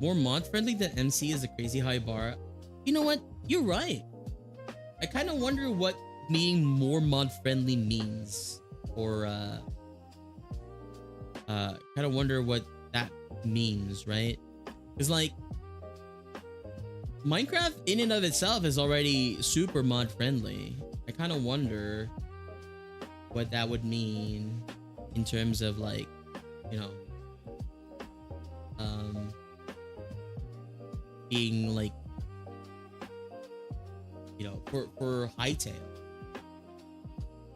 More mod friendly than MC is a crazy high bar. You know what? You're right. I kind of wonder what being more mod friendly means, or kind of wonder what that means, right? Because like Minecraft in and of itself is already super mod friendly. I kind of wonder what that would mean in terms of like, you know, being like, you know, for Hytale.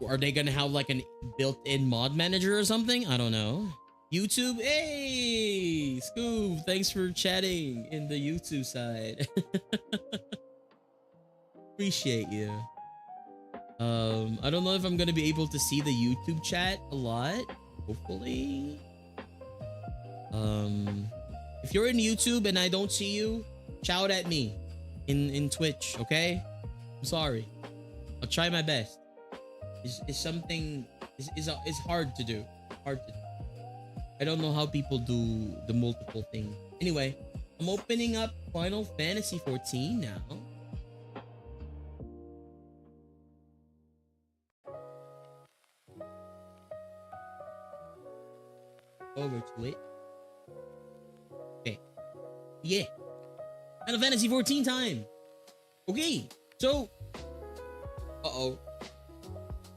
Are they gonna have like an built-in mod manager or something? I don't know. YouTube, hey, Scoob, thanks for chatting in the YouTube side. Appreciate you. I don't know if I'm gonna be able to see the YouTube chat a lot. Hopefully. If you're in YouTube and I don't see you, shout at me in Twitch, okay? I'm sorry. I'll try my best. It's something is hard to do. Hard to do. I don't know how people do the multiple thing. Anyway, I'm opening up Final Fantasy 14 now. Over to it. Okay. Yeah. Final Fantasy 14 time. Okay. So. Uh-oh.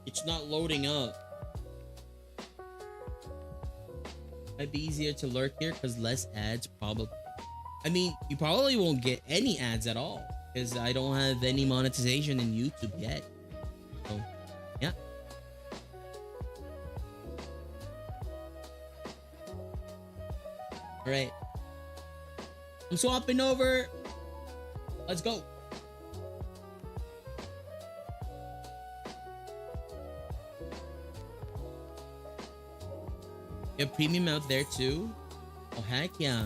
It's not loading up. Might be easier to lurk here because less ads probably. I mean, you probably won't get any ads at all because I don't have any monetization in YouTube yet. So, yeah. All right. I'm swapping over. Let's go. You have premium out there too? Oh heck yeah!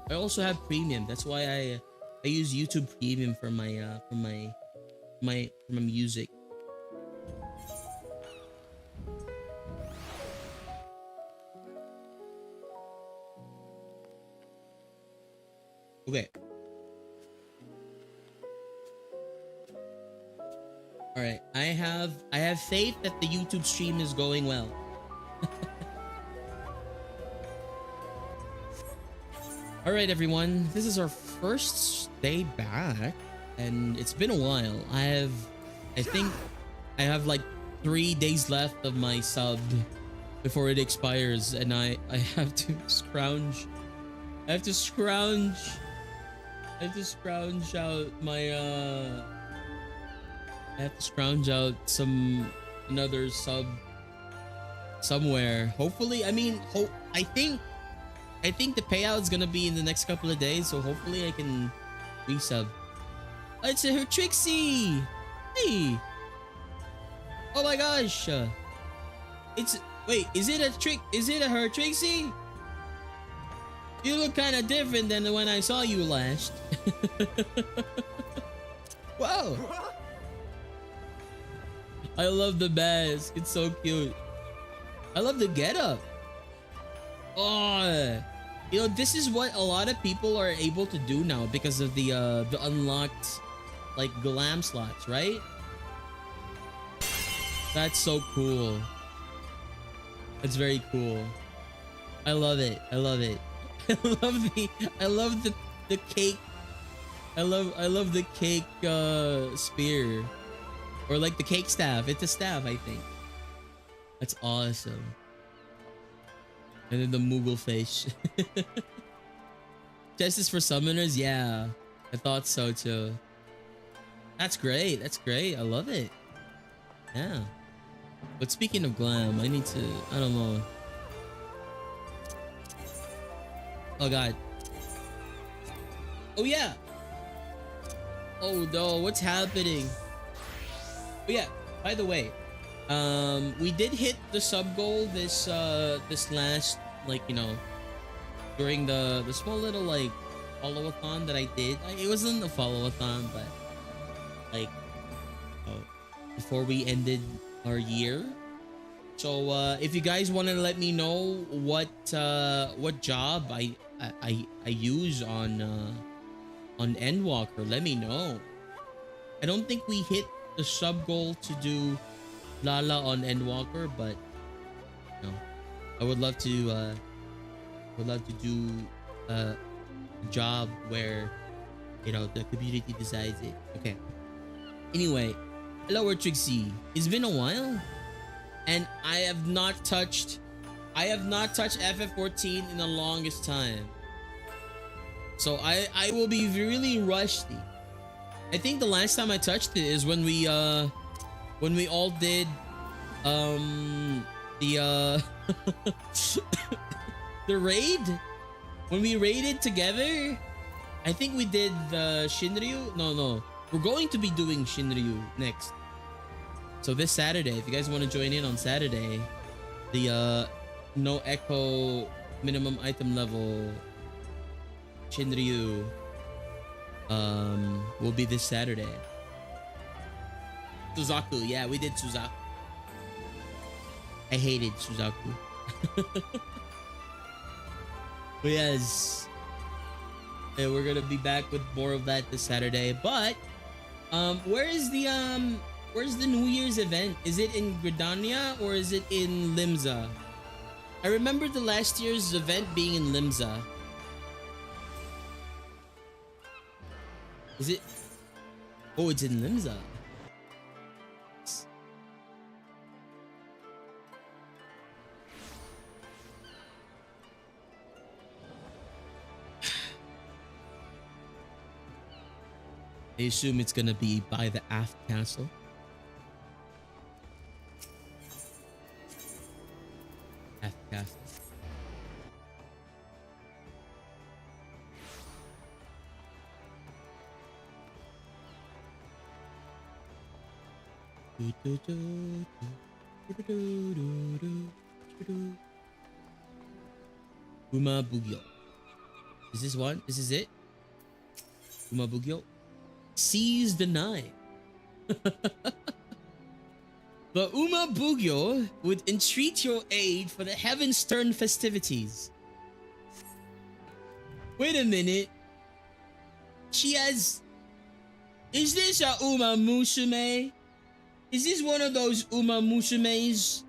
I also have premium. That's why I use YouTube Premium for my music. Okay. All right. I have faith that the YouTube stream is going well. All right, everyone. This is our first day back, and it's been a while. I think I have like 3 days left of my sub before it expires, and I have to scrounge. I have to scrounge out my I have to scrounge out another sub somewhere. Hopefully, I think the payout is gonna be in the next couple of days, so hopefully I can resub. It's her Trixie. Hey. Oh my gosh. Wait, is it her Trixie? You look kind of different than when I saw you last. Wow. I love the mask. It's so cute. I love the getup. Oh, you know, this is what a lot of people are able to do now because of the unlocked like glam slots, right? That's so cool. That's very cool. I love it. I love it. I love the cake. I love the cake spear, or like the cake staff. It's a staff, I think. That's awesome. And then the Moogle face. Justice for summoners, yeah. I thought so too. That's great. That's great. I love it. Yeah. But speaking of glam, I need to, I don't know. Oh god. Oh yeah. Oh no, what's happening? Oh yeah, by the way, we did hit the sub goal this last, like, you know, during the small little like follow-a-thon that I did. It wasn't a follow-a-thon, but like before we ended our year. So if you guys want to let me know what job I I use on Endwalker, let me know. I don't think we hit the sub goal to do Lala on Endwalker, but you know, I would love to do a job where you know the community decides it. Okay. Anyway, hello Trixie. It's been a while, and I have not touched FF14 in the longest time. So I will be really rusty. I think the last time I touched it is when we all did the the raid, when we raided together. I think we did the Shinryu. No, we're going to be doing Shinryu next. So this Saturday, if you guys want to join in on Saturday, the no echo minimum item level Shinryu will be this Saturday. Suzaku, yeah, we did Suzaku. I hated Suzaku. But yes, yeah, we're gonna be back with more of that this Saturday. But where's the New Year's event? Is it in Gridania or is it in Limsa? I remember the last year's event being in Limsa. Is it? Oh, it's in Limsa. I assume it's gonna be by the aft castle. Aft castle. Uma Bugyo. Is this one? This is it? Uma Bugyo. Seize the night. The Uma Bugyo would entreat your aid for the Heaven's Turn festivities. Wait a minute. She has... Is this a Uma Musume? Is this one of those Uma Musumes?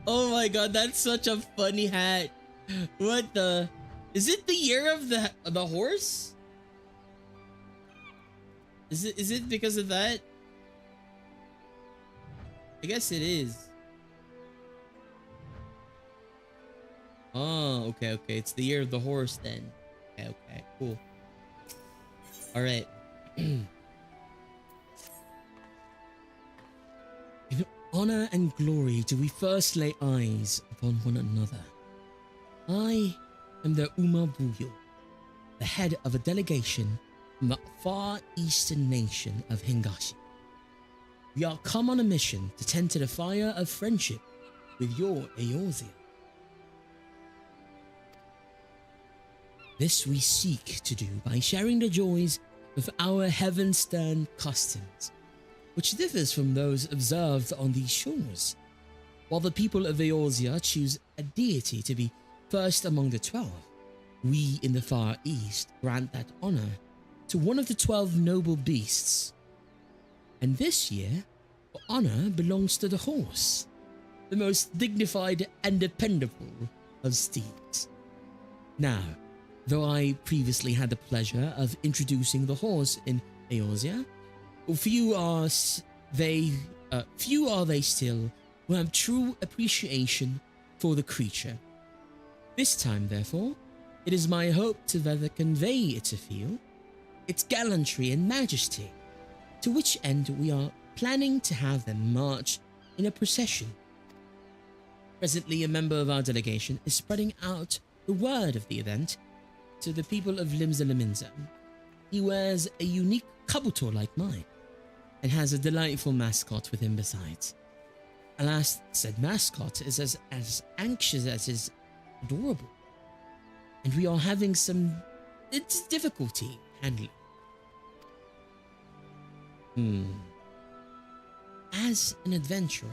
Oh my god, that's such a funny hat. What the... Is it the year of the horse? Is it because of that? I guess it is. Oh, okay. It's the year of the horse then. Okay, cool. All right. In honor and glory do we first lay eyes upon one another. I am the Uma Bugyo, the head of a delegation from the far eastern nation of Hingashi. We are come on a mission to tend to the fire of friendship with your Eorzea. This we seek to do by sharing the joys of our heaven-stern customs, which differs from those observed on these shores. While the people of Eorzea choose a deity to be first among the 12, we in the Far East grant that honor to one of the 12 noble beasts. And this year, the honor belongs to the horse, the most dignified and dependable of steeds. Now, though I previously had the pleasure of introducing the horse in Eorzea, few are they still who have true appreciation for the creature. This time, therefore, it is my hope to rather convey its appeal, its gallantry and majesty, to which end we are planning to have them march in a procession. Presently, a member of our delegation is spreading out the word of the event to the people of Limsa Lominsa. He wears a unique kabuto like mine, and has a delightful mascot with him besides. Alas, said mascot is as anxious as is adorable, and we are having it's difficulty handling. As an adventurer,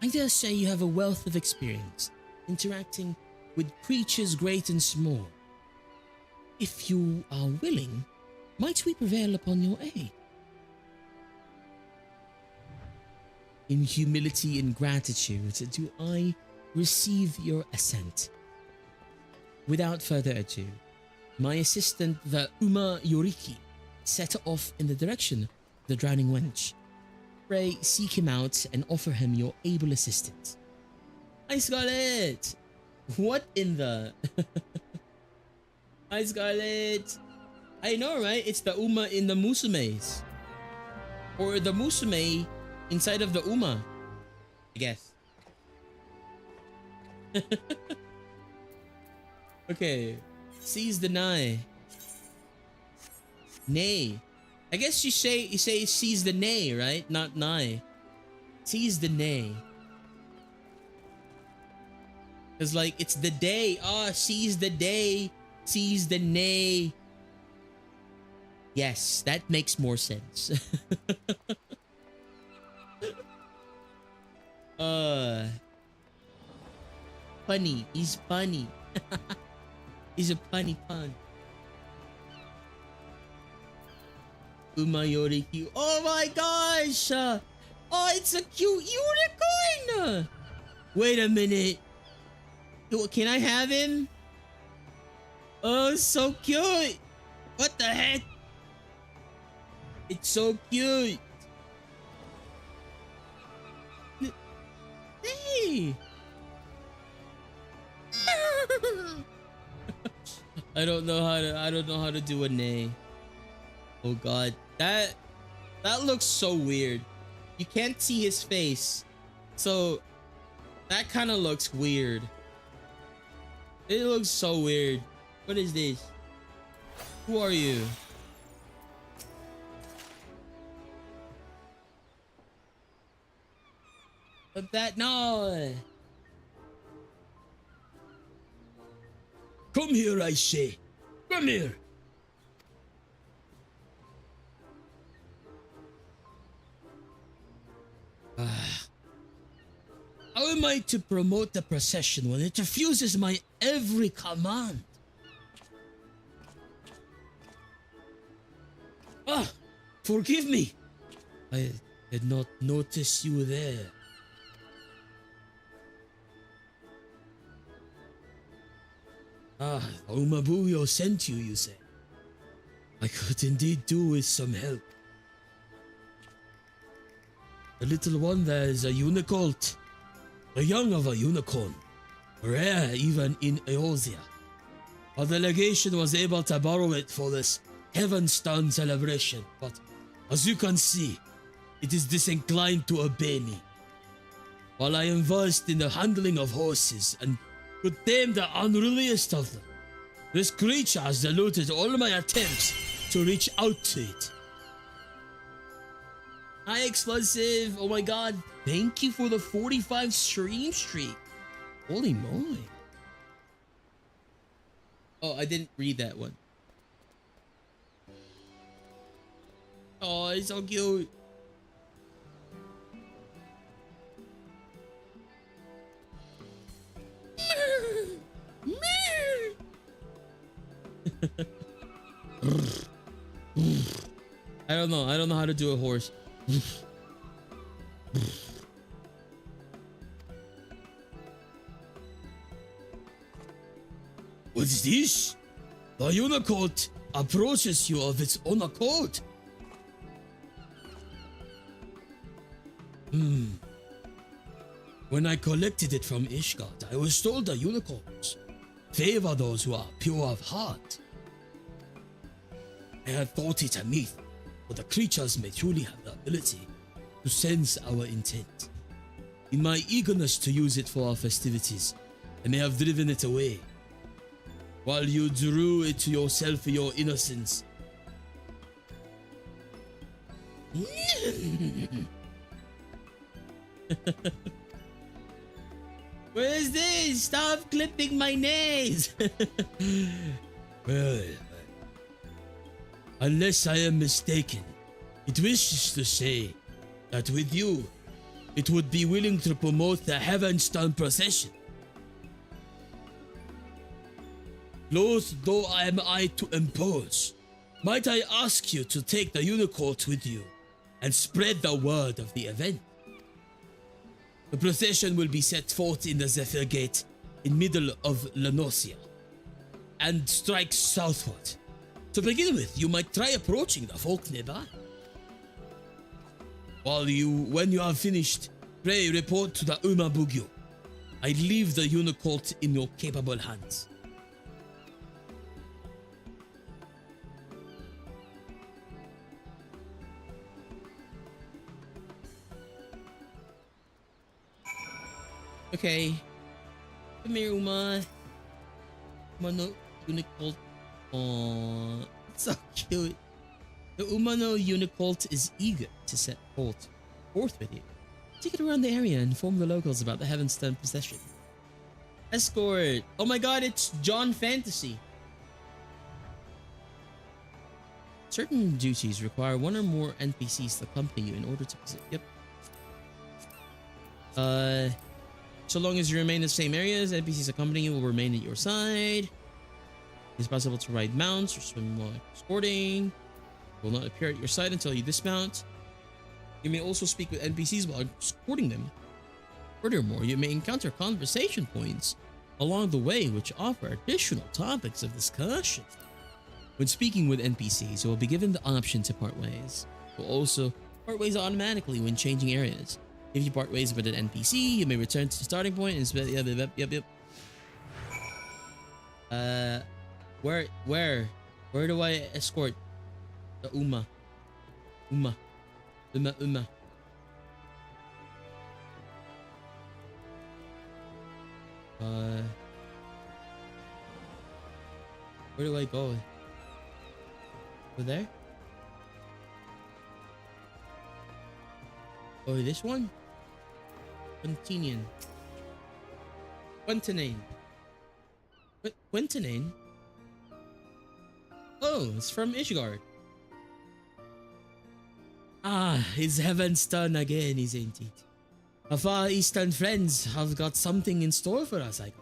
I dare say you have a wealth of experience interacting with creatures great and small. If you are willing, might we prevail upon your aid? In humility and gratitude do I receive your assent. Without further ado, my assistant, the Uma Yoriki, set off in the direction of the drowning wench. Pray seek him out and offer him your able assistance. Hi, Scarlet! What in the... Hi, Scarlet! I know, right? It's the Uma in the Musumes. Or the Musume inside of the Uma, I guess. Okay. Seize the nay. Nay. I guess you say seize the nay, right? Not nay. Seize the nay. Cause like it's the day. Oh, seize the day. Seize the nay. Yes, that makes more sense. Funny. He's funny. He's a punny pun. Umayoriki. Oh my gosh! Oh, it's a cute unicorn! Wait a minute. Can I have him? Oh, so cute! What the heck? It's so cute! Hey! I don't know how to do a neigh. Oh god. That looks so weird. You can't see his face. So that kind of looks weird. It looks so weird. What is this? Who are you? But that no. Come here, I say. Come here. How am I to promote the procession when it refuses my every command? Forgive me. I did not notice you there. Umabuyo sent you, you say? I could indeed do with some help. The little one there is a unicorn, the young of a unicorn, rare even in Eosia. Our delegation was able to borrow it for this Heavenstone celebration, but as you can see, it is disinclined to obey me. While I am versed in the handling of horses and could tame the unruliest of them, this creature has eluded all my attempts to reach out to it. Hi, Explosive. Oh my god. Thank you for the 45 stream streak. Holy moly. Oh, I didn't read that one. Oh, it's so cute. I don't know how to do a horse. What's this? The unicorn approaches you of its own accord. When I collected it from Ishgard, I was told the unicorns favor those who are pure of heart. I had thought it a myth, but the creatures may truly have the ability to sense our intent. In my eagerness to use it for our festivities, I may have driven it away, while you drew it to yourself for your innocence. What is this? Stop clipping my nails! Well, unless I am mistaken, it wishes to say that with you, it would be willing to promote the Heavenstone procession. Loath though am I to impose, might I ask you to take the Unicourt with you and spread the word of the event? The procession will be set forth in the Zephyr Gate in middle of Lenosia and strike southward. To begin with, you might try approaching the folk nearby. When you have finished, pray report to the Uma Bugyo. I leave the Unicourt in your capable hands. Okay. Come here, Uma. Umano Unicourt. Aww. It's so cute. The Umano Unicourt is eager to set forth with you. Take it around the area and inform the locals about the Heavenstone procession. Escort. Oh my god, it's John Fantasy. Certain duties require one or more NPCs to accompany you in order to visit. Yep. So long as you remain in the same areas, NPCs accompanying you will remain at your side. It's possible to ride mounts or swim while escorting. Will not appear at your side until you dismount. You may also speak with NPCs while escorting them. Furthermore, you may encounter conversation points along the way which offer additional topics of discussion. When speaking with NPCs, you will be given the option to part ways. You will also part ways automatically when changing areas. If you part ways with an NPC, you may return to the starting point and yep. Where do I escort the Uma? Uma. Where do I go? Over there? Oh, this one? Quintinian. Quintinane? Oh, it's from Ishgard. Ah, it's Heavenstone again, isn't it? Our Far Eastern friends have got something in store for us, I guess.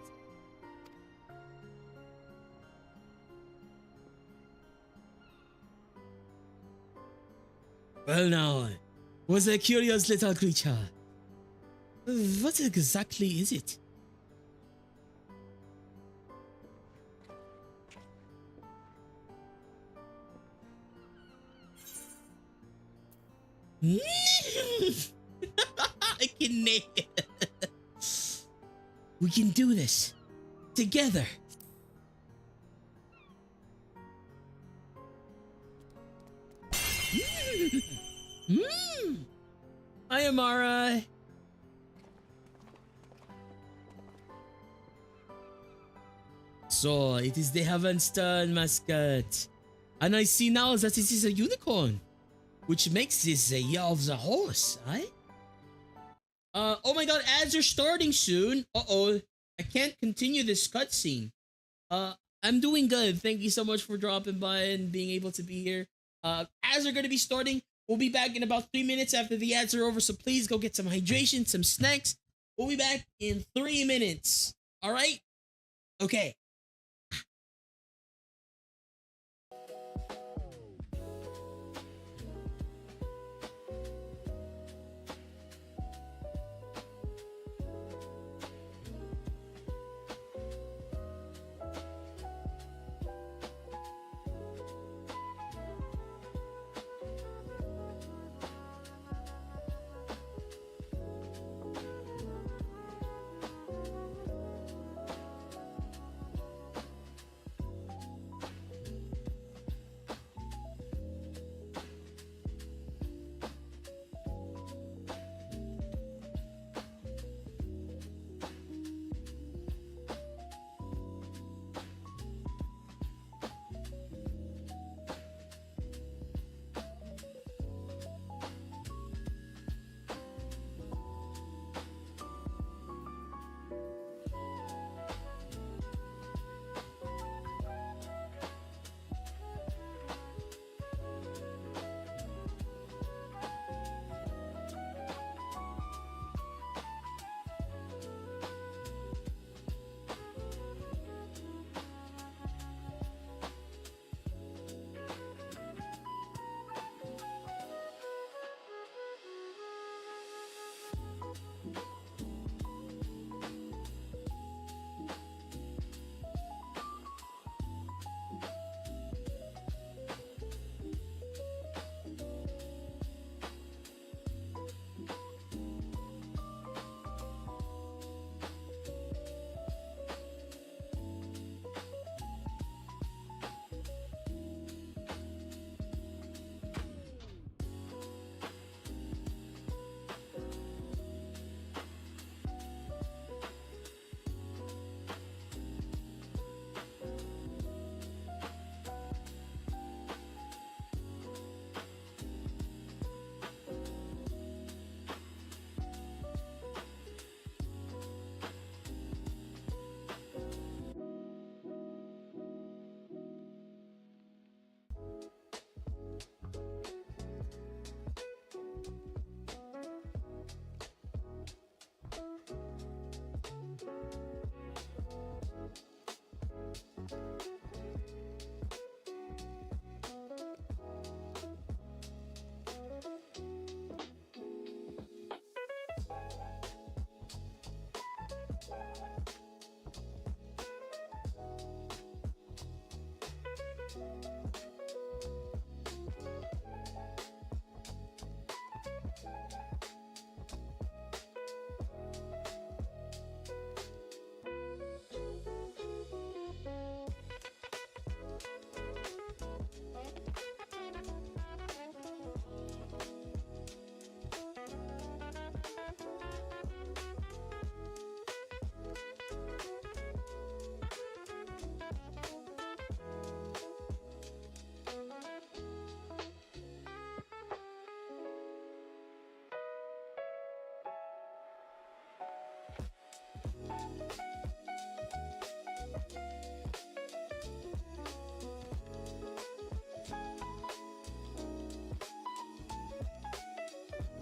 Well now, was a curious little creature. What exactly is it? I can make it. We can do this together. Hi, Amara. So, it is the Heavenstone mascot. And I see now that it is a unicorn, which makes this a year of the horse, eh? Oh my god, ads are starting soon. Uh-oh. I can't continue this cutscene. I'm doing good. Thank you so much for dropping by and being able to be here. Ads are going to be starting. We'll be back in about 3 minutes after the ads are over, so please go get some hydration, some snacks. We'll be back in 3 minutes. All right? Okay.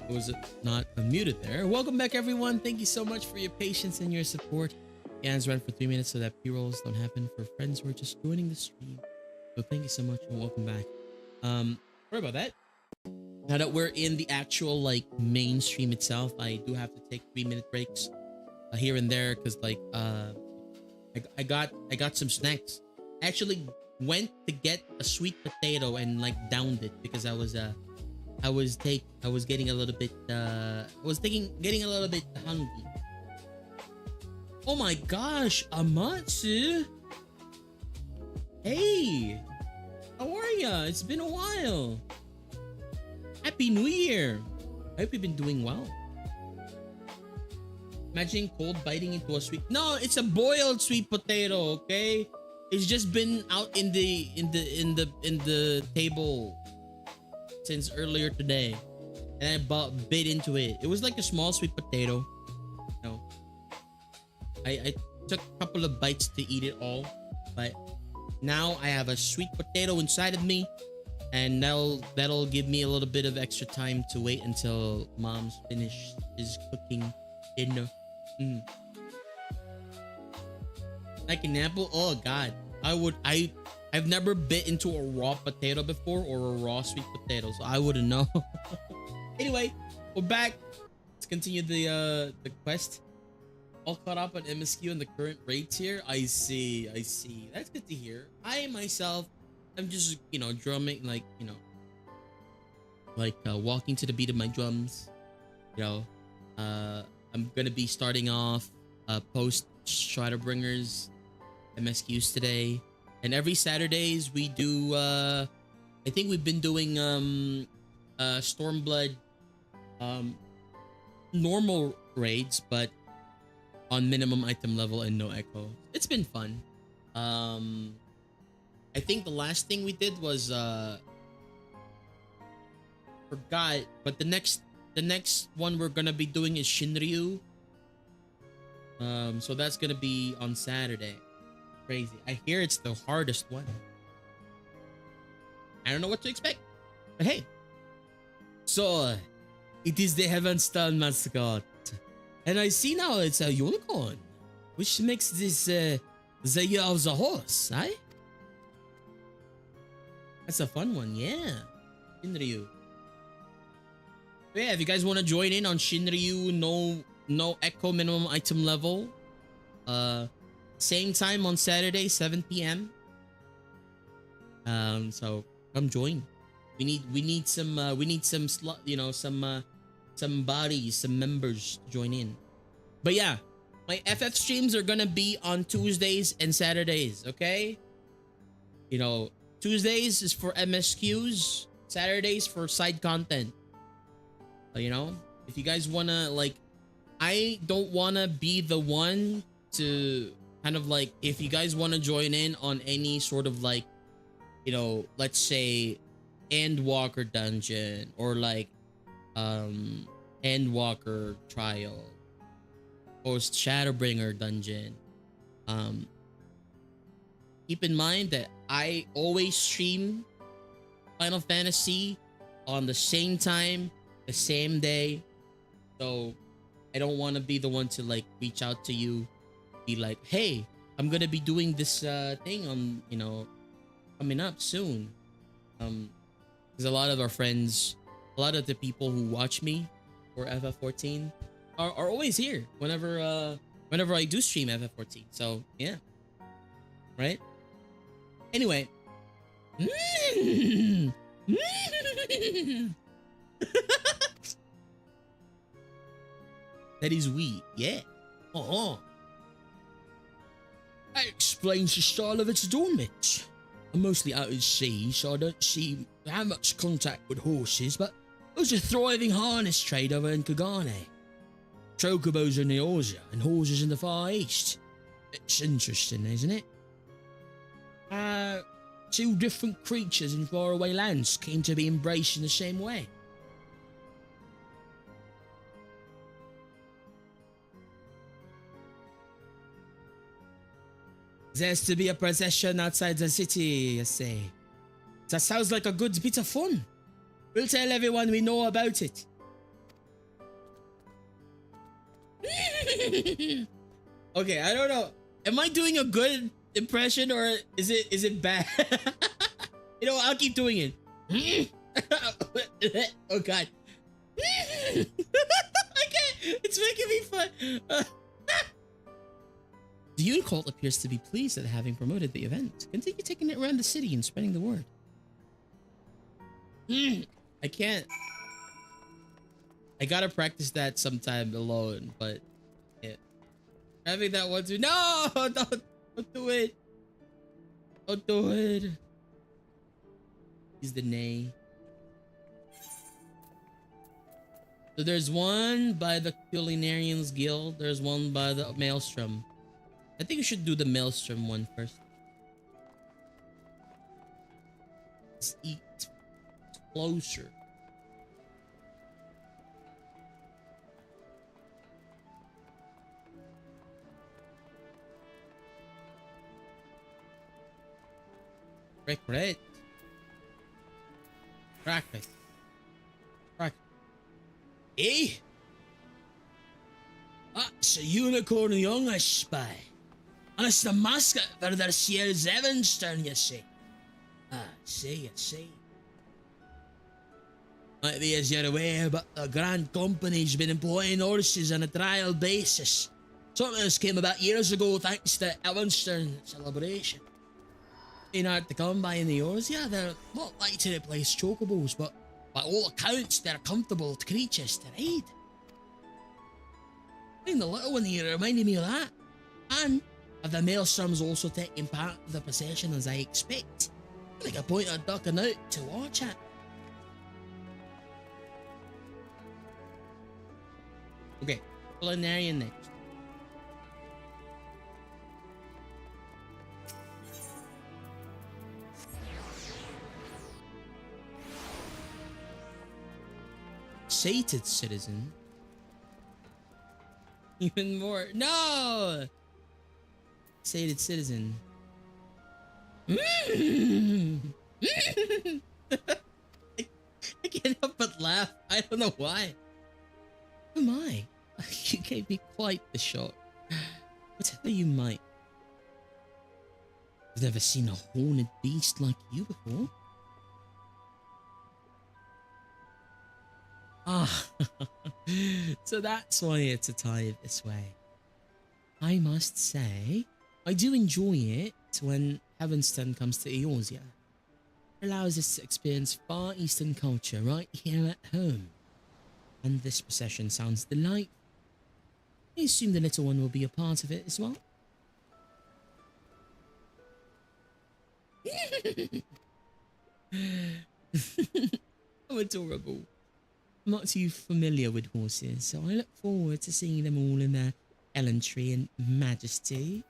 Was it not unmuted there? Welcome back, everyone. Thank you so much for your patience and your support. Hands ran for 3 minutes so that p-rolls don't happen for friends who are just joining the stream. So thank you so much and welcome back. Sorry about that. Now that we're in the actual like main stream itself, I do have to take 3-minute breaks here and there because like I got some snacks. I actually went to get a sweet potato and like downed it because I was getting a little bit getting a little bit hungry. Oh my gosh, Amatsu. Hey, how are ya? It's been a while. Happy New Year. I hope you've been doing well. Imagine cold biting into a sweet. No, it's a boiled sweet potato, okay? It's just been out in the table since earlier today, and I bit into it. It was like a small sweet potato. No, I took a couple of bites to eat it all, but now I have a sweet potato inside of me, and that'll give me a little bit of extra time to wait until mom's finished his cooking dinner. Like an apple. Oh God, I've never bit into a raw potato before or a raw sweet potato, so I wouldn't know. Anyway, we're back. Let's continue the quest. All caught up on MSQ and the current rates here. I see. That's good to hear. I myself, I'm just drumming walking to the beat of my drums. I'm gonna be starting off post Shadowbringers MSQs today. And every Saturdays we do I think we've been doing Stormblood normal raids, but on minimum item level and no echo. It's been fun. I think the last thing we did was forgot, but the next one we're gonna be doing is Shinryu. So that's gonna be on Saturday. Crazy. I hear it's the hardest one. I don't know what to expect, but hey. So it is the Heavenstone mascot, and I see now it's a unicorn, which makes this the year of the horse, eh? That's a fun one, yeah. Shinryu. But yeah, if you guys want to join in on Shinryu no echo minimum item level. Same time on Saturday, 7 p.m. So come join. We need some slot, you know, some bodies, some members to join in. But yeah, my FF streams are gonna be on Tuesdays and Saturdays, okay? You know, Tuesdays is for MSQs, Saturdays for side content. You know, if you guys wanna, like, I don't wanna be the one to kind of like, if you guys wanna join in on any sort of like, you know, let's say Endwalker dungeon or like Endwalker trial or Shadowbringer dungeon, keep in mind that I always stream Final Fantasy on the same time, the same day. So I don't want to be the one to like reach out to you, be like, hey, I'm gonna be doing this thing on, you know, coming up soon. Because a lot of our friends, a lot of the people who watch me for FF14 are always here whenever whenever I do stream FF14. So yeah, right. Anyway, that is we, yeah. That explains the style of its adornment. I'm mostly out at sea, so I don't see how much contact with horses, but there's a thriving harness trade over in Kagane. Chocobos in the Eorzea and horses in the Far East. It's interesting, isn't it? Two different creatures in faraway lands came to be embraced in the same way. There's to be a procession outside the city, you say. That sounds like a good bit of fun. We'll tell everyone we know about it. Okay, I don't know. Am I doing a good impression or is it bad? You know, I'll keep doing it. Oh god. I can't. It's making me fun. The Unicult appears to be pleased at having promoted the event. Continue taking it around the city and spreading the word. I can't. I gotta practice that sometime alone, but yeah. Having that one too. No! Don't do it. Don't do it. He's the nay. So there's one by the Culinarians Guild. There's one by the Maelstrom. I think we should do the Maelstrom one first. Let's eat closer. Regret. Practice. Practice. Eh? That's a unicorn young, I spy. And it's the mascot for their Sierra's Evanston, you see. I see. Might be as you're aware, but the Grand Company's been employing horses on a trial basis. Something else came about years ago thanks to Evanston celebration. Been hard to come by in the Eorzea. They're not like to replace chocobos, but by all accounts, they're comfortable creatures to ride. I think the little one here reminded me of that. And the Maelstrom's also taking part of the procession as I expect. Like a point of ducking out to watch it. Okay, Culinarian next. Sated citizen. Even more. No! Sated citizen. I can't help but laugh. I don't know why. Who am I? You gave me quite the shock. Whatever you might. I've never seen a horned beast like you before. Ah, so that's why it's attired this way. I must say, I do enjoy it when Heavenstone comes to Eorzea. It allows us to experience Far Eastern culture right here at home. And this procession sounds delightful. I assume the little one will be a part of it as well. How adorable. I'm not too familiar with horses, so I look forward to seeing them all in their gallantry and majesty.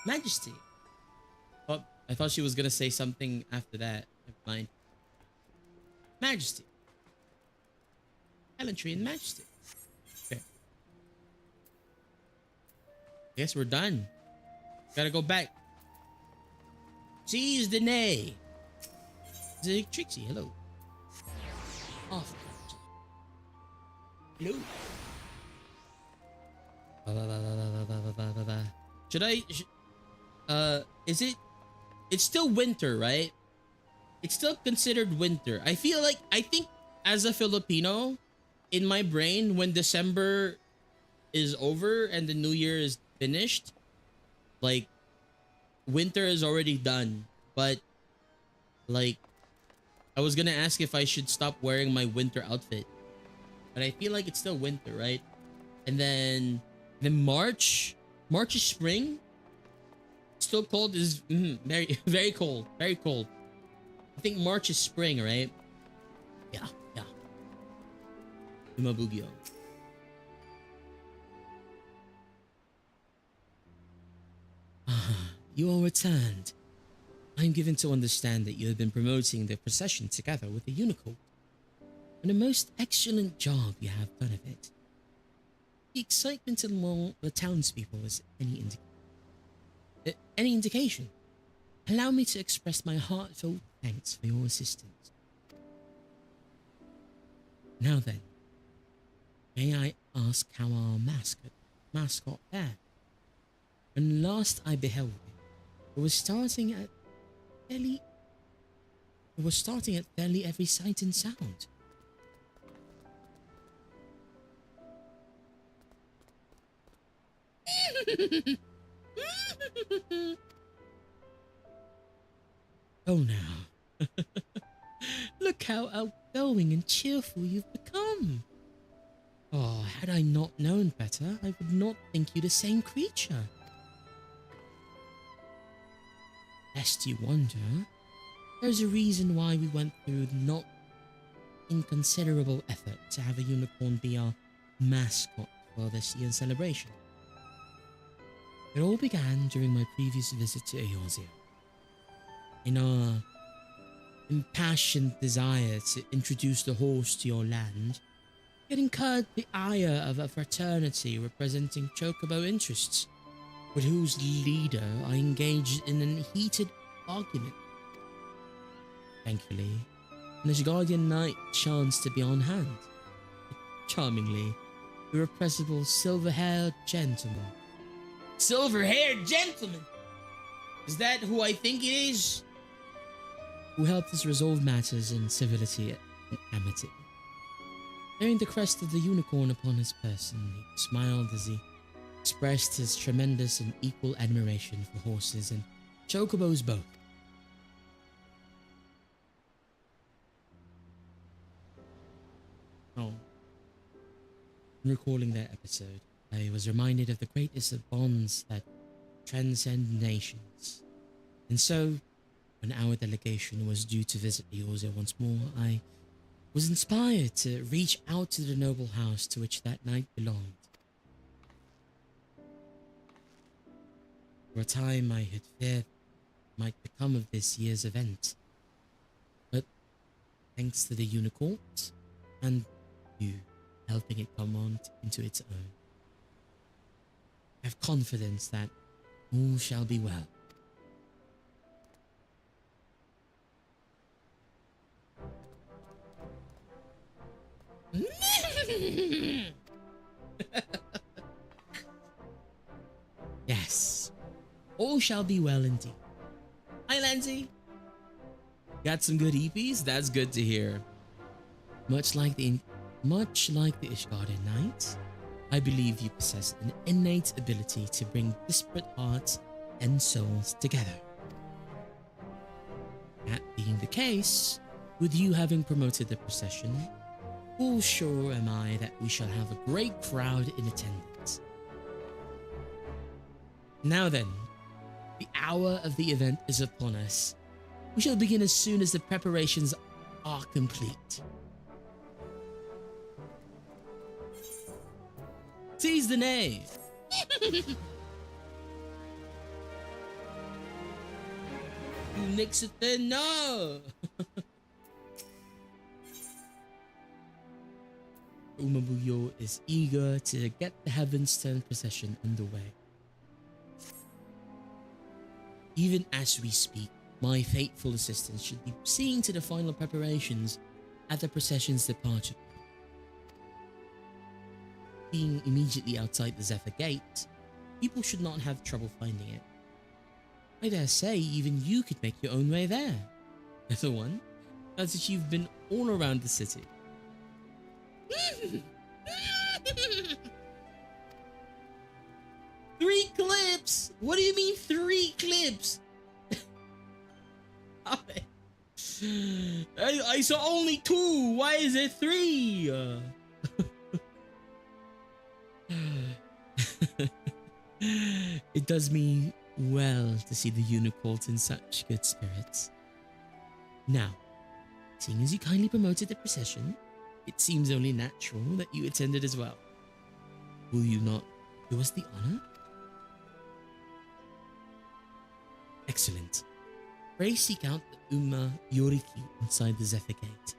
Majesty? Oh, I thought she was gonna say something after that. Never mind. Majesty. Gallantry and majesty. Okay. Guess we're done. Gotta go back. Seize the nay. The Trixie, hello. Off. Hello. Should I? Is it? It's still winter, right? It's still considered winter. I think as a Filipino, in my brain, when December is over and the new year is finished, like winter is already done. But like, I was gonna ask if I should stop wearing my winter outfit, but I feel like it's still winter, right? And then March is spring. Still cold is very very cold, very cold. I think March is spring, right? Yeah. Umabugyo. You all returned. I'm given to understand that you have been promoting the procession together with the unicorn. And a most excellent job you have done of it. The excitement among the townspeople is any indication. Allow me to express my heartfelt thanks for your assistance. Now then, may I ask how our mascot fared? When last I beheld him, it was starting at fairly every sight and sound. Oh, now. Look how outgoing and cheerful you've become. Oh, had I not known better, I would not think you the same creature. Lest you wonder, there's a reason why we went through not inconsiderable effort to have a unicorn be our mascot for this year's celebration. It all began during my previous visit to Eorzea. In our impassioned desire to introduce the horse to your land, it incurred the ire of a fraternity representing chocobo interests, with whose leader I engaged in a heated argument. Thankfully, an Asgardian knight chanced to be on hand. Charmingly, irrepressible silver-haired gentleman. Silver-haired gentleman! Is that who I think it is? Who helped us resolve matters in civility and amity. Bearing the crest of the unicorn upon his person, he smiled as he expressed his tremendous and equal admiration for horses and chocobos both. Oh. In recalling that episode, I was reminded of the greatness of bonds that transcend nations. And so, when our delegation was due to visit Eorzea once more, I was inspired to reach out to the noble house to which that knight belonged. For a time I had feared what might become of this year's event. But thanks to the unicorns and you helping it come on into its own, I have confidence that all shall be well. Yes, all shall be well indeed. Hi, Lindsay. Got some good EPs? That's good to hear. Much like the Ishgarden Knights, I believe you possess an innate ability to bring disparate hearts and souls together. That being the case, with you having promoted the procession, full sure am I that we shall have a great crowd in attendance. Now then, the hour of the event is upon us. We shall begin as soon as the preparations are complete. Seize the knave. Lexaetharn, no. Umabuyo is eager to get the Heaven's Turn procession underway. Even as we speak, my faithful assistants should be seeing to the final preparations at the procession's departure. Being immediately outside the Zephyr Gate, people should not have trouble finding it. I dare say even you could make your own way there. Another one, as if you've been all around the city. 3 clips? What do you mean 3 clips? I saw only 2. Why is it 3? It does me well to see the unicorns in such good spirits. Now, seeing as you kindly promoted the procession, it seems only natural that you attended as well. Will you not do us the honor? Excellent. Pray seek out the Uma Yoriki inside the Zephyr Gate.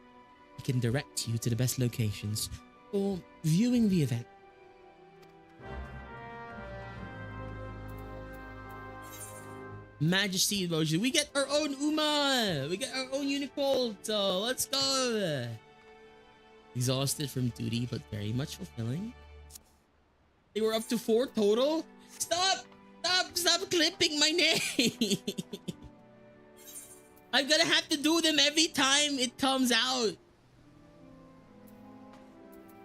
He can direct you to the best locations for viewing the event. Majesty emoji. We get our own Uma! We get our own unicorn! So let's go! Exhausted from duty, but very much fulfilling. They were up to 4 total? Stop! Stop clipping my name! I'm gonna have to do them every time it comes out.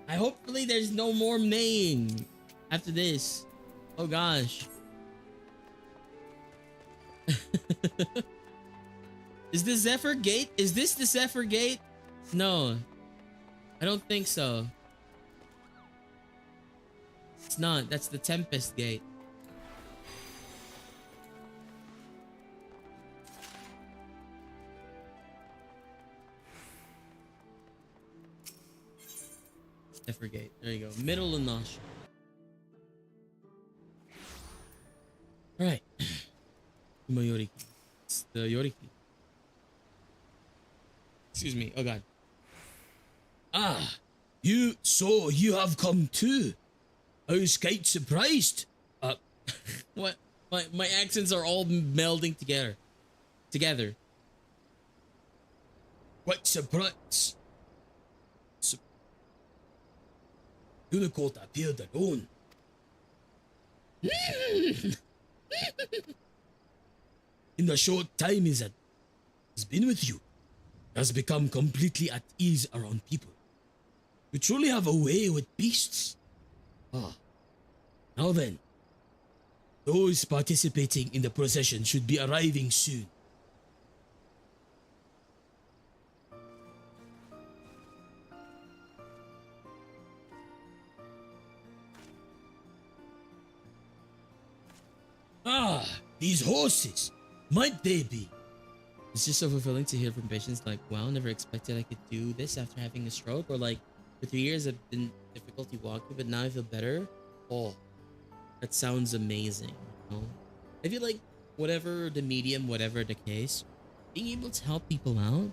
Hopefully there's no more maying after this. Oh gosh. Is this Zephyr Gate? Is this the Zephyr Gate? No. I don't think so. It's not. That's the Tempest Gate. Zephyr Gate. There you go. Middle of Nosh. Alright. Yoriki. It's the Yoriki. Excuse me. Oh god. Ah, so you have come too. I was quite surprised. What? My accents are all melding together. What surprise? Unicorn appeared alone. In the short time he's been with you, has become completely at ease around people. You truly have a way with beasts. Now then, those participating in the procession should be arriving soon. These horses, might they be? It's just so fulfilling to hear from patients like, wow, never expected I could do this after having a stroke, or like, for 3 years I've been difficulty walking, but now I feel better. Oh, that sounds amazing. You know? I feel like whatever the medium, whatever the case, being able to help people out,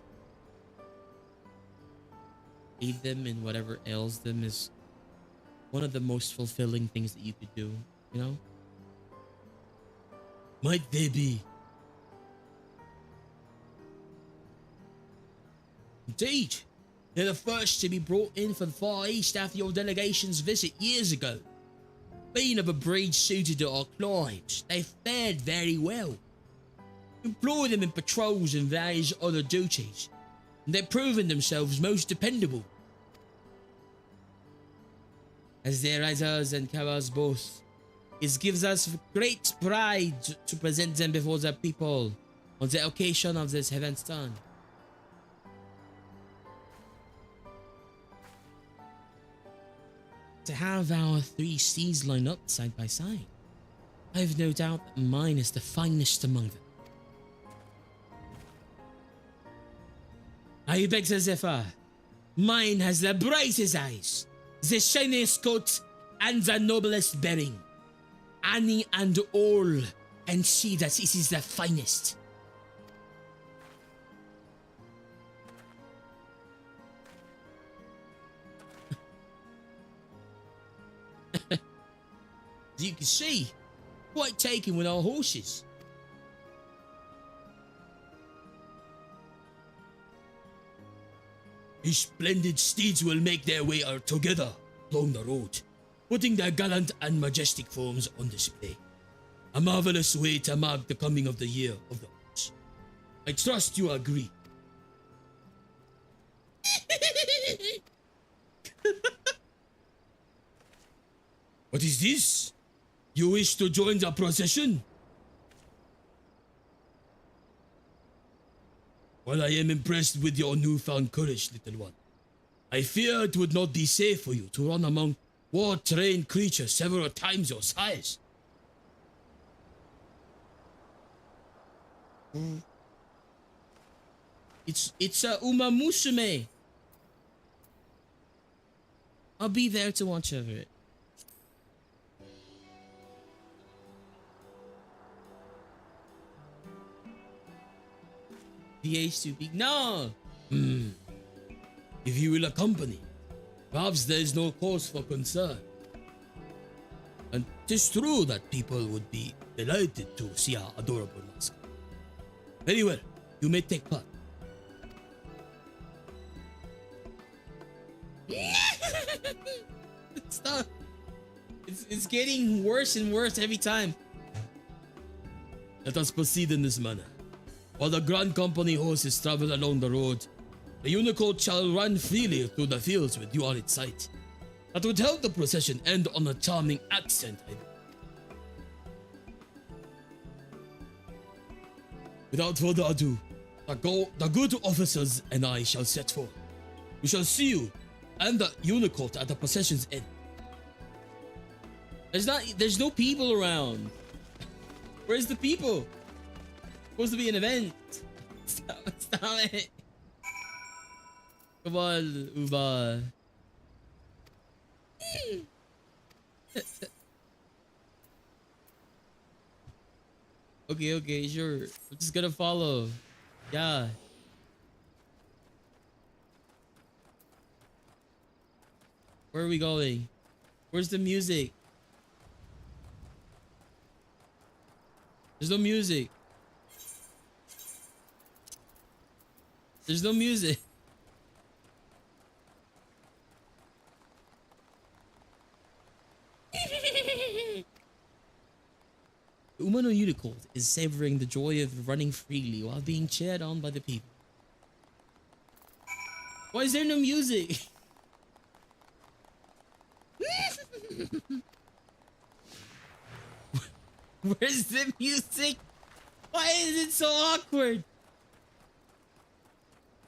aid them in whatever ails them is one of the most fulfilling things that you could do, you know? Might they be? Indeed, they're the first to be brought in from the Far East after your delegation's visit years ago. Being of a breed suited to our climes, they fared very well. Employ them in patrols and various other duties, and they've proven themselves most dependable. as their riders and carriers both. It gives us great pride to present them before the people on the occasion of this heaven's turn. To have our three steeds lined up side by side, I have no doubt that mine is the finest among them. I beg to differ. Mine has the brightest eyes, the shiniest coat, and the noblest bearing. Any and all can see that it is the finest. As you can see, quite taken with our horses. These splendid steeds will make their way out together along the road, putting their gallant and majestic forms on display. A marvelous way to mark the coming of the year of the horse. I trust you agree. What is this? You wish to join the procession? Well, I am impressed with your newfound courage, little one. I fear it would not be safe for you to run among war-trained creatures several times your size. It's a Uma Musume. I'll be there to watch over it. The age too big. No! If you will accompany, perhaps there is no cause for concern. And it is true that people would be delighted to see our adorable mascot. Very well, you may take part. Stop. It's getting worse and worse every time. Let us proceed in this manner. While the Grand Company horses travel along the road, the unicorn shall run freely through the fields with you on its sight. That would help the procession end on a charming accent, I believe. Without further ado, the good officers and I shall set forth. We shall see you and the unicorn at the procession's end. There's no people around. Where's the people? Supposed to be an event. Stop it. Come on, Uba. Okay, sure. I'm just gonna follow. Yeah. Where are we going? Where's the music? There's no music. There's no music. The Umano unicorn is savoring the joy of running freely while being cheered on by the people. Why is there no music? Where's the music? Why is it so awkward?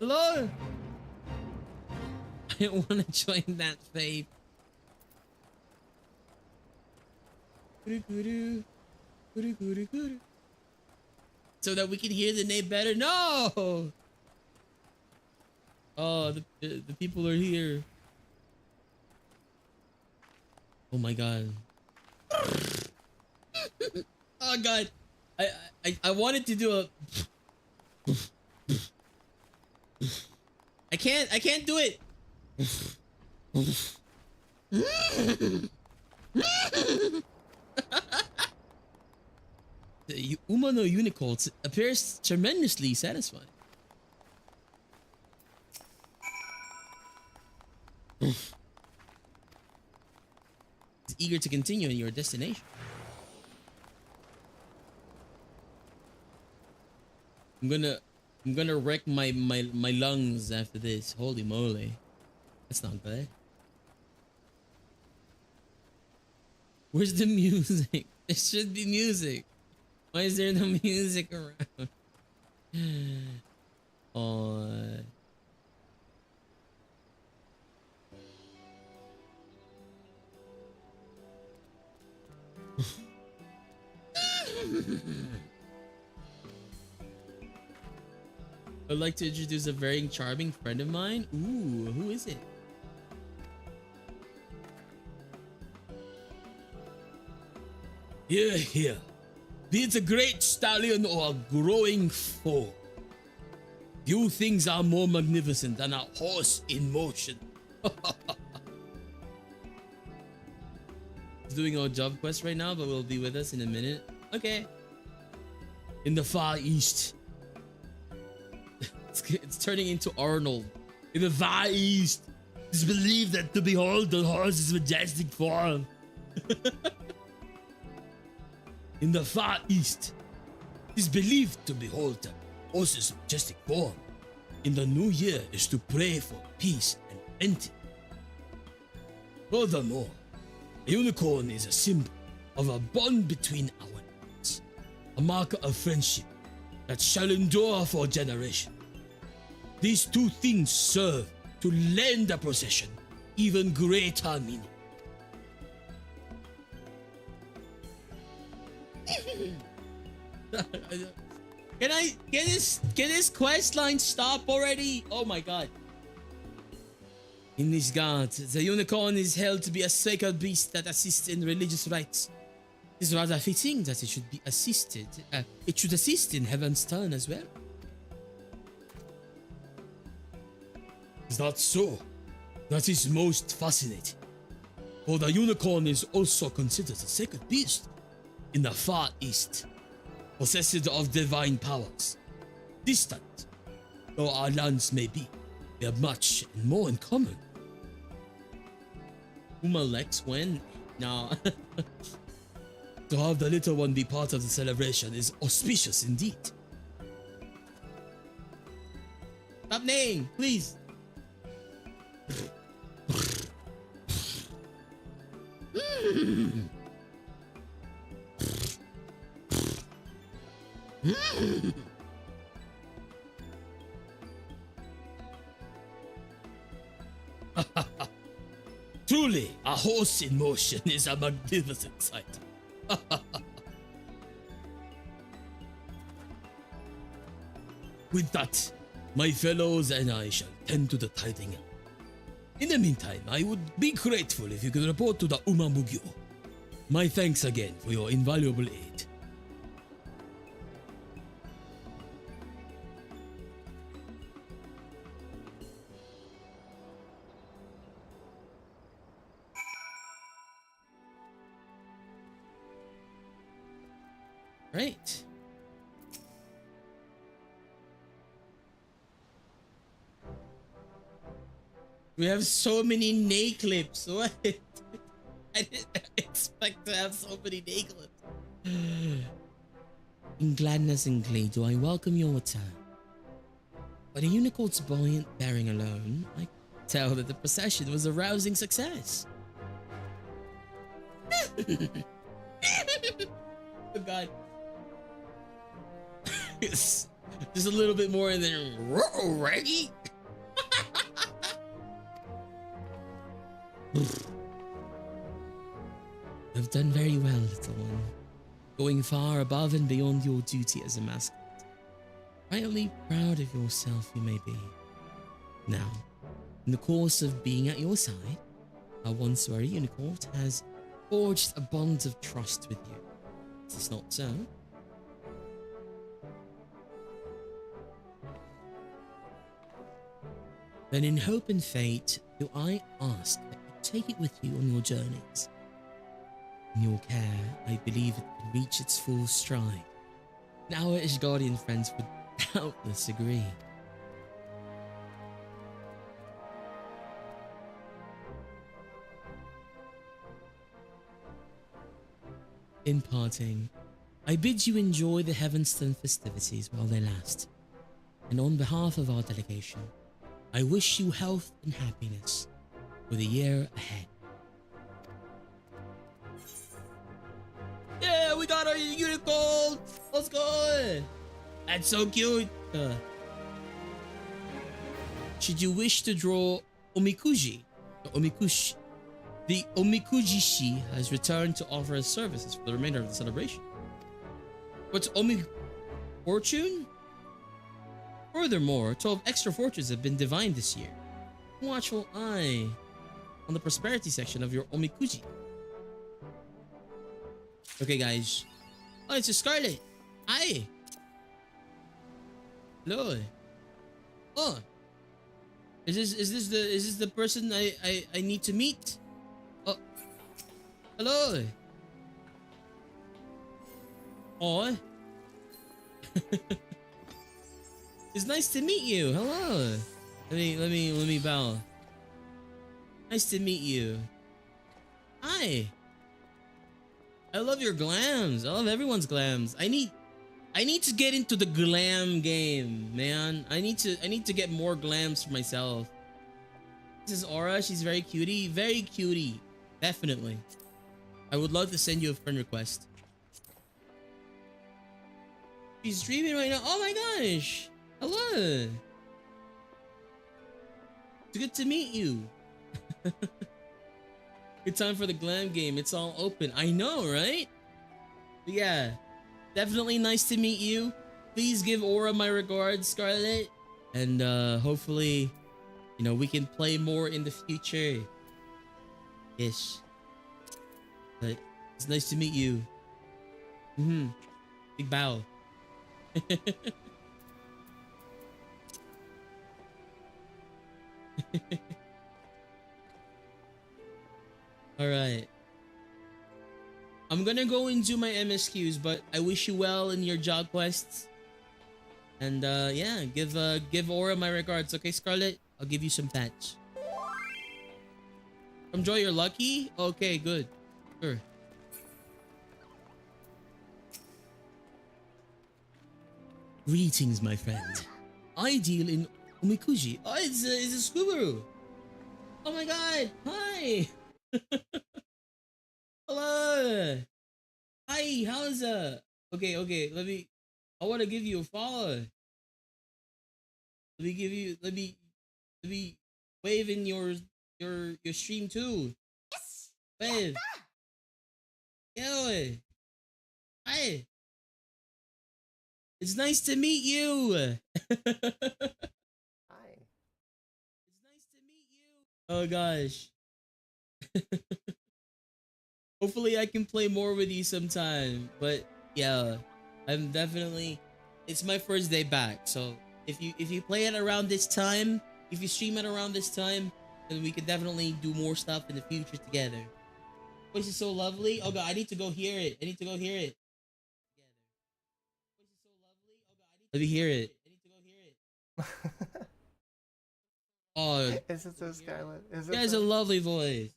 Hello? I don't want to join that fave. So that we can hear the name better. No! Oh, the people are here. Oh my god. Oh god. I wanted to do a I can't do it. The Umano unicorn appears tremendously satisfied. Is eager to continue in your destination. I'm gonna wreck my lungs after this. Holy moly. That's not good. Where's the music? There should be music. Why is there no music around? Oh. I'd like to introduce a very charming friend of mine. Ooh, who is it? Here, here. Be it a great stallion or a growing foal. Few things are more magnificent than a horse in motion. He's doing our job quest right now, but will be with us in a minute. Okay. In the far east. It's turning into Arnold. In the far east. It is believed that to behold the horse's majestic form. In the far east, it is believed to behold the horse's majestic form. In the new year is to pray for peace and plenty. Furthermore, a unicorn is a symbol of a bond between our lands, a marker of friendship that shall endure for generations. These two things serve to lend the procession even greater meaning. Can this quest line stop already? Oh my god. In this god, the unicorn is held to be a sacred beast that assists in religious rites. It is rather fitting that it should be assisted. It should assist in heaven's turn as well. Is that so? That is most fascinating. For the unicorn is also considered a sacred beast in the far east, possessed of divine powers. Distant though our lands may be, we have much and more in common. Lex when? No. To have the little one be part of the celebration is auspicious indeed. Stop neighing, please. Truly, a horse in motion is a magnificent sight. With that, my fellows and I shall tend to the tiding. In the meantime, I would be grateful if you could report to the Umamugyo. My thanks again for your invaluable aid. Right. We have so many nay clips. What? I didn't expect to have so many nay clips. In gladness and glee do I welcome your return. By the unicorn's buoyant bearing alone, I could tell that the procession was a rousing success. Oh god. Just a little bit more and then Reggie. You've done very well, little one, going far above and beyond your duty as a mascot. Rightly proud of yourself you may be. Now, in the course of being at your side, our once worry unicorn has forged a bond of trust with you. Is this not so? Then in hope and fate do I ask that you take it with you on your journeys. In your care, I believe it can reach its full stride. And our Ishgardian friends would doubtless agree. In parting, I bid you enjoy the Heavenstone festivities while they last. And on behalf of our delegation, I wish you health and happiness for the year ahead. we got our unicorn. Let's go. That's so cute. Should you wish to draw Omikuji, Omikushi, the Omikujishi has returned to offer his services for the remainder of the celebration. What's Fortune? Furthermore, 12 extra fortunes have been divined this year. Watchful eye on the prosperity section of your Omikuji. Okay, guys. Oh, it's a Scarlet. Hi. Hello. Oh. Is this the person I need to meet? Oh. Hello. Oh. It's nice to meet you. Hello. Let me bow. Nice to meet you. Hi. I love your glams. I love everyone's glams. I need to get into the glam game, man. I need to get more glams for myself. This is Aura. She's very cutie. Very cutie. Definitely. I would love to send you a friend request. She's streaming right now. Oh my gosh. Hello. It's good to meet you. Good time for the glam game. It's all open. I know, right? But yeah. Definitely nice to meet you. Please give Aura my regards, Scarlet. And hopefully, you know, we can play more in the future. Yes. But it's nice to meet you. Big bow. All right. I'm gonna go and do my MSQs, but I wish you well in your job quests. And yeah, give Aura my regards, okay, Scarlet? I'll give you some pats. From Joy, you're lucky? Okay, good. Sure. Greetings, my friend. I deal in Omikuji. Oh, it's a Subaru. Oh my god. Hi. Hello. Hi, how's okay, I want to give you a follow. Let me wave in your stream too. Yes. Wave. Yo. Hi. It's nice to meet you. Hi. It's nice to meet you. Oh gosh. Hopefully I can play more with you sometime. But yeah, I'm definitely, it's my first day back. So if you play it around this time, if you stream it around this time, then we can definitely do more stuff in the future together. Voice is so lovely. Oh god, I need to go hear it. I need to go hear it. Let me hear it. Oh, Is it so Scarlet? Is he has a lovely voice.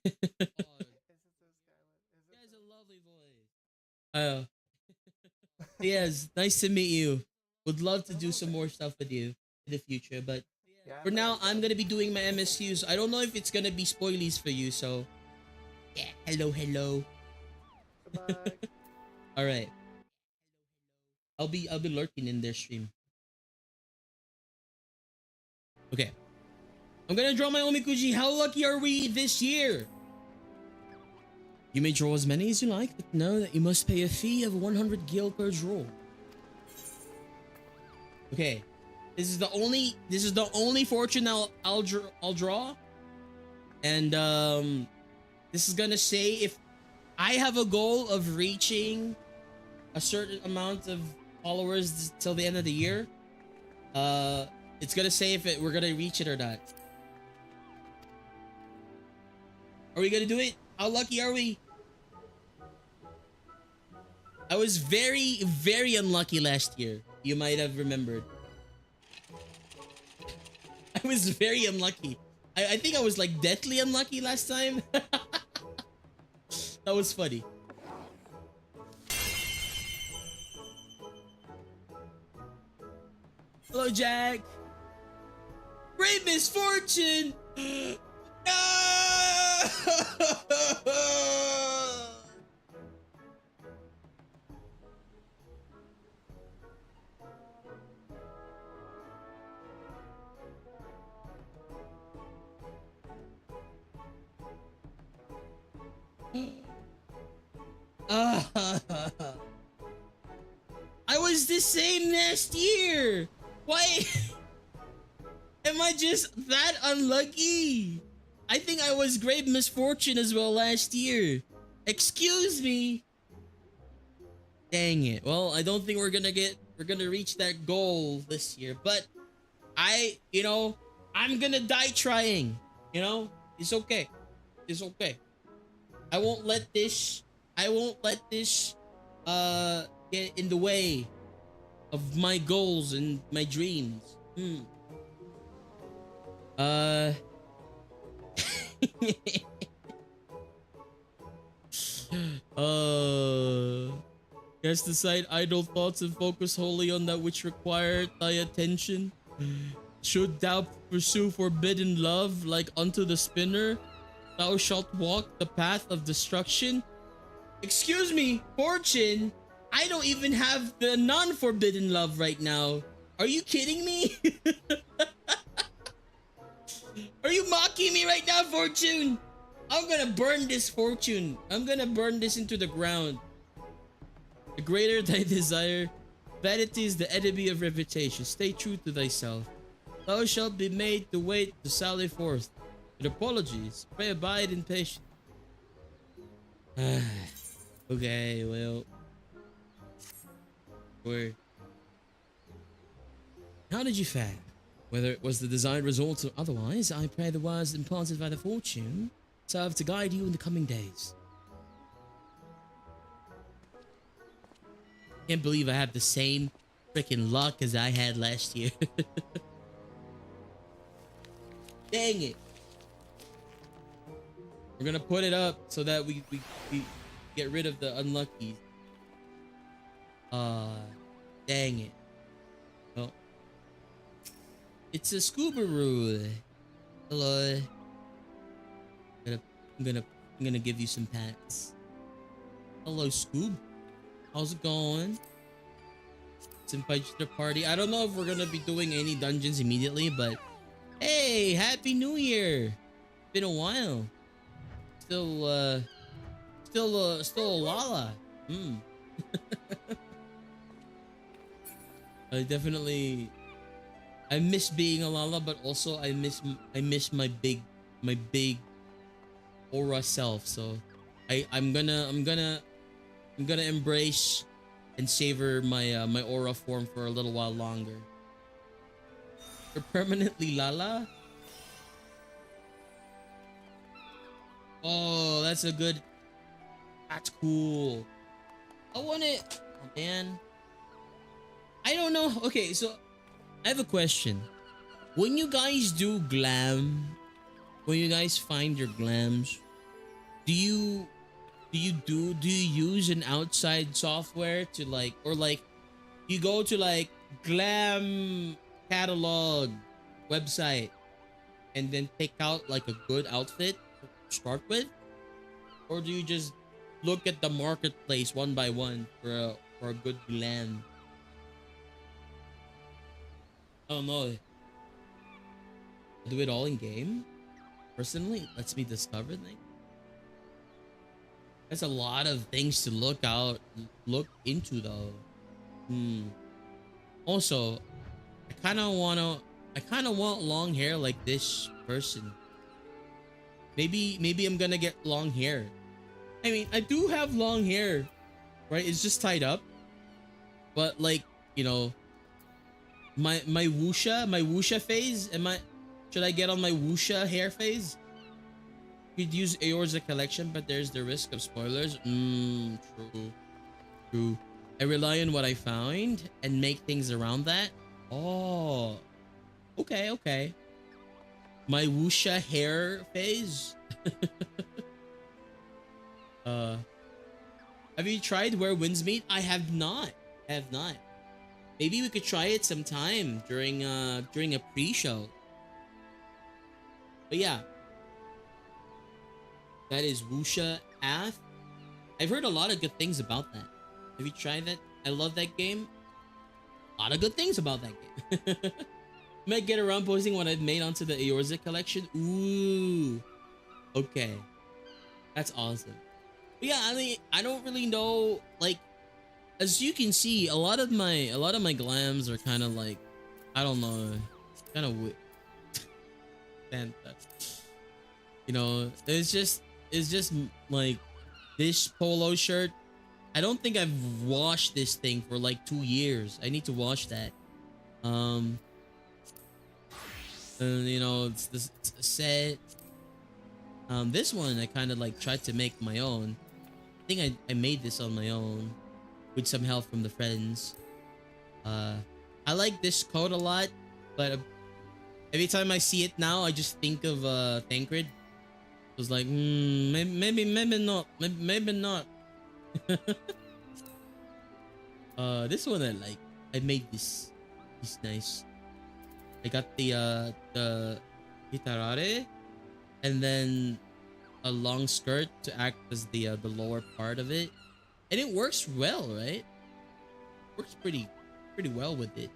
He has a lovely voice. Oh. Yes, nice to meet you. Would love to do some more stuff with you in the future, but yeah, for now, I'm gonna be doing my MSUs. I don't know if it's gonna be spoilies for you, so yeah. Hello. Goodbye. All right. I'll be lurking in their stream. Okay. I'm gonna draw my Omikuji. How lucky are we this year? You may draw as many as you like, but know that you must pay a fee of 100 gil per draw. Okay. This is the only fortune I'll draw. And this is gonna say if I have a goal of reaching a certain amount of followers till the end of the year, it's gonna say if we're gonna reach it or not. Are we gonna do it? How lucky are we? I was very, very unlucky last year. You might have remembered. I was very unlucky. I think I was like deathly unlucky last time. That was funny. Hello, Jack. Great misfortune. No! Uh, I was the same last year. Why am I just that unlucky? I think I was great misfortune as well last year. Excuse me. Dang it. Well, I don't think we're gonna reach that goal this year. But I'm gonna die trying. It's okay. It's okay. I won't let this get in the way of my goals and my dreams. Uh Guess decide idle thoughts and focus wholly on that which required thy attention. Should thou pursue forbidden love like unto the spinner, thou shalt walk the path of destruction. Excuse me, Fortune, I don't even have the non-forbidden love right now. Are you kidding me? Are you mocking me right now, Fortune? I'm gonna burn this, Fortune. I'm gonna burn this into the ground. The greater thy desire, vanity is the enemy of reputation. Stay true to thyself. Thou shalt be made to wait to sally forth. With apologies, pray abide in patience. Okay, well. Word. How did you fare? Whether it was the desired result or otherwise, I pray the words implanted by the fortune serve to guide you in the coming days. Can't believe I have the same freaking luck as I had last year. Dang it. We're gonna put it up so that we get rid of the unluckies. Dang it. Well, it's a scuba rule. Hello. I'm gonna give you some pats. Hello, Scoob. How's it going? Let's invite you to the party. I don't know if we're gonna be doing any dungeons immediately, but hey, Happy New Year! Been a while. Still a Lala. I miss being a Lala, but also I miss my big aura self. So I'm gonna embrace and savor my my aura form for a little while longer. You're permanently Lala? Oh, that's cool. I want it. Oh man. I don't know. Okay, so I have a question. When you guys do glam, when you guys find your glams, do you use an outside software to you go to glam catalog website and then pick out a good outfit to start with, or do you just look at the marketplace one by one for a good glam? I don't know. Do it all in game. Personally, it lets me discover things. That's a lot of things to look into though. Also, I kind of want long hair like this person. Maybe I'm gonna get long hair. I mean, I do have long hair, right? It's just tied up. But my wuxia phase, should I get on my wuxia hair phase? You'd use Eorza collection, but there's the risk of spoilers. True. I rely on what I found and make things around that. Oh, okay. My wuxia hair phase. Have you tried Where Winds Meet? I have not. Maybe we could try it sometime during a pre-show. But yeah. That is Wuxia Ath. I've heard a lot of good things about that. Have you tried that? I love that game. A lot of good things about that game. Might get around posting what I've made onto the Eorza collection. Ooh. Okay. That's awesome. But yeah, I mean, I don't really know. Like, as you can see, a lot of my glams are kind of like, I don't know, kind of and you know, it's just like this polo shirt. I don't think I've washed this thing for like 2 years. I need to wash that. Um, and you know, it's a set. This one I kind of like tried to make my own. I think I made this on my own with some help from the friends. Uh, I like this coat a lot, but every time I see it now, I just think of Tancred. It was like, maybe not, maybe not. This one I like. I made this. It's nice. I got the hitarare, and then a long skirt to act as the lower part of it, and it works well, right? Works pretty well with it.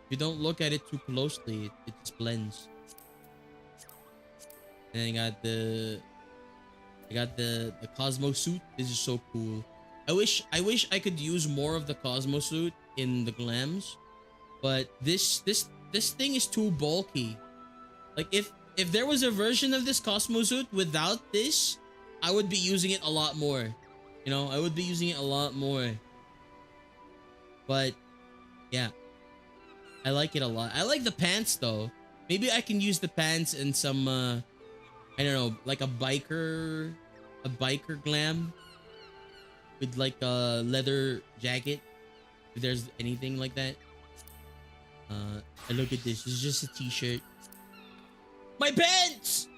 If you don't look at it too closely, it just blends. And I got the Cosmo suit. This is so cool. I wish I could use more of the Cosmo suit in the glams, but this thing is too bulky. Like if there was a version of this Cosmo suit without this, I would be using it a lot more. You know, I would be using it a lot more. But yeah, I like it a lot. I like the pants though. Maybe I can use the pants and some I don't know, like a biker glam with like a leather jacket. If there's anything like that. And look at this. It's just a t-shirt. My pants!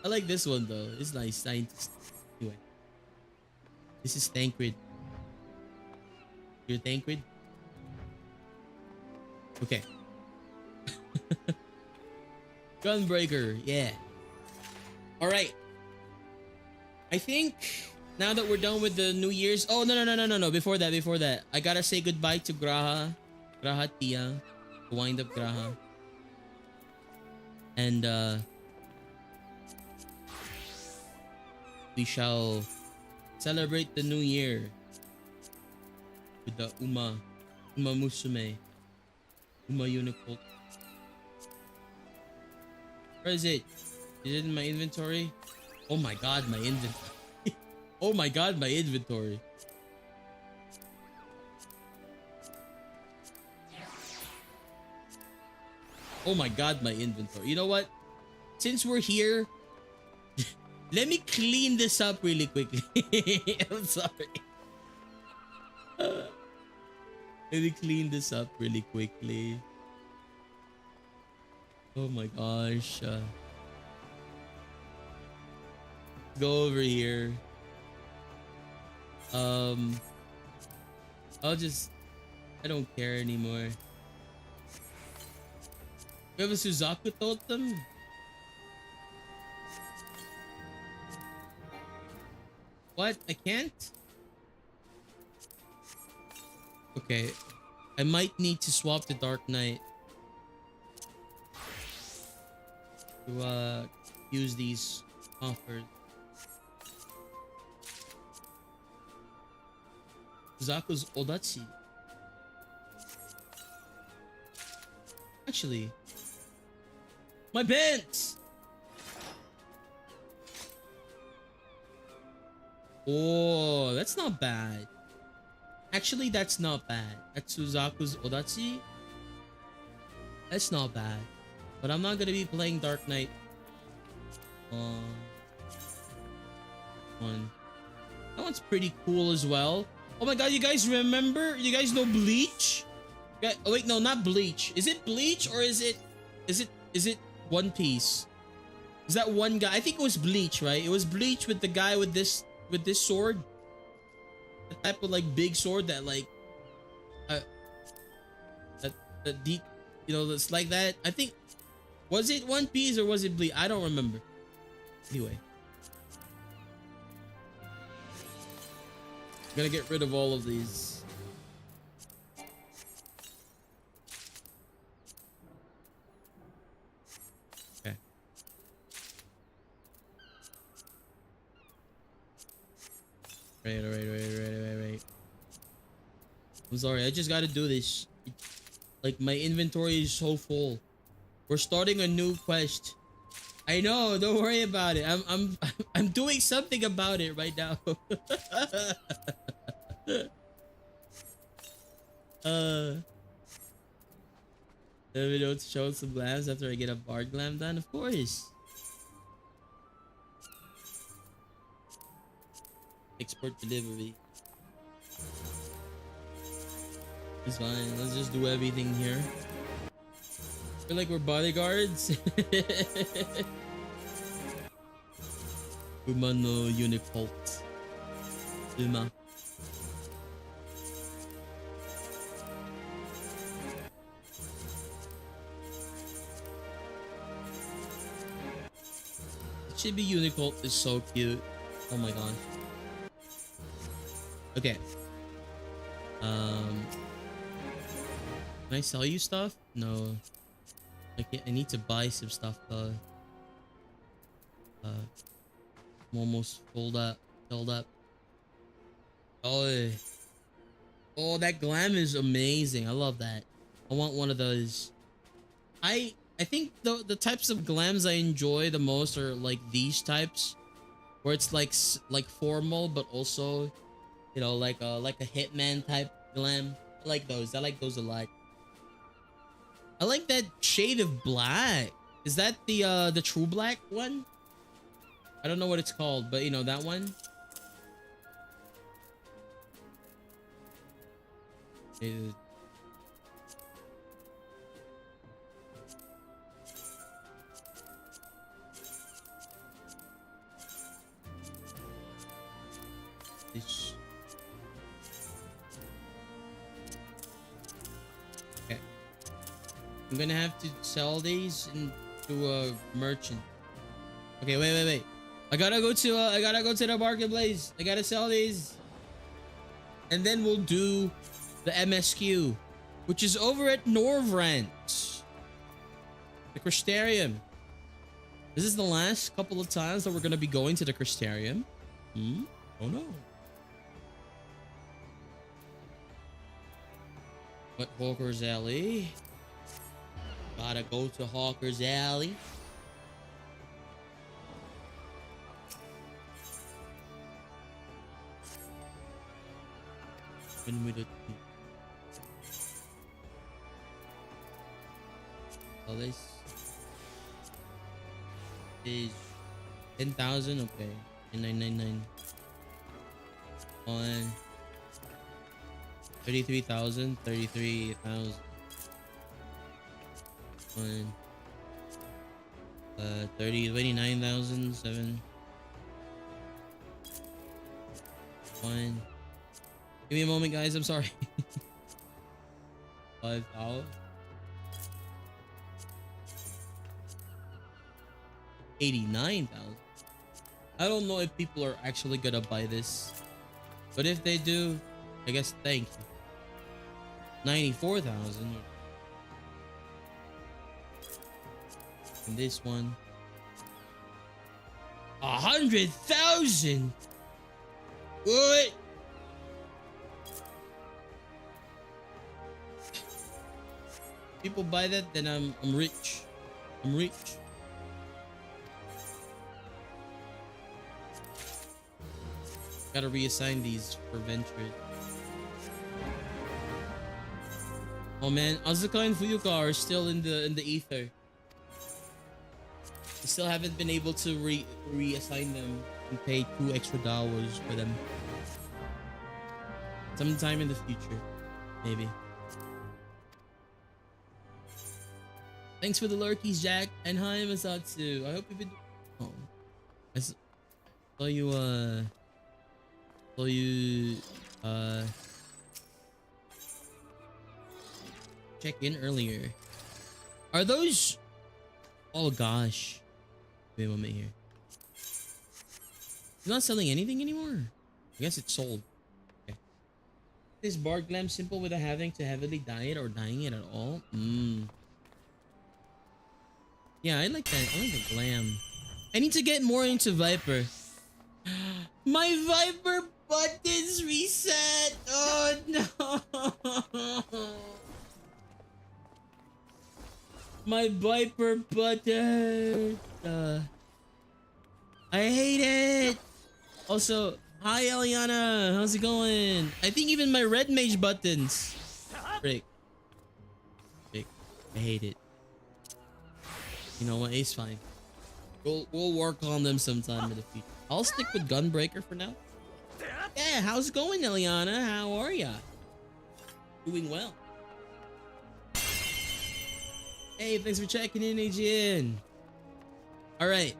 I like this one though. It's nice. Scientist. Anyway. This is Tancred. You're Tancred? Okay. Gunbreaker. Yeah. Alright. I think now that we're done with the New Year's. Oh, no. Before that. I gotta say goodbye to Graha. Graha Tia. To wind up Graha. And we shall celebrate the new year with the Uma Musume. Uma Unicorn. Where is it? Is it in my inventory? Oh my god, my inventory. Oh my god, my inventory. Oh my god, my inventory. You know what? Since we're here, let me clean this up really quickly. I'm sorry. Let me clean this up really quickly. Oh my gosh. Go over here. I don't care anymore. We have a Suzaku totem. What? I can't? Okay. I might need to swap the Dark Knight to use these offers. Suzaku's Odachi. Actually, my pants! Oh, that's not bad. Actually, that's not bad. That's Suzaku's Odachi. That's not bad. But I'm not gonna be playing Dark Knight. One. That one's pretty cool as well. Oh my god, you guys remember? You guys know Bleach? Oh wait, no, not Bleach. Is it Bleach or is it One Piece? Is that one guy? I think it was Bleach, right? It was Bleach with the guy with this sword. The type of like big sword that like that deep, you know, that's like that. I think, was it One Piece or was it Bleach? I don't remember. Anyway. I'm gonna get rid of all of these. Okay. Right. I'm sorry, I just gotta do this. Like, my inventory is so full. We're starting a new quest. I know, don't worry about it. I'm doing something about it right now. Let me know to show some glams after I get a bar glam done, of course. Export delivery. It's fine. Let's just do everything here. Feel like we're bodyguards. Uma no Unicult. Uma. ShB Unicult is so cute. Oh my gosh. Okay. Can I sell you stuff? No. I need to buy some stuff though. I'm almost filled up. Oh, that glam is amazing. I love that. I want one of those. I think the types of glams I enjoy the most are like these types, where it's like formal but also, you know, like a hitman type glam. I like those. I like those a lot. I like that shade of black. Is that the true black one? I don't know what it's called, but you know that one. This. Okay. I'm gonna have to sell these into a merchant. Okay, wait. I gotta go to the marketplace. I gotta sell these. And then we'll do the MSQ, which is over at Norvrant. The Crystarium. This is the last couple of times that we're gonna be going to the Crystarium. Oh no. What, Hawker's Alley? Gotta go to Hawker's Alley. When we do all this is 10,000. Okay, 999 on 33,000, 33,000 on 29,000, 7 1. Give me a moment, guys. I'm sorry. 5,000. 89,000. I don't know if people are actually gonna buy this, but if they do, I guess thank you. 94,000. And this one, 100,000. What? People buy that, then I'm rich. I'm rich. Gotta reassign these for ventures. Oh man, Azuka and Fuyuka are still in the ether. I still haven't been able to reassign them and pay 2 extra dollars for them. Sometime in the future, maybe. Thanks for the lurkies, Jack, and hi, Masatsu. I hope you've been. Oh, I saw you. Check in earlier. Are those? Oh gosh. Wait a moment here. It's not selling anything anymore. I guess it's sold. Okay. Is bar glam simple without having to heavily dye it or dyeing it at all? Yeah, I like that. I like the glam. I need to get more into Viper. My Viper Buttons reset. Oh no. My Viper button. I hate it. Also, hi Eliana. How's it going? I think even my red mage buttons. Frick. Frick. I hate it. You know what? It's fine. We'll work on them sometime in the future. I'll stick with Gunbreaker for now. Yeah, how's it going, Eliana? How are ya? Doing well. Hey, thanks for checking in, AGN. All right.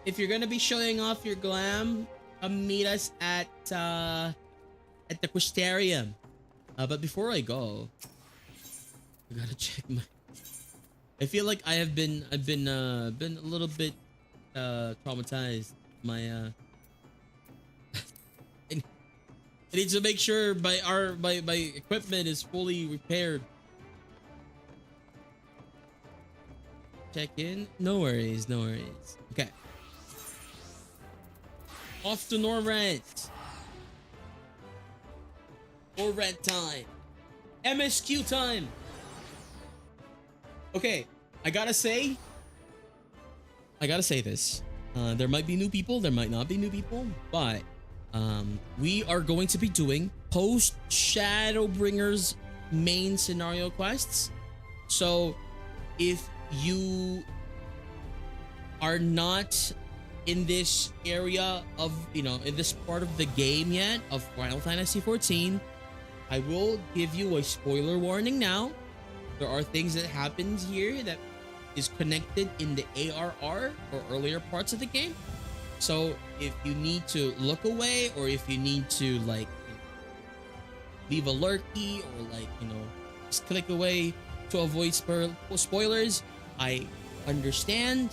If you're gonna be showing off your glam, come meet us at the Quistarium. But before I go, I gotta check my. I feel like I've been a little bit traumatized. My I need to make sure my equipment is fully repaired. Check in. No worries, no worries. Okay. Off to Norrent. Norrent time. MSQ time. Okay, I gotta say this. There might be new people, there might not be new people, but we are going to be doing post Shadowbringers main scenario quests. So if you are not in this area of, you know, in this part of the game yet of Final Fantasy 14, I will give you a spoiler warning now. There are things that happens here that is connected in the ARR or earlier parts of the game. So if you need to look away, or if you need to like leave a lurky, or like, you know, just click away to avoid spoilers, I understand.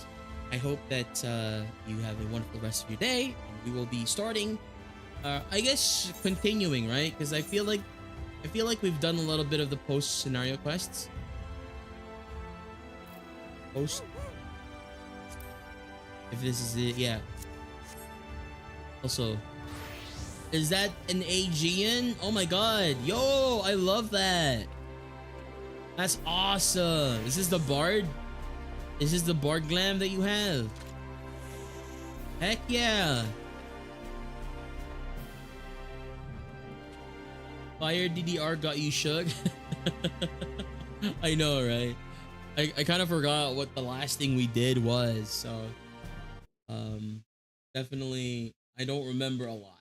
I hope that you have a wonderful rest of your day. And we will be starting, I guess, continuing, right? Because I feel like we've done a little bit of the post scenario quests. Post. If this is it, yeah. Also, is that an AGN? Oh my god. Yo, I love that. That's awesome. Is this the Bard? Is this the Bard glam that you have? Heck yeah. Fire DDR got you shook. I know, right? I kind of forgot what the last thing we did was, so definitely I don't remember a lot.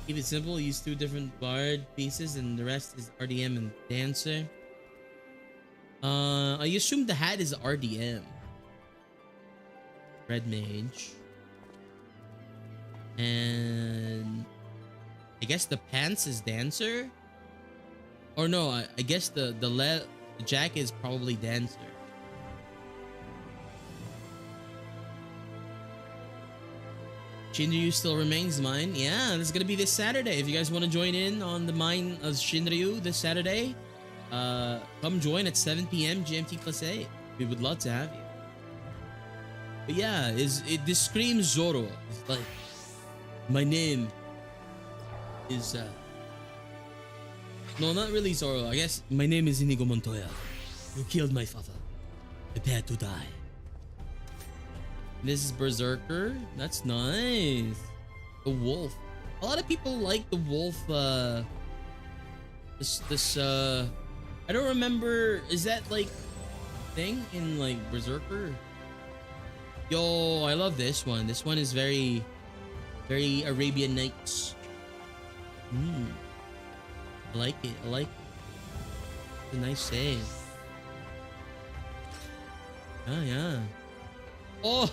Keep it simple, use 2 different bard pieces and the rest is RDM and dancer. I assume the hat is RDM. Red mage. And I guess the pants is dancer. Or no, I guess the jacket is probably dancer. Shinryu still remains mine. Yeah, this is gonna be this Saturday. If you guys want to join in on the mine of Shinryu this Saturday, come join at 7 p.m. GMT +8. We would love to have you. But yeah, this screams Zoro. It's like, my name is no, not really Zoro. I guess my name is Inigo Montoya. You killed my father. Prepare to die. This is Berserker. That's nice. The wolf. A lot of people like the wolf. I don't remember. Is that like thing in like Berserker? Yo, I love this one. This one is very Arabian Nights. I like it. I like it. It's a nice save. Oh yeah. Oh,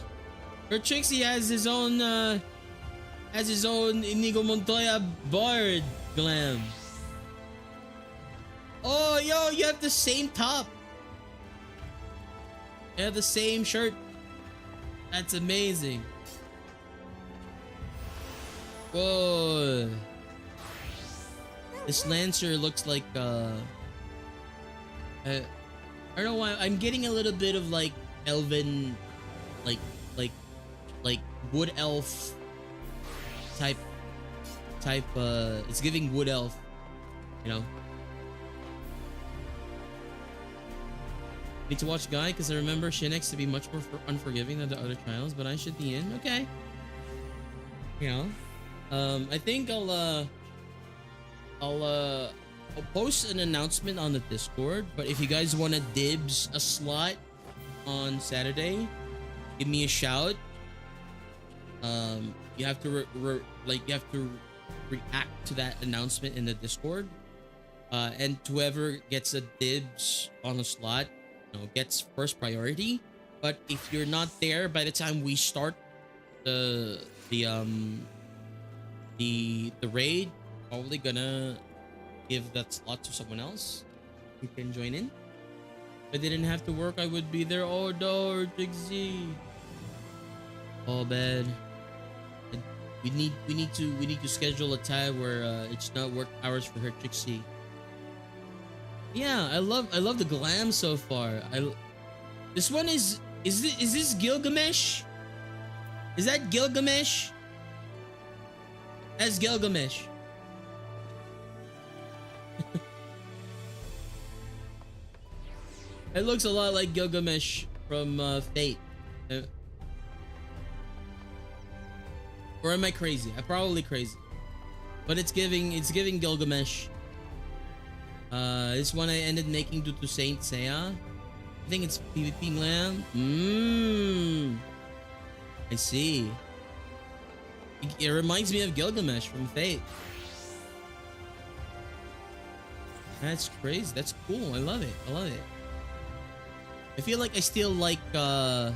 Trixie has his own Inigo Montoya Bard glam. Oh yo, you have the same top. You have the same shirt. That's amazing. Whoa. This Lancer looks like I don't know why I'm getting a little bit of like elven, like like like wood elf type. It's giving wood elf, you know. Need to watch Guy because I remember Shinx to be much more unforgiving than the other trials, but I should be in. Okay. You know, I think I'll post an announcement on the Discord, but if you guys want to dibs a slot on Saturday, give me a shout. You have to you have to react to that announcement in the Discord, and whoever gets a dibs on a slot, you know, gets first priority. But if you're not there by the time we start the raid, probably gonna give that slot to someone else who can join in. If I didn't have to work, I would be there. Oh no, Jigzy. Oh man. We need to schedule a time where it's not work hours for her, Trixie. Yeah, I love the glam so far. This one is this Gilgamesh? Is that Gilgamesh? That's Gilgamesh. It looks a lot like Gilgamesh from Fate. Or am I crazy? I'm probably crazy. But it's giving Gilgamesh. This one I ended making due to Saint Seiya. I think it's PvP glam. I see. It reminds me of Gilgamesh from Fate. That's crazy. That's cool. I love it. I love it. I feel like I still like the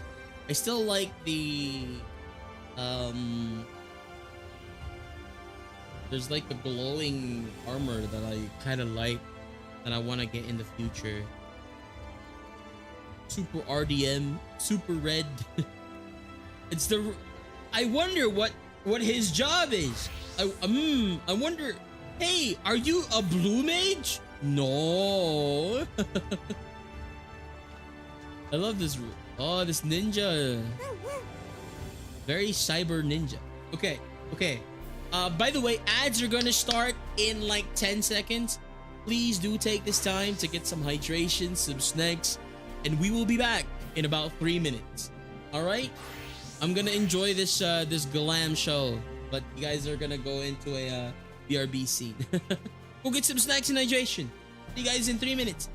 there's like a glowing armor that I kind of like, that I want to get in the future. Super RDM, super red. It's the, I wonder what his job is. I wonder, hey, are you a blue mage? No. I love this. Oh, this ninja. Very cyber ninja. Okay. By the way, ads are gonna start in like 10 seconds. Please do take this time to get some hydration, some snacks, and we will be back in about 3 minutes. All right? I'm gonna enjoy this this glam show, but you guys are gonna go into a BRB scene. Go get some snacks and hydration. See you guys in 3 minutes.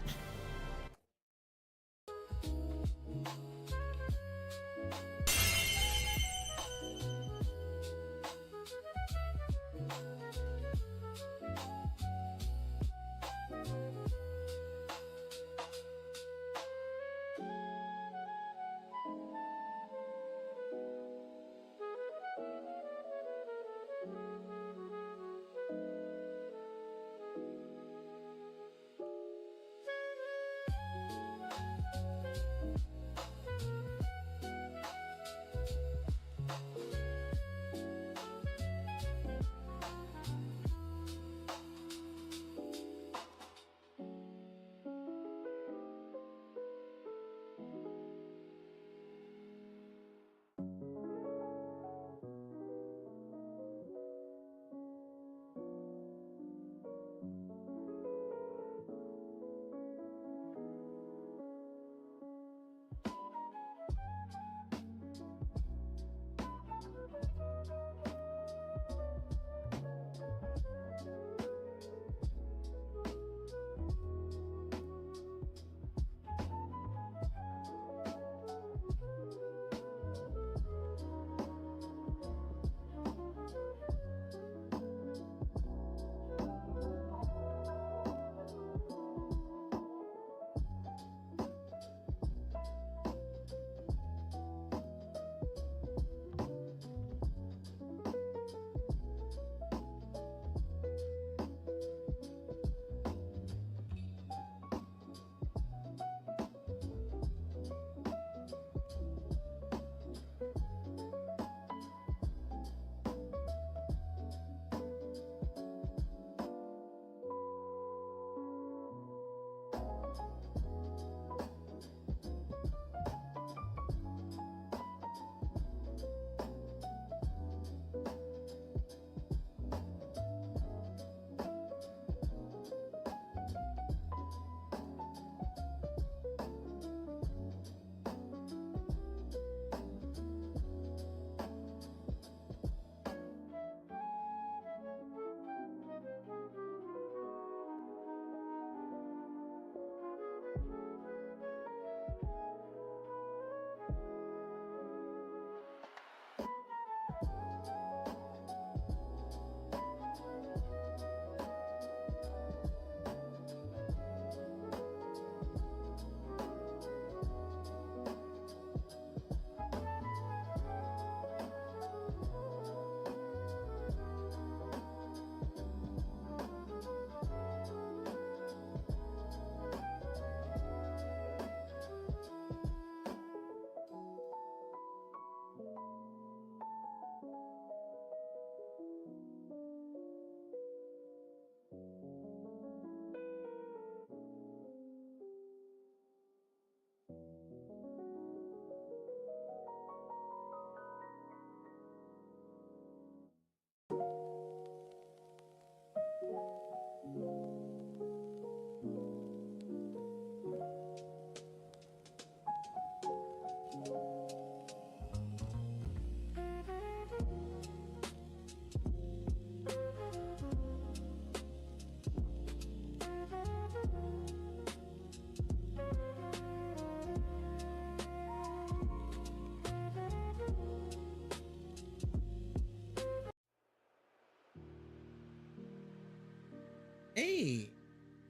Hey,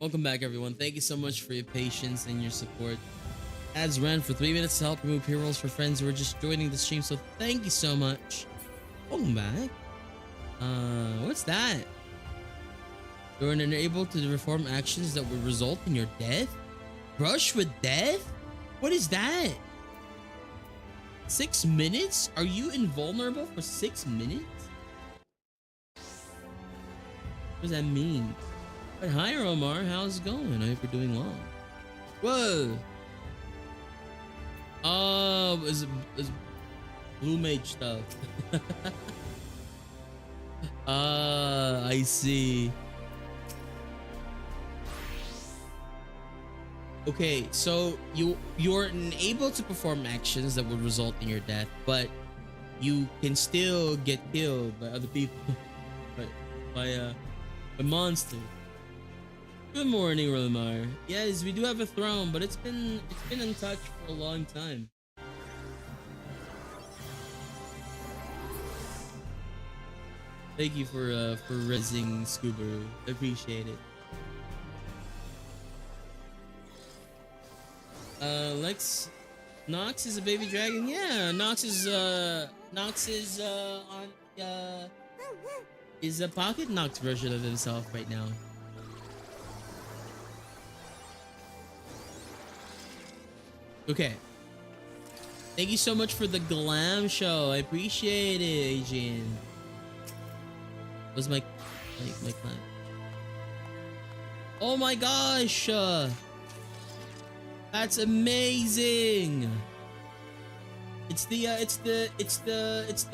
welcome back, everyone. Thank you so much for your patience and your support. Ads ran for 3 minutes to help remove pre-rolls for friends who are just joining the stream, so thank you so much. Welcome back. What's that? You're unable to perform actions that would result in your death? Brush with death? What is that? 6 minutes? Are you invulnerable for 6 minutes? What does that mean? But hi, Omar. How's it going? I hope you're doing well. Whoa. Oh, it's blue mage stuff. I see. Okay, so you're unable to perform actions that would result in your death, but you can still get killed by other people, by monsters. Good morning, Rolamar. Yes, we do have a throne, but it's been untouched for a long time. Thank you for rezzing Scuba. Appreciate it. Nox is a baby dragon. Yeah, Nox is on is a pocket Nox version of himself right now. Okay. Thank you so much for the glam show. I appreciate it, Adrian. Was my clan? Oh my gosh! That's amazing. It's the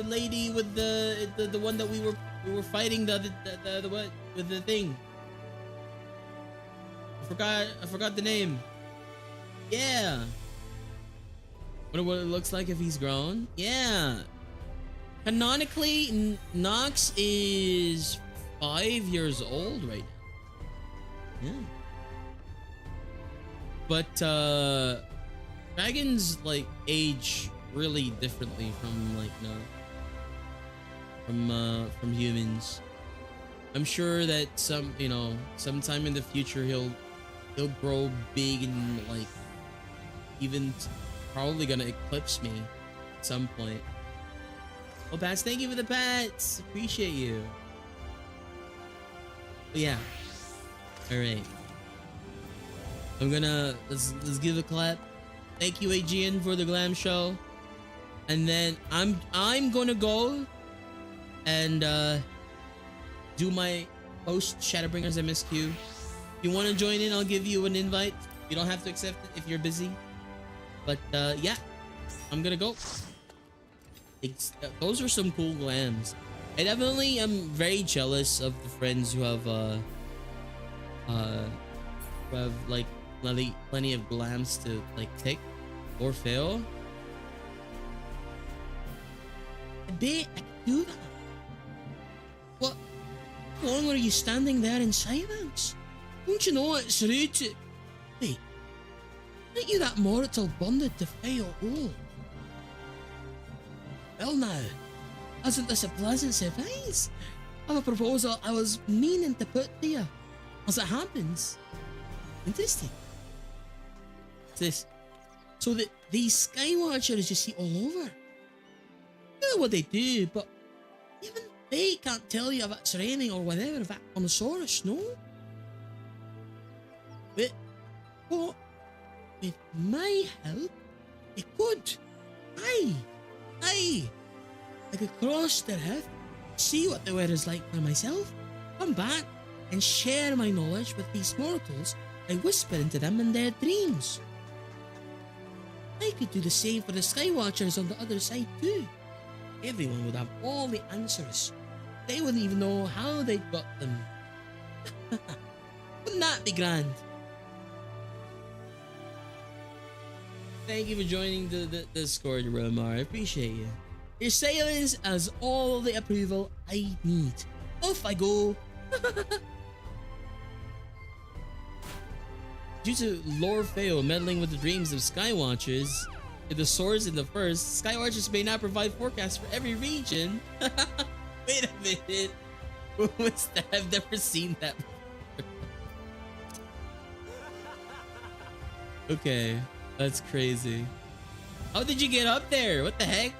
lady with the one that we were fighting the what with the thing. I forgot the name. Yeah. Wonder what it looks like if he's grown. Yeah. Canonically, Nox is 5 years old right now. Yeah. But dragons like age really differently from like from humans. I'm sure that sometime in the future he'll grow big and like even probably gonna eclipse me at some point. Well, Pats, thank you for the pats. Appreciate you. But yeah. All right. I'm gonna let's give a clap. Thank you, Aegean, for the glam show. And then I'm gonna go and do my host Shadowbringers MSQ. If you want to join in, I'll give you an invite. You don't have to accept it if you're busy. But yeah, I'm gonna go. Those are some cool glams. I definitely am very jealous of the friends who have like plenty of glams to like pick or fail. I bet I could do that. What? How long are you standing there in silence? Don't you know it's rude to... Wait, aren't you that mortal bonded to fail all? Well now, isn't this a pleasant surprise? I have a proposal I was meaning to put to you. As it happens. Interesting. What's this? So that these Skywatchers you see all over. I don't know what they do, but even they can't tell you if it's raining or whatever, if it's on the solar snow. But what? With my help, it could. Aye. I could cross the rift, see what the weather's like for myself, come back and share my knowledge with these mortals. I whisper into them in their dreams. I could do the same for the Skywatchers on the other side too. Everyone would have all the answers. They wouldn't even know how they got them. Wouldn't that be grand? Thank you for joining the Discord, Romar. I appreciate you. Your silence has all the approval I need. Off I go. Due to lore fail meddling with the dreams of Skywatchers, with the swords in the first, Skywatchers may not provide forecasts for every region. Wait a minute. What's that? I've never seen that before. Okay, that's crazy. How did you get up there? What the heck?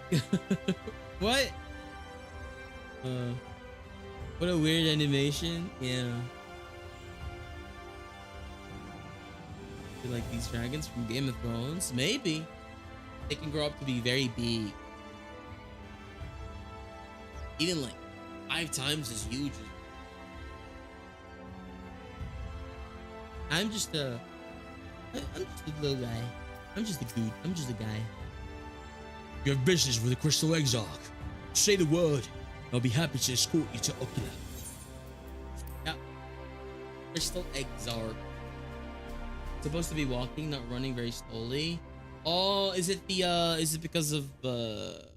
What? Uh, what a weird animation. Yeah. Like these dragons from Game of Thrones? Maybe. They can grow up to be very big. Even like 5 times as huge. I'm just a little guy. I'm just a dude. I'm just a guy. You have business with the Crystal Exarch. Say the word. I'll be happy to escort you to Okina. Yeah. Crystal Exarch. Supposed to be walking, not running very slowly. Oh, is it because of the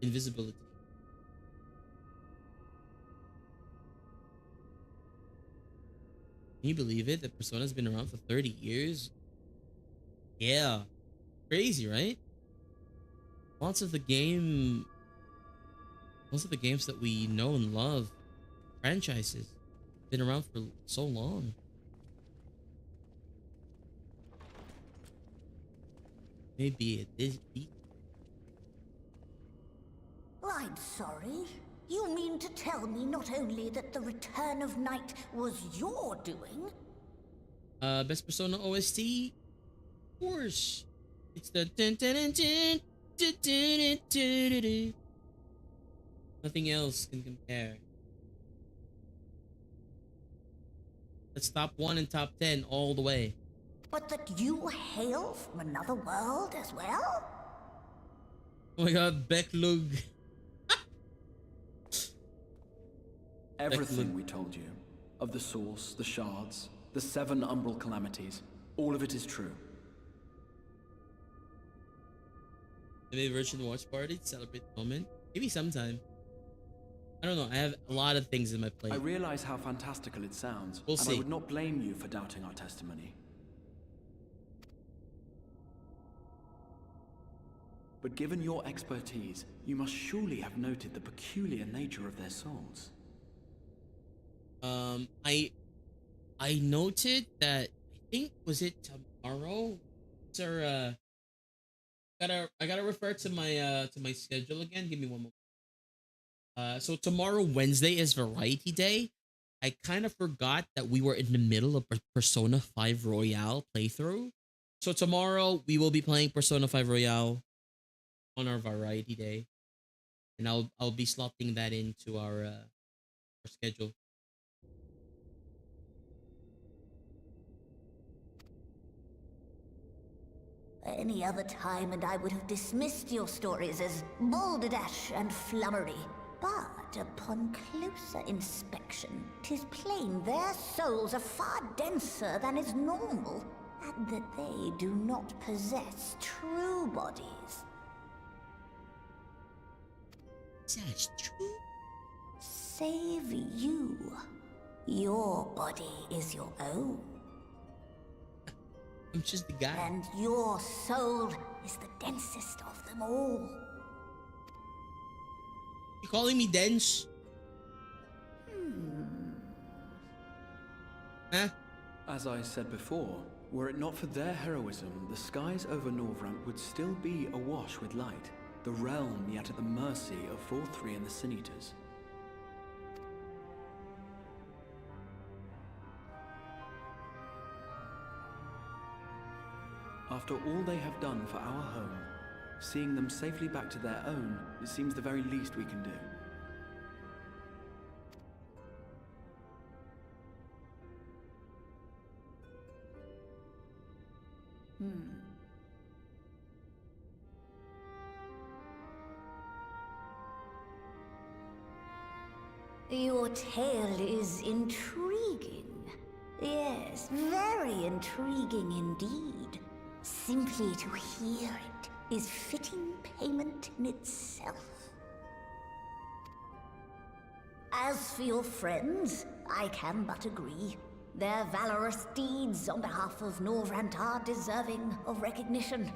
invisibility? Can you believe it? That Persona's been around for 30 years? Yeah. Crazy, right? Lots of the games that we know and love, franchises, been around for so long. Maybe it is. I'm sorry. You mean to tell me not only that the return of night was your doing? Best Persona OST? Of course. It's the dun, dun, dun, dun, dun, dun, dun, dun, dun. Nothing else can compare. Let's top 1 and top 10 all the way. But that you hail from another world as well? Oh my god, Becklug. Everything we told you, of the source, the shards, the 7 umbral calamities, all of it is true. I made a virtual watch party to celebrate the moment. Maybe sometime. I don't know. I have a lot of things in my plate. I realize how fantastical it sounds, We'll and see. I would not blame you for doubting our testimony. But given your expertise, you must surely have noted the peculiar nature of their souls. I noted that, I think, was it tomorrow? Sir, I gotta refer to my schedule again. Give me one moment. So tomorrow, Wednesday, is Variety Day. I kind of forgot that we were in the middle of Persona 5 Royale playthrough. So tomorrow we will be playing Persona 5 Royale on our Variety Day, and I'll be slotting that into our schedule. Any other time and I would have dismissed your stories as balderdash and flummery. But upon closer inspection, 'tis plain their souls are far denser than is normal, and that they do not possess true bodies. That's true. Save you. Your body is your own. I'm just the guy. And your soul is the densest of them all. You calling me dense? Huh? As I said before, were it not for their heroism, the skies over Norvrant would still be awash with light, the realm yet at the mercy of 4-3 and the Sin Eaters. After all they have done for our home, seeing them safely back to their own, it seems the very least we can do. Your tale is intriguing. Yes, very intriguing indeed. Simply to hear it is fitting payment in itself. As for your friends, I can but agree. Their valorous deeds on behalf of Norvrant are deserving of recognition,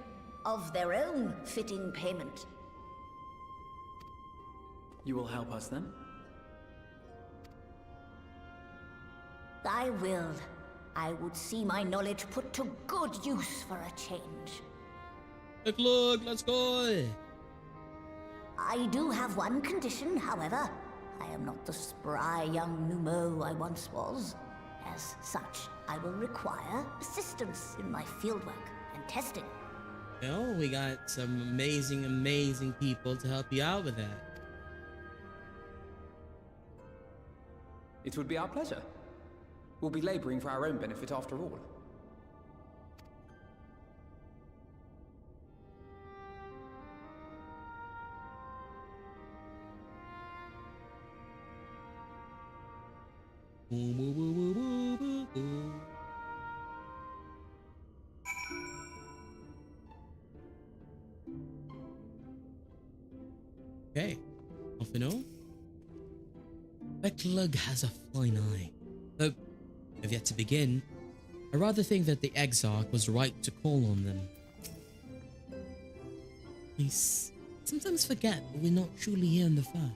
of their own fitting payment. You will help us then? I will. I would see my knowledge put to good use for a change. Look, let's go. I do have one condition, however. I am not the spry young Numo I once was. As such, I will require assistance in my fieldwork and testing. Well, we got some amazing people to help you out with that. It would be our pleasure. We'll be laboring for our own benefit after all. Okay, off and on. Becklug has a fine eye. Though, I've yet to begin. I rather think that the Exarch was right to call on them. I sometimes forget that we're not truly here in the fur.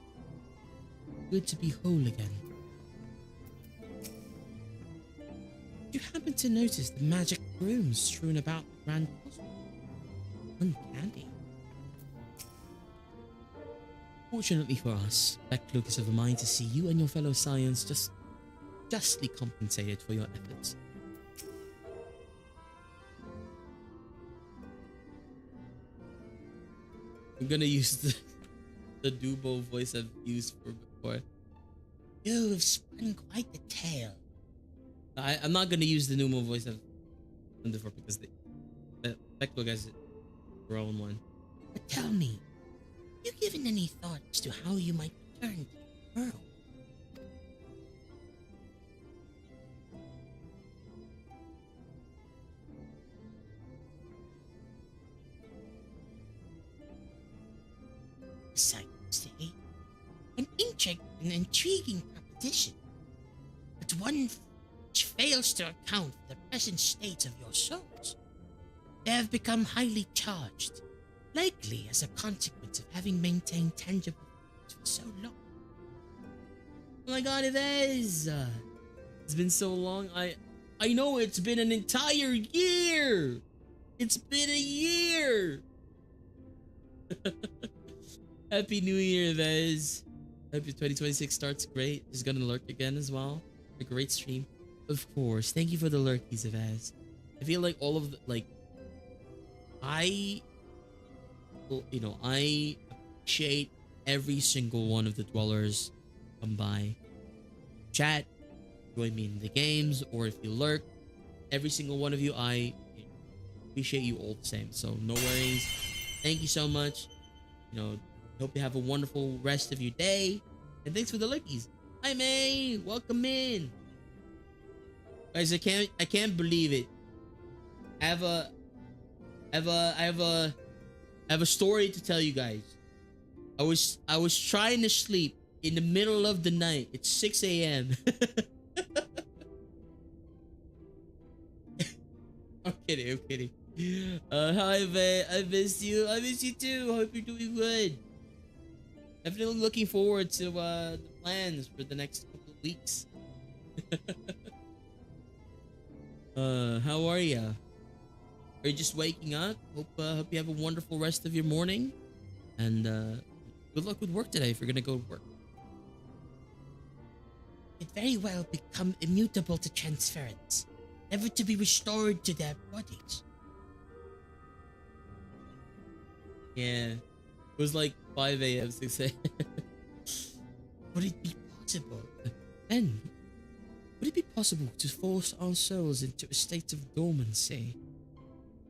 Good to be whole again. Did you happen to notice the magic brooms strewn about the Grand Cosmos? Uncanny. Fortunately for us, Becklug is of a mind to see you and your fellow Scions justly compensated for your efforts. I'm gonna use the Dubo voice I've used for before. You've spun quite the tale. I'm not gonna use the Numo voice I've done before because Becklug has their own one. But tell me, have you given any thought as to how you might return to your world? Some say an intriguing proposition, but one which fails to account for the present state of your souls. They have become highly charged, likely as a consequence of having maintained tangible forms for so long. Oh my god, Yves! It's been so long. I know it's been an entire year! It's been a year! Happy New Year, Yves! Hope your 2026 starts great. Just gonna lurk again as well. A great stream. Of course. Thank you for the lurkies, Yves. I feel like all of the, I appreciate every single one of the dwellers come by. Chat, join me in the games, or if you lurk, every single one of you, I appreciate you all the same. So no worries. Thank you so much. Hope you have a wonderful rest of your day. And thanks for the lurkies. Hi May, welcome in. Guys, I can't believe it. I have a story to tell you guys. I was trying to sleep in the middle of the night. It's 6 a.m. I'm kidding. Hi, Vay. I missed you. I miss you too. Hope you're doing good. Definitely looking forward to the plans for the next couple of weeks. How are ya? Are you just waking up? Hope you have a wonderful rest of your morning. And good luck with work today if you're gonna go to work. It very well become immutable to transference, never to be restored to their bodies. Yeah. It was like 5 a.m., 6 a.m. Would it be possible? Then, would it be possible to force our souls into a state of dormancy?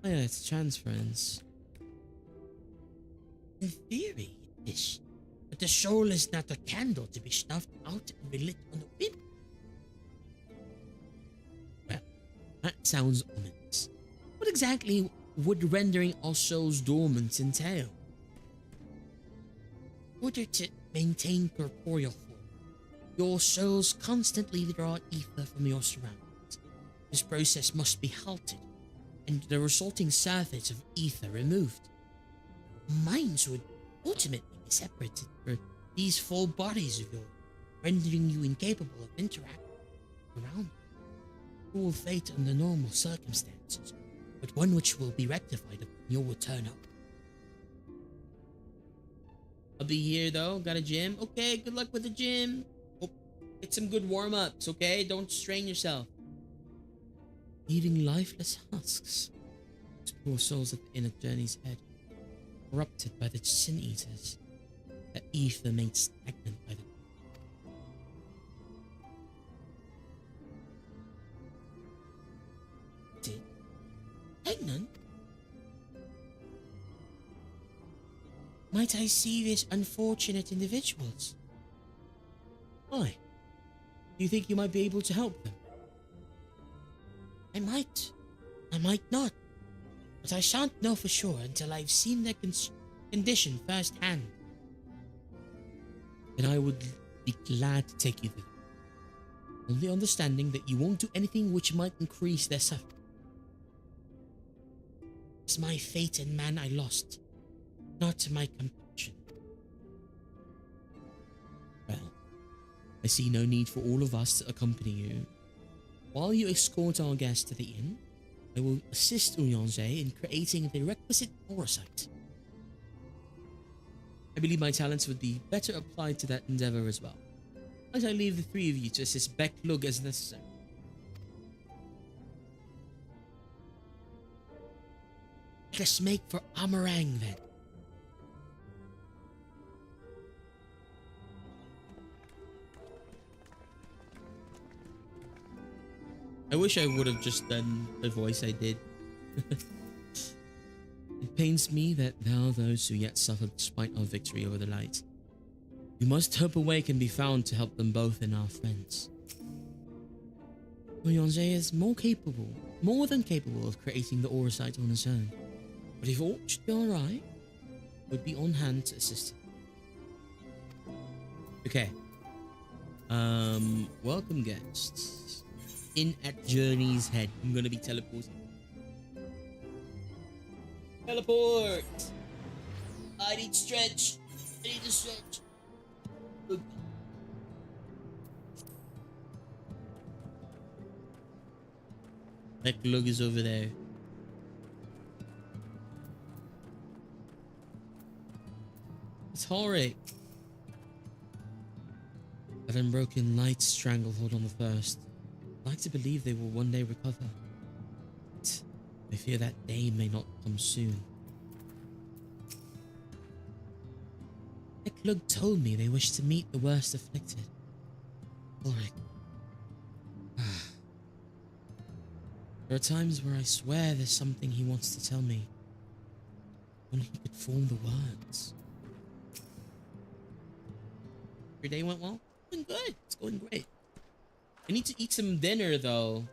Oh yeah, it's transference. In theory, it is. But the soul is not a candle to be snuffed out and relit on a whim. Well, that sounds ominous. What exactly would rendering our souls dormant entail? In order to maintain corporeal form, your souls constantly draw ether from your surroundings. This process must be halted, and the resulting surface of ether removed. Minds would ultimately be separated for these full bodies of yours, rendering you incapable of interacting around them. cruel fate under normal circumstances, but one which will be rectified upon your return home. I'll be here though. Got a gym? Okay, good luck with the gym. Oh, get some good warm-ups, okay? Don't strain yourself. Leaving lifeless husks. Those poor souls at the inn of Journey's Head, corrupted by the sin eaters. That ether made stagnant by the stagnant? Might I see these unfortunate individuals? Why? Do you think you might be able to help them? I might not. But I shan't know for sure until I've seen their condition firsthand. And I would be glad to take you there. On the understanding that you won't do anything which might increase their suffering. It's my fate and man I lost, not my compassion. Well, I see no need for all of us to accompany you. While you escort our guests to the inn, I will assist Uyonje in creating the requisite foresight. I believe my talents would be better applied to that endeavor as well. Might I leave the three of you to assist Beklug as necessary? Let us make for Amarang then. I wish I would have just done the voice I did. It pains me that there are those who yet suffer despite our victory over the light. We must hope a way can be found to help them both and our friends. Uyonje is more than capable of creating the Orasight on his own. But if all should go awry, we'd be on hand to assist him. Okay. Welcome guests. In at Journey's Head. I'm gonna be teleporting. Teleport! I need stretch. I need to stretch. Good. Beklug is over there. It's Horik. Having broken Light's stranglehold on the first, I'd like to believe they will one day recover. But I fear that day may not come soon. Beklug told me they wish to meet the worst afflicted. Horik. There are times where I swear there's something he wants to tell me. Only he could form the words. Your day went well? It's going good. It's going great. I need to eat some dinner though.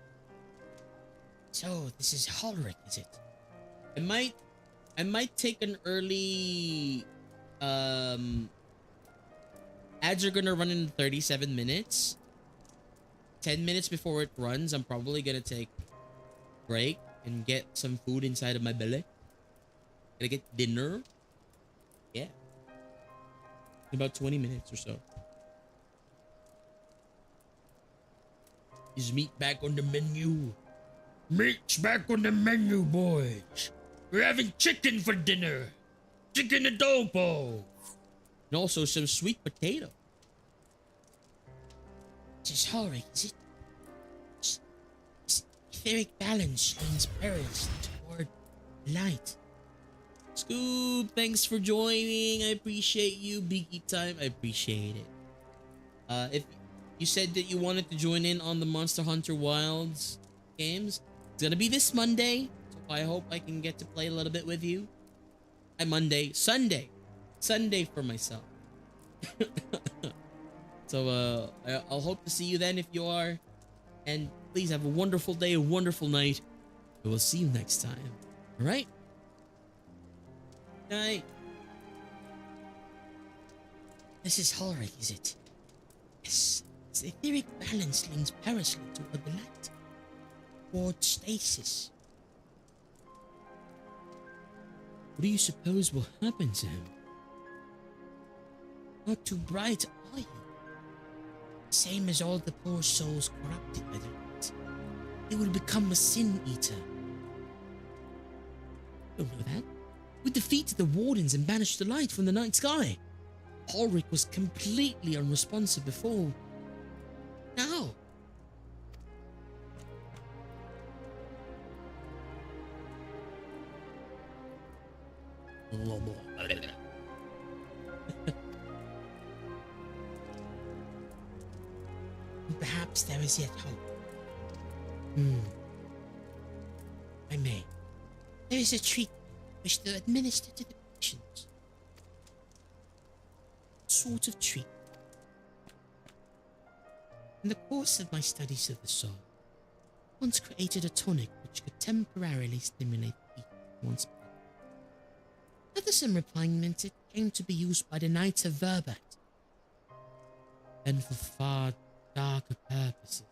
So this is Horik, is it? I might take an early ads are gonna run in 37 minutes. 10 minutes before it runs, I'm probably gonna take a break and get some food inside of my belly. Gonna get dinner. Yeah. In about 20 minutes or so. Is meat back on the menu? Meat's back on the menu, boys. We're having chicken for dinner. Chicken adobo. And also some sweet potato. This is Horik, is it? This etheric balance leans perilously toward light. Scoop, thanks for joining. I appreciate you. Big Eat Time, I appreciate it. If you said that you wanted to join in on the Monster Hunter Wilds games, it's gonna be this Monday. So I hope I can get to play a little bit with you. Sunday for myself. So I'll hope to see you then if you are. And please have a wonderful day, a wonderful night. We will see you next time. All right? Night. This is Horik, is it? Yes. Its etheric balance leans perilously toward the light. Toward stasis. What do you suppose will happen to him? Not too bright, are you? Same as all the poor souls corrupted by the light. it will become a sin eater. Don't know that. We defeated the wardens and banished the light from the night sky. Ulrich was completely unresponsive before. Now. Perhaps there is yet hope. I may. There is a treatment which to administer to the patients. Sort of treatment. In the course of my studies of the soul, I once created a tonic which could temporarily stimulate the heat once more. After some refinement, it came to be used by the Knights of Verbat, and for far darker purposes.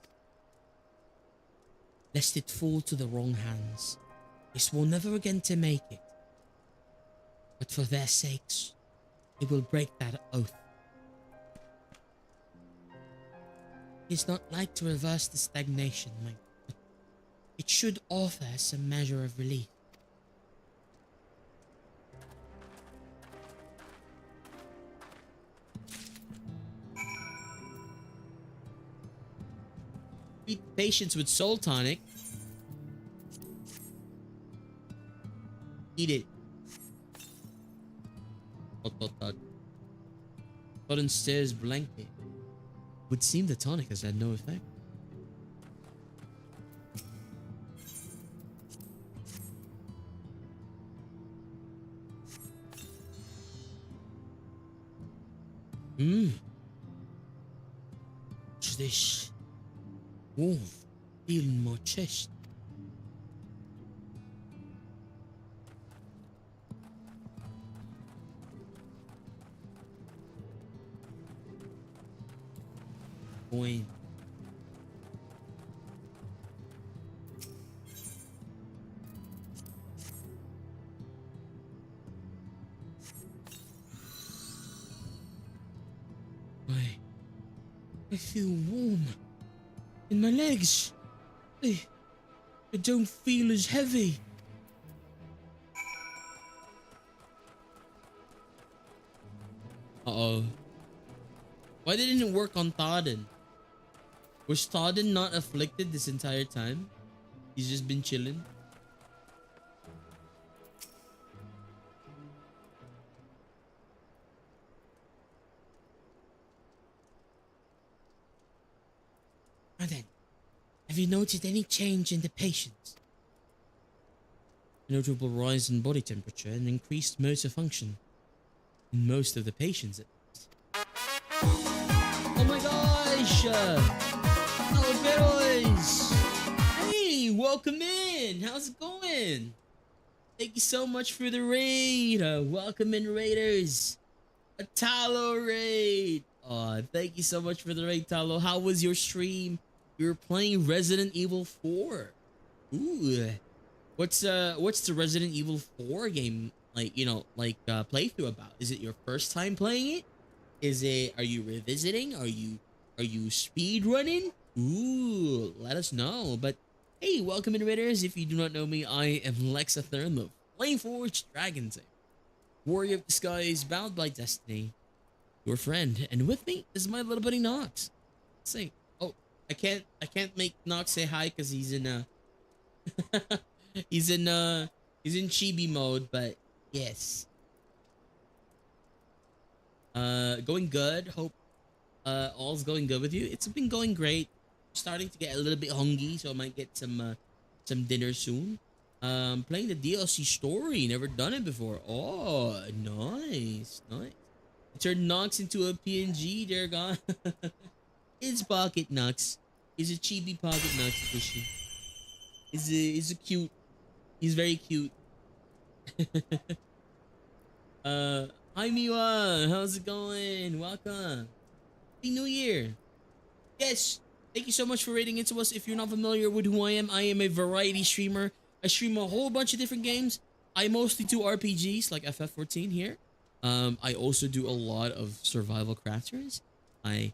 Lest it fall to the wrong hands, I swore never again to make it. But for their sakes, I will break that oath. It is not like to reverse the stagnation, but it should offer some measure of relief. Treat patients with soul tonic. Eat it. Sudden stares blankly. Would seem the tonic has had no effect. What's this? Warm, feeling my chest. Boy. I feel warm in my legs. They don't feel as heavy. Uh-oh. Why didn't it work on Todden? Was Todden not afflicted this entire time? He's just been chilling. Now then, have you noted any change in the patients? A notable rise in body temperature and increased motor function in most of the patients at least. Oh my gosh! Hello, boys! Hey, welcome in! How's it going? Thank you so much for the raid! Welcome in, raiders! A Talo raid! Oh, thank you so much for the raid, Talo. How was your stream? You were playing Resident Evil 4. Ooh. What's the Resident Evil 4 game like, you know, like playthrough about? Is it your first time playing it? Are you revisiting? Are you speed running? Ooh, let us know. But hey, welcome in, raiders. If you do not know me, I am Lexaetharn, the Flameforged Dragon Tamer, warrior of disguise, bound by destiny, your friend. And with me is my little buddy Nox. Let's see. Oh, I can't make Nox say hi because he's in he's in chibi mode, but yes. Going good. Hope all's going good with you. It's been going great. Starting to get a little bit hungry, so I might get some dinner soon. Playing the DLC story. Never done it before. Oh, nice. I turned Nox into a PNG. There, God. It's Pocket Nox. It's a chibi Pocket Nox edition. Is a cute. He's very cute. Hi Miwa, how's it going? Welcome. Happy New Year. Yes, thank you so much for raiding into us. If you're not familiar with who I am a variety streamer. I stream a whole bunch of different games. I mostly do RPGs like FF14 here. I also do a lot of survival crafters. I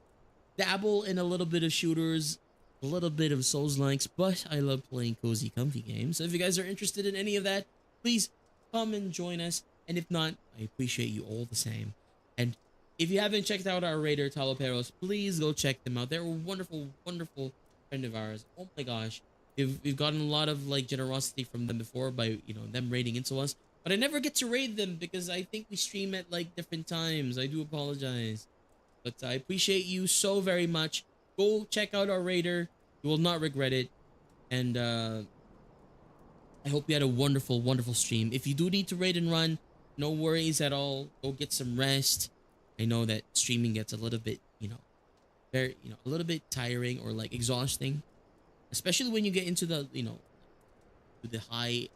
dabble in a little bit of shooters. a little bit of Souls-likes, but I love playing cozy, comfy games. So if you guys are interested in any of that, please come and join us. And if not, I appreciate you all the same. And if you haven't checked out our raider, Taloperos, please go check them out. They're a wonderful, wonderful friend of ours. Oh my gosh. We've gotten a lot of like generosity from them before by, you know, them raiding into us. But I never get to raid them because I think we stream at like different times. I do apologize. But I appreciate you so very much. Go check out our raider. You will not regret it. And I hope you had a wonderful, wonderful stream. If you do need to raid and run, no worries at all. Go get some rest. I know that streaming gets a little bit, you know, very, you know, a little bit tiring or like exhausting. Especially when you get into the, you know, to the high,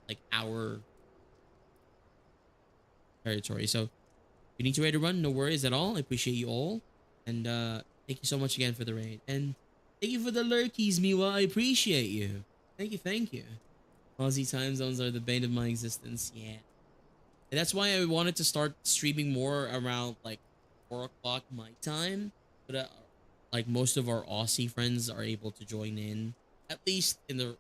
like, hour territory. So, if you need to raid or run, no worries at all. I appreciate you all. And thank you so much again for the raid. And thank you for the lurkies, Miwa. I appreciate you. Thank you, thank you. Aussie time zones are the bane of my existence. Yeah. And that's why I wanted to start streaming more around, like, 4 o'clock my time. But, like, most of our Aussie friends are able to join in. At least in the,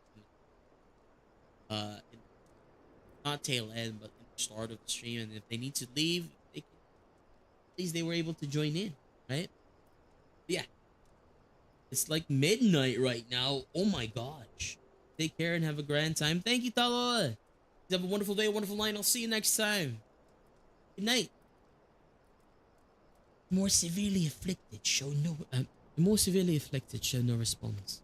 not tail end, but in the start of the stream. And if they need to leave, they can, at least they were able to join in, right? But yeah. It's like midnight right now. Oh my gosh. Take care and have a grand time. Thank you, Talo. Have a wonderful day, a wonderful night. I'll see you next time. Good night. More severely afflicted show no response.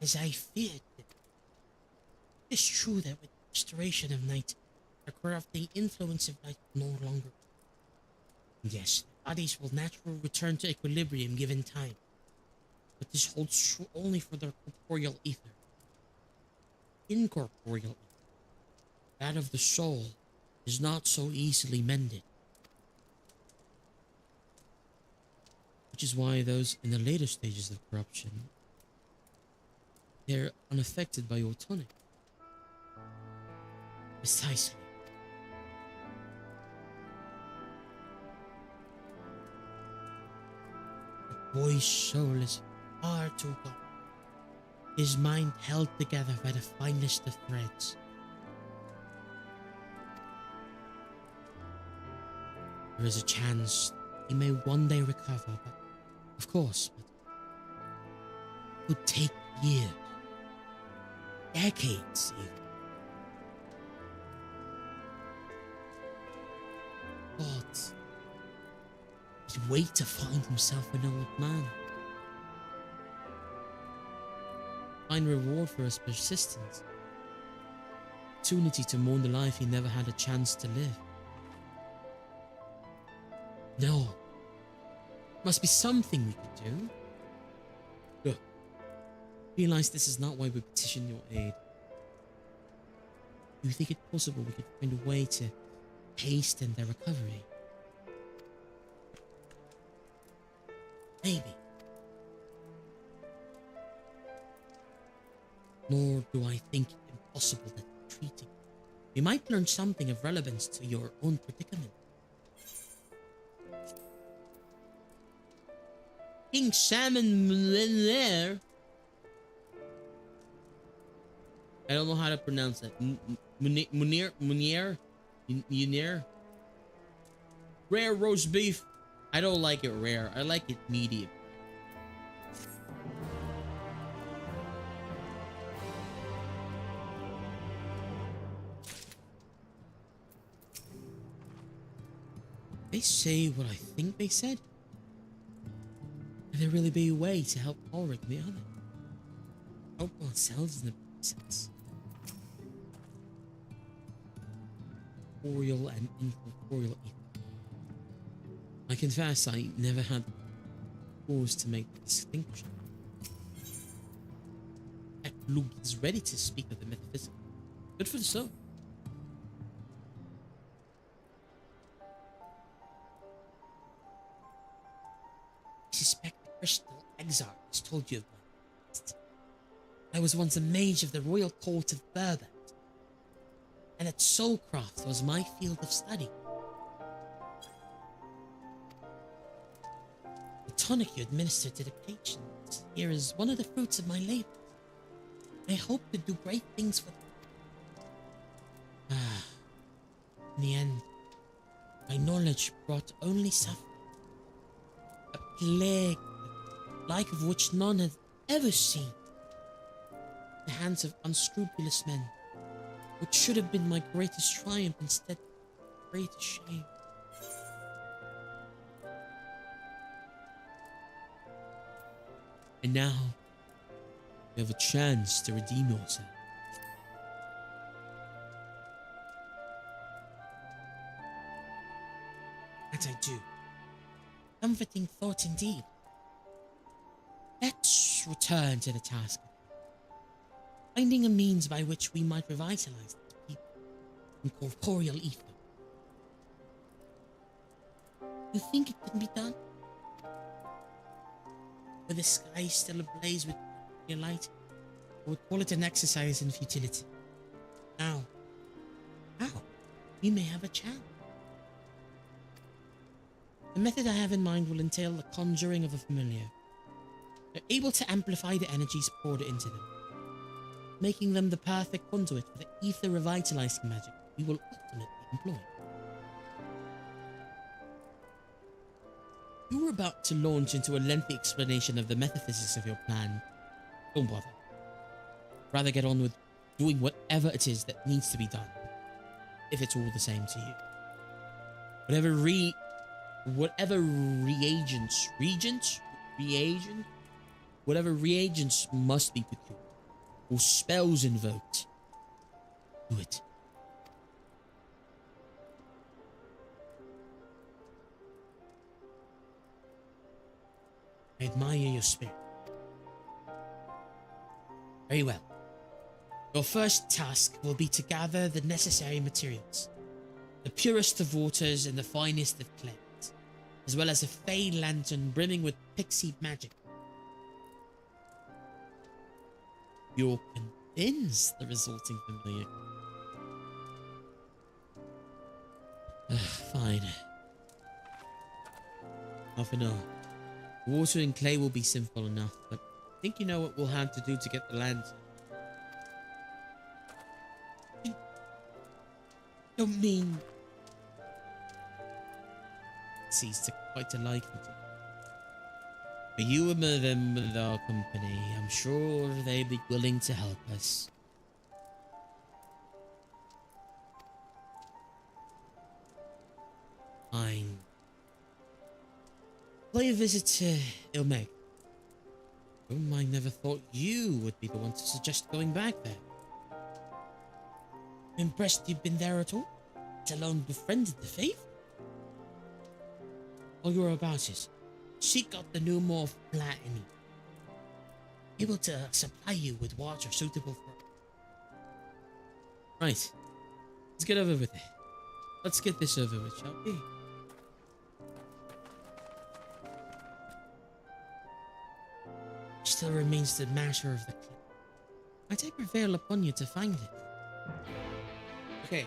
As I feared, it is true that with the restoration of night, the corrupting influence of night will no longer. Yes, the bodies will naturally return to equilibrium given time. But this holds true only for their corporeal ether. Incorporeal ether, that of the soul, is not so easily mended. Which is why those in the later stages of corruption, they're unaffected by your tonic. Precisely. The boy's soul is far too gone. His mind held together by the finest of threads. There is a chance he may one day recover, but of course, it would take years, decades even. God, he'd wait to find himself an old man. Find reward for his persistence. Opportunity to mourn the life he never had a chance to live. No. Must be something we could do. Look. Realize this is not why we petition your aid. Do you think it possible we could find a way to hasten their recovery? Maybe. Nor do I think it impossible that treating we might learn something of relevance to your own predicament. King Salmon there. I don't know how to pronounce that. Munir? Rare roast beef. I don't like it rare. I like it medium. They say what I think they said? Can there really be a way to help Ulrich and the other? Help ourselves in the process. Corporeal and incorporeal ether. I confess I never had cause to make the distinction. Luke is ready to speak of the metaphysical. Good for the soul. I suspect the crystal exile has told you of my past. I was once a mage of the royal court of Burbant, and that soulcraft was my field of study. tonic you administer to the patients here is one of the fruits of my labor. I hope to do great things for them. In the end, my knowledge brought only suffering. A plague, the like of which none had ever seen. The hands of unscrupulous men, which should have been my greatest triumph, instead, greatest shame. And now, you have a chance to redeem yourself. That I do. Comforting thought indeed. Let's return to the task. Finding a means by which we might revitalize these people in corporeal ether. You think it can be done? With the sky still ablaze with your light, I would call it an exercise in futility. Now, how? We may have a chance. The method I have in mind will entail the conjuring of a familiar. They're able to amplify the energies poured into them, making them the perfect conduit for the ether revitalizing magic we will ultimately employ. You were about to launch into a lengthy explanation of the metaphysics of your plan. Don't bother. Rather get on with doing whatever it is that needs to be done, if it's all the same to you. Whatever reagents must be procured, or spells invoked, do it. I admire your spirit. Very well. Your first task will be to gather the necessary materials. The purest of waters and the finest of clays, as well as a fey lantern brimming with pixie magic. You'll convince the resulting familiar. Fine. Half an hour. Water and clay will be simple enough, but I think you know what we'll have to do to get the lantern. Don't mean... Ceased to quite to like it. For you and them with our company, I'm sure they'd be willing to help us. Fine. Pay a visit to Ilmeg. I never thought you would be the one to suggest going back there. I'm impressed you've been there at all, let alone befriended the faith. While you're about it, seek out the new morph Platini. Able to supply you with water suitable for... Right. Let's get over with it. Let's get this over with, shall we? Still remains the matter of the clip. Might I prevail upon you to find it? Okay.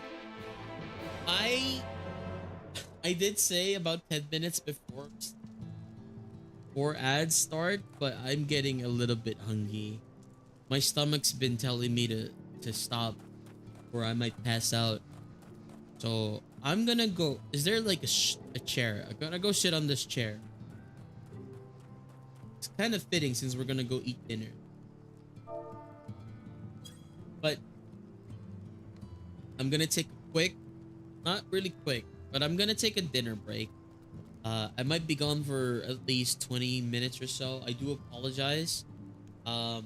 I did say about 10 minutes before ads start, but I'm getting a little bit hungry. My stomach's been telling me to stop, or I might pass out. So I'm gonna go. Is there like a chair? I'm gonna go sit on this chair. It's kind of fitting since we're gonna go eat dinner. But I'm gonna take a quick, not really quick, but I'm gonna take a dinner break. I might be gone for at least 20 minutes or so. I do apologize. Or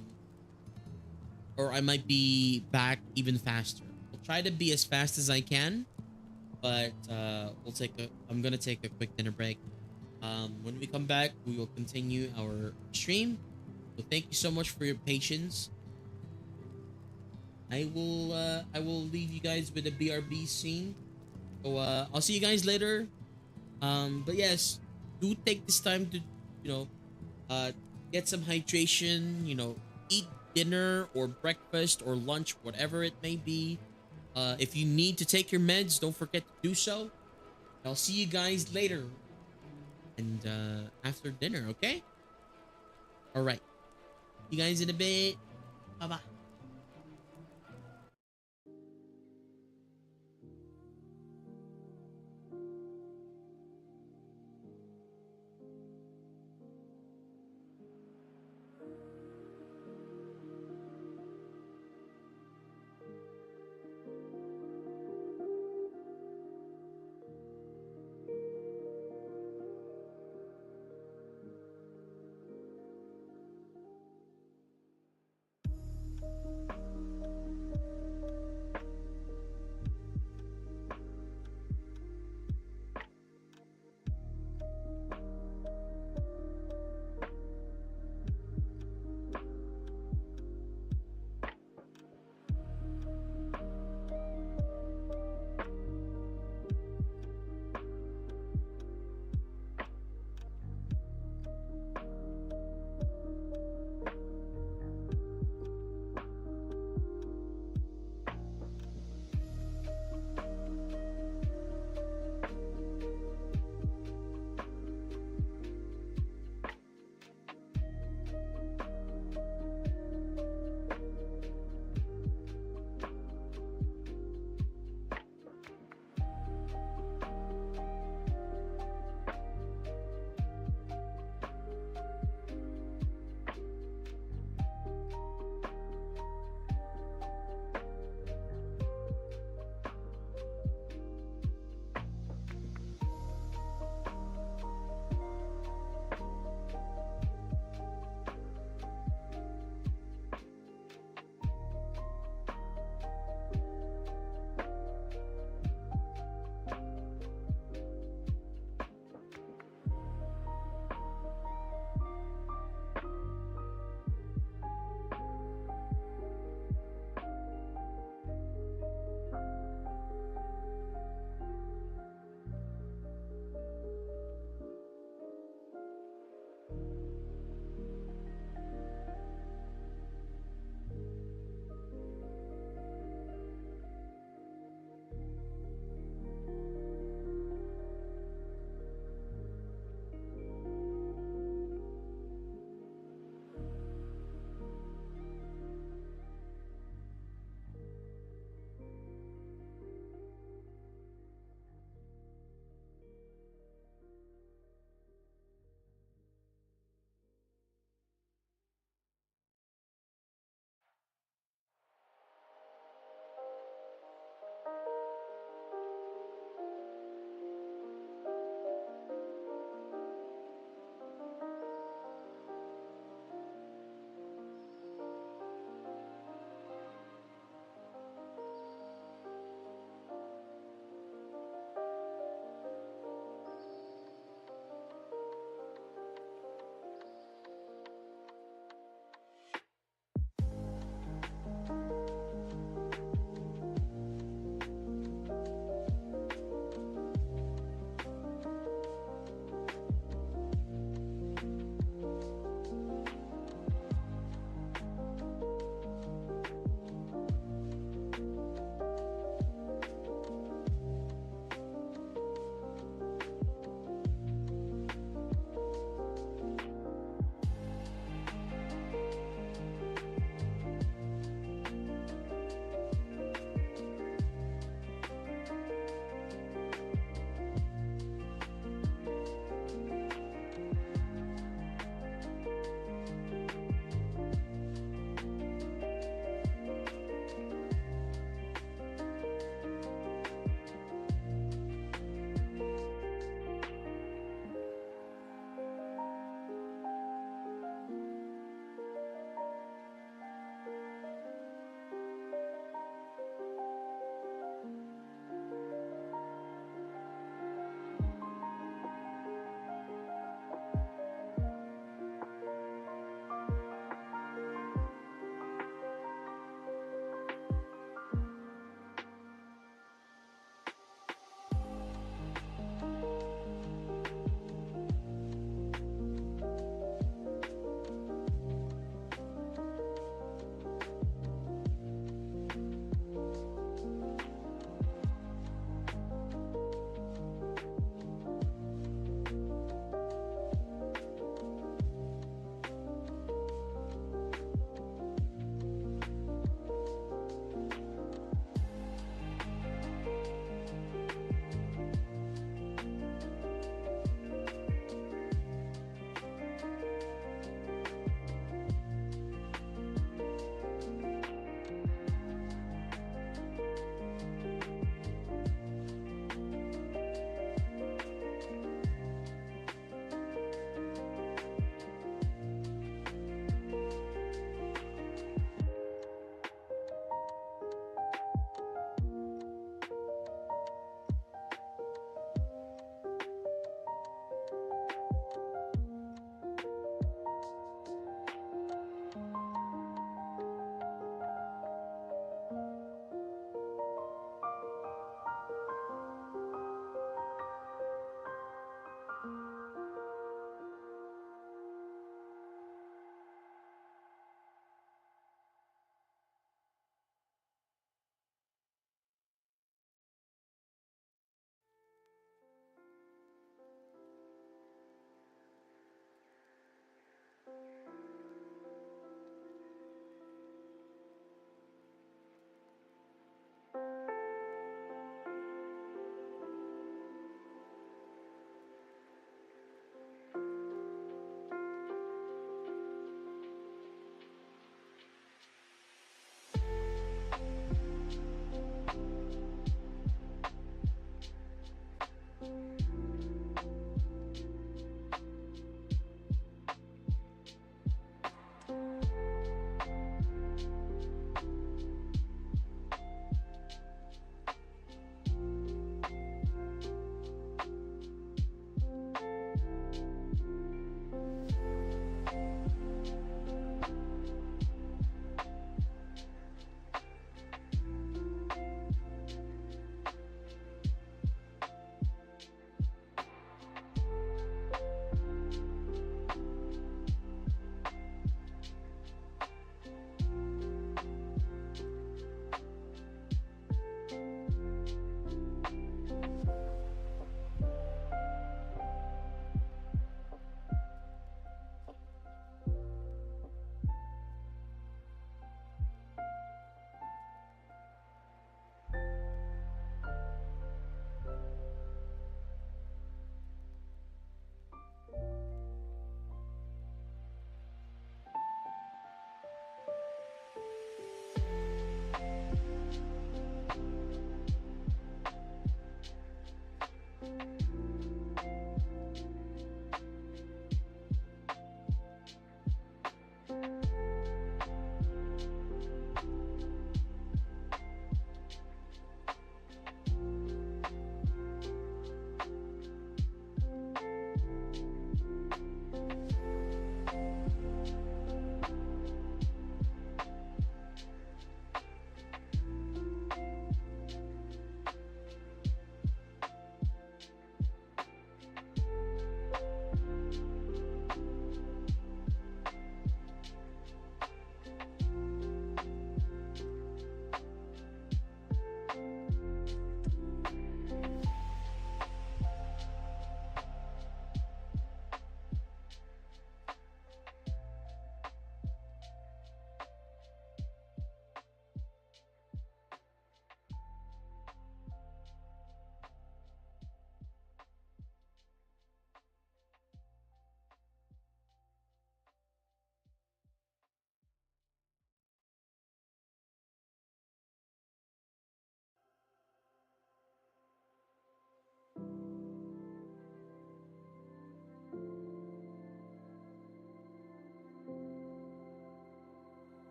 I might be back even faster. I'll try to be as fast as I can, but I'm gonna take a quick dinner break. When we come back, we will continue our stream. So thank you so much for your patience. I will leave you guys with a BRB scene. So I'll see you guys later. But yes, do take this time to, get some hydration, eat dinner or breakfast or lunch, whatever it may be. If you need to take your meds, don't forget to do so. I'll see you guys later. and after dinner, okay? All right. You guys in a bit. Bye bye.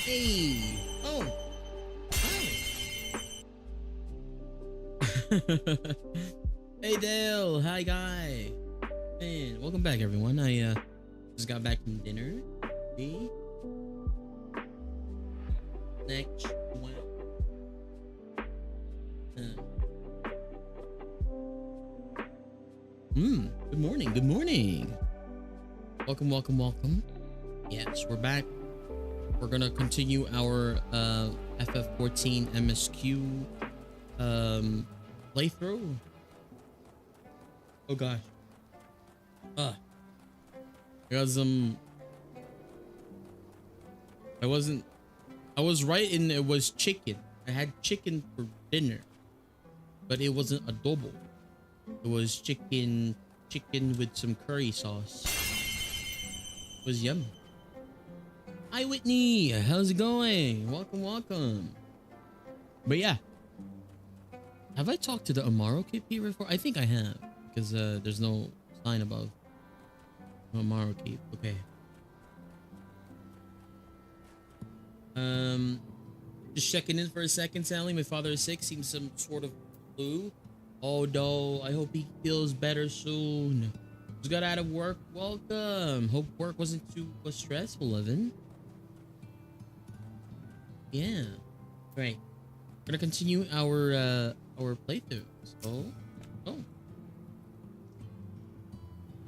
Hey. Oh. Hi. Hey Dale. Hi guy. Man, welcome back everyone. I just got back from dinner. See? Next one. Good morning. Good morning. Welcome, welcome, welcome. Yes, we're back. We're gonna continue our FF14 MSQ playthrough. Oh gosh. I got some. I was right in it was chicken. I had chicken for dinner, but it wasn't adobo. It was chicken with some curry sauce. It was yummy. Hi Whitney, how's it going? Welcome, welcome. But yeah, have I talked to the Amaro KP before? I think I have, because there's no sign above Amaro Keep. Okay. Just checking in for a second, Sally. My father is sick. Seems some sort of flu. Oh no, I hope he feels better soon. Just got out of work. Welcome. Hope work wasn't too stressful, Evan. Yeah. Right. We're gonna continue our playthrough. So, I'm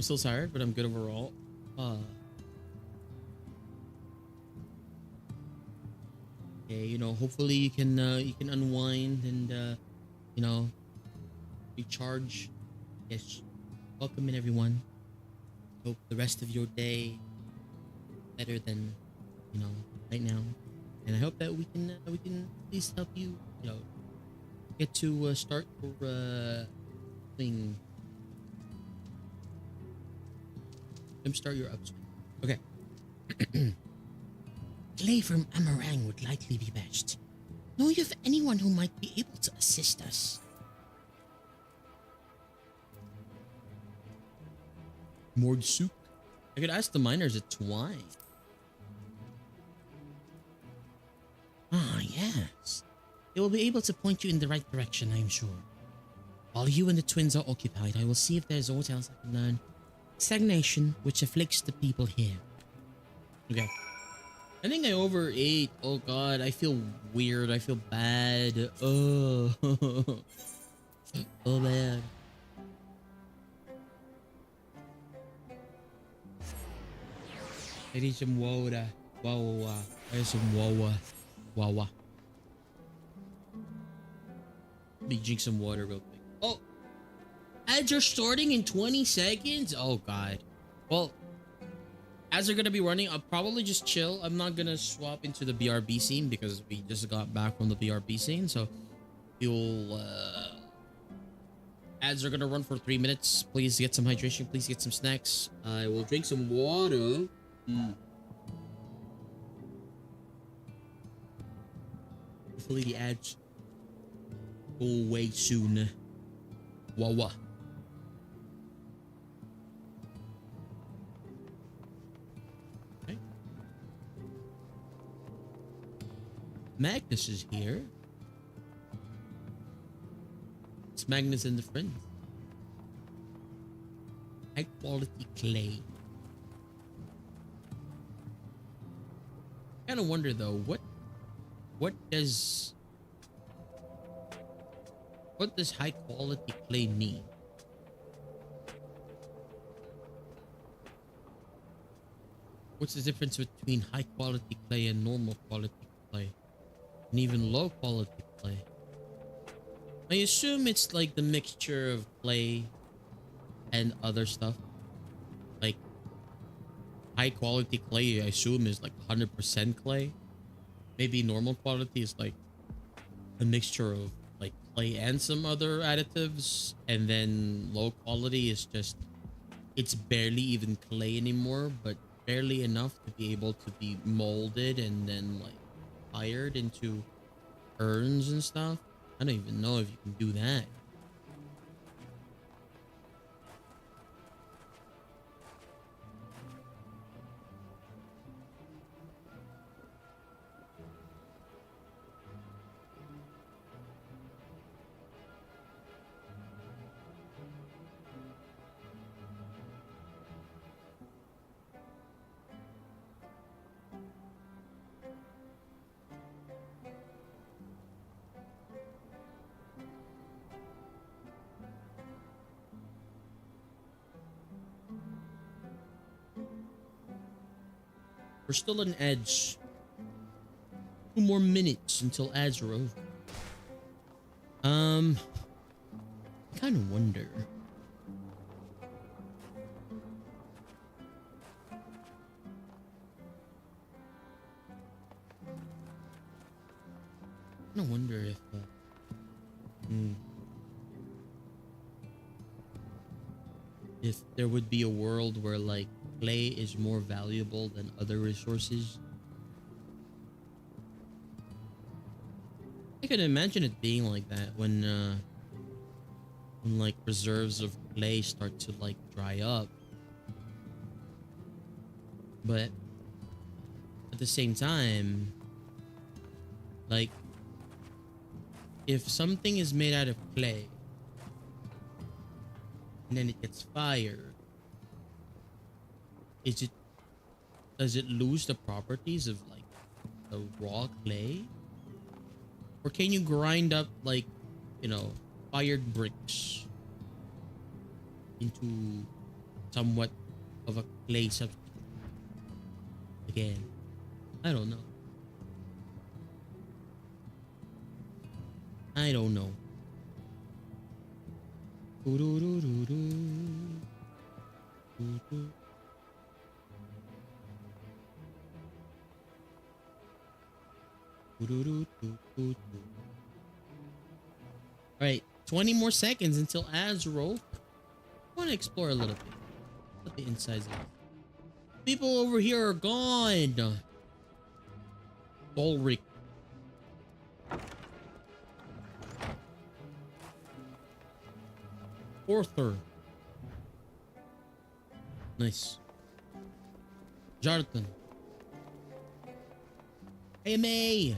still tired, but I'm good overall. Okay, you know, hopefully you can unwind and you know, recharge. Yes. Welcome in everyone. Hope the rest of your day better than, you know, right now. And I hope that we can at least help you, you know, get to start your thing. Start your upstream. Okay. Clay from Amarang would likely be best. Know you of anyone who might be able to assist us? Mordsuk? I could ask the miners at Twine. Ah, yes. They will be able to point you in the right direction, I am sure. While you and the twins are occupied, I will see if there's aught else I can learn. Stagnation, which afflicts the people here. Okay. I think I overate. Oh god, I feel weird. I feel bad. Oh. Oh man. I need some water. Wawa. I need some wawa. Wawa. Let me drink some water real quick. Oh! Ads are starting in 20 seconds? Oh god. Well, as they're gonna be running, I'll probably just chill. I'm not gonna swap into the BRB scene because we just got back from the BRB scene. So you'll ads are gonna run for 3 minutes. Please get some hydration. Please get some snacks. I will drink some water. Hopefully the ads go away soon. Wawa. Okay. Magnus is here. It's Magnus and the friends. High quality clay. I kind of wonder though, what does high quality clay mean? What's the difference between high quality clay and normal quality clay? And even low quality clay? I assume it's like the mixture of clay and other stuff. Like high quality clay, I assume, is like 100% clay. Maybe normal quality is like a mixture of like clay and some other additives, and then low quality is just, it's barely even clay anymore, but barely enough to be able to be molded and then like fired into urns and stuff. I don't even know if you can do that. We're still on edge. 2 more minutes until ads are over. I kind of wonder. I wonder if if there would be a world where like clay is more valuable than other resources. I can imagine it being like that when like reserves of clay start to like dry up. But at the same time, like if something is made out of clay and then it gets fired, does it lose the properties of like the raw clay? Or can you grind up like, you know, fired bricks into somewhat of a clay substance? Again, I don't know. I don't know. Alright, 20 more seconds until ads roll. I want to explore a little bit. What the insides are. People over here are gone. Ulrich. Arthur. Nice. Jonathan. Hey, May.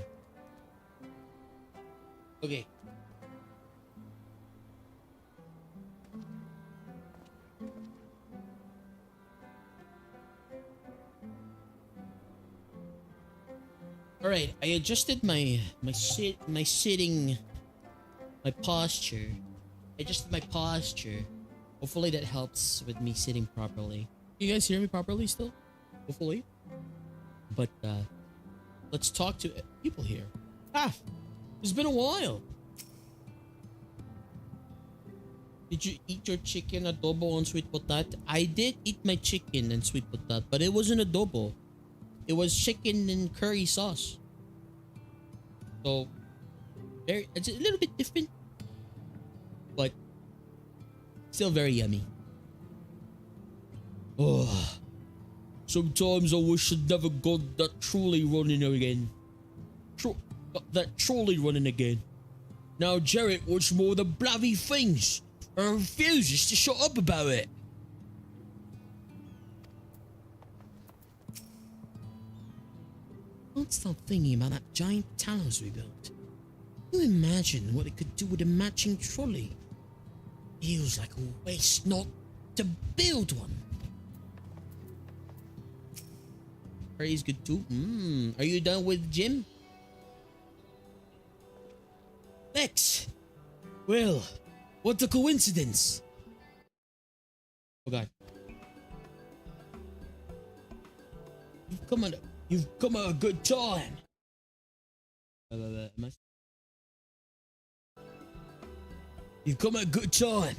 Okay. All right, I adjusted my posture. I adjusted my posture. Hopefully that helps with me sitting properly. You guys hear me properly still? Hopefully. But let's talk to people here. It's been a while. Did you eat your chicken adobo and sweet potato? I did eat my chicken and sweet potato, but it wasn't adobo. It was chicken and curry sauce. So, it's a little bit different, but still very yummy. Oh, sometimes I wish I'd never got that trolley running again. That trolley running again. Now Jarrett wants more of the bloody things and refuses to shut up about it. Can't stop thinking about that giant Talos we built. Can you imagine what it could do with a matching trolley? Feels like a waste not to build one. Curry's good too. Are you done with Jim? Lex! Well, what a coincidence! Oh god. You've come at a good time. You've come at a good time.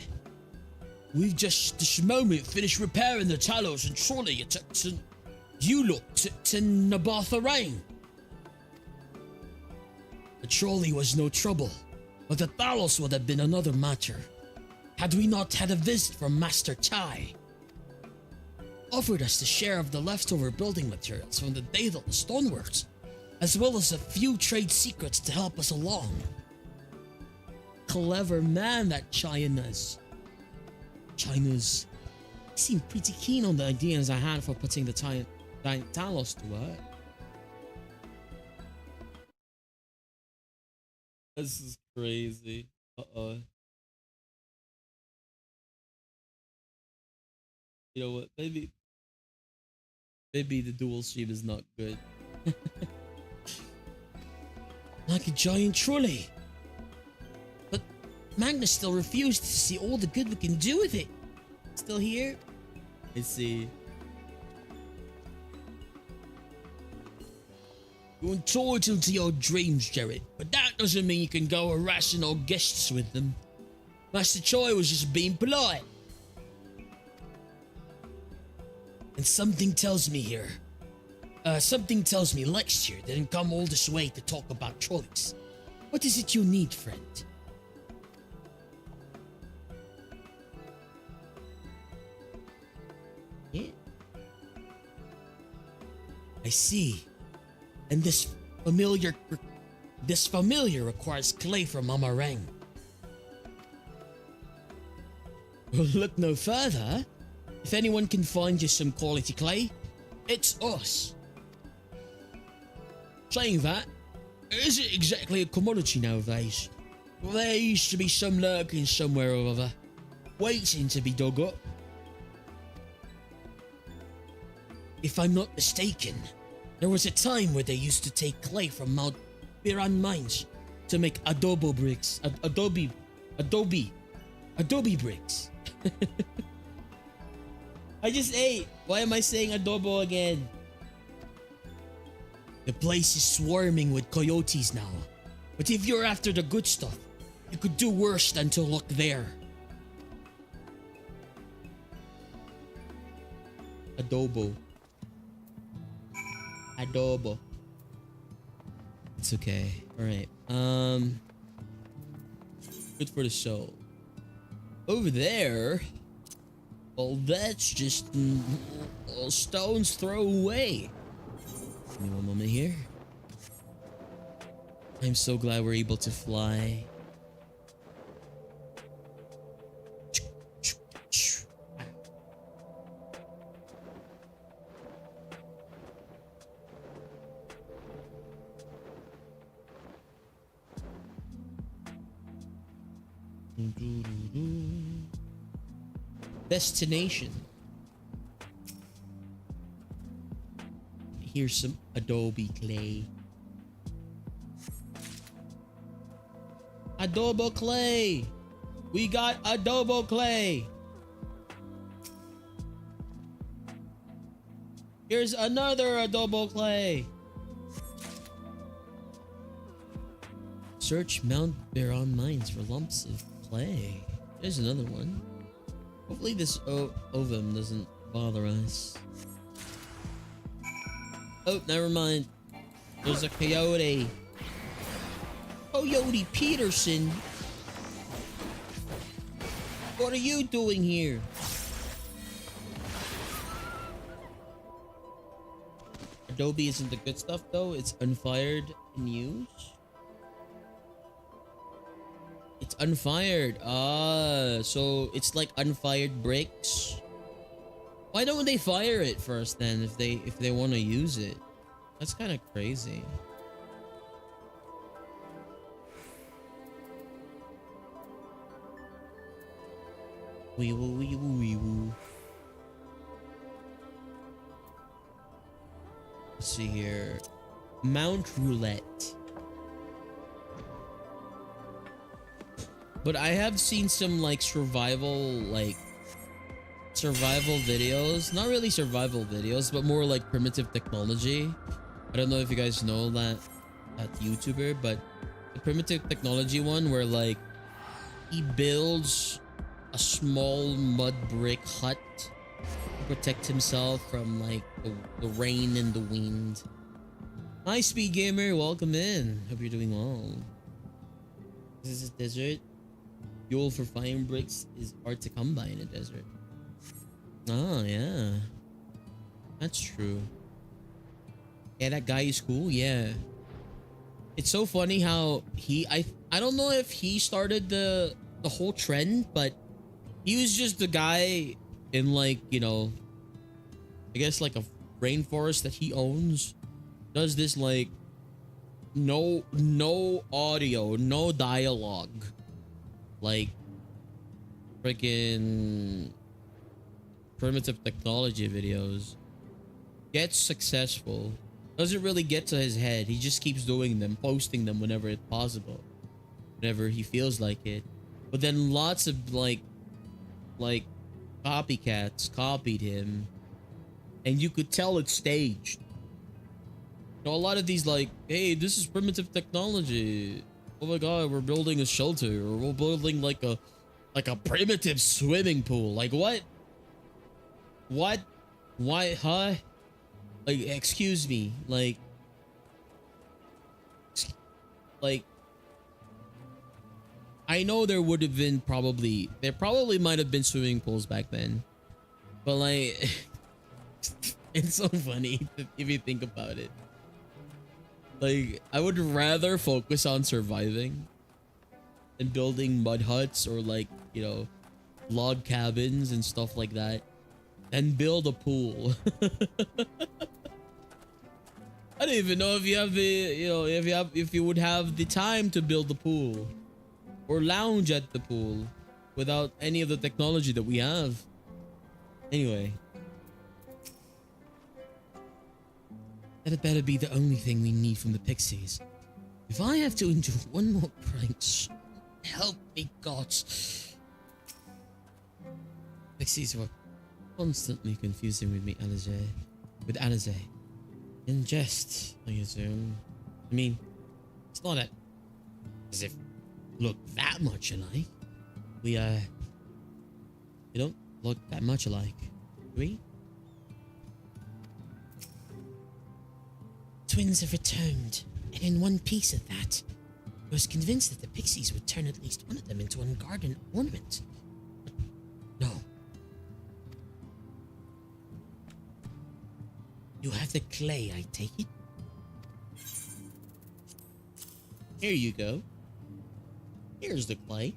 We've just this moment finished repairing the Talos and trolley to Nabatha Rain. The trolley was no trouble, but the Talos would have been another matter, had we not had a visit from Master Tai. Offered us the share of the leftover building materials from the Daedal stoneworks, as well as a few trade secrets to help us along. Clever man that China's. He seemed pretty keen on the ideas I had for putting the Talos to work. This is crazy. Uh-oh. You know what? Maybe the dual stream is not good. Like a giant trolley. But Magnus still refused to see all the good we can do with it. Still here? I see. You're entitled to your dreams, Jared, but that doesn't mean you can go harassing our guests with them. Master Choi was just being polite. And something tells me Lex here didn't come all this way to talk about trolleys. What is it you need, friend? Yeah. I see. And this familiar requires clay from Amarang. Well, look no further. If anyone can find you some quality clay, it's us. Saying that, it isn't exactly a commodity nowadays. There used to be some lurking somewhere or other, waiting to be dug up. If I'm not mistaken, there was a time where they used to take clay from Mount Biran mines to make adobe bricks. Adobe bricks. I just ate. Why am I saying adobo again? The place is swarming with coyotes now. But if you're after the good stuff, you could do worse than to look there. Adobo. It's okay. Alright. Good for the soul. Over there, well, that's just a stone's throw away. Give me one moment here. I'm so glad we're able to fly. Destination. Here's some adobe clay. Adobo clay. We got adobo clay. Here's another adobo clay. Search Mount Biran mines for lumps of clay. There's another one. Hopefully this ovum doesn't bother us. Oh, never mind. There's a coyote. Coyote Peterson. What are you doing here? Adobe isn't the good stuff though. It's unfired in use. It's unfired. Ah, so it's like unfired bricks. Why don't they fire it first then if they want to use it? That's kind of crazy. Wee woo wee woo wee woo. Let's see here. Mount Roulette. But I have seen some like survival videos. Not really survival videos, but more like primitive technology. I don't know if you guys know that YouTuber, but the primitive technology one where like he builds a small mud brick hut to protect himself from like the rain and the wind. Hi Speed Gamer, welcome in. Hope you're doing well. This is a desert. Fuel for firing bricks is hard to come by in a desert. Oh yeah, that's true. Yeah, that guy is cool. Yeah, it's so funny how I don't know if he started the whole trend, but he was just the guy in like, you know, I guess like a rainforest that he owns, does this like no audio, no dialogue, like freaking primitive technology videos. Gets successful, doesn't really get to his head. He just keeps doing them, posting them whenever it's possible, whenever he feels like it. But then lots of like copycats copied him, and you could tell it's staged. You know, a lot of these like, hey, this is primitive technology. Oh my god, we're building a shelter, or we're building like a primitive swimming pool. Like what? What? Why? Huh? Like, excuse me. Like, I know there would have been there probably might have been swimming pools back then, but like, it's so funny if you think about it. Like, I would rather focus on surviving and building mud huts or like, you know, log cabins and stuff like that than build a pool. I don't even know if you have the, you know, if you would have the time to build the pool or lounge at the pool without any of the technology that we have. Anyway, that had better be the only thing we need from the pixies. If I have to endure one more prank, help me, gods. Pixies were constantly confusing with me, Alize. With Alize. In jest, I assume. I mean, it's not as if look that much alike. We don't look that much alike, do we? Twins have returned, and in one piece of that, I was convinced that the pixies would turn at least one of them into a garden ornament. But no. You have the clay, I take it? Here you go. Here's the clay.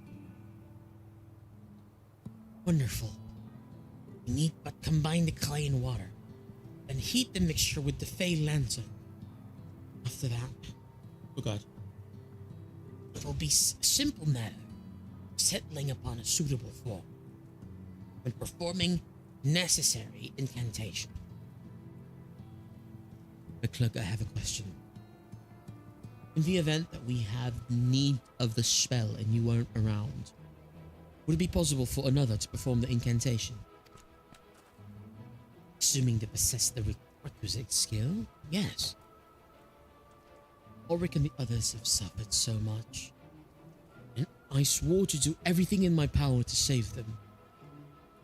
Wonderful. We need but combine the clay and water, then heat the mixture with the Fey lantern. After that, oh god, it will be a simple matter of settling upon a suitable form when performing necessary incantation. McClug, I have a question. In the event that we have need of the spell and you weren't around, would it be possible for another to perform the incantation? Assuming they possess the requisite skill, yes. Ulrich and the others have suffered so much, and I swore to do everything in my power to save them.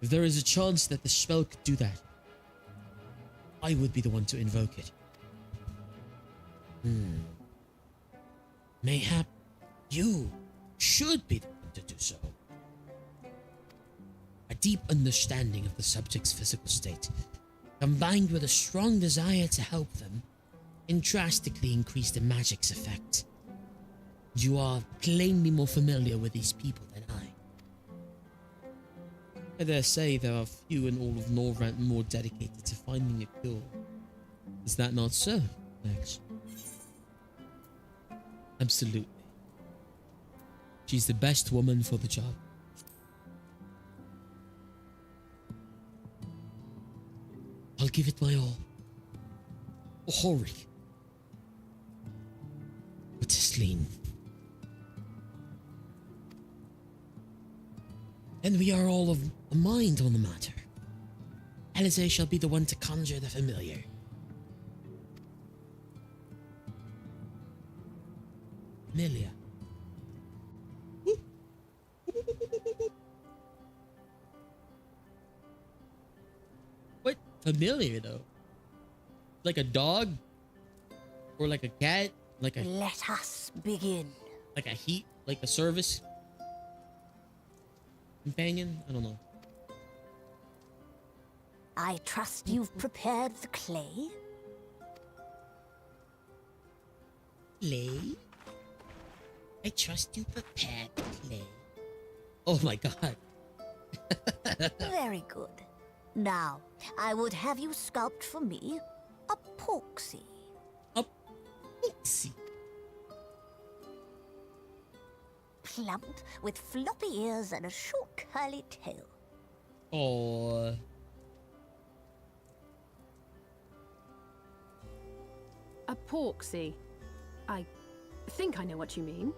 If there is a chance that the spell could do that, I would be the one to invoke it. Mayhap you should be the one to do so. A deep understanding of the subject's physical state, combined with a strong desire to help them, can drastically increase the magic's effect. You are plainly more familiar with these people than I dare say there are few in all of Norvrant more dedicated to finding a cure. Is that not so, Lex? Absolutely. She's the best woman for the job. I'll give it my all. Hurry. But Sleen. And we are all of a mind on the matter. Alize shall be the one to conjure the familiar. Familiar. What familiar though? Like a dog? Or like a cat? Like a Let us begin. like a service companion? I don't know. I trust you've prepared the clay. Clay? I trust you prepared clay. Oh my god. Very good. Now, I would have you sculpt for me a porksy. A pixie. Plump, with floppy ears and a short curly tail. Oh. A porksy. I think I know what you mean.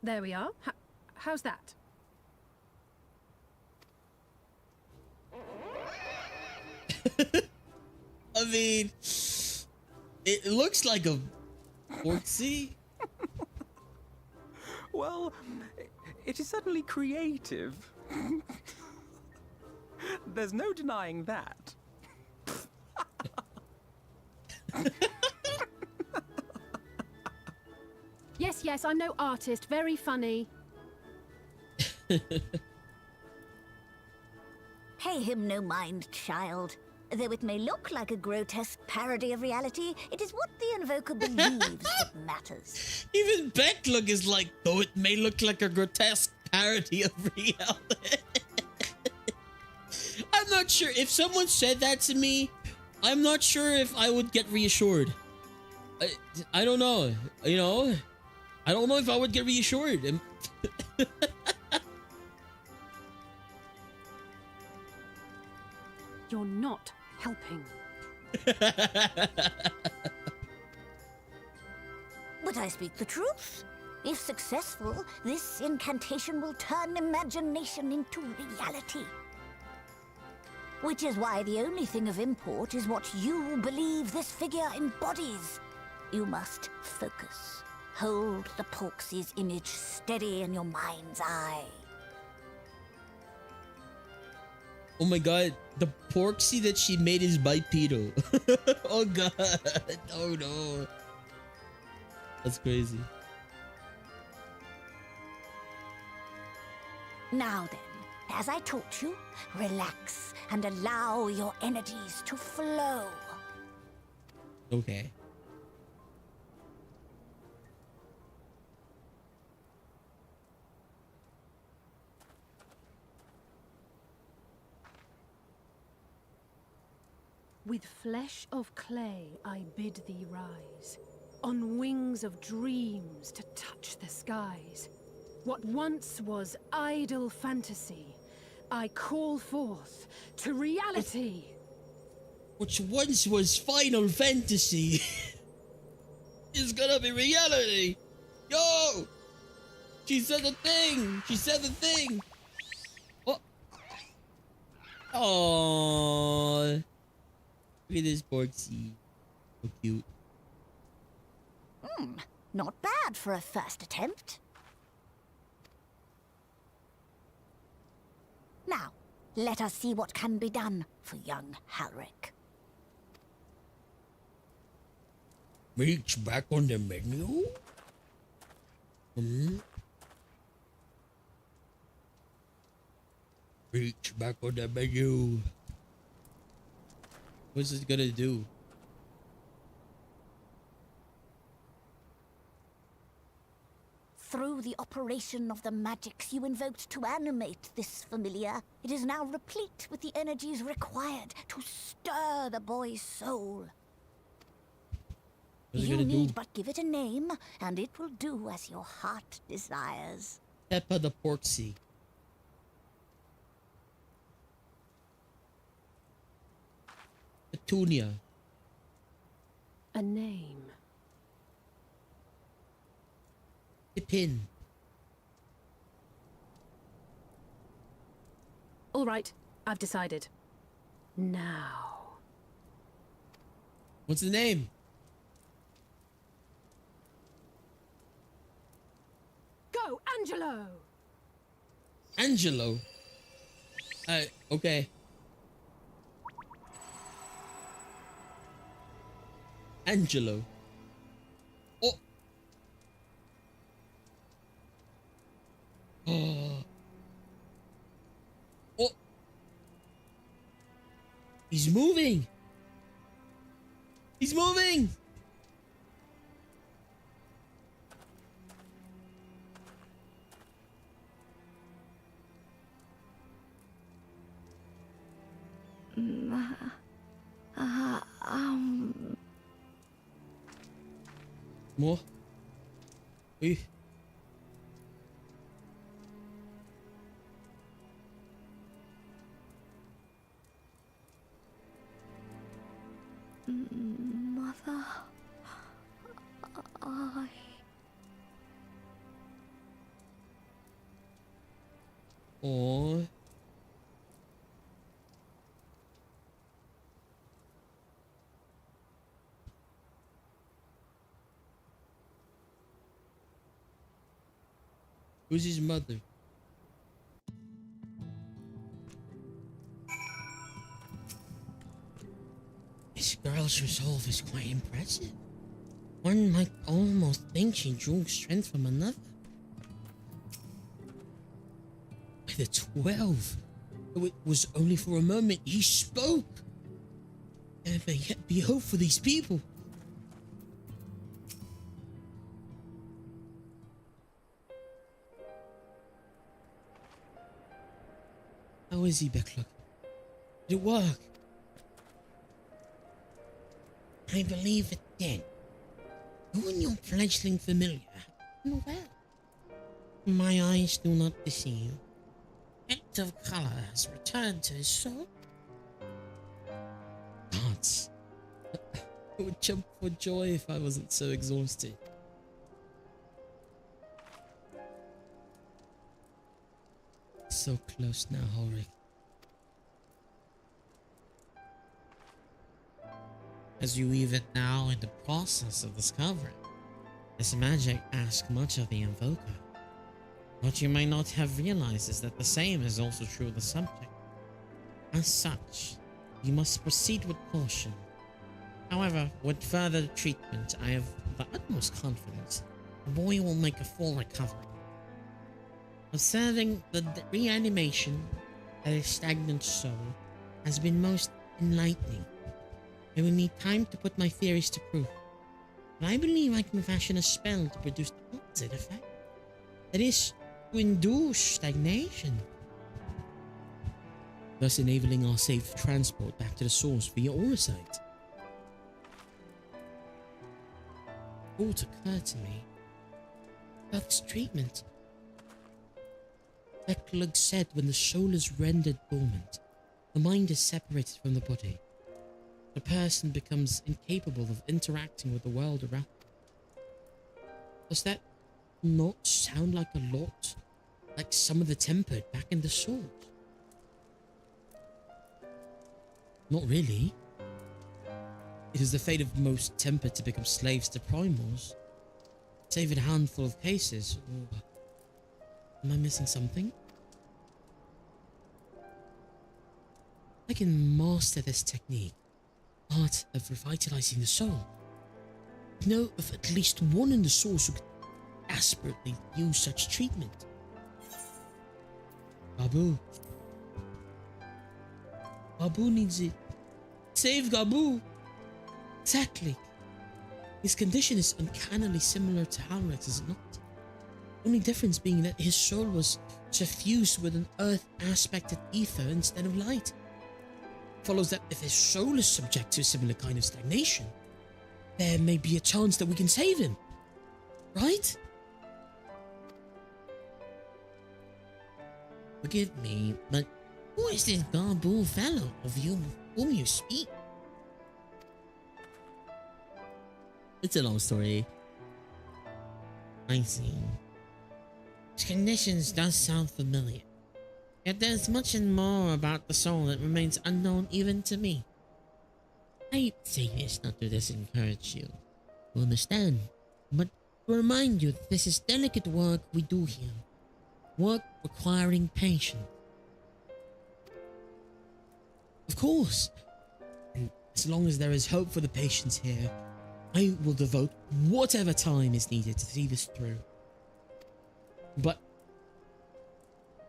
There we are. How's that? I mean, it looks like a Porksy. Well, it is certainly creative. There's no denying that. Yes, yes, I'm no artist. Very funny. Pay him no mind, child. Though it may look like a grotesque parody of reality, it is what the invoker believes that matters. Even Beck look is like, though it may look like a grotesque parody of reality. I'm not sure if someone said that to me. I'm not sure if I would get reassured. I don't know. You know, I don't know if I would get reassured. You're not helping. But I speak the truth. If successful, this incantation will turn imagination into reality. Which is why the only thing of import is what you believe this figure embodies. You must focus. Hold the Porksy's image steady in your mind's eye. Oh my god, the Porksy that she made is bipedal. Oh god. Oh no. That's crazy. Now then, as I taught you, relax and allow your energies to flow. Okay. With flesh of clay I bid thee rise, on wings of dreams to touch the skies. What once was idle fantasy, I call forth to reality. Which once was Final Fantasy is gonna be reality. Yo! She said the thing! She said the thing! Oh! Aww. Look at this Porksy. So cute. Not bad for a first attempt. Now, let us see what can be done for young Halric. Reach back on the menu? Reach back on the menu. What's this gonna do? Through the operation of the magics you invoked to animate this familiar, it is now replete with the energies required to stir the boy's soul. What's it You gonna need do? but give it a name, and it will do as your heart desires. Peppa the Porksy. Petunia. A name. Pippin. All right, I've decided. Now. What's the name? Go, Angelo! Angelo. Okay. Angelo. Oh. Oh. Oh. He's moving. He's moving. Mo. Uy. Mother, Or who's his mother? This girl's resolve is quite impressive. One might almost think she drew strength from another. By the 12, though it was only for a moment, he spoke. There may yet be hope for these people. How is he, Becklock? Did it work? I believe it did. You and your fledgling familiar have done well. My eyes do not deceive. Act of color has returned to his soul. Gods. I would jump for joy if I wasn't so exhausted. So close now, Ulrich. As you even now in the process of discovery, this magic asks much of the invoker. What you may not have realized is that the same is also true of the subject. As such, you must proceed with caution. However, with further treatment, I have the utmost confidence the boy will make a full recovery. Observing the reanimation of a stagnant soul has been most enlightening. I will need time to put my theories to proof, but I believe I can fashion a spell to produce the opposite effect. That is, to induce stagnation, thus enabling our safe transport back to the source via Orisight. Thought occurred to me about this treatment. Beklug said when the soul is rendered dormant, the mind is separated from the body. The person becomes incapable of interacting with the world around them. Does that not sound like a lot like some of the tempered back in the sword? Not really. It is the fate of most tempered to become slaves to primals, save in a handful of cases. Or am I missing something? I can master this technique, art of revitalizing the soul. I know of at least one in the source who could desperately use such treatment. Gabu. Gabu needs it. Save Gabu! Exactly. His condition is uncannily similar to Halrek's, is it not? The only difference being that his soul was suffused with an earth-aspected ether instead of light. Follows that if his soul is subject to a similar kind of stagnation, there may be a chance that we can save him. Right? Forgive me, but who is this Gabu fellow of whom you speak? It's a long story. I see. His conditions does sound familiar. Yet there's much and more about the soul that remains unknown even to me. I say this not to disencourage you, you understand, but to remind you that this is delicate work we do here. Work requiring patience. Of course, and as long as there is hope for the patients here, I will devote whatever time is needed to see this through. But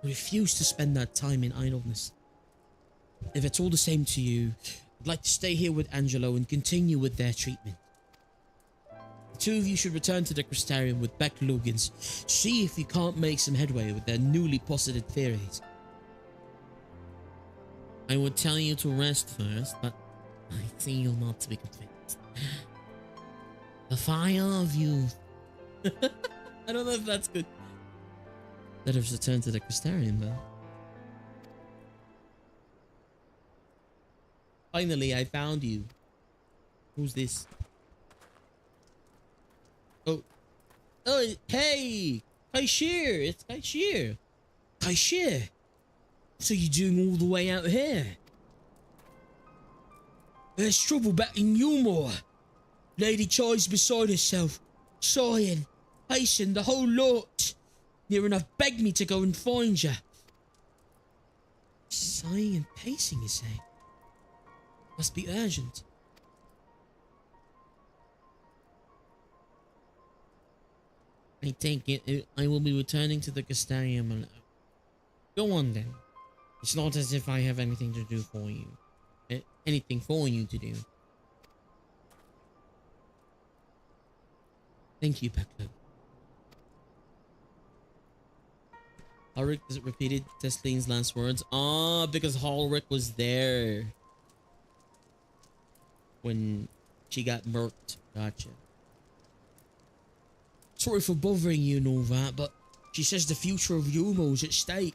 I refuse to spend that time in idleness. If it's all the same to you, I'd like to stay here with Angelo and continue with their treatment. The two of you should return to the Crystarium with Beck Lugans. See if you can't make some headway with their newly posited theories. I would tell you to rest first, but I feel not to be convinced. The fire of youth. I don't know if that's good. Let us return to the Crystarium, though. Finally, I found you. Who's this? Oh. Oh, hey! Kaishir! It's Kaishir! Kaishir! What are you doing all the way out here? There's trouble back in Yulmore. Lady Chai's beside herself, sighing, pacing the whole lot. Near enough begged me to go and find you. Sighing and pacing, you say? Must be urgent. I take it I will be returning to the Castarium alone. Go on then. It's not as if I have anything to do for you. Anything for you to do. Thank you, Peklo. Ulrich repeated Tesline's last words. Ah, because Ulrich was there when she got murked. Gotcha. Sorry for bothering you and all that, but she says the future of Yumo is at stake.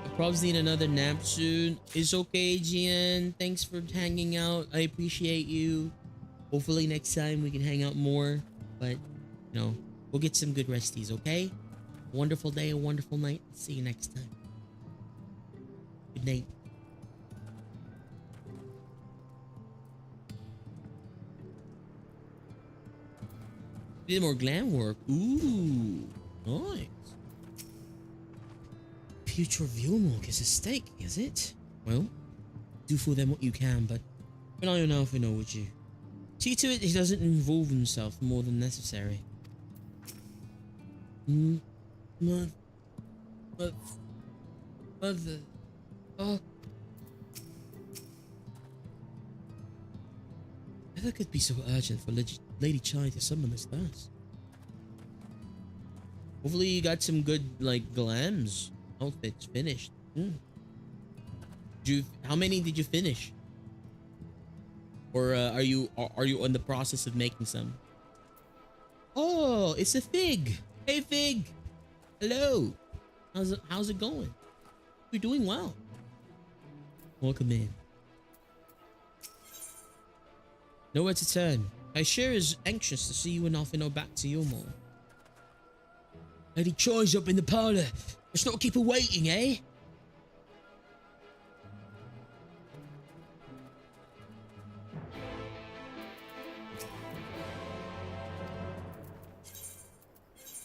I probably need another nap soon. It's okay, GN. Thanks for hanging out. I appreciate you. Hopefully next time we can hang out more. But, you know, we'll get some good resties, okay? Wonderful day, a wonderful night. See you next time. Good night. Did more glam work. Ooh, nice. Future of Yulmore is at stake, is it? Well, do for them what you can, but when I know if I know with you. See to it he doesn't involve himself more than necessary. Mother. Oh. Never could be so urgent for Lady Chai to summon us thus. Hopefully you got some good, like, glams outfits finished. How many did you finish? Or are you on the process of making some? Oh, it's a Fig. Hey Fig. Hello. How's it going? You're doing well. Welcome in. Nowhere to turn. Aishir is anxious to see you and Alfino back to Yulmore. Lady Chai's up in the parlor. Let's not keep her waiting, eh?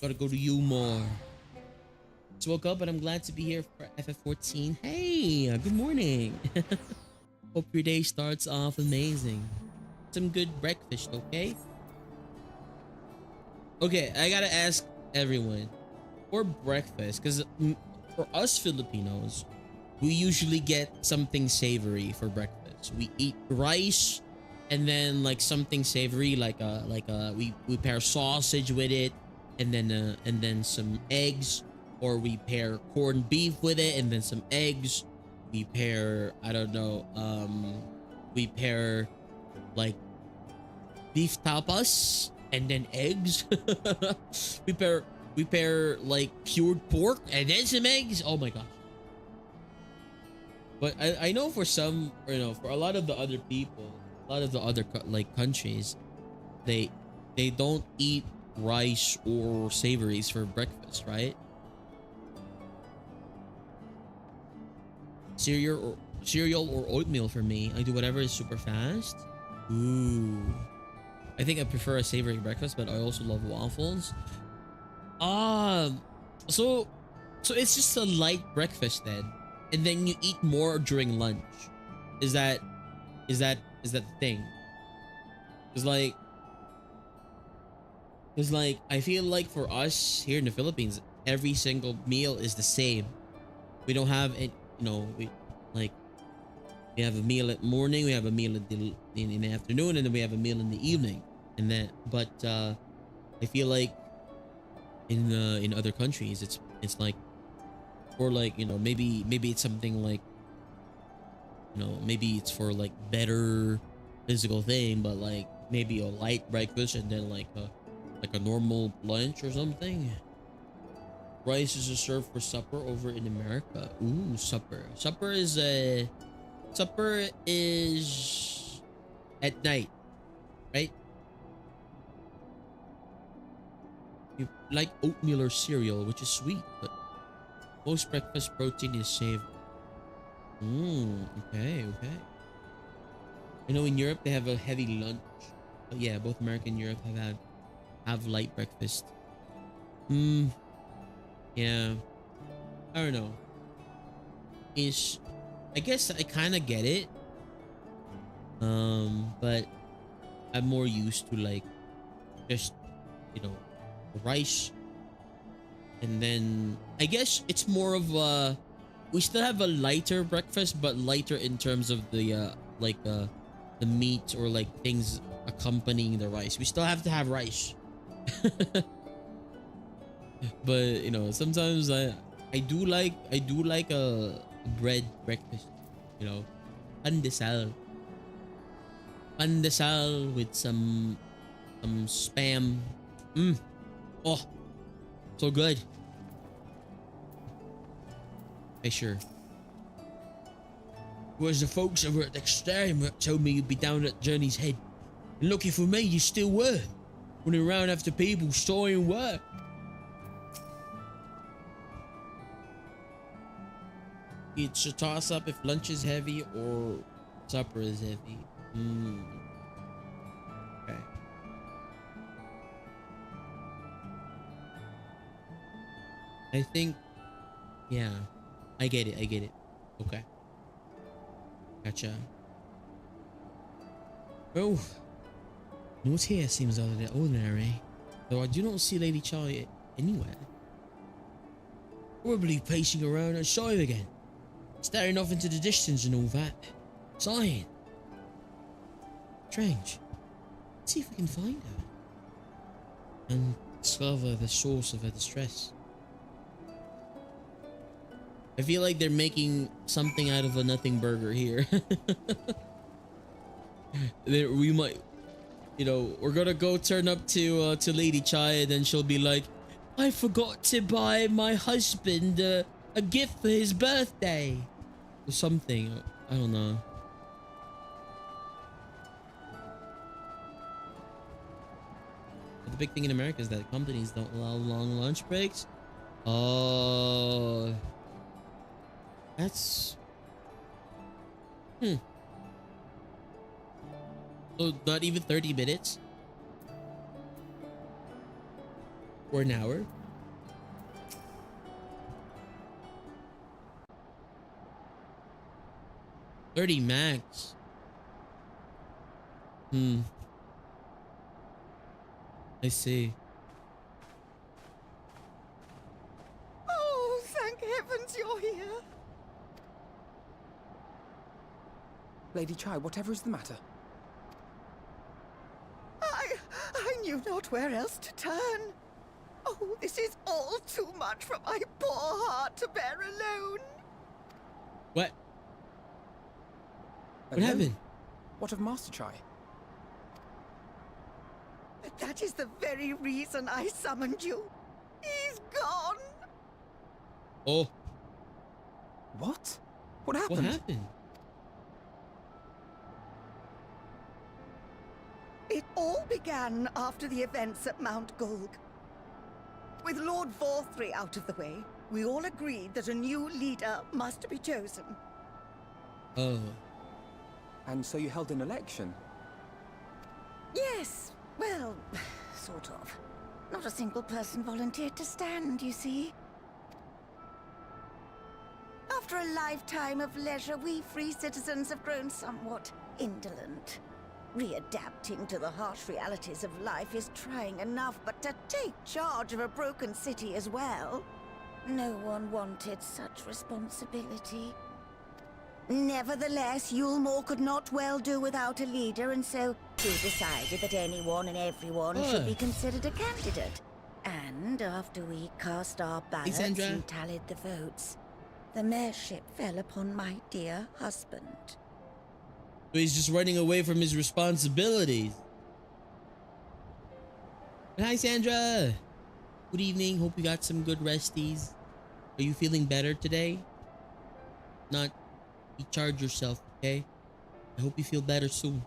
Gotta go to Yulmore. Just woke up, but I'm glad to be here for FF14. Hey, good morning. Hope your day starts off amazing. Some good breakfast, okay? Okay, I gotta ask everyone. For breakfast, because for us Filipinos, we usually get something savory for breakfast. We eat rice and then like something savory, we pair sausage with it, and then some eggs, or we pair corned beef with it and then some eggs. We pair, I don't know, we pair like beef tapas and then eggs. we pair like cured pork and then some eggs. Oh my gosh. But I know for some, you know, for a lot of the other people, a lot of the other like countries, they don't eat rice or savories for breakfast, right? Cereal or oatmeal for me. I do whatever is super fast. Ooh. I think I prefer a savory breakfast, but I also love waffles. So it's just a light breakfast then, and then you eat more during lunch. Is that the thing? Cause like I feel like for us here in the Philippines, every single meal is the same. We don't have it, you know. We have a meal at morning, we have a meal in the afternoon, and then we have a meal in the evening. And then, but I feel like in other countries, it's like, or like, you know, maybe it's something like, you know, maybe it's for like better physical thing, but like maybe a light breakfast and then like a normal lunch or something. Rice is served for supper over in America. Ooh, supper. Supper is at night, right? You like oatmeal or cereal, which is sweet, but most breakfast protein is saved. Okay, okay. I know in Europe they have a heavy lunch. But yeah, both America and Europe have light breakfast. Yeah. I don't know. I guess I kind of get it. But I'm more used to like just, you know, rice, and then I guess it's more of a, we still have a lighter breakfast, but lighter in terms of the the meat or like things accompanying the rice. We still have to have rice. But you know, sometimes I do like a bread breakfast, you know, pandesal with some spam. Oh, so good. Hey, sure. Was the folks over at Lexaetharn that told me you'd be down at Journey's Head, and lucky for me, you still were, running around after people storing work. It's a toss-up if lunch is heavy or supper is heavy. Okay. I think, yeah, I get it. Okay. Gotcha. Oh, what's here seems out of the ordinary, though I do not see Lady Charlie anywhere. Probably pacing around outside again, staring off into the distance and all that. Sighing. Strange. Let's see if we can find her and discover the source of her distress. I feel like they're making something out of a nothing burger here. We might, you know, we're gonna go turn up to Lady Chai, and then she'll be like, I forgot to buy my husband a gift for his birthday or something. I don't know. But the big thing in America is that companies don't allow long lunch breaks. Oh, that's so not even 30 minutes or an hour. $30 max. I see. Oh, thank heavens you're here. Lady Chai, whatever is the matter? I knew not where else to turn. Oh, this is all too much for my poor heart to bear alone. What? What Alone? happened? What of Master Chai? That is the very reason I summoned you. He's gone. Oh, What? What happened? what happened? It all began after the events at Mount Gulg. With Lord Vorthry out of the way, we all agreed that a new leader must be chosen. Oh, And so you held an election? Yes, well, sort of. Not a single person volunteered to stand, you see. After a lifetime of leisure, we free citizens have grown somewhat indolent. Readapting to the harsh realities of life is trying enough, but to take charge of a broken city as well? No one wanted such responsibility. Nevertheless, Yulmore could not well do without a leader, and so we decided that anyone and everyone should be considered a candidate. And after we cast our ballots Sandra. and tallied the votes, the mayorship fell upon my dear husband. so he's just running away from his responsibilities. Hi, Sandra. Good evening. Hope you got some good resties. Are you feeling better today? Not recharge yourself, okay? I hope you feel better soon.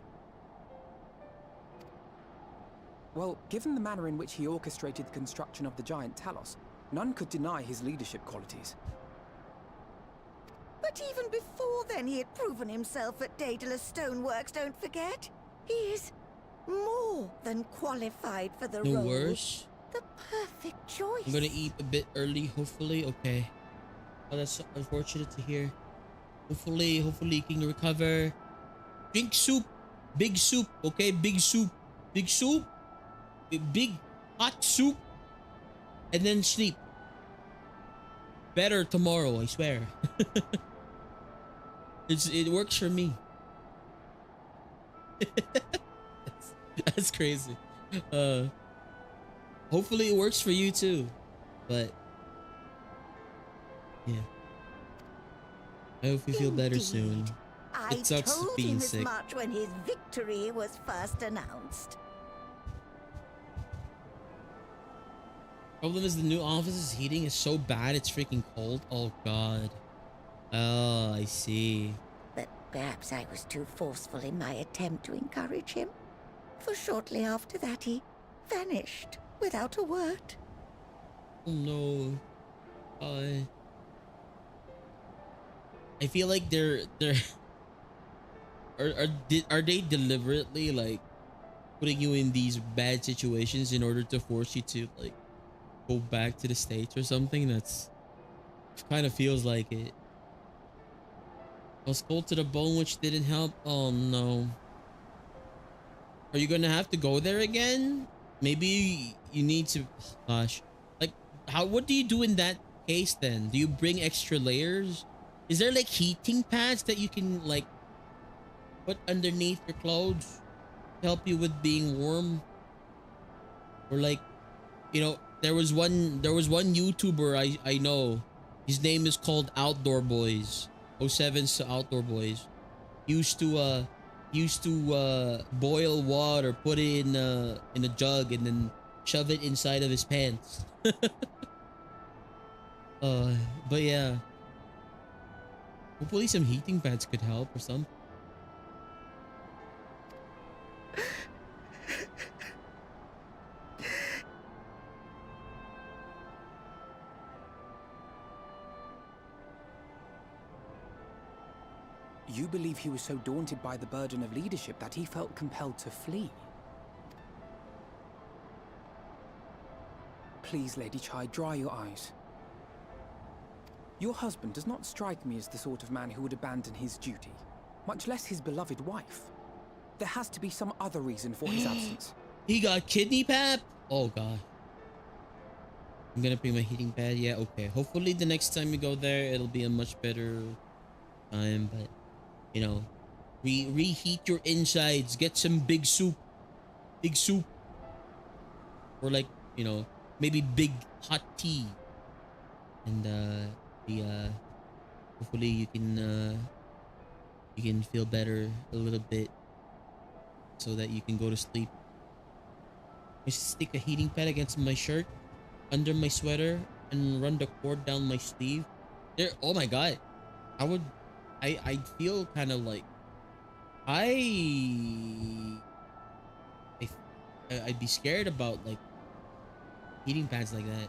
Well, given the manner in which he orchestrated the construction of the giant Talos, none could deny his leadership qualities. But even before then, he had proven himself at Daedalus Stoneworks, don't forget. He is more than qualified for the No role. worse. The perfect choice. I'm gonna eat a bit early, hopefully. Okay. Oh, that's unfortunate to hear. Hopefully you can recover. Drink soup. Big soup, okay? Big soup. Big soup. Big hot soup. And then sleep. Better tomorrow, I swear. It works for me. That's crazy. Hopefully it works for you too. But yeah. I hope you feel better soon. I It sucks told being him as sick. much when his victory was first announced. Problem is the new office's heating is so bad it's freaking cold. Oh god. Oh, I see. But perhaps I was too forceful in my attempt to encourage him. For shortly after that, he vanished without a word. Oh no. I feel like they're are they deliberately like putting you in these bad situations in order to force you to like go back to the States or something? That's kind of feels like it. I was cold to the bone, which didn't help. Oh no. Are you gonna have to go there again? Maybe you need to. Gosh, like what do you do in that case then? Do you bring extra layers? Is there like heating pads that you can like put underneath your clothes to help you with being warm? Or like, you know, there was one YouTuber I know. His name is called Outdoor Boys. 07's Outdoor Boys. Used to boil water, put it in a jug, and then shove it inside of his pants. But yeah. Hopefully some heating pads could help or something. You believe he was so daunted by the burden of leadership that he felt compelled to flee? Please, Lady Chai, dry your eyes. Your husband does not strike me as the sort of man who would abandon his duty, much less his beloved wife. There has to be some other reason for his absence. He got kidney pap? Oh god. I'm gonna bring my heating pad. Yeah, okay. Hopefully the next time we go there, it'll be a much better time. But, you know, reheat your insides. Get some big soup. Big soup. Or like, you know, maybe big hot tea. And, hopefully you can feel better a little bit so that you can go to sleep. I stick a heating pad against my shirt, under my sweater, and run the cord down my sleeve. There. Oh my god. I feel kind of like I'd be scared about like heating pads like that.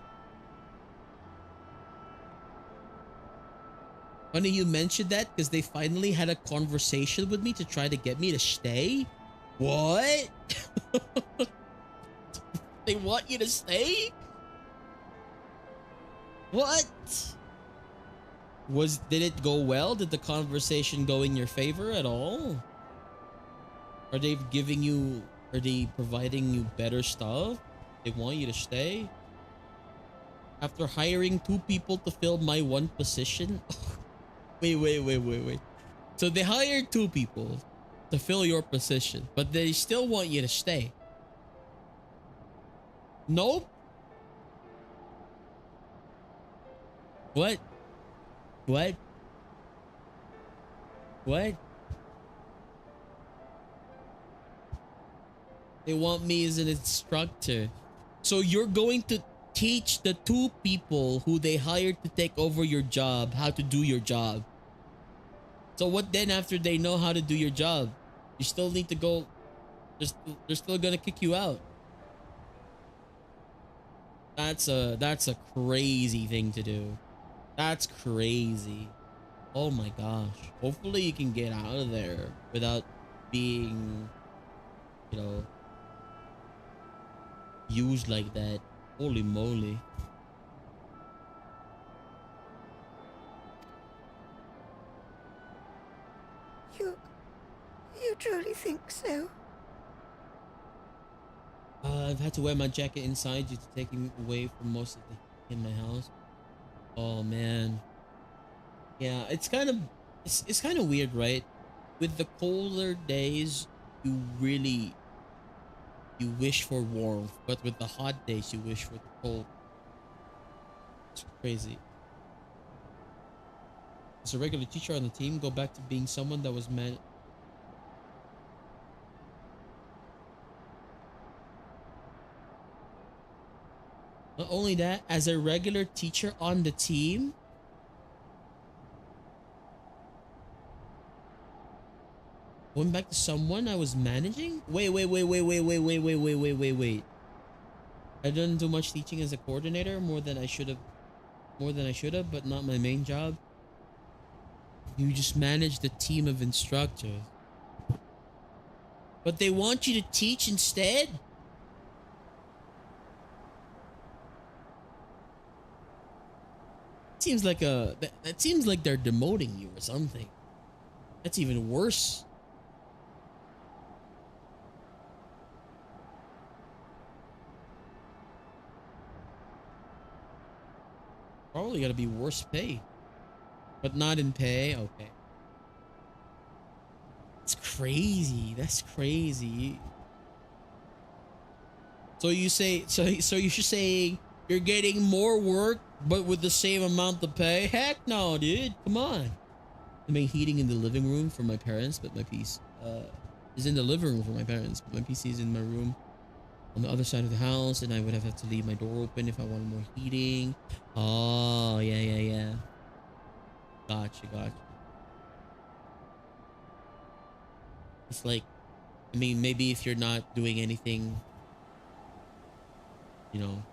Funny you mentioned that because they finally had a conversation with me to try to get me to stay. What? They want you to stay? What? Did it go well? Did the conversation go in your favor at all? Are they providing you better stuff? They want you to stay? After hiring 2 people to fill my 1 position? Wait. So they hired 2 people to fill your position, but they still want you to stay. Nope. What? They want me as an instructor. So you're going to teach the 2 people who they hired to take over your job how to do your job. So what then after they know how to do your job? You still need to go. They're still gonna kick you out. That's a crazy thing to do. That's crazy. Oh my gosh. Hopefully you can get out of there without being, you know, used like that. Holy moly. You truly think so? I've had to wear my jacket inside due to taking away from most of the heat in my house. Oh man. Yeah, it's kind of it's kind of weird, right? With the colder days, you really you wish for warmth, but with the hot days, you wish for the cold. It's crazy. As a regular teacher on the team, go back to being someone that was meant. Not only that, as a regular teacher on the team, went back to someone I was managing? Wait. I didn't do much teaching as a coordinator, more than I should have, but not my main job. You just manage the team of instructors. But they want you to teach instead? Seems like that seems like they're demoting you or something. That's even worse. Probably gotta be worse pay. But not in pay? Okay. It's crazy. That's crazy. So you say so you're saying you're getting more work but with the same amount of pay? Heck no, dude. Come on. I mean, heating in the living room for my parents, but my PC is in the living room for my parents, but my PC is in my room on the other side of the house, and I would have had to leave my door open if I wanted more heating. Oh, yeah. Gotcha. It's like, I mean, maybe if you're not doing anything, you know,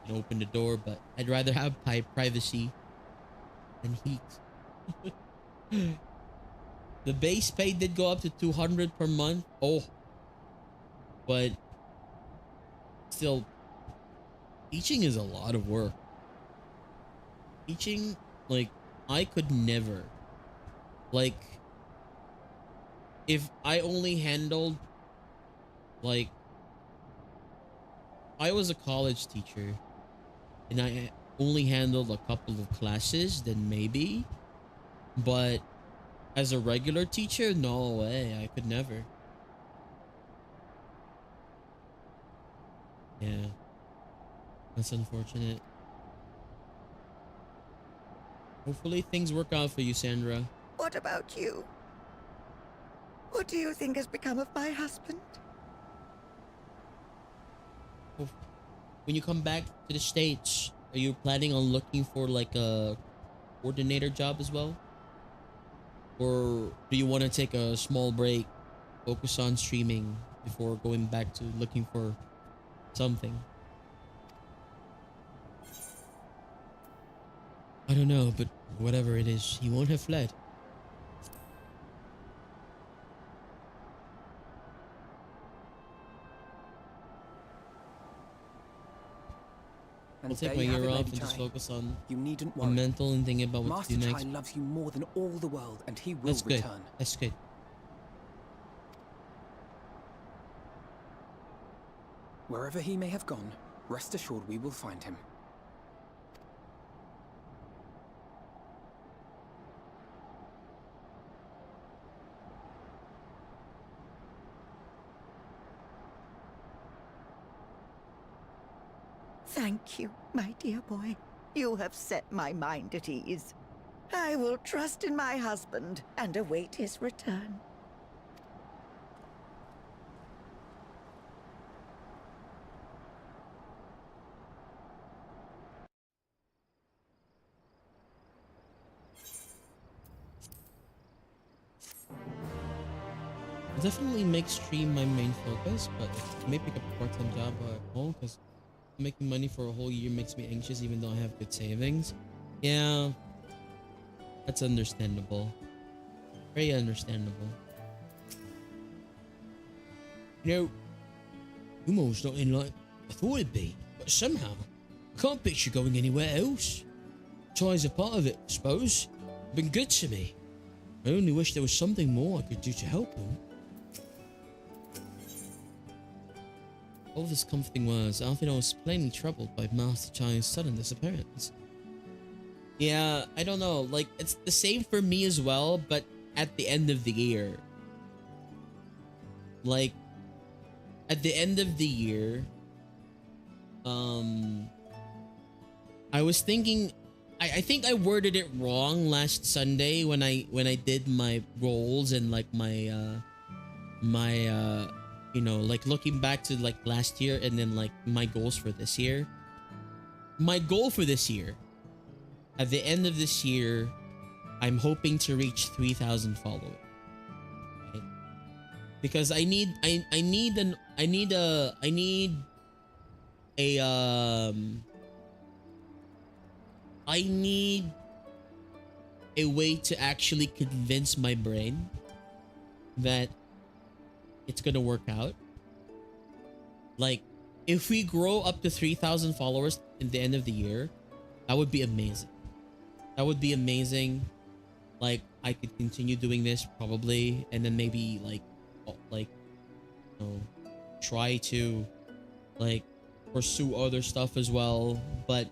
you can open the door, but I'd rather have privacy than heat. The base pay did go up to 200 per month. Oh, but still, teaching is a lot of work. Teaching, like, I could never, like, if I only handled, like, I was a college teacher and I only handled a couple of classes, then maybe, but as a regular teacher, no way. I could never. Yeah, that's unfortunate. Hopefully things work out for you, Sandra. What about you? What do you think has become of my husband? When you come back to the States, are you planning on looking for like a coordinator job as well? Or do you want to take a small break, focus on streaming before going back to looking for something? I don't know, but whatever it is, he won't have fled. I'll take my year off and just focus on you needn't worry. mental and thinking about what Master to do Chai next. loves you more than all the world, and he will That's good. return. That's good. Wherever he may have gone, rest assured we will find him. Thank you, my dear boy. You have set my mind at ease. I will trust in my husband and await his return. I'll definitely make stream my main focus, but I may pick up a part-time job at home because making money for a whole year makes me anxious even though I have good savings. Yeah, that's understandable. Very understandable. You know, Umo's not in like I thought it'd be, but somehow I can't picture going anywhere else. Ty's a part of it, I suppose. Been good to me. I only wish there was something more I could do to help him. All these comforting words, Alfino was plainly troubled by Master Chai's sudden disappearance. Yeah, I don't know, like, it's the same for me as well, but at the end of the year. Like, at the end of the year, I was thinking, I think I worded it wrong last Sunday when I did my roles and like my you know, like looking back to like last year and then like my goals for this year. My goal for this year, at the end of this year, I'm hoping to reach 3,000 followers. Right? Because I need a way to actually convince my brain that it's gonna work out. Like, if we grow up to 3,000 followers in the end of the year, that would be amazing. That would be amazing. Like, I could continue doing this probably, and then maybe like you know, try to like pursue other stuff as well. But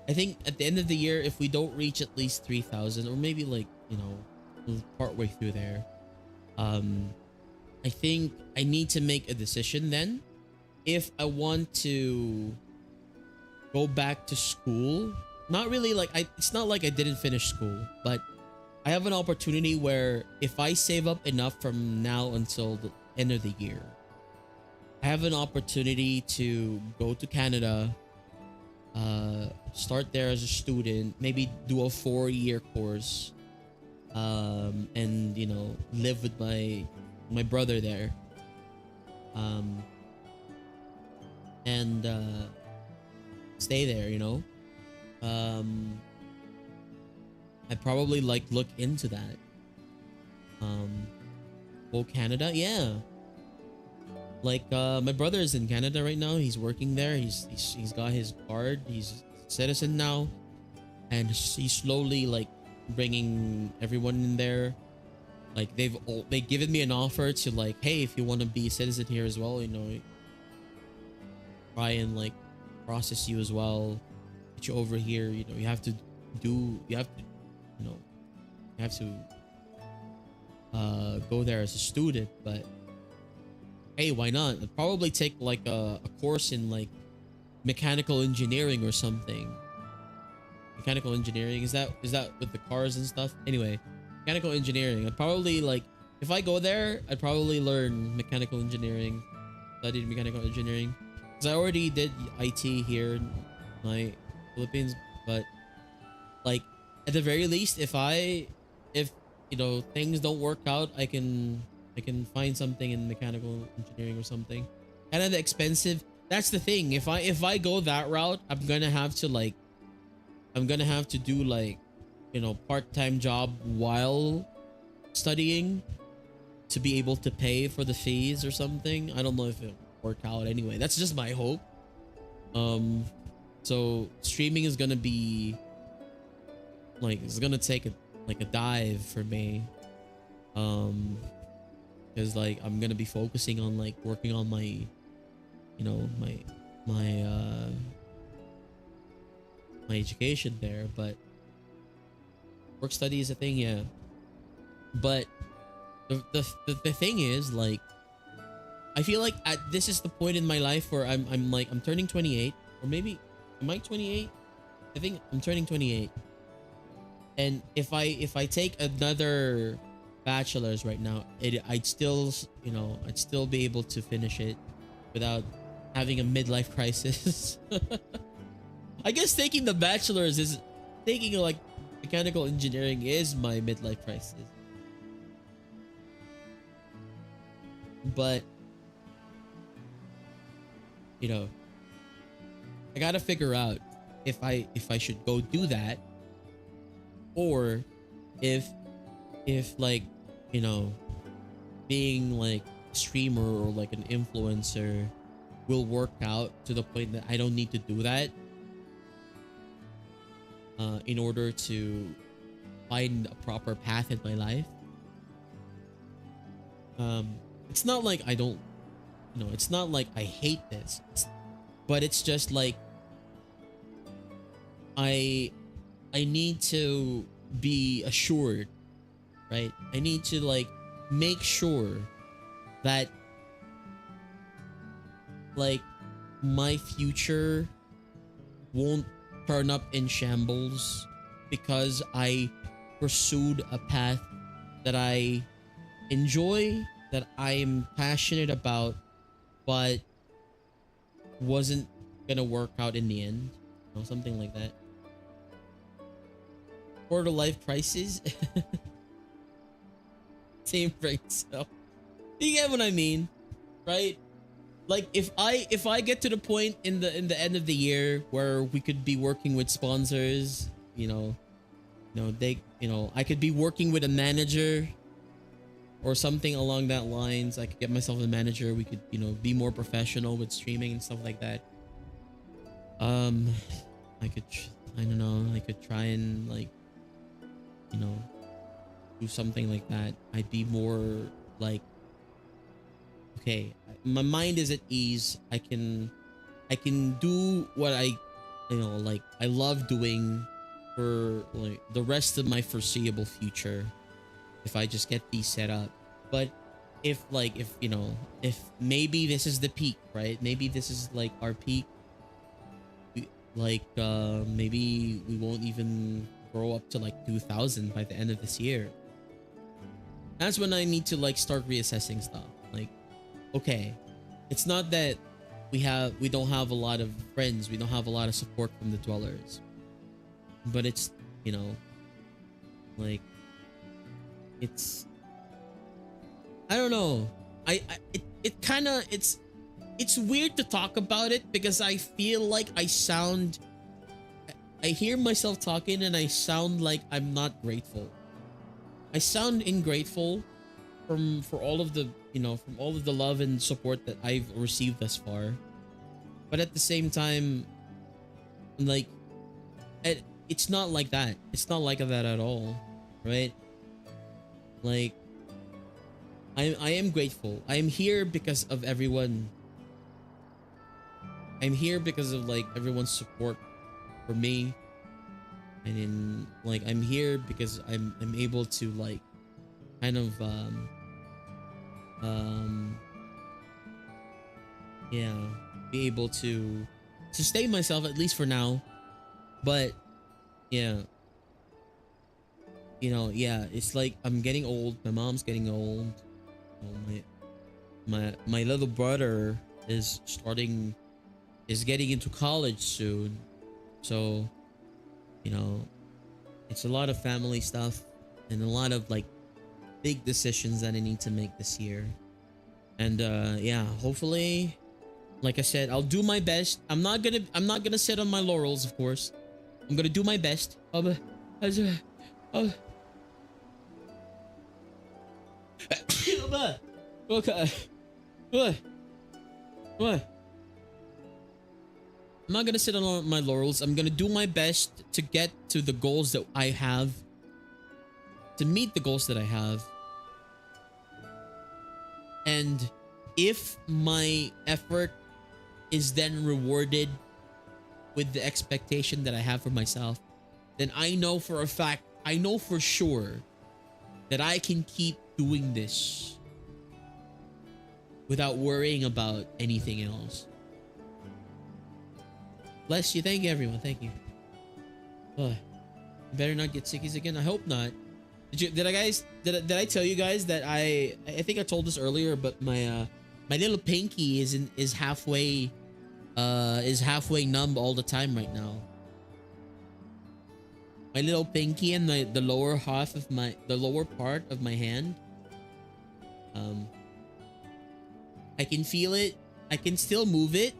I think at the end of the year, if we don't reach at least 3,000, or maybe like, you know, partway through there, I think I need to make a decision then if I want to go back to school. Not really, like, it's not like I didn't finish school, but I have an opportunity where if I save up enough from now until the end of the year, I have an opportunity to go to Canada, start there as a student, maybe do a 4-year course, and, you know, live with my brother there, and stay there, you know. I'd probably like look into that. Go Canada, yeah. Like, my brother is in Canada right now. He's working there. He's got his card. He's a citizen now, and he's slowly like bringing everyone in there. Like, they've given me an offer to like, hey, if you want to be a citizen here as well, you know, try and like process you as well, get you over here. You know, you have to go there as a student. But hey, why not? I'd probably take like a course in like mechanical engineering or something. Mechanical engineering, is that with the cars and stuff? Anyway, mechanical engineering. I'd probably like, if I go there, I'd probably learn mechanical engineering, studied mechanical engineering, because I already did IT here in my Philippines. But like, at the very least, if you know, things don't work out, I can find something in mechanical engineering or something. Kind of expensive. That's the thing. If I go that route, I'm gonna have to do like, you know, part-time job while studying to be able to pay for the fees or something. I don't know if it'll work out anyway. That's just my hope. So streaming is gonna be like, it's gonna take a dive for me, because like I'm gonna be focusing on like working on my, you know, my education there. But work study is a thing, yeah. But the thing is, like, I feel like this is the point in my life where I'm turning 28, or maybe, am I 28? I think I'm turning 28. And if I take another bachelor's right now, I'd still be able to finish it without having a midlife crisis. I guess taking the bachelor's is, taking like mechanical engineering is my midlife crisis. But, you know, I gotta figure out if I should go do that, or if like, you know, being like a streamer or like an influencer will work out to the point that I don't need to do that in order to find a proper path in my life. It's not like I don't, you know, it's not like I hate this, but it's just like I need to be assured, right? I need to like make sure that like my future won't turn up in shambles because I pursued a path that I enjoy, that I am passionate about, but wasn't gonna work out in the end, you know, something like that. Quarter life crisis. Same brain cell. You get what I mean, right? Like if I get to the point in the end of the year where we could be working with sponsors, you know, I could be working with a manager or something along that lines. I could get myself a manager. We could, you know, be more professional with streaming and stuff like that. I don't know, I could try and like, you know, do something like that. I'd be more like, okay, my mind is at ease. I can do what I, you know, like I love doing for like the rest of my foreseeable future if I just get these set up. But if you know, if maybe this is the peak, right? Maybe this is like our peak. Like maybe we won't even grow up to like 2,000 by the end of this year. That's when I need to like start reassessing stuff. Like, okay, it's not that we don't have a lot of friends, we don't have a lot of support from the dwellers, but it's, you know, like it's, I don't know, it kind of, it's weird to talk about it because I feel like I hear myself talking and I sound like I'm not grateful. I sound ingrateful for all of the, you know, from all of the love and support that I've received thus far. But at the same time, like, it's not like that. It's not like that at all, right? Like, I am grateful. I am here because of everyone. I'm here because of like everyone's support for me. And in like, I'm here because I'm able to like kind of yeah, be able to sustain myself at least for now. But yeah, you know, yeah, it's like I'm getting old. My mom's getting old. You know, my little brother is getting into college soon. So, you know, it's a lot of family stuff and a lot of like big decisions that I need to make this year. And yeah, hopefully, like I said, I'll do my best. I'm not gonna sit on my laurels, of course. I'm gonna do my best. Okay. What? I'm not gonna sit on my laurels. I'm gonna do my best to get to the goals that I have, to meet the goals that I have. And if my effort is then rewarded with the expectation that I have for myself, then I know for a fact, I know for sure that I can keep doing this without worrying about anything else. Bless you. Thank you, everyone. Thank you. Better not get sickies again. I hope not. Did I tell you guys that I think I told this earlier, but my little pinky is halfway numb all the time right now. My little pinky and the lower half of the lower part of my hand. I can feel it. I can still move it.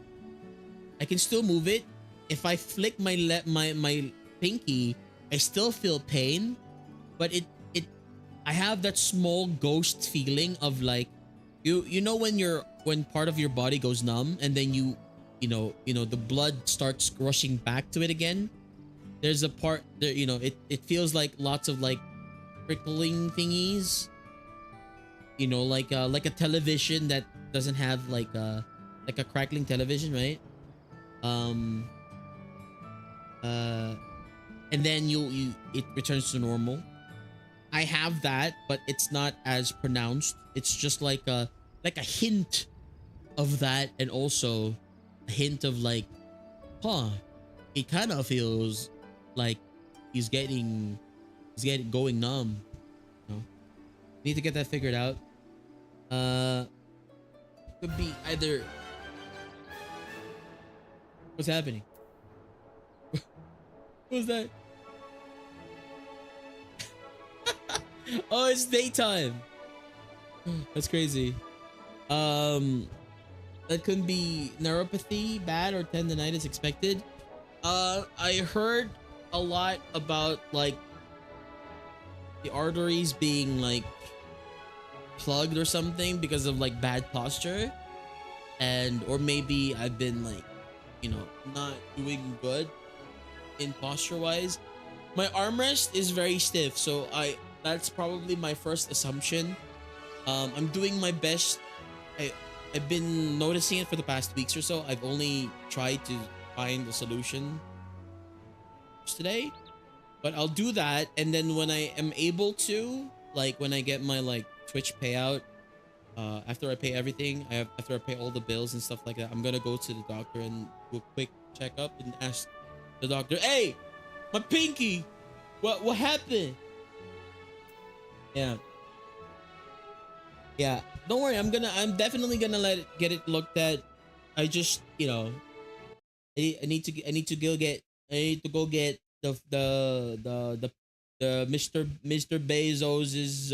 if I flick my pinky, I still feel pain, but I have that small ghost feeling of like, you know when part of your body goes numb and then you know the blood starts rushing back to it again. There's a part there, it feels like lots of like prickling thingies, like a television that doesn't have like a crackling television, right? And then it returns to normal. I have that, but it's not as pronounced. It's just like a hint of that, and also a hint of like, it kind of feels like he's getting going numb. Need to get that figured out. Could be either. What's happening? What was that? Oh, it's daytime. That's crazy. That could be neuropathy, bad, or tendonitis expected. I heard a lot about like the arteries being like plugged or something because of like bad posture, or maybe I've been like, not doing good in posture wise. My armrest is very stiff, so that's probably my first assumption. I'm doing my best. I've been noticing it for the past weeks or so. I've only tried to find a solution today, but I'll do that, and then when I am able to, like when I get my like Twitch payout, after I pay everything, after I pay all the bills and stuff like that, I'm gonna go to the doctor and do a quick checkup and ask the doctor, "Hey, my pinky, what happened?" Yeah, don't worry. I'm definitely gonna get it looked at. I just, I need to go get the Mr. Bezos's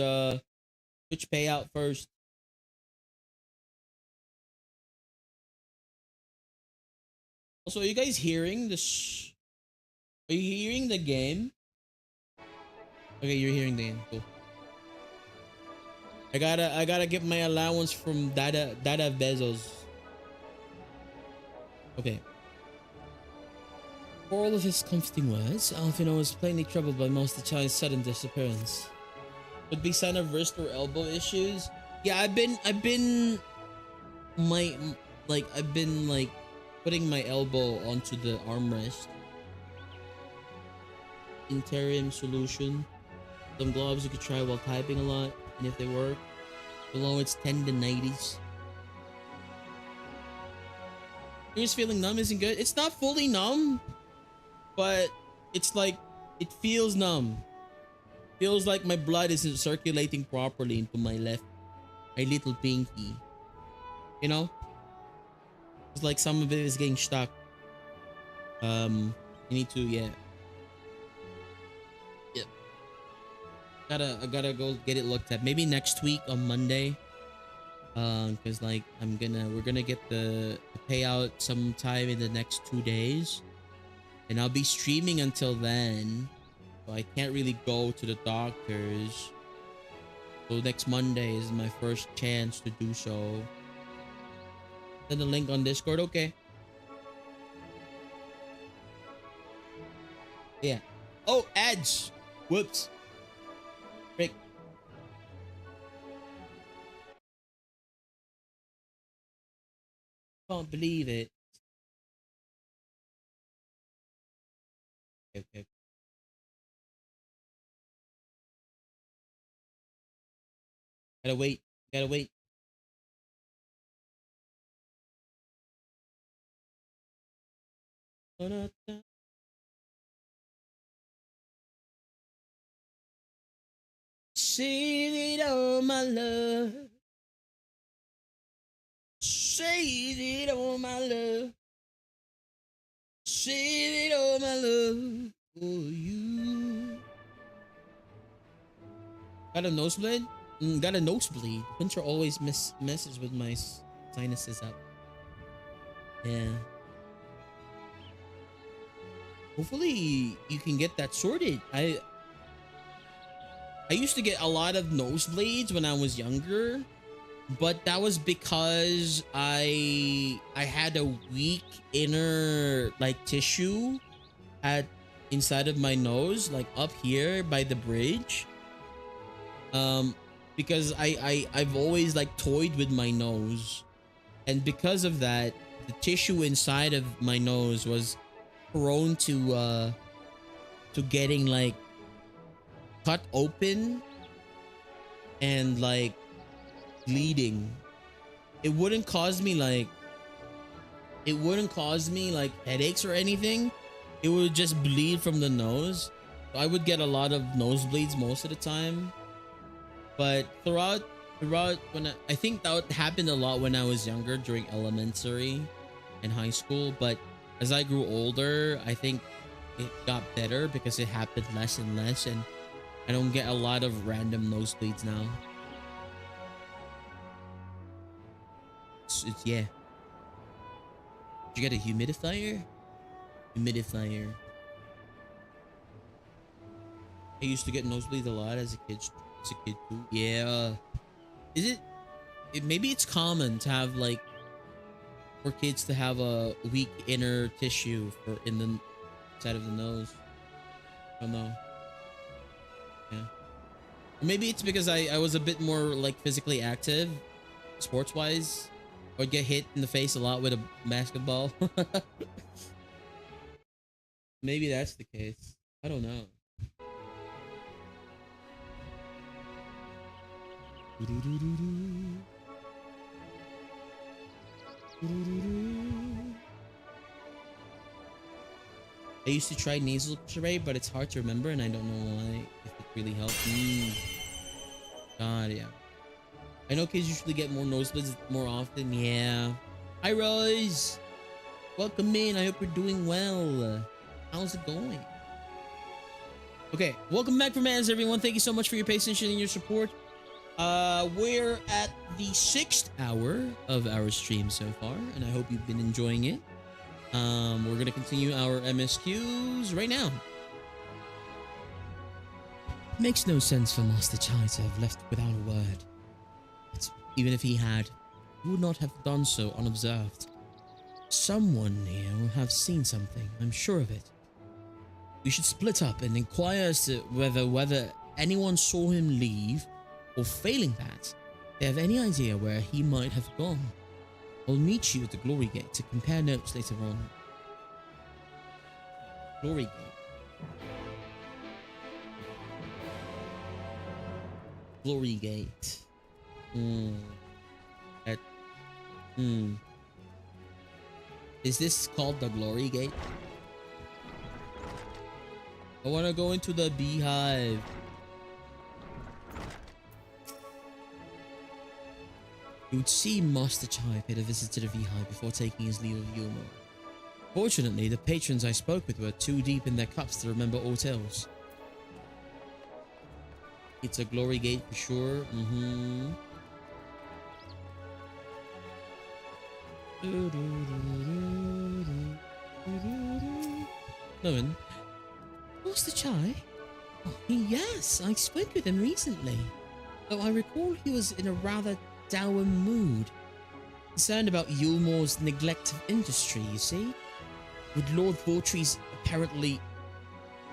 Twitch payout first. Also, are you guys hearing this? Are you hearing the game? Okay, you're hearing the game. Cool. I gotta get my allowance from Dada Bezos. Okay. For all of his comforting words, Alfino was plainly troubled by most of the child's sudden disappearance. Could be sign of wrist or elbow issues. Yeah, I've been putting my elbow onto the armrest. Interim solution. Some gloves you could try while typing a lot, and if they work, below its tendonitis. Fingers feeling numb isn't good. It's not fully numb, but it's like it feels numb. Feels like my blood isn't circulating properly into my little pinky. It's like some of it is getting stuck. You need to, yeah. I gotta go get it looked at. Maybe next week on Monday. Cause like we're gonna get the payout sometime in the next 2 days, and I'll be streaming until then, so I can't really go to the doctors. So next Monday is my first chance to do so. Send the link on Discord, okay? Yeah. Oh, ads. Whoops. Frick. Can't believe it. Okay. Gotta wait. Save it, oh my love. Save it, oh my love. Save it, oh my love, for you. Got a nosebleed? Got a nosebleed. Winter always messes with my sinuses up. Yeah. hopefully you can get that sorted. I used to get a lot of nosebleeds when I was younger, but that was because I had a weak inner like tissue at inside of my nose, like up here by the bridge. Because I've always like toyed with my nose, and because of that, the tissue inside of my nose was prone to getting like cut open and like bleeding. It wouldn't cause me like headaches or anything. It would just bleed from the nose. So I would get a lot of nosebleeds most of the time. But throughout when I think that happened a lot when I was younger during elementary and high school, but as I grew older, I think it got better because it happened less and less, and I don't get a lot of random nosebleeds now. It's yeah. Did you get a humidifier? Humidifier. I used to get nosebleeds a lot as a kid too. Yeah. Is it maybe it's common to have like for kids to have a weak inner tissue for in the side of the nose. I don't know. Yeah. Or maybe it's because I was a bit more like physically active sports wise. Or get hit in the face a lot with a basketball. Maybe that's the case. I don't know. I used to try nasal spray, but it's hard to remember, and I don't know why. If it really helped. God, yeah. I know kids usually get more nosebleeds more often. Yeah. Hi, Rose. Welcome in. I hope you're doing well. How's it going? Okay. Welcome back from Mans, everyone. Thank you so much for your patience and your support. We're at the 6th hour of our stream so far, and I hope you've been enjoying it. We're going to continue our MSQs right now. It makes no sense for Master Chai to have left without a word. Even if he had, he would not have done so unobserved. Someone here will have seen something, I'm sure of it. We should split up and inquire as to whether anyone saw him leave, or failing that, they have any idea where he might have gone. I'll meet you at the Glory Gate to compare notes later on. Glory Gate. Glory Gate. Is this called the Glory Gate? I want to go into the beehive. It would seem Master Chai paid a visit to the beehive before taking his leave of Yulmore. Fortunately, the patrons I spoke with were too deep in their cups to remember aught else. It's a Glory Gate for sure. Owen, Master Chai? Oh, yes, I spoke with him recently. Though I recall he was in a rather dour mood. Concerned about Yulmore's neglect of industry, you see? With Lord Vortree's apparently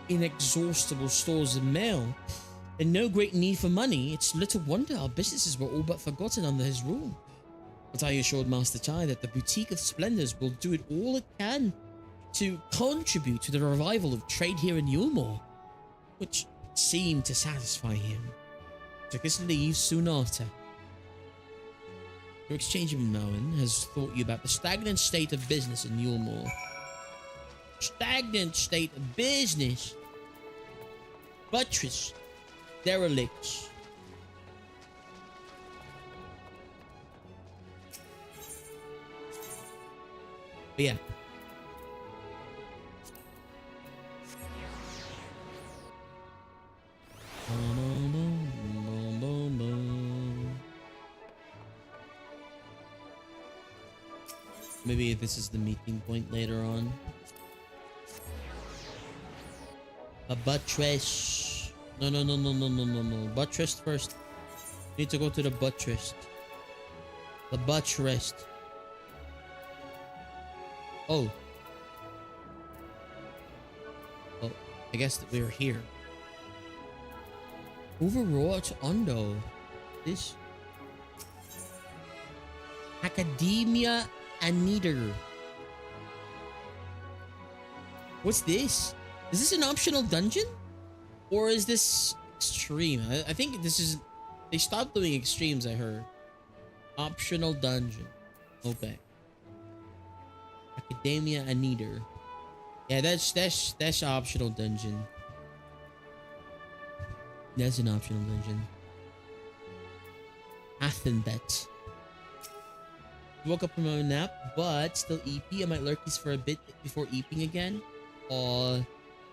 inexhaustible stores of mail, and no great need for money, it's little wonder our businesses were all but forgotten under his rule. But I assured Master Chai that the Boutique of Splendors will do it all it can to contribute to the revival of trade here in Yulmore, which seemed to satisfy him. Took his leave soon after. Your exchange of Moen has taught you about the stagnant state of business in Yulmore. Stagnant state of business. Buttress. Derelict. But yeah. Maybe this is the meeting point later on. A buttress. No. Buttress first. Need to go to the buttress. The buttress. Oh. Well, I guess that we're here. Overwrought Ondo. This. Academia Aniter. What's this? Is this an optional dungeon? Or is this extreme? I think this is... They stopped doing extremes, I heard. Optional dungeon. Okay. Academia Aniter. Yeah, that's optional dungeon. That's an optional dungeon. Athenbet. Woke up from a nap, but still EP. I might lurk these for a bit before EPing again. Aw,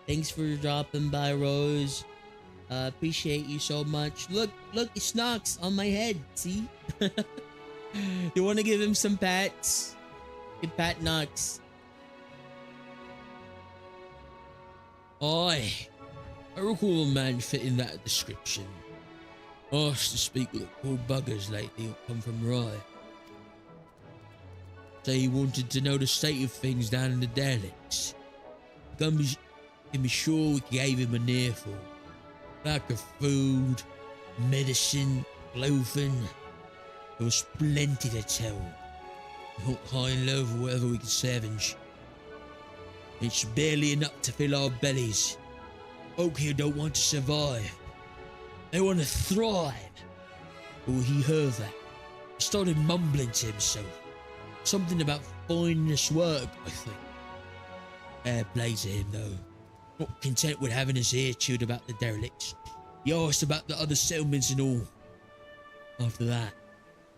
thanks for dropping by, Rose. Appreciate you so much. Look, it's Knox on my head. See? You want to give him some pats? Give Pat Knox. I recall a man fitting that description. Asked to speak with the poor buggers lately who come from Rye. Say he wanted to know the state of things down in the derelicts. Can be sure we gave him an earful. Lack of food, medicine, clothing. There was plenty to tell. We hooked high and low for whatever we could scavenge. It's barely enough to fill our bellies. Folk here don't want to survive. They want to thrive. But when he heard that, he started mumbling to himself. Something about finding us work, I think. Fair play to him, though. Not content with having his ear chewed about the derelicts. He asked about the other settlements and all. After that,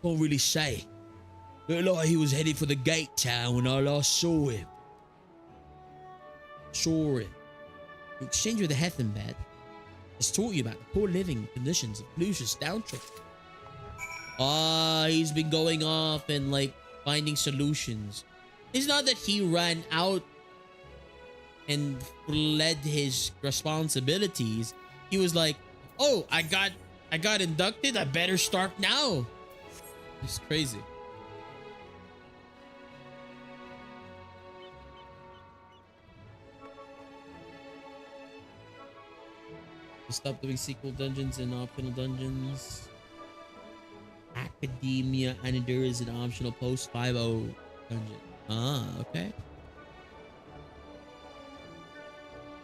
can't really say. Looked like he was headed for the gate town when I last saw him. In exchange with the Hethenbed, has taught you about the poor living conditions of Lucius Downtrip. He's been going off and like finding solutions. It's not that he ran out and fled his responsibilities. He was like, oh, I got inducted, I better start now. It's crazy. Stop doing sequel dungeons and optional dungeons. Academia Anidor is an optional post 5.0 dungeon. Ah, okay.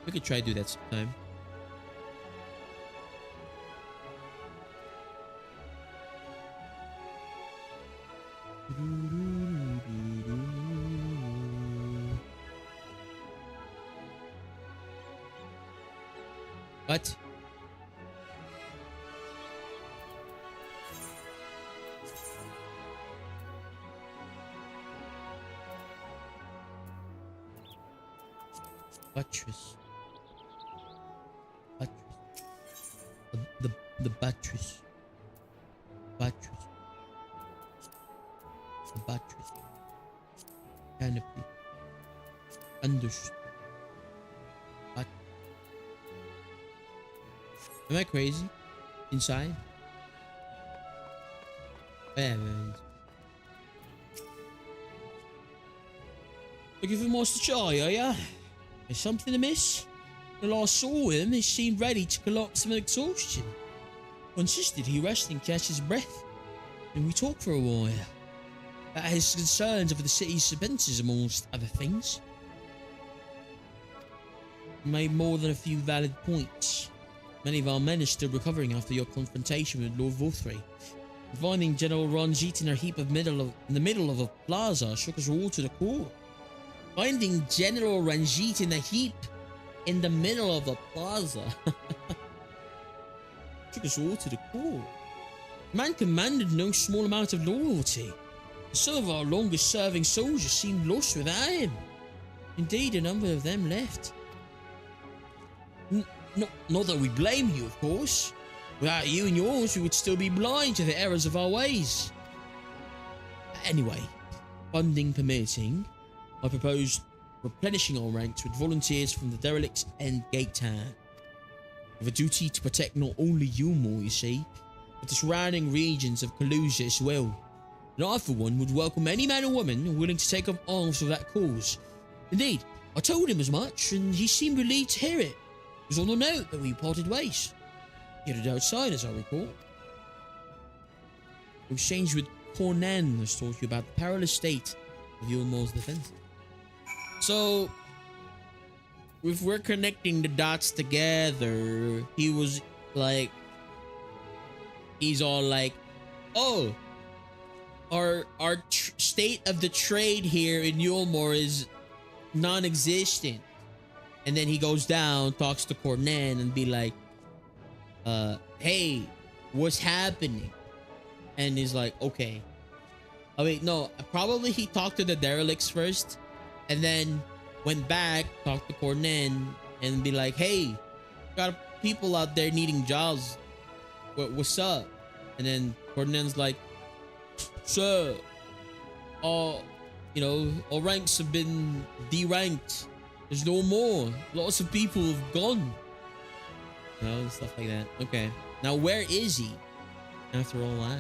We could try to do that sometime. What? Buttress. The buttress. Buttress. The buttress. Canopy. Understood. But am I crazy? Inside? Yeah, man. Looking for Master Chai, are ya? Is something amiss? The last saw him, he seemed ready to collapse from exhaustion. I insisted he rest and catch his breath, and we talked for a while about his concerns over the city's defences, amongst other things. He made more than a few valid points. Many of our men are still recovering after your confrontation with Lord Vorthry. Finding General Ranjit in the middle of a plaza shook us all to the core. Finding General Ranjit in a heap in the middle of the plaza took us all to the core. The man commanded no small amount of loyalty. Some of our longest serving soldiers seemed lost without him. Indeed, a number of them left. Not that we blame you, of course. Without you and yours, we would still be blind to the errors of our ways. Anyway, funding permitting, I proposed replenishing our ranks with volunteers from the derelicts and Gate Town. with a duty to protect not only Yulmore, you see, but the surrounding regions of Kalusia as well. And I, for one, would welcome any man or woman willing to take up arms for that cause. Indeed, I told him as much, and he seemed relieved to hear it. It was on the note that we parted ways. He headed outside, as I recall. The exchange with Cornan has told you about the perilous state of Yulmore's defense. So, if we're connecting the dots together, he was like, he's all like, oh, our state of the trade here in Yulmore is non-existent. And then he goes down, talks to Cornan, and be like, hey, what's happening? And he's like, okay. Oh wait, no, probably he talked to the derelicts first, and then went back, talked to Cornan, and be like, hey, got people out there needing jobs. What's up? And then Cornan's like, sir, all ranks have been deranked. There's no more. Lots of people have gone. You know, and stuff like that. Okay. Now, where is he after all that?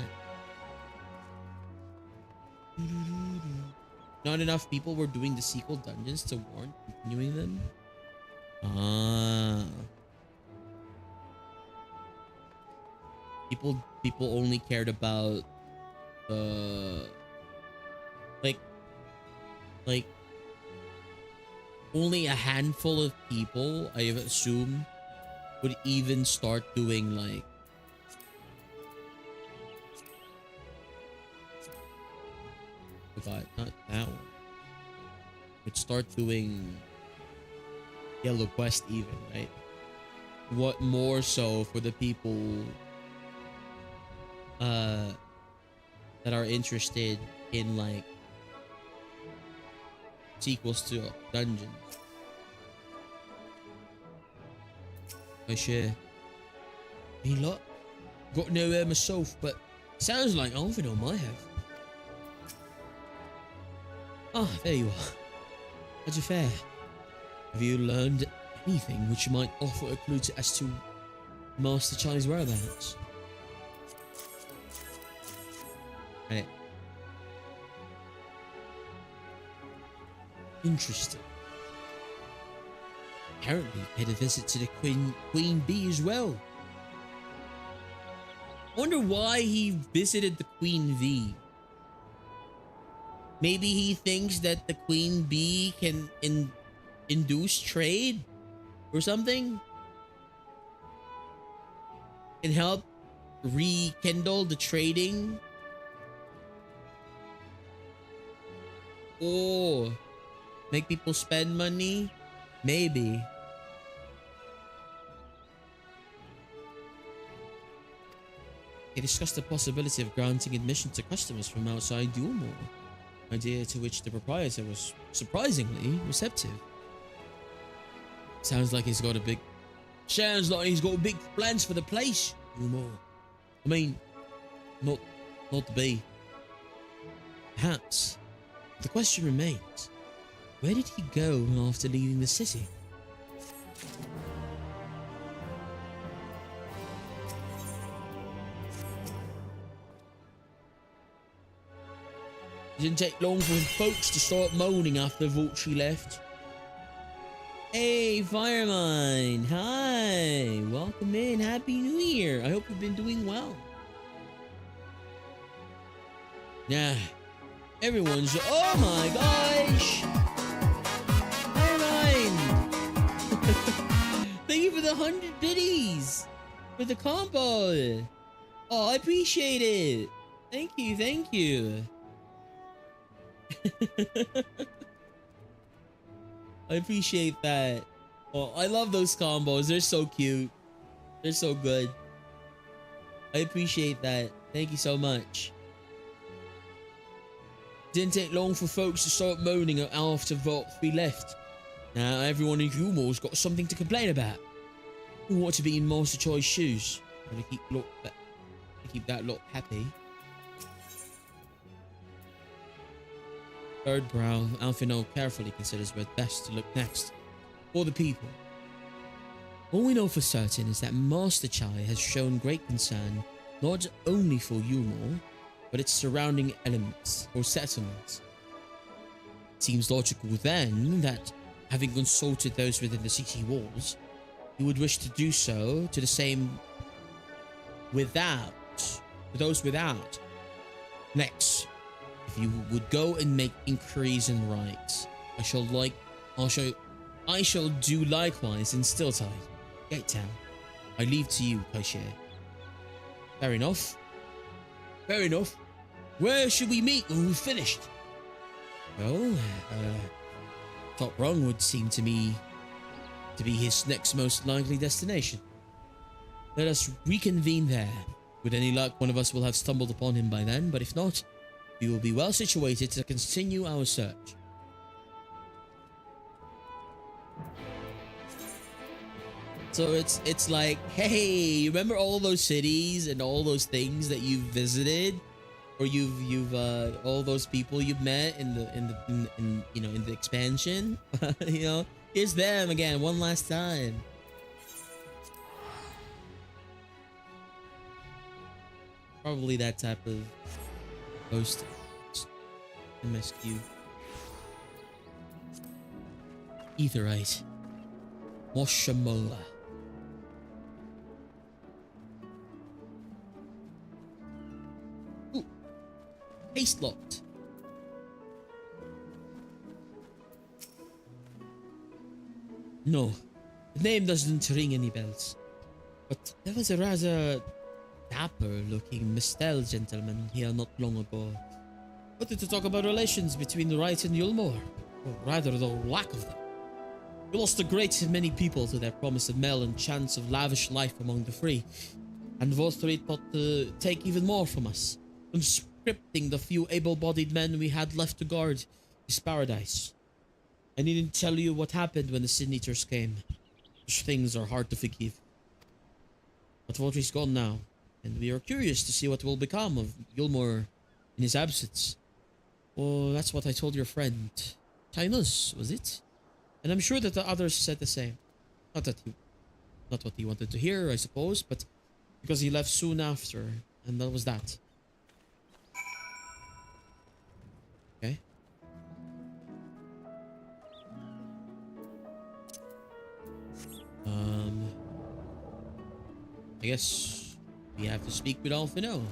Not enough people were doing the sequel dungeons to warrant continuing them? Ah. People only cared about like only a handful of people, I assume, would even start doing like not that one. Would start doing Yellow Quest even, right? What more so for the people that are interested in like sequels to dungeons. I share. Hey look, got nowhere myself, but sounds like Alvino might have. Ah, there you are. How's your fare? Have you learned anything which might offer a clue as to Master Chai's whereabouts? Right. Interesting. Apparently, paid a visit to the Queen Bee as well. Wonder why he visited the Queen Bee. Maybe he thinks that the Queen Bee can induce trade or something? Can help rekindle the trading? Or make people spend money? Maybe. He discussed the possibility of granting admission to customers from outside Yulmore, idea to which the proprietor was surprisingly receptive. Sounds like he's got big plans for the place, Yulmore. I mean, not to be. Perhaps. The question remains, where did he go after leaving the city? It didn't take long for folks to start moaning after Vulci left. Hey, Firemine! Hi! Welcome in. Happy New Year! I hope you've been doing well. Yeah. Everyone's... Oh my gosh! Firemine! Thank you for the 100 biddies! For the combo! Oh, I appreciate it! Thank you, thank you. I appreciate that. Oh, I love those combos. They're so cute. They're so good. I appreciate that. Thank you so much. Didn't take long for folks to start moaning after Vault 3 left. Now everyone in Yulmore's got something to complain about. Who want to be in Master Chai's shoes? Gotta keep that lot happy. Third brow, Alphino carefully considers where best to look next. For the people. All we know for certain is that Master Chai has shown great concern not only for Yulmore, but its surrounding elements or settlements. It seems logical then that, having consulted those within the city walls, you would wish to do so to the same to those without. Next, if you would go and make inquiries and rights, I shall do likewise in Stilltide, Gate Town. I leave to you, Kaishe. Fair enough. Fair enough. Where should we meet when we've finished? Well, Top Rung would seem to me to be his next most likely destination. Let us reconvene there. With any luck, one of us will have stumbled upon him by then, but if not, we will be well situated to continue our search. So it's like, hey, remember all those cities and all those things that you've visited, or you've all those people you've met in the expansion. Here's them again one last time. Probably that type of post MSQ. Etherite. Moshamola. Ooh. Haste locked. No, the name doesn't ring any bells. But there was a rather dapper-looking Mistel gentleman here not long ago. Wanted to talk about relations between the Right and Yulmore, or rather the lack of them. We lost a great many people to their promise of Mel and chance of lavish life among the free, and Vostri thought to take even more from us, conscripting the few able-bodied men we had left to guard his paradise. I needn't tell you what happened when the Sin Eaters came. Such things are hard to forgive. But Votri's gone now, and we are curious to see what will become of Yulmore in his absence. Oh, that's what I told your friend. Tainus, was it? And I'm sure that the others said the same. Not what he wanted to hear, I suppose, but because he left soon after, and that was that. Okay. I guess we have to speak with Alphino.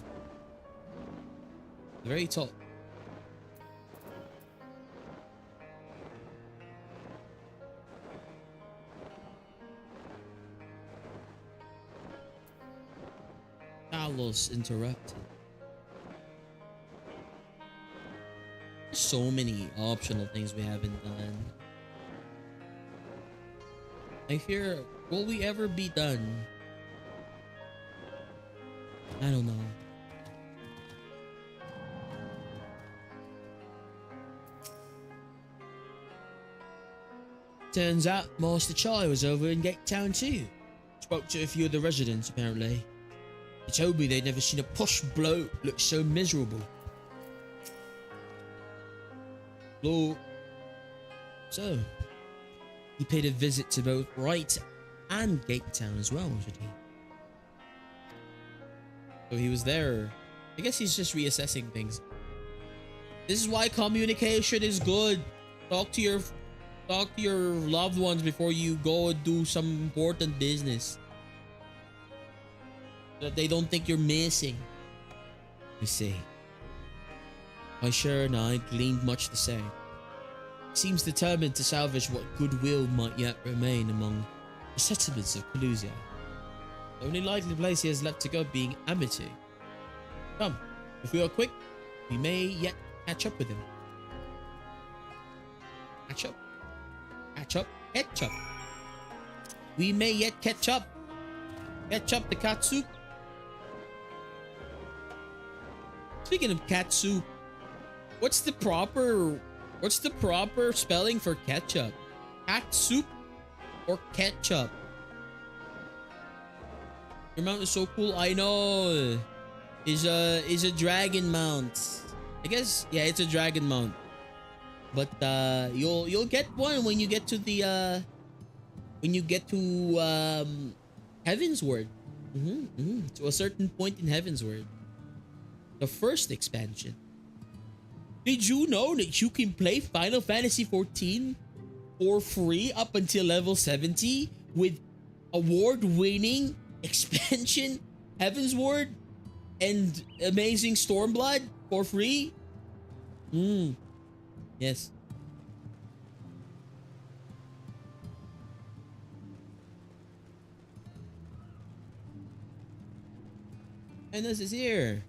The very top. Carlos interrupted. So many optional things we haven't done. I fear, will we ever be done? I don't know. Turns out Master Chai was over in Gate Town too. Spoke to a few of the residents apparently. He told me they'd never seen a posh bloke look so miserable. So, he paid a visit to both Wright and Gate Town as well, did he? So he was there. I guess he's just reassessing things. This is why communication is good. Talk to your loved ones before you go and do some important business. So that they don't think you're missing. You see. Aisha and I gleaned much the same. He seems determined to salvage what goodwill might yet remain among the settlements of Pelusia. The only likely place he has left to go being Amity. Come, if we are quick, we may yet catch up with him. Catch up? Catch up? Catch up. We may yet catch up. Catch up the cat soup. Speaking of cat soup, what's the proper spelling for ketchup? Cat soup or ketchup? Your mount is so cool. I know. Is a dragon mount. I guess yeah, it's a dragon mount. But you'll get one when you get to the when you get to Heavensward. To a certain point in Heavensward. The first expansion. Did you know that you can play Final Fantasy XIV for free up until level 70 with award-winning expansion Heavensward and Amazing Stormblood for free? Yes. And this is here.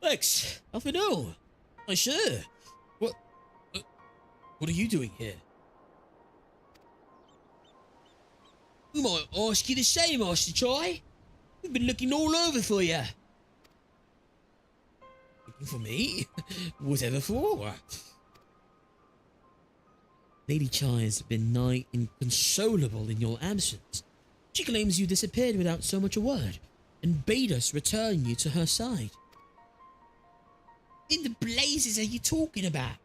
Lex, how for no? I sure. What are you doing here? We might ask you the same, Master Chai. We've been looking all over for you. Looking for me? Whatever for? Lady Chai has been nigh inconsolable in your absence. She claims you disappeared without so much a word, and bade us return you to her side. In the blazes are you talking about?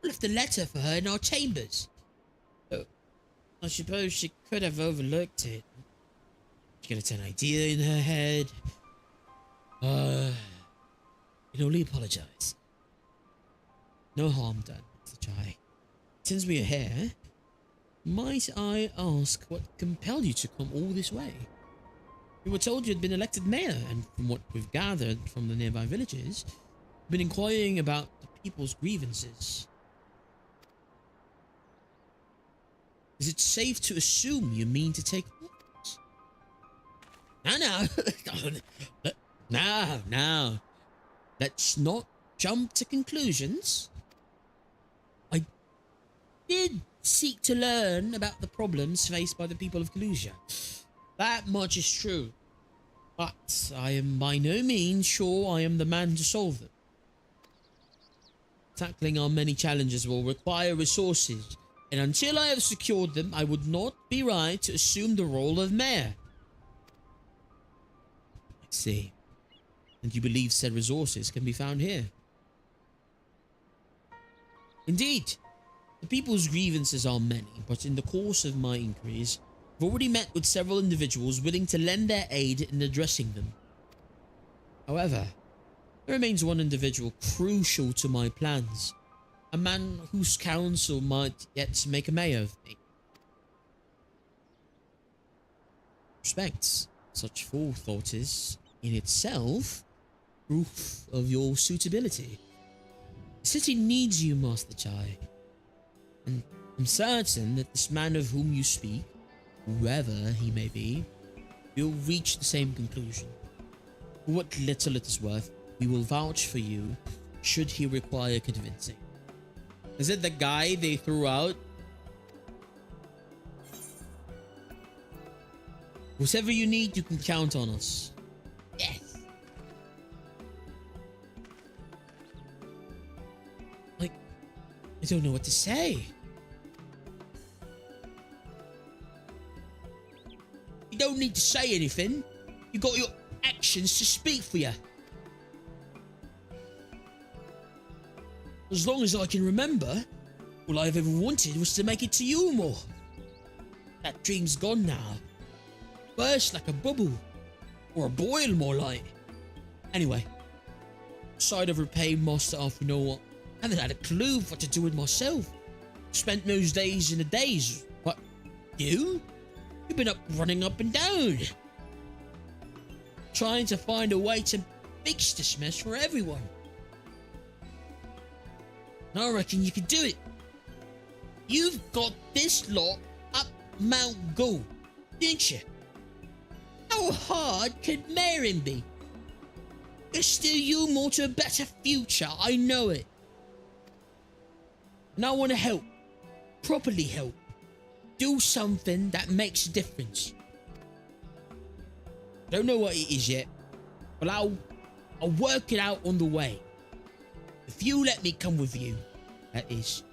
I left a letter for her in our chambers. Oh, I suppose she could have overlooked it. She got an idea in her head. Can only apologize. No harm done, Mr. Chai. Since we are here, might I ask what compelled you to come all this way? We were told you had been elected mayor, and from what we've gathered from the nearby villages, been inquiring about the people's grievances. Is it safe to assume you mean to take office? No. Let's not jump to conclusions. I did seek to learn about the problems faced by the people of Kalusia. That much is true. But I am by no means sure I am the man to solve them. Tackling our many challenges will require resources, and until I have secured them, I would not be right to assume the role of mayor. I see. And you believe said resources can be found here? Indeed. The people's grievances are many, but in the course of my inquiries, I've already met with several individuals willing to lend their aid in addressing them. However, there remains one individual crucial to my plans, a man whose counsel might yet make a mayor of me. Respect, such forethought is, in itself, proof of your suitability. The city needs you, Master Chai, and I'm certain that this man of whom you speak, whoever he may be, will reach the same conclusion. For what little it is worth, we will vouch for you, should he require convincing. Is it the guy they threw out? Whatever you need, you can count on us. Yes. Like, I don't know what to say. You don't need to say anything. You got your actions to speak for you. As long as I can remember, all I've ever wanted was to make it to you more. That dream's gone now. Burst like a bubble. Or a boil, more like. Anyway, side of repaying Master Alphinaud, I haven't had a clue what to do with myself. Spent those days in the days. What? You? You've been up running up and down. Trying to find a way to fix this mess for everyone. And I reckon you could do it. You've got this lot up Mount Ghoul, didn't you? How hard could Marin be? It's still you more to a better future, I know it. And I want to help. Properly help. Do something that makes a difference. Don't know what it is yet, but I'll work it out on the way. If you let me come with you, that is.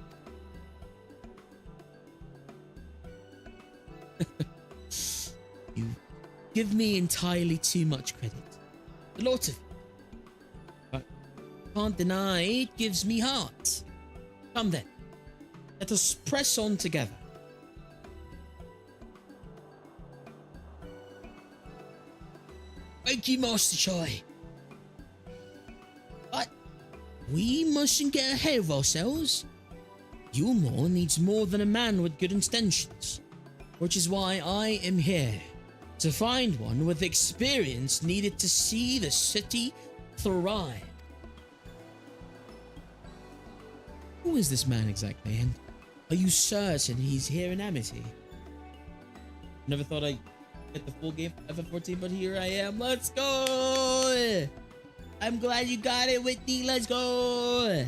give me entirely too much credit. A lot of it. But can't deny it gives me heart. Come then. Let us press on together. Thank you, Master Chai. But we mustn't get ahead of ourselves. Yulmore needs more than a man with good intentions, which is why I am here, to find one with experience needed to see the city thrive. Who is this man exactly, and are you certain he's here in Amity? Never thought I'd get the full game of FF14, but here I am. Let's go! I'm glad you got it, Whitney. Let's go!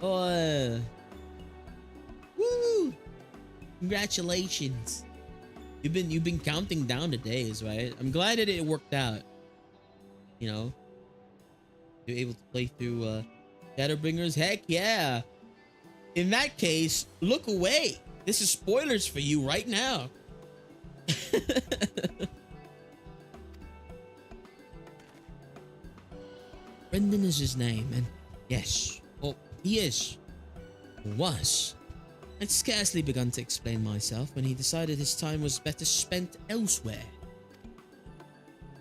Oh, woo! Congratulations. You've been counting down the days, right? I'm glad that it worked out. You know, you're able to play through Shadowbringers. Heck yeah! In that case, look away. This is spoilers for you right now. Brendan is his name, and yes, well, he is, or was. I'd scarcely begun to explain myself when he decided his time was better spent elsewhere.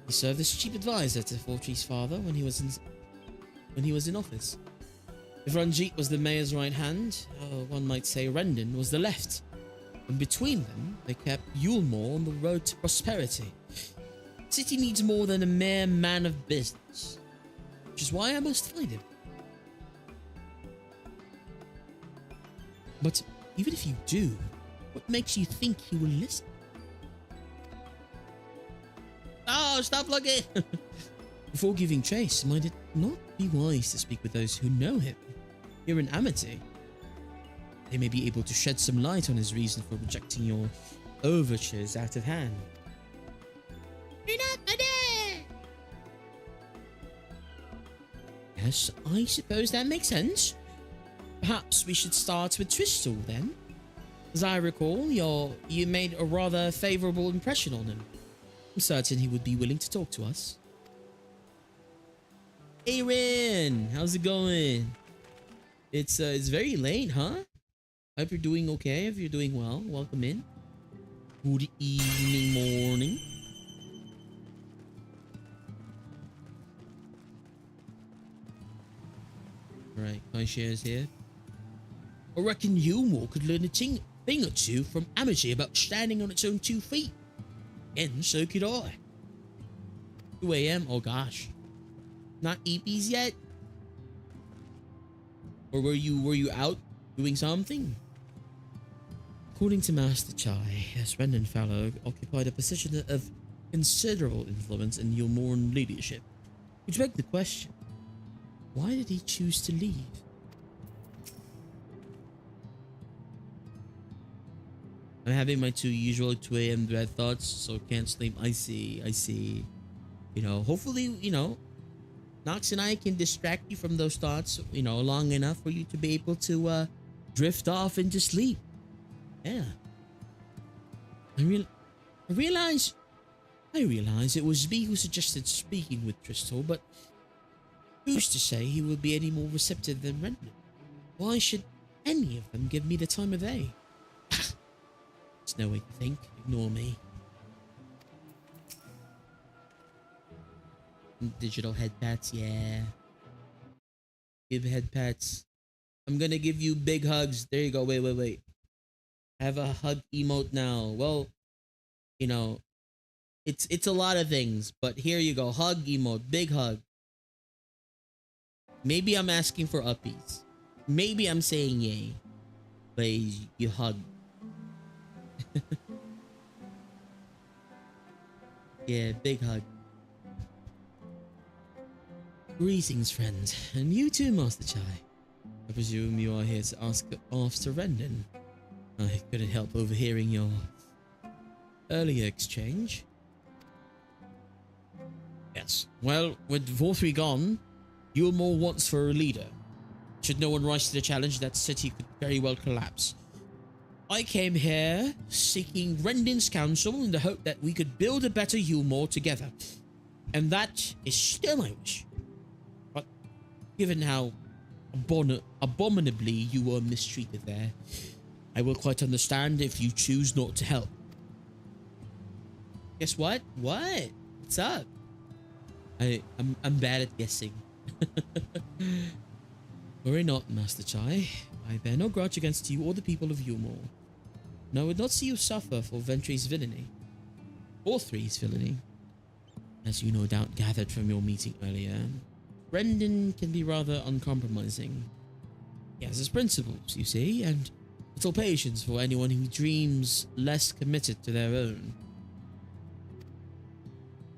He served as chief advisor to Fortree's father when he was in office. If Ranjit was the mayor's right hand, one might say Rendon was the left. And between them, they kept Yulmore on the road to prosperity. The city needs more than a mere man of business, which is why I must find him. But even if you do, what makes you think he will listen? Oh, stop looking! Before giving chase, might it not be wise to speak with those who know him? Here in Amity, they may be able to shed some light on his reason for rejecting your overtures out of hand. You're not my dad! Yes, I suppose that makes sense. Perhaps we should start with Tristal then. As I recall, you made a rather favorable impression on him. I'm certain he would be willing to talk to us. Hey Rin, how's it going? It's very late, huh? Hope you're doing okay. If you're doing well, welcome in. Good evening, morning. Alright, my shares here. I reckon Yulmore could learn a thing or two from Amity about standing on its own 2 feet. And so could I. 2 AM? Oh gosh. Not EPs yet? Or were you out doing something? According to Master Chai, Rendon Fallow occupied a position of considerable influence in Yulmoran leadership. Which begs the question, why did he choose to leave? I'm having my 2 usual 2 AM dread thoughts, so can't sleep. I see. You know, hopefully, you know, Nox and I can distract you from those thoughts, you know, long enough for you to be able to drift off into sleep. Yeah. I realize it was me who suggested speaking with Tristal, but who's to say he would be any more receptive than Rendon? Why should any of them give me the time of day? There's no way to think. Ignore me. Digital head pats, yeah. Give head pats. I'm gonna give you big hugs. There you go. Wait. I have a hug emote now. Well, you know, it's a lot of things, but here you go. Hug emote. Big hug. Maybe I'm asking for uppies. Maybe I'm saying yay. But you hug. Yeah, big hug. Greetings, friend. And you too, Master Chai. I presume you are here to ask after Rendon. I couldn't help overhearing your earlier exchange. Yes. Well, with Vorthree gone, Yulmore wants for a leader. Should no one rise to the challenge, that city could very well collapse. I came here seeking Rendon's counsel in the hope that we could build a better Yulmore together. And that is still my wish. But given how abominably you were mistreated there, I will quite understand if you choose not to help. Guess what? What? What's up? I'm bad at guessing. Worry not, Master Chai. I bear no grudge against you or the people of Yulmore. And I would not see you suffer for Ventry's villainy. Or Three's villainy. As you no doubt gathered from your meeting earlier, Rendon can be rather uncompromising. He has his principles, you see, and little patience for anyone who dreams less committed to their own.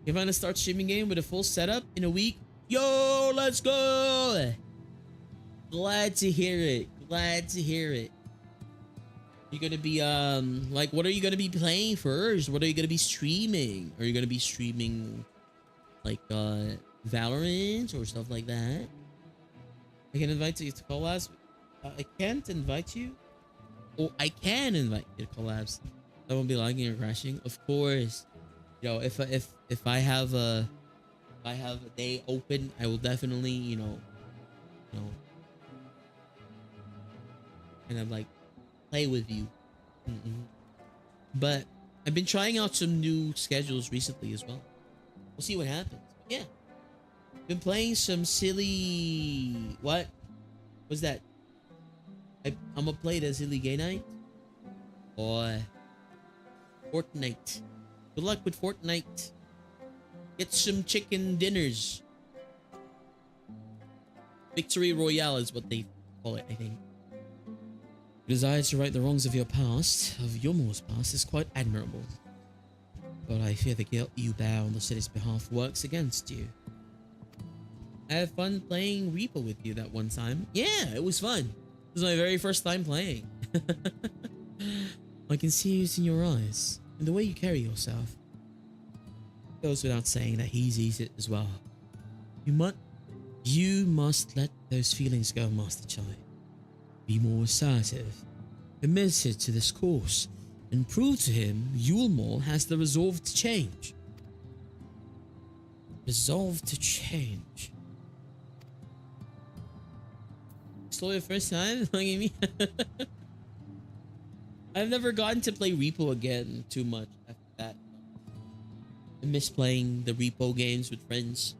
You're gonna start streaming game with a full setup in a week? Yo, let's go! Glad to hear it. Glad to hear it. You're gonna be like, what are you gonna be playing first? What are you gonna be streaming? Are you gonna be streaming like Valorant or stuff like that? I can invite you to collabs. I can't invite you. Or I can invite you to collabs. I won't be lagging or crashing. Of course. You know, if I have a day open, I will definitely, you know, kind of like play with you. But I've been trying out some new schedules recently as well. We'll see what happens. Yeah, been playing some silly. What was that? I'm gonna play the silly gay night or Fortnite. Good luck with Fortnite. Get some chicken dinners. Victory Royale is what they call it, I think. Your desire to right the wrongs of your past, of Yulmore's past, is quite admirable. But I fear the guilt you bear on the city's behalf works against you. I had fun playing Reaper with you that one time. Yeah, it was fun. It was my very first time playing. I can see it in your eyes, and the way you carry yourself. It goes without saying that he sees it as well. You must let those feelings go, Master Chai. Be more assertive, committed to this course, and prove to him Yulmore has the resolve to change. Resolve to change. Slow your first time? Look at me. I've never gotten to play Repo again too much after that. I miss playing the Repo games with friends.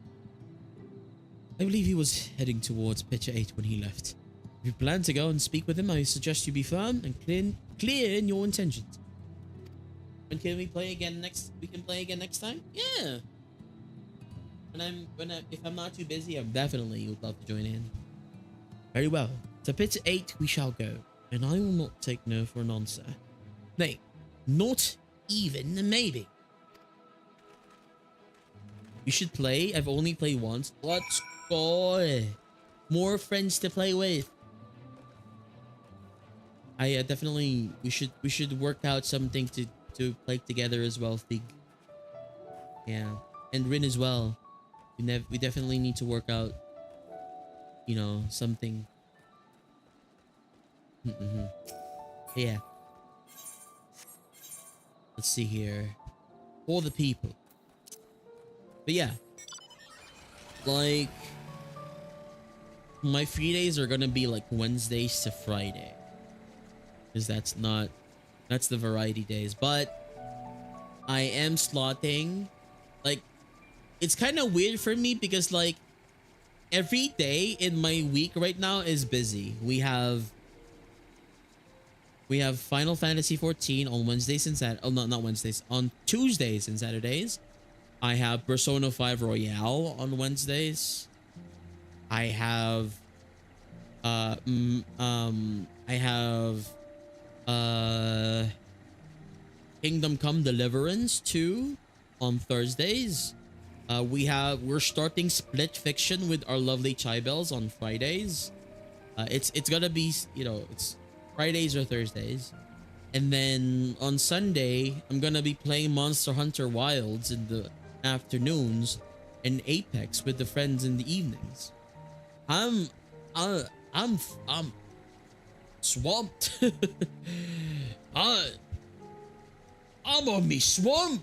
I believe he was heading towards Picture 8 when he left. If you plan to go and speak with him, I suggest you be firm and clear in your intentions. When can we play again next? We can play again next time? Yeah. If I'm not too busy, I definitely would love to join in. Very well. To Picture 8 we shall go, and I will not take no for an answer. Nay, not even a maybe. You should play. I've only played once. Let's go. More friends to play with. I definitely we should work out something to play together as well, Fig. Yeah, and Rin as well. We definitely need to work out, you know, something. Yeah. Let's see here. For the people. But yeah, like my free days are gonna be like Wednesdays to Friday, because that's the variety days. But I am slotting, like, it's kind of weird for me because like every day in my week right now is busy. We have Final Fantasy 14 on Wednesdays and Saturdays. Oh, not Wednesdays, on Tuesdays and Saturdays. I have Persona 5 Royale on Wednesdays. I have Kingdom Come Deliverance 2 on Thursdays. We're starting Split Fiction with our lovely Chai Bells on Fridays. It's gonna be, you know, it's Fridays or Thursdays. And then on Sunday, I'm gonna be playing Monster Hunter Wilds in the afternoons and Apex with the friends in the evenings. I'm swamped. I I'm on me swamp.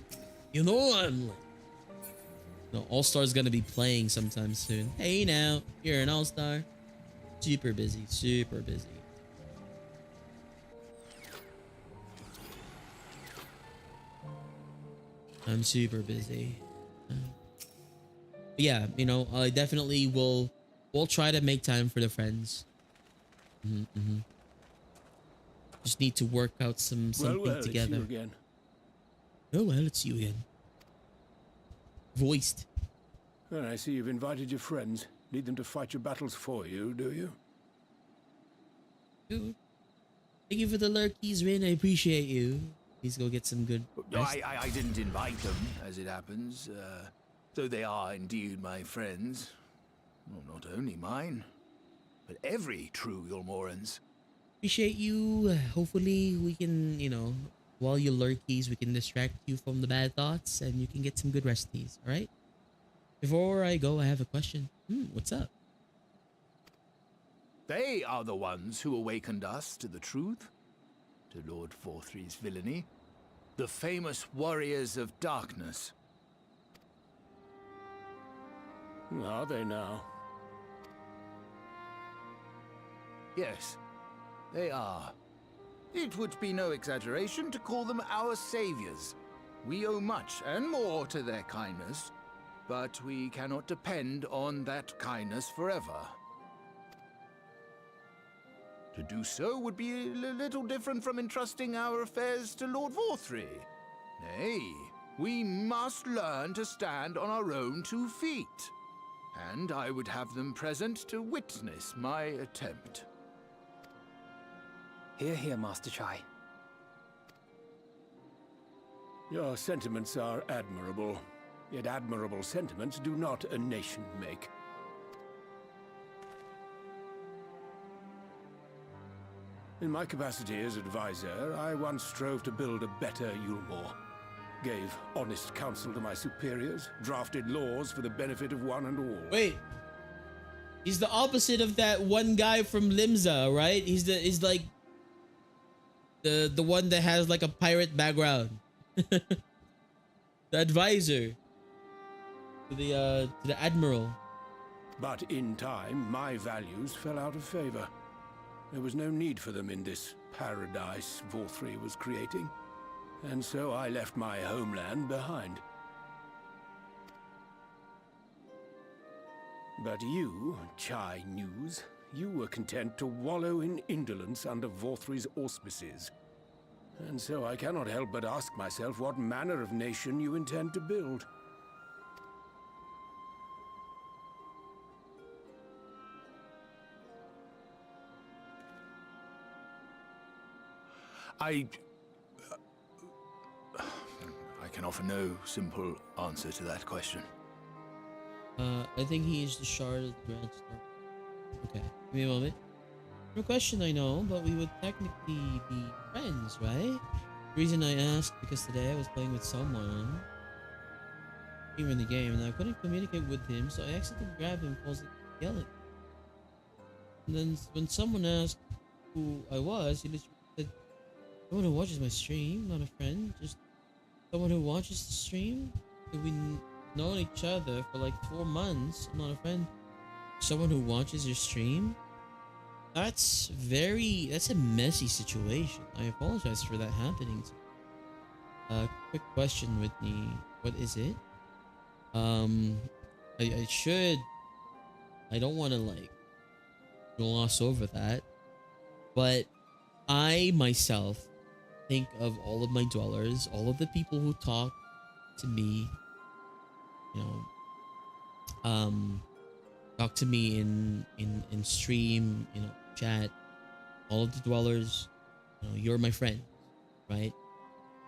You know, I'm like, no, All-Star's gonna be playing sometime soon. Hey now, you're an All-Star. Super busy, super busy. I'm super busy. Yeah, you know, I definitely will. We'll try to make time for the friends. Just need to work out something together. It's you again. Oh well, it's you again. Voiced. Well, I see you've invited your friends. Need them to fight your battles for you, do you? Dude, thank you for the lurkies, Rin. I appreciate you. Please go get some good rest. I didn't invite them, as it happens. Though they are indeed my friends. Well, not only mine, but every true Yulmoran's. Appreciate you. Hopefully we can, you know, while you lurkies, we can distract you from the bad thoughts and you can get some good resties, alright? Before I go, I have a question. What's up? They are the ones who awakened us to the truth, to Lord Forthree's villainy. The famous warriors of darkness. Are they now? Yes, they are. It would be no exaggeration to call them our saviors. We owe much and more to their kindness, but we cannot depend on that kindness forever. To do so would be a little different from entrusting our affairs to Lord Forthree. Nay, we must learn to stand on our own 2 feet. And I would have them present to witness my attempt. Hear, hear, Master Chai. Your sentiments are admirable. Yet admirable sentiments do not a nation make. In my capacity as advisor, I once strove to build a better Yulmore. Gave honest counsel to my superiors, drafted laws for the benefit of one and all. Wait. He's the opposite of that one guy from Limsa, right? He's like the one that has like a pirate background. The advisor to the admiral. But in time, my values fell out of favor. There was no need for them in this paradise Vorthree was creating. And so I left my homeland behind. But you, Chai News, you were content to wallow in indolence under Vorthree's auspices. And so I cannot help but ask myself what manner of nation you intend to build. I can offer no simple answer to that question. I think he is the shard of the Grand Star. Okay, give me a moment. No question, I know, but we would technically be friends, right? The reason I asked because today I was playing with someone here in the game and I couldn't communicate with him, so I accidentally grabbed him, caused him to yell at me. And then when someone asked who I was, he literally said, "Someone who watches my stream, not a friend, just someone who watches the stream. We've known each other for like 4 months. I'm not a friend. Someone who watches your stream? That's a messy situation. I apologize for that happening to me. Quick question, Whitney. What is it? I don't want to like gloss over that, but I myself think of all of my dwellers, all of the people who talk to me, you know, talk to me in stream, you know, chat, all of the dwellers, you know, you're my friend, right?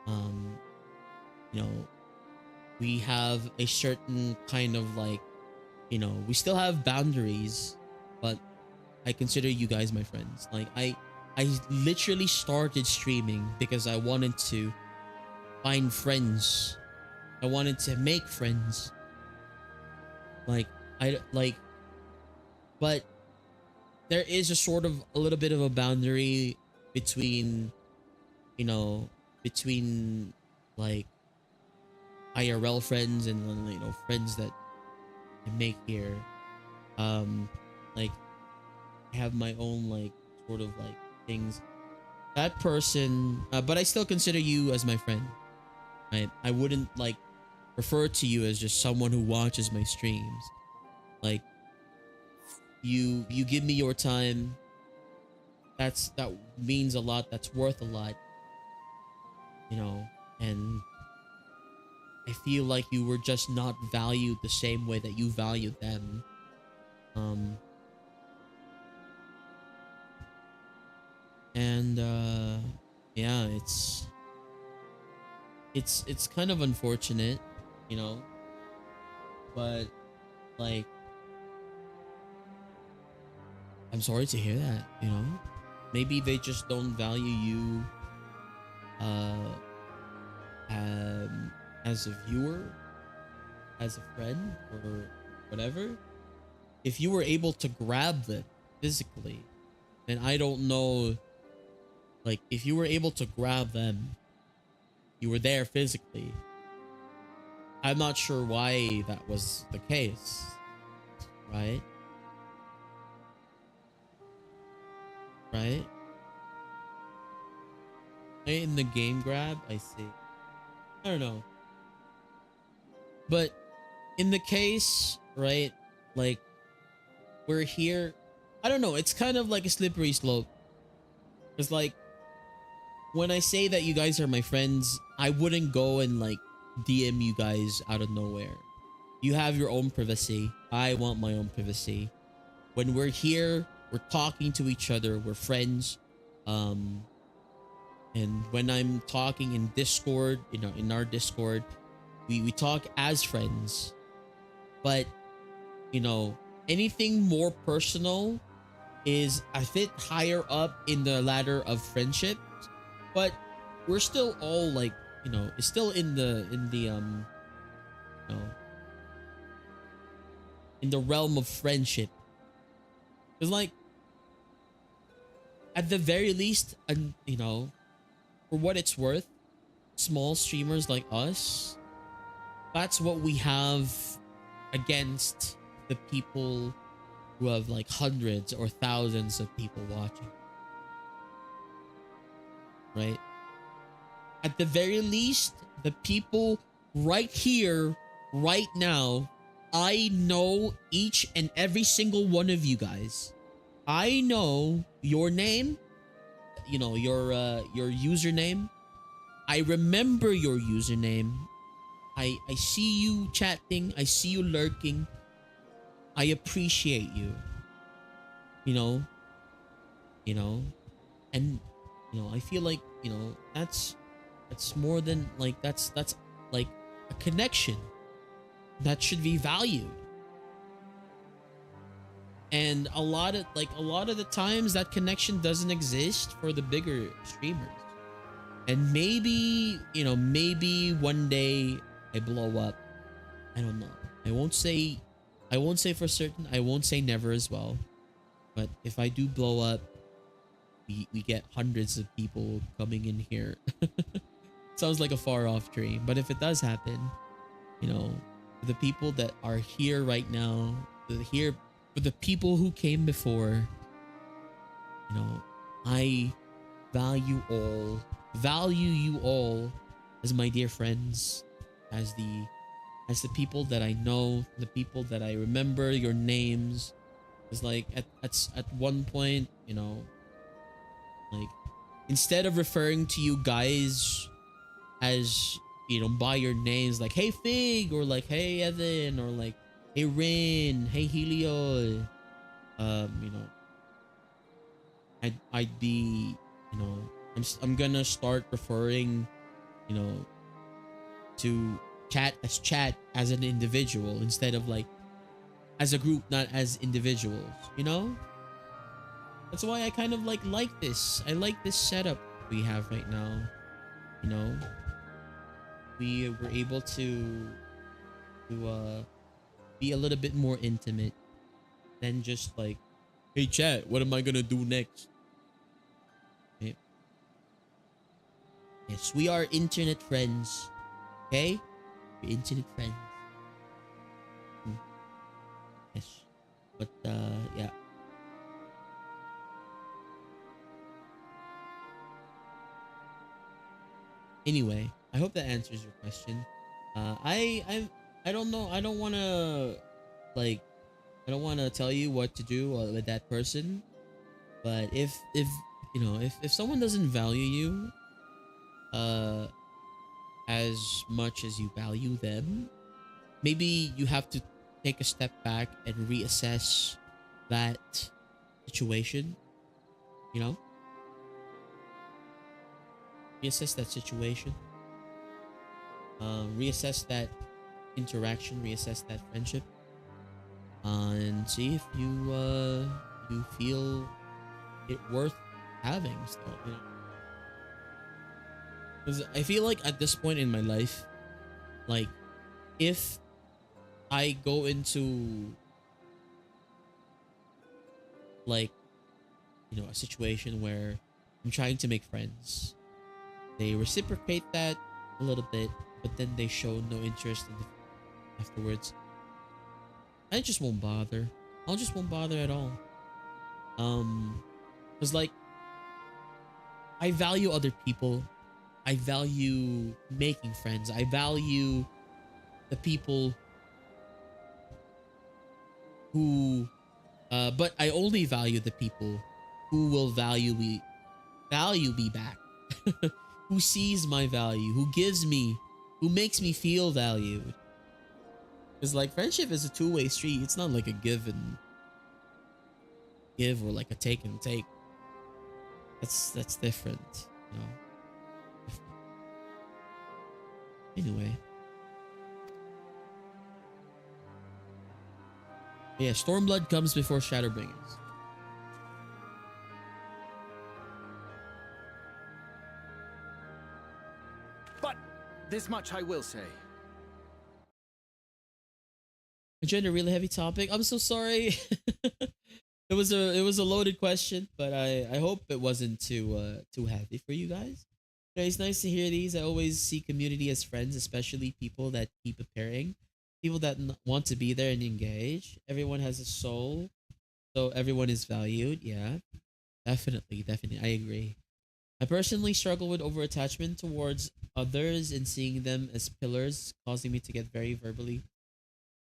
You know, we have a certain kind of like, you know, we still have boundaries, but I consider you guys my friends. Like I literally started streaming because I wanted to find friends. I wanted to make friends. But there is a little bit of a boundary between you know, between like IRL friends and, you know, friends that I make here. Like I have my own like sort of like things. That person, but I still consider you as my friend, right? I wouldn't like refer to you as just someone who watches my streams. Like you give me your time. That means a lot. That's worth a lot, you know. And I feel like you were just not valued the same way that you valued them. And yeah, it's kind of unfortunate, you know, but like I'm sorry to hear that, you know. Maybe they just don't value you as a viewer, as a friend, or whatever. If you were able to grab them physically, then I don't know, like if you were able to grab them, you were there physically, I'm not sure why that was the case, right? Right? In the game grab, I see. I don't know. But in the case, right, like we're here, I don't know, it's kind of like a slippery slope. Because like when I say that you guys are my friends, I wouldn't go and like DM you guys out of nowhere. You have your own privacy. I want my own privacy. When we're here, we're talking to each other, we're friends. And when I'm talking in Discord, you know, in our Discord, we talk as friends. But, you know, anything more personal is a bit higher up in the ladder of friendship. But we're still all like, you know, it's still in the you know, in the realm of friendship. Because like at the very least, you know, for what it's worth, small streamers like us, that's what we have against the people who have like hundreds or thousands of people watching. Right? At the very least, the people right here, right now, I know each and every single one of you guys. I know your name, you know, your username. I remember your username. I see you chatting. I see you lurking. I appreciate you. You know, and you know, I feel like, you know, that's more than like that's like a connection that should be valued. And a lot of the times that connection doesn't exist for the bigger streamers. And maybe, you know, maybe one day I blow up. I don't know. I won't say for certain. I won't say never as well. But if I do blow up, we get hundreds of people coming in here. Sounds like a far off dream, but if it does happen, you know, the people that are here right now, here for the people who came before, you know, I value you all as my dear friends, as the people that I know, the people that I remember your names. It's like at one point, you know, like instead of referring to you guys as, you know, by your names, like hey Fig, or like hey Evan, or like hey Rin, hey Helio, you know, I'd be, you know, I'm gonna start referring, you know, to chat as an individual instead of like as a group, not as individuals, you know. That's why I kind of like this. I like this setup we have right now. You know, we were able to be a little bit more intimate than just like, hey chat, what am I gonna do next? Okay. Yes, we are internet friends. Okay? We're internet friends. Yes. But yeah. Anyway, I hope that answers your question. I don't know. I don't wanna like I don't wanna tell you what to do with that person. But if you know if someone doesn't value you uh as much as you value them, maybe you have to take a step back and reassess that situation, you know? Reassess that situation. Reassess that interaction, reassess that friendship, and see if you feel it worth having still, you know? Because I feel like at this point in my life, like if I go into like a situation where I'm trying to make friends, they reciprocate that a little bit, but then they show no interest in afterwards, I just won't bother. I just won't bother at all. Because like I value other people. I value making friends. I value the people who but I only value the people who will value me back. Who sees my value, who makes me feel valued. Because like friendship is a two-way street. It's not like a give or like a take and take. That's different, you know. Anyway. Yeah, Stormblood comes before Shadowbringers. But this much I will say. I joined a really heavy topic. I'm so sorry. It was a loaded question, but I hope it wasn't too heavy for you guys. It's nice to hear these. I always see community as friends, especially people that keep appearing, people that want to be there and engage. Everyone has a soul, so everyone is valued. Yeah, definitely. I agree. I personally struggle with over attachment towards others and seeing them as pillars, causing me to get very verbally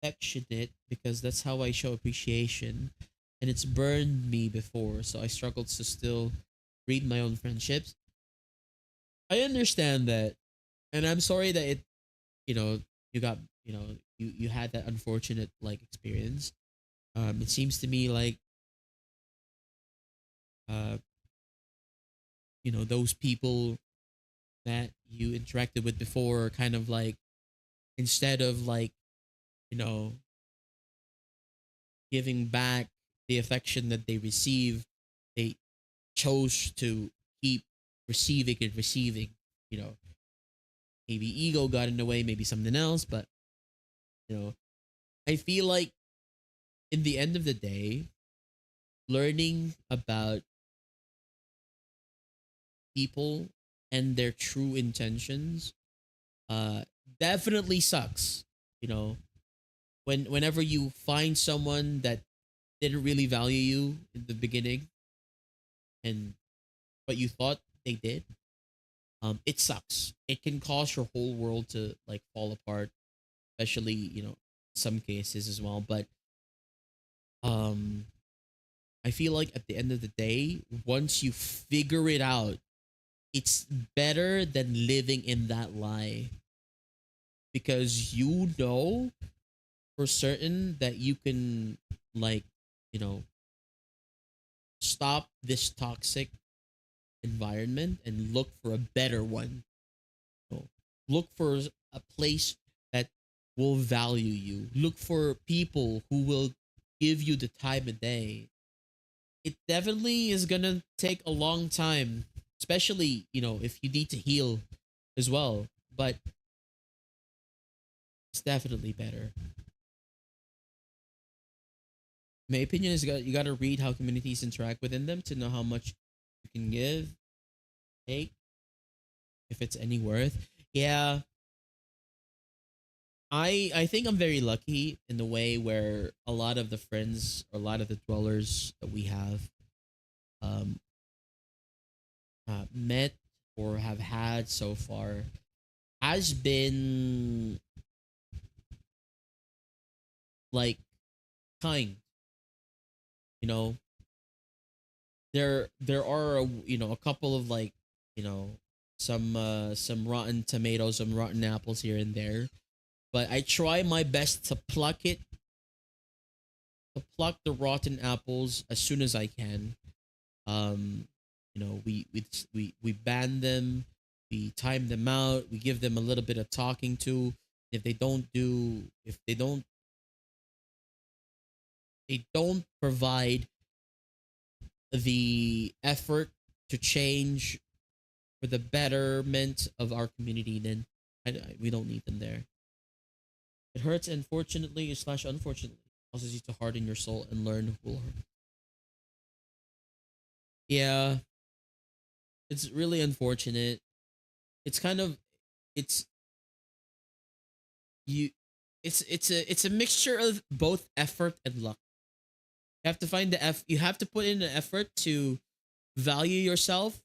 affectionate because that's how I show appreciation, and it's burned me before, so I struggle to still read my own friendships. I understand that, and I'm sorry that you got you had that unfortunate like experience. It seems to me like uh those people that you interacted with before are kind of like, instead of like you know giving back the affection that they receive, they chose to keep receiving and receiving. You know, maybe ego got in the way, maybe something else, but I feel like in the end of the day, learning about people and their true intentions uh definitely sucks. You know, whenever you find someone that didn't really value you in the beginning and but you thought they did, it sucks. It can cause your whole world to like fall apart, especially some cases as well. But um I feel like at the end of the day, once you figure it out, it's better than living in that lie, because you know for certain that you can like you know stop this toxic environment and look for a better one. So look for a place that will value you. Look for people who will give you the time of day. It definitely is gonna take a long time, especially if you need to heal as well. But it's definitely better. My opinion is you gotta read how communities interact within them to know how much you can give, take, if it's any worth. Yeah, I think I'm very lucky in the way where a lot of the friends, a lot of the dwellers that we have, um, met or have had so far has been like kind. You know, there are a couple of like some rotten tomatoes, some rotten apples here and there, but I try my best to pluck the rotten apples as soon as I can. We ban them, we time them out, we give them a little bit of talking to. If they don't provide the effort to change for the betterment of our community, then we don't need them there. It hurts, unfortunately slash unfortunately, causes you to harden your soul and learn who will hurt. Yeah, it's really unfortunate. It's kind of it's you it's a mixture of both effort and luck. You have to find you have to put in the effort to value yourself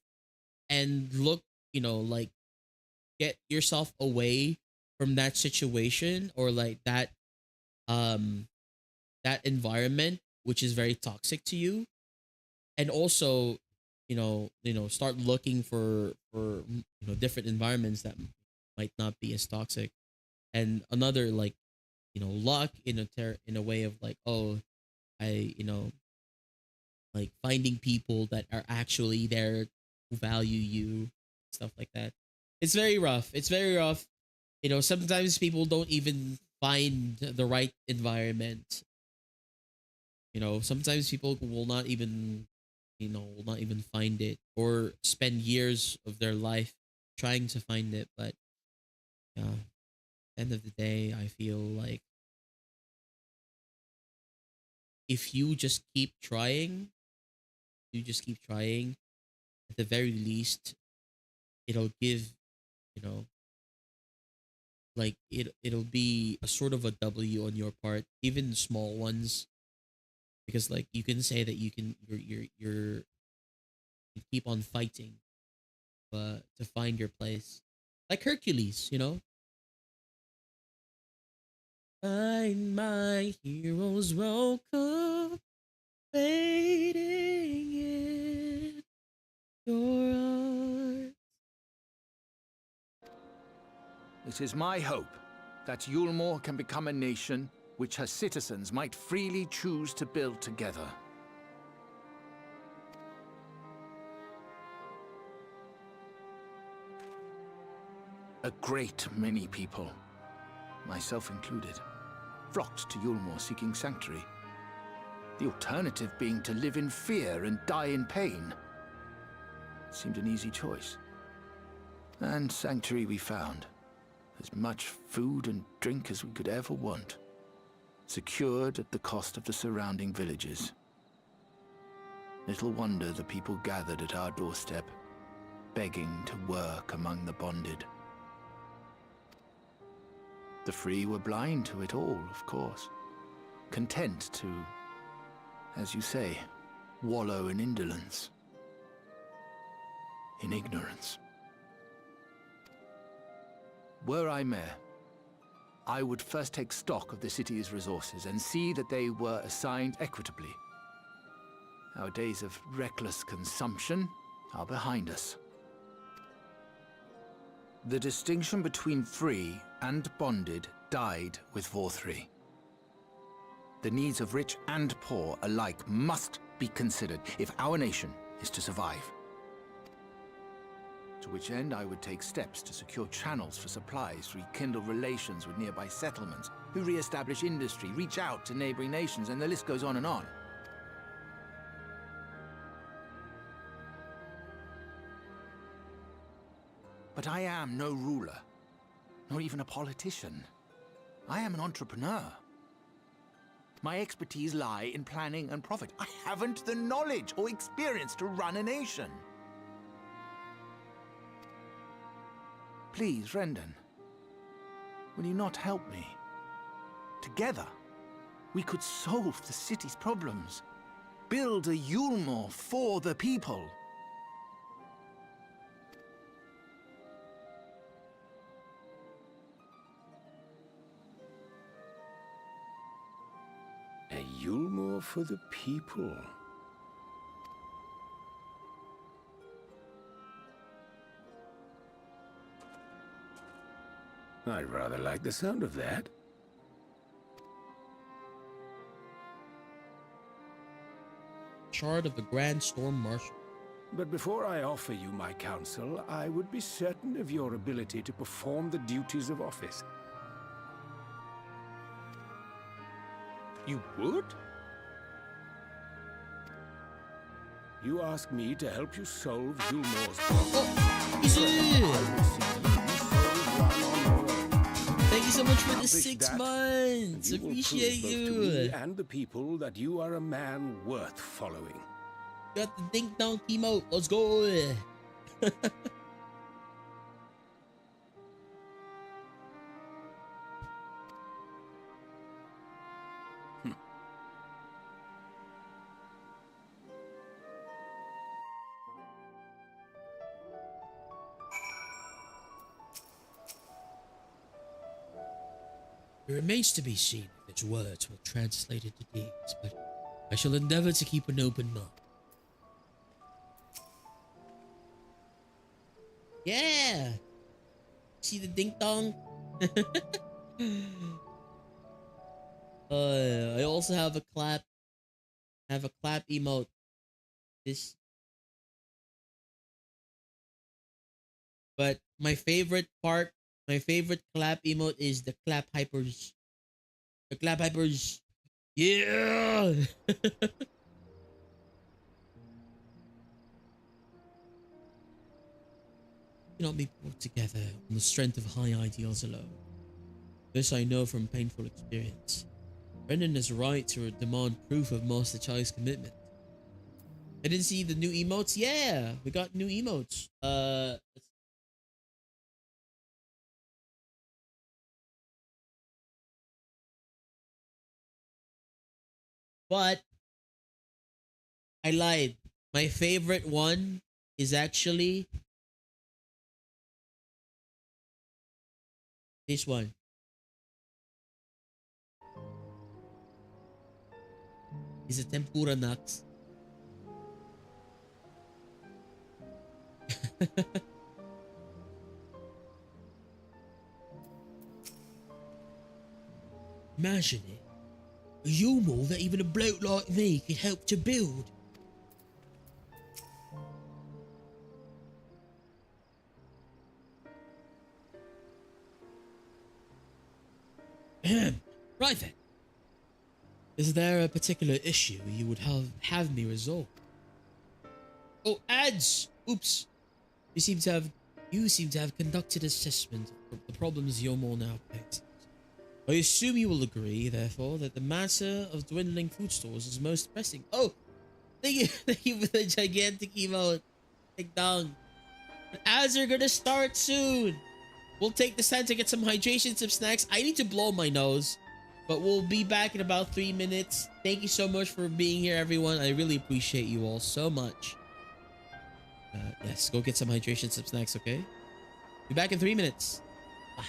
and look, like get yourself away from that situation or like that environment which is very toxic to you, and also start looking for different environments that might not be as toxic. And another, like, luck in a way of like, oh, I like finding people that are actually there who value you, stuff like that. It's very rough. It's very rough. Sometimes people don't even find the right environment. Sometimes people will not even find it or spend years of their life trying to find it. But yeah, at the end of the day, I feel like if you just keep trying, at the very least, it'll give, you know, like it'll be a sort of a W on your part, even the small ones, because like you can say that you keep on fighting, but to find your place, like Hercules. Find my hero's welcome, waiting in your arms. It is my hope that Yulmore can become a nation which her citizens might freely choose to build together. A great many people, myself included, flocked to Yulmore seeking sanctuary. The alternative being to live in fear and die in pain. It seemed an easy choice. And sanctuary we found. As much food and drink as we could ever want. Secured at the cost of the surrounding villages. Little wonder the people gathered at our doorstep, begging to work among the bonded. The free were blind to it all, of course. Content to, as you say, wallow in indolence. In ignorance. Were I mayor, I would first take stock of the city's resources and see that they were assigned equitably. Our days of reckless consumption are behind us. The distinction between free and bonded died with Vorthri. The needs of rich and poor alike must be considered if our nation is to survive. To which end I would take steps to secure channels for supplies, rekindle relations with nearby settlements, who re-establish industry, reach out to neighboring nations, and the list goes on and on. But I am no ruler, nor even a politician. I am an entrepreneur. My expertise lie in planning and profit. I haven't the knowledge or experience to run a nation. Please, Rendon. Will you not help me? Together, we could solve the city's problems. Build a Yulmore for the people. A Yulmore for the people. I rather like the sound of that. Chart of the Grand Storm Marshal. But before I offer you my counsel, I would be certain of your ability to perform the duties of office. You would? You ask me to help you solve Yulmore's problem. Oh, easy. Thank you so much for the 6 months. You will Appreciate prove both to me you. and the people that you are a man worth following. Got the dink donk emote. Let's go. It remains to be seen if his words will translate into deeds, but I shall endeavor to keep an open mind. Yeah! See the ding dong? I also have a clap. I have a clap emote. This. But my favorite part, my favorite clap emote is the clap hypers. The clap hypers. Yeah! Cannot be brought together on the strength of high ideals alone. This I know from painful experience. Brendan is right to demand proof of Master Chai's commitment. I didn't see the new emotes. Yeah, we got new emotes. But I lied. My favorite one is actually this one. Is a tempura nuts. Imagine it. A Yulmore that even a bloke like me could help to build. Right then. Is there a particular issue you would have me resolve? Oh, ads! Oops. You seem to have conducted assessment of the problems Yulmore now faces. I assume you will agree, therefore, that the matter of dwindling food stores is most pressing. Oh, thank you for the gigantic emote. Take down. Ads are gonna start soon. We'll take this time to get some hydration, some snacks. I need to blow my nose, but we'll be back in about 3 minutes. Thank you so much for being here, everyone. I really appreciate you all so much. Yes, go get some hydration, some snacks, okay? Be back in 3 minutes. Bye.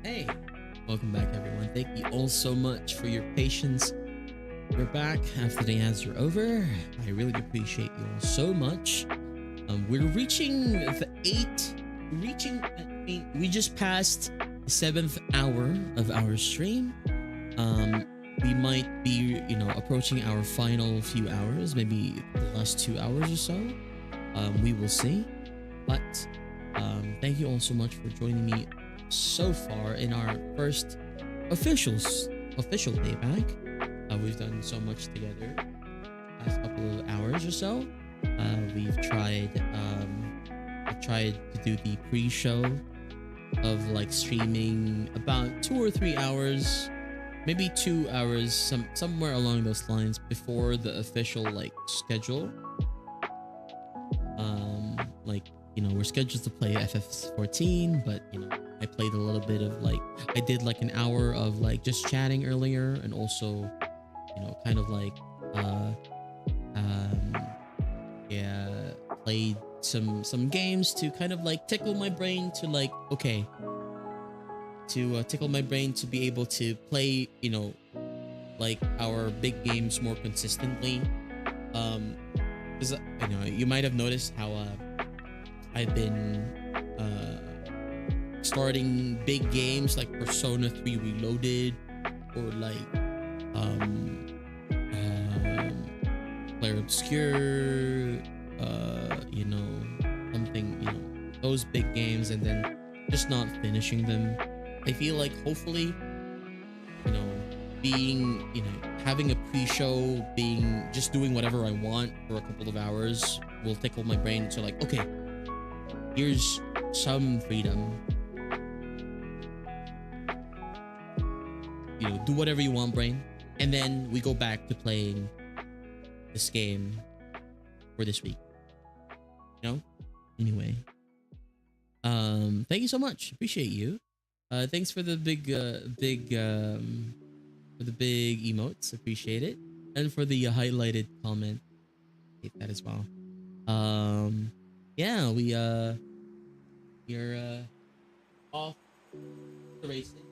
Hey, welcome back everyone. Thank you all so much for your patience. We're back after the ads are over. I really appreciate you all so much. We're reaching the we just passed the 7th hour of our stream. We might be, approaching our final few hours, maybe the last 2 hours or so. We will see. But thank you all so much for joining me so far in our first official day back. We've done so much together last couple of hours or so. We've tried I've tried to do the pre-show of like streaming about 2 or 3 hours, maybe 2 hours, somewhere along those lines before the official like schedule. We're scheduled to play FF14, but I played a little bit of I did like an hour of like just chatting earlier, and also kind of like played some games to kind of like tickle my brain to like tickle my brain to be able to play like our big games more consistently. Because you might have noticed how I've been starting big games like Persona 3 Reloaded, or like Clair Obscure, something, those big games, and then just not finishing them. I feel like hopefully, having a pre-show, just doing whatever I want for a couple of hours will tickle my brain to like, okay, here's some freedom. Do whatever you want, brain. And then we go back to playing this game for this week. Anyway. Thank you so much. Appreciate you. Thanks for the big emotes. Appreciate it. And for the highlighted comment. Hate that as well. Yeah, we're off the racing.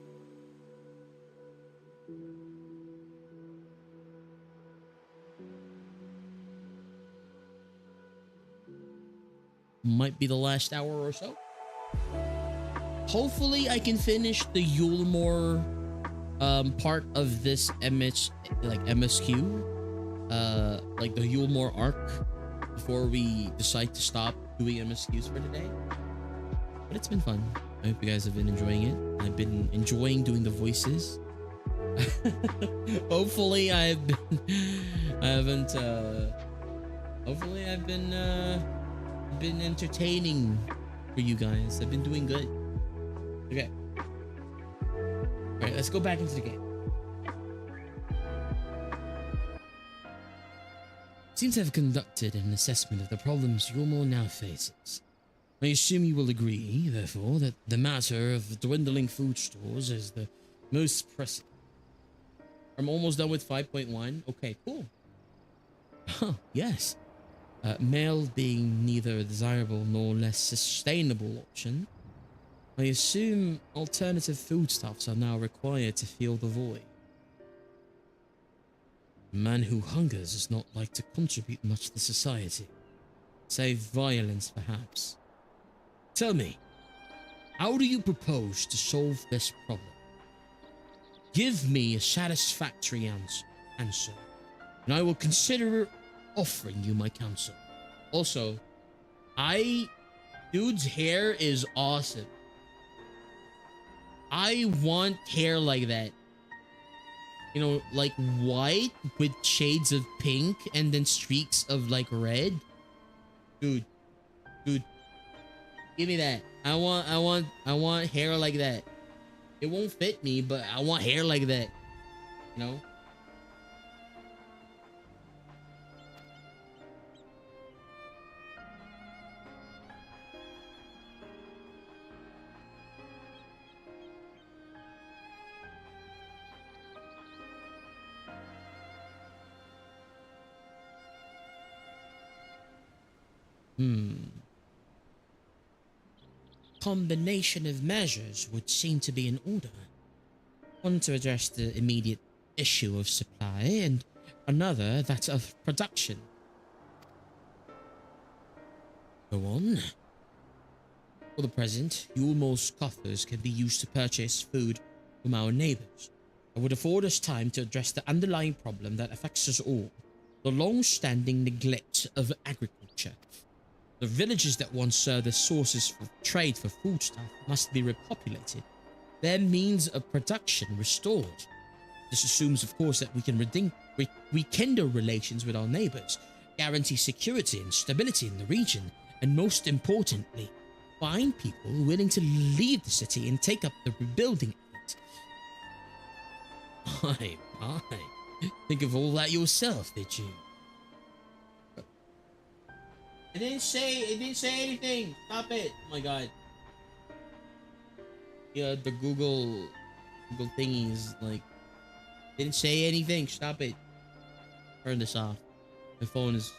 Might be the last hour or so. Hopefully I can finish the Yulmore part of this MSQ, like the Yulmore arc, before we decide to stop doing MSQs for today. But it's been fun. I hope you guys have been enjoying it. I've been enjoying doing the voices. Hopefully I've been entertaining for you guys. I've been doing good. Okay. All right, let's go back into the game. Seems to have conducted an assessment of the problems Yulmore now faces. I assume you will agree, therefore, that the matter of dwindling food stores is the most pressing. I'm almost done with 5.1. Okay, cool. Huh, yes. Mail being neither a desirable nor less sustainable option, I assume alternative foodstuffs are now required to fill the void. A man who hungers is not like to contribute much to society, save violence perhaps. Tell me, how do you propose to solve this problem? Give me a satisfactory answer, and I will consider offering you my counsel. Also, dude's hair is awesome. I want hair like that. Like white with shades of pink and then streaks of like red. Dude, give me that. I want hair like that. It won't fit me, but I want hair like that. combination of measures would seem to be in order. One to address the immediate issue of supply, and another that of production. Go on. For the present, Yulmor's coffers can be used to purchase food from our neighbors. It would afford us time to address the underlying problem that affects us all, the long-standing neglect of agriculture. The villages that once served as sources for trade for foodstuff must be repopulated, their means of production restored. This assumes, of course, that we can rekindle relations with our neighbors, guarantee security and stability in the region, and most importantly, find people willing to leave the city and take up the rebuilding effort. My. Think of all that yourself, did you? It didn't say anything. Stop it. Oh my god. Yeah, the Google thingy is like, didn't say anything. Stop it. Turn this off. My phone is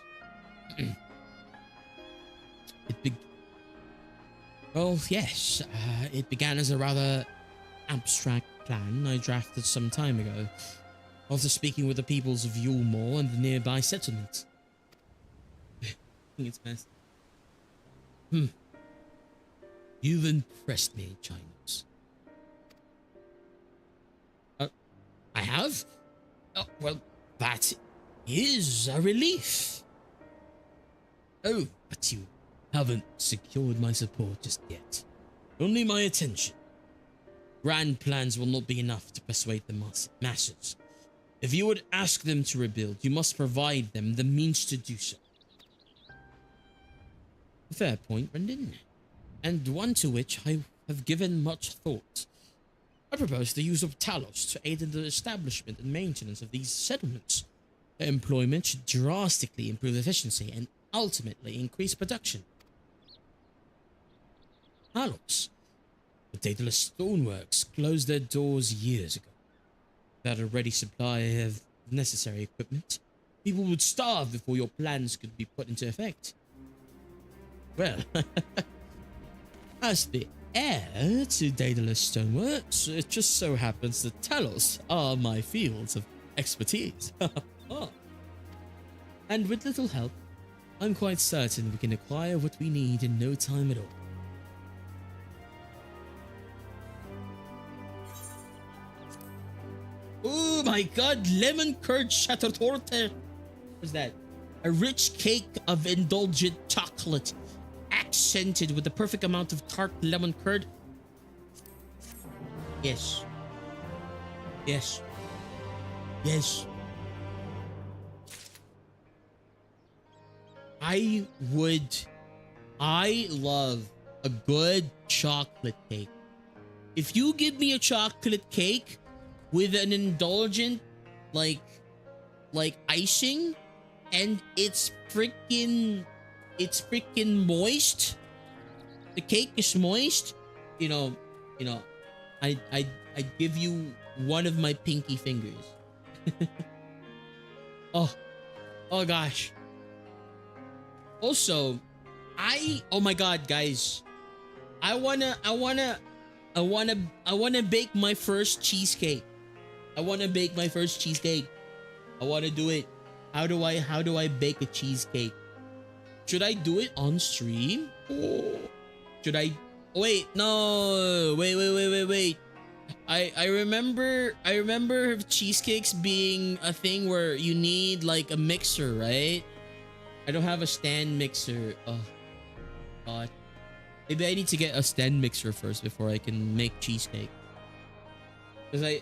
well, yes, it began as a rather abstract plan I drafted some time ago, after speaking with the peoples of Yulmor and the nearby settlements. I think it's best. You've impressed me, Chinos. I have? Oh, well, that is a relief. Oh, but you haven't secured my support just yet. Only my attention. Grand plans will not be enough to persuade the masses. If you would ask them to rebuild, you must provide them the means to do so. A fair point, Brendan, and one to which I have given much thought. I propose the use of Talos to aid in the establishment and maintenance of these settlements. Their employment should drastically improve efficiency and ultimately increase production. Talos, the Daedalus Stoneworks, closed their doors years ago. Without a ready supply of necessary equipment, people would starve before your plans could be put into effect. Well, as the heir to Daedalus Stoneworks, it just so happens that Talos are my fields of expertise. And with little help, I'm quite certain we can acquire what we need in no time at all. Oh my god, lemon curd chateautorte. What's that? A rich cake of indulgent chocolate, accented with the perfect amount of tart lemon curd. Yes. Yes. Yes. I love a good chocolate cake. If you give me a chocolate cake with an indulgent like icing and it's freaking moist, the cake is moist, you know I'd give you one of my pinky fingers. oh gosh. Also, oh my god, guys, I wanna bake my first cheesecake. I wanna bake my first cheesecake. I wanna do it. How do I bake a cheesecake? Should I do it on stream? Oh, should I? Wait, no. Wait. I remember cheesecakes being a thing where you need like a mixer, right? I don't have a stand mixer. Oh god. Maybe I need to get a stand mixer first before I can make cheesecake. Cause I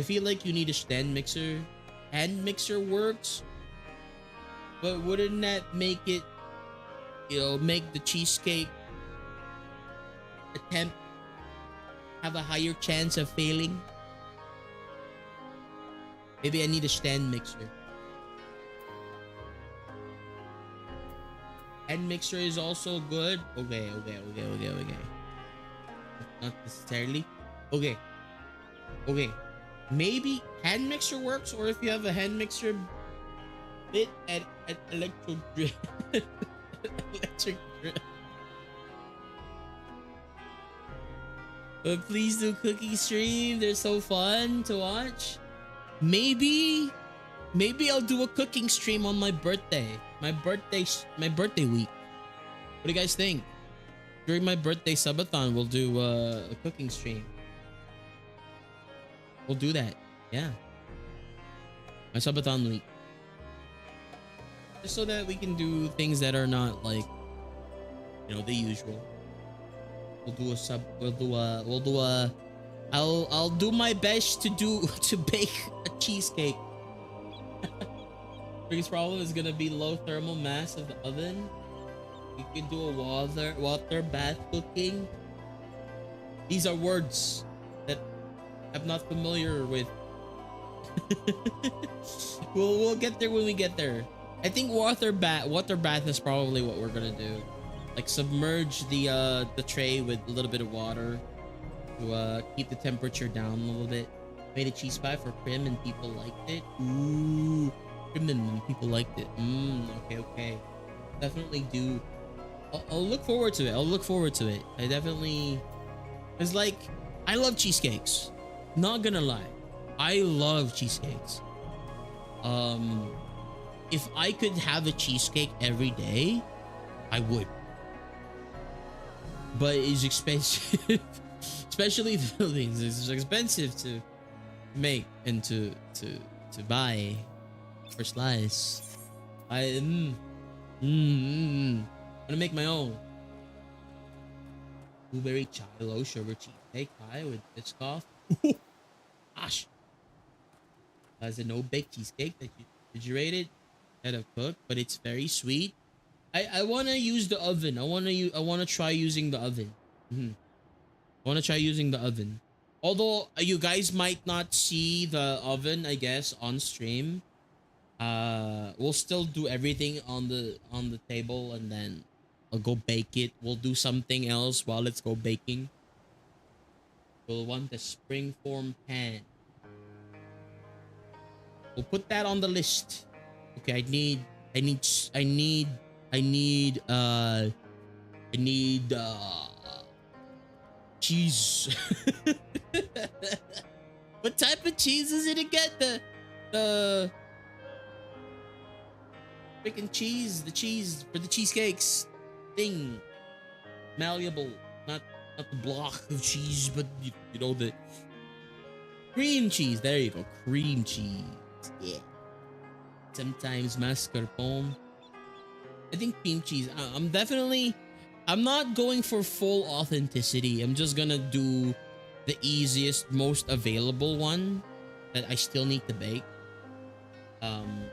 feel like you need a stand mixer. Hand mixer works, but wouldn't that make it, make the cheesecake attempt have a higher chance of failing? Maybe I need a stand mixer. Hand mixer is also good. Okay. Not necessarily. Okay. Maybe hand mixer works, or if you have a hand mixer bit at electric drill. But please do cooking stream. They're so fun to watch. Maybe I'll do a cooking stream on my birthday. My birthday week. What do you guys think? During my birthday subathon, we'll do a cooking stream. We'll do that. Yeah. My subathon week. Just so that we can do things that are not like, you know, the usual. I'll do my best to bake a cheesecake. Biggest problem is gonna be low thermal mass of the oven. You can do a water bath cooking. These are words that I'm not familiar with. We'll get there when we get there. I think water bath is probably what we're gonna do. Like submerge the tray with a little bit of water to keep the temperature down a little bit. Made a cheese pie for Prim and people liked it. Ooh, Prim and people liked it. Okay. Definitely do. I'll look forward to it. I definitely. It's like I love cheesecakes. Not gonna lie, I love cheesecakes. If I could have a cheesecake every day, I would. But it's expensive, especially the Philippines. It's expensive to make and to buy for slice. I'm gonna make my own blueberry chai low sugar cheesecake pie with Biscoff. Gosh, as a no bake cheesecake that you refrigerated instead of cooked, but it's very sweet. I want to use the oven. I want to try using the oven. I want to try using the oven. Although you guys might not see the oven, I guess, on stream. We'll still do everything on the table, and then I'll go bake it. We'll do something else while it's go baking. We'll want the springform pan. We'll put that on the list. Okay, I need cheese. What type of cheese is it again? The freaking cheese, the cheese for the cheesecakes thing. Malleable, not the block of cheese, but you know, the cream cheese. There you go, cream cheese. Yeah. Sometimes mascarpone. I think cream cheese. I'm not going for full authenticity. I'm just gonna do the easiest, most available one that I still need to bake. And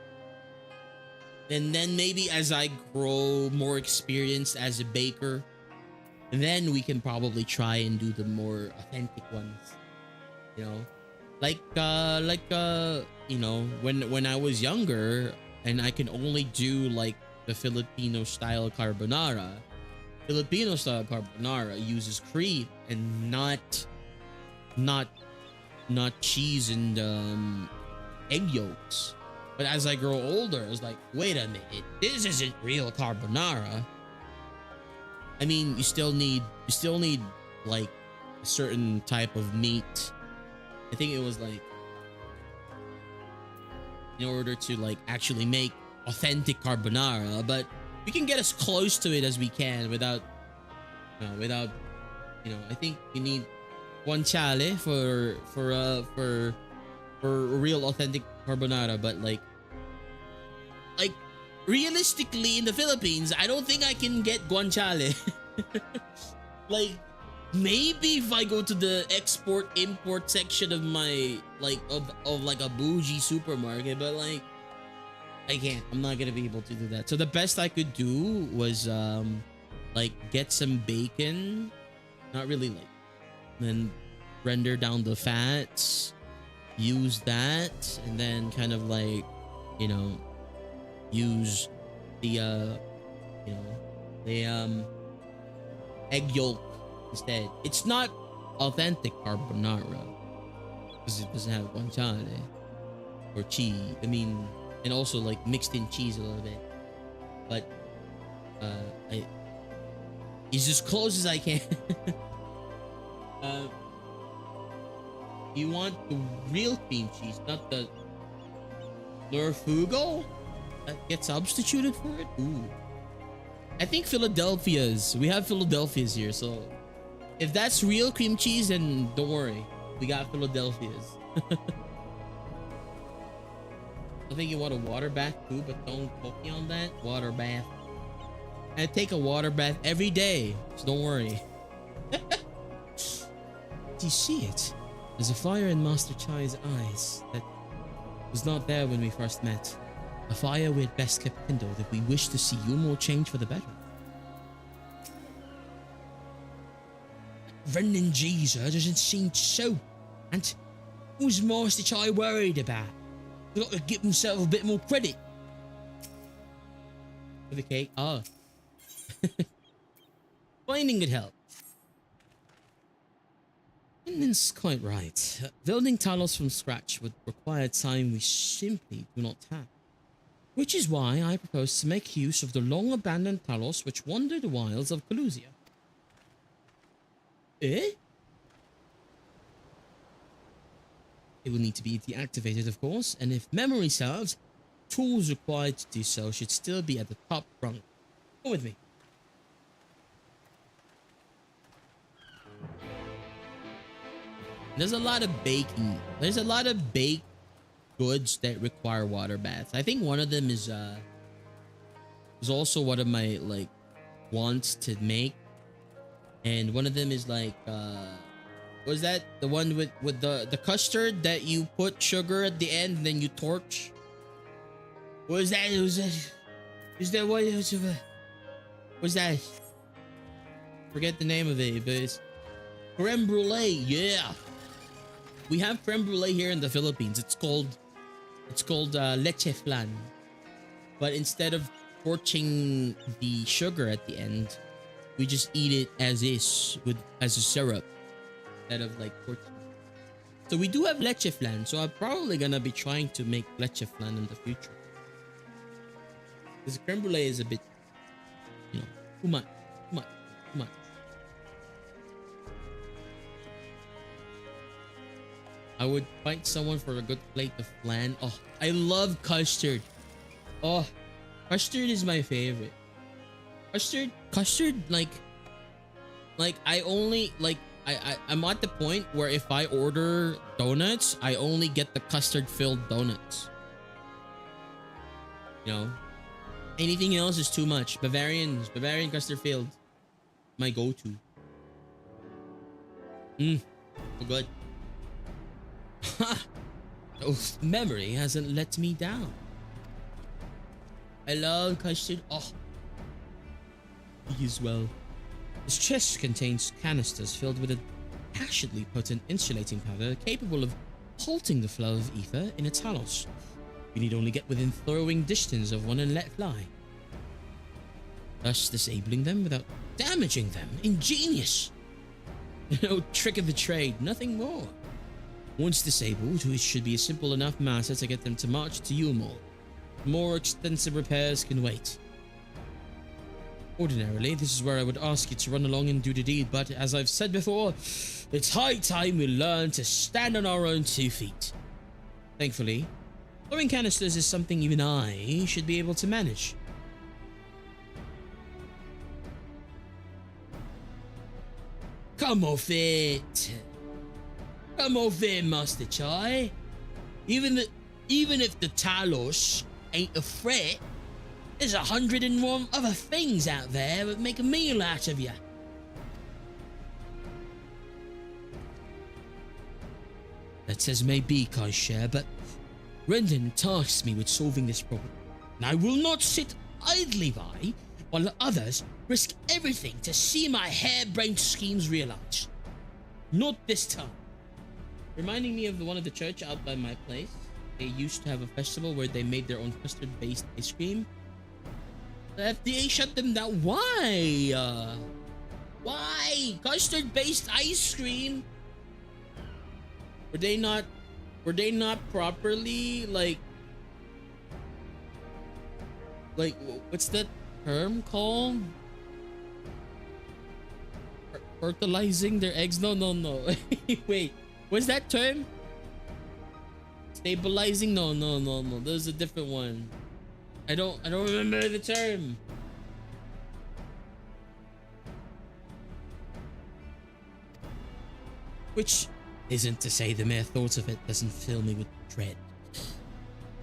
then maybe as I grow more experienced as a baker, then we can probably try and do the more authentic ones. You know, like you know, when I was younger and I can only do like the Filipino style carbonara. Filipino style carbonara uses cream and not cheese and egg yolks. But as I grow older, I was like, wait a minute, this isn't real carbonara. I mean, you still need like a certain type of meat. I think it was like in order to like actually make authentic carbonara, but we can get as close to it as we can without you know, I think you need guanciale for real authentic carbonara, but like realistically in the Philippines, I don't think I can get guanciale. Like maybe if I go to the export-import section of my like of like a bougie supermarket, but like I can't. I'm not gonna be able to do that. So the best I could do was like get some bacon, not really like, then render down the fats, use that, and then kind of like, you know, use the you know, the egg yolk instead. It's not authentic carbonara because it doesn't have guanciale or cheese. I mean, and also like mixed in cheese a little bit, but it's as close as I can. Uh, you want the real cream cheese, not the Lurfugo that gets substituted for it? Ooh. I think Philadelphia's. We have Philadelphia's here, so if that's real cream cheese, then don't worry. We got Philadelphia's. I think you want a water bath too, but don't quote me on that. Water bath. I take a water bath every day, so don't worry. Do you see it? There's a fire in Master Chai's eyes that was not there when we first met. A fire we had best kept kindled if we wish to see Yulmore change for the better. Brendan Geezer doesn't seem so. And who's Master Chai worried about? He's got to give himself a bit more credit. For the cake? Ah. Finding it help. Brendan's quite right. Building Talos from scratch would require time we simply do not have. Which is why I propose to make use of the long-abandoned Talos which wander the wilds of Calusia. Eh? It will need to be deactivated, of course, and if memory serves, tools required to do so should still be at the top rung. Go with me. There's a lot of baking. There's a lot of baked goods that require water baths. I think one of them is also one of my like wants to make, and one of them is like was that the one with the custard that you put sugar at the end and then you torch? What was that? Was that what was that? Forget the name of it, but it's creme brulee. Yeah, we have creme brulee here in the Philippines. It's called Lexaetharn, but instead of torching the sugar at the end, we just eat it as is as a syrup instead of like torching. So we do have Lexaetharn, so I'm probably gonna be trying to make Lexaetharn in the future. Because creme brulee is a bit, you know, too much. I would fight someone for a good plate of flan. Oh, I love custard. Oh, custard is my favorite. Custard, like I only like I'm at the point where if I order donuts, I only get the custard filled donuts. You know, anything else is too much. Bavarian custard filled, my go-to. So good. Oh, memory hasn't let me down. I love custard. Oh, me as well. This chest contains canisters filled with a passionately potent insulating powder capable of halting the flow of ether in a Talos. We need only get within throwing distance of one and let fly, thus disabling them without damaging them. Ingenious. No trick of the trade, nothing more. Once disabled, it should be a simple enough matter to get them to march to Yulmore. More extensive repairs can wait. Ordinarily, this is where I would ask you to run along and do the deed, but as I've said before, it's high time we learn to stand on our own 2 feet. Thankfully, throwing canisters is something even I should be able to manage. Come off it! Come off it, Master Chai. Even if the Talos ain't a threat, there's 101 other things out there that make a meal out of you. That's as may be, Kaisher, but Brendan tasks me with solving this problem, and I will not sit idly by while others risk everything to see my harebrained schemes realized. Not this time. Reminding me of one of the church out by my place. They used to have a festival where they made their own custard-based ice cream. The FDA shut them down. Why? Why? Custard-based ice cream? Were they not properly like what's that term called? Fertilizing their eggs? No, no, no. Wait, what's that term? Stabilizing? No, no, no, no. There's a different one. I don't remember the term. Which isn't to say the mere thought of it doesn't fill me with dread.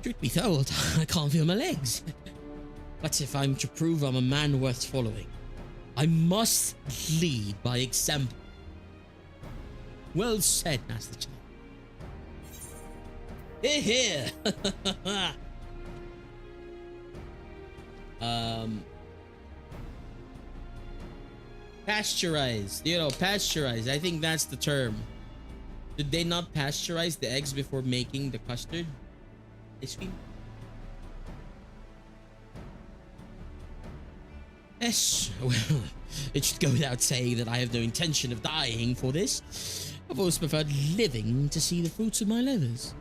Truth be told, I can't feel my legs. But if I'm to prove I'm a man worth following, I must lead by example. Well said, Master Child. Hear, hear. Pasteurized. You know, pasteurized. I think that's the term. Did they not pasteurize the eggs before making the custard ice cream? Yes, well, it should go without saying that I have no intention of dying for this. I've always preferred living to see the fruits of my labors.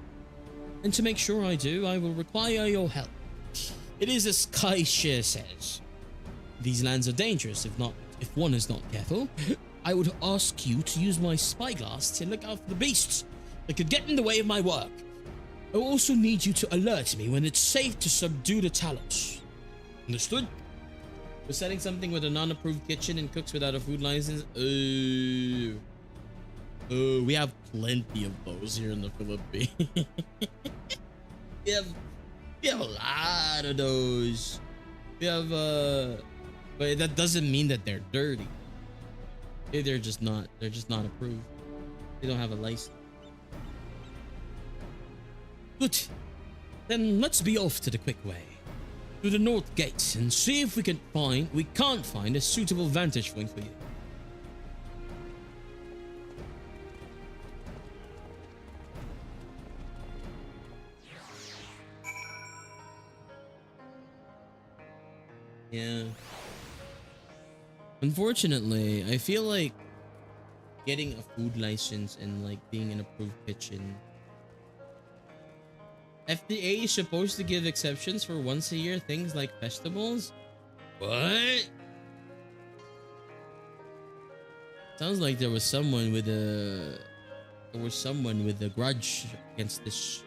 And to make sure I do, I will require your help. It is as Kaisha says. These lands are dangerous if one is not careful. I would ask you to use my spyglass to look out for the beasts that could get in the way of my work. I will also need you to alert me when it's safe to subdue the Talos. Understood? We're selling something with a non-approved kitchen and cooks without a food license. We have plenty of those here in the Philippines. we have a lot of those. We have but that doesn't mean that they're dirty. They're just not approved. They don't have a license. Good. Then let's be off to the quick way. To the north gate and see if we can't find a suitable vantage point for you. Yeah. Unfortunately, I feel like getting a food license and like being in an approved kitchen. FDA is supposed to give exceptions for once a year things like festivals. What? Sounds like there was someone with a grudge against this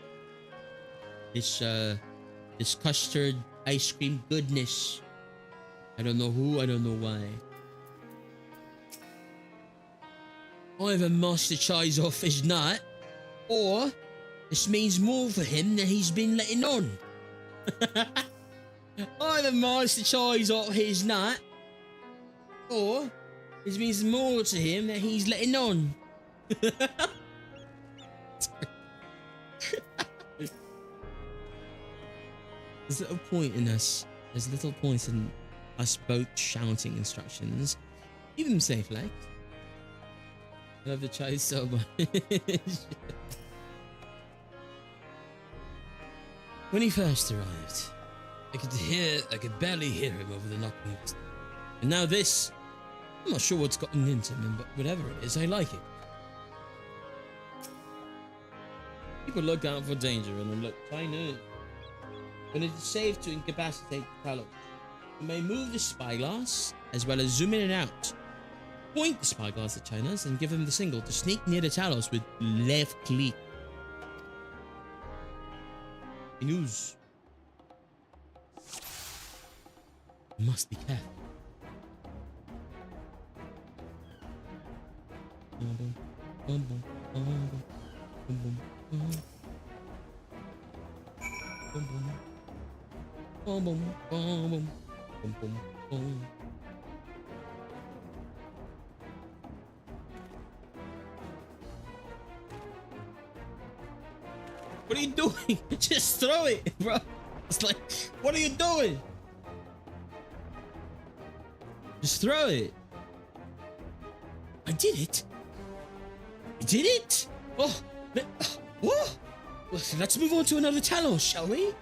custard ice cream goodness. I don't know who, I don't know why. Either Master Chai's off his nut, or this means more for him than he's been letting on. Either Master Chai's off his nut, or this means more to him than he's letting on. There's little point in us. There's little points in us both shouting instructions. Keep him safe, Lex. I love the chai so much. When he first arrived, I could barely hear him over the knocking. And now this, I'm not sure what's gotten into him, but whatever it is, I like it. People look out for danger and they look tiny. When it is safe to incapacitate the Talos, you may move the spyglass as well as zoom in and out. Point the spyglass at Chinas and give him the signal to sneak near the Talos with left click. News. You must be careful. What are you doing? Just throw it, bro. It's like, what are you doing? Just throw it. I did it. I did it. Oh, what? Let's move on to another Talos, shall we?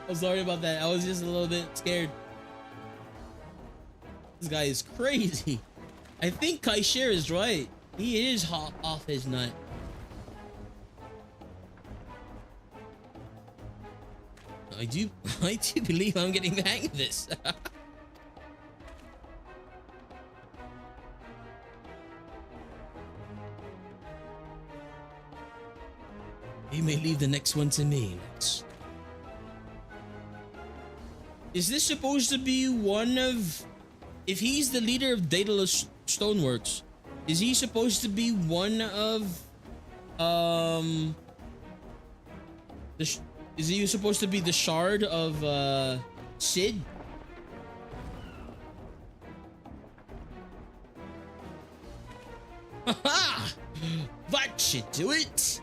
I'm sorry about that. I was just a little bit scared. This guy is crazy. I think Kaishir is right. He is hot off his nut. I do believe I'm getting the hang of this. You may leave the next one to me. Is this supposed to be one of... If he's the leader of Daedalus Stoneworks, is he supposed to be one of... Is he supposed to be the shard of Sid? Haha! That should do it!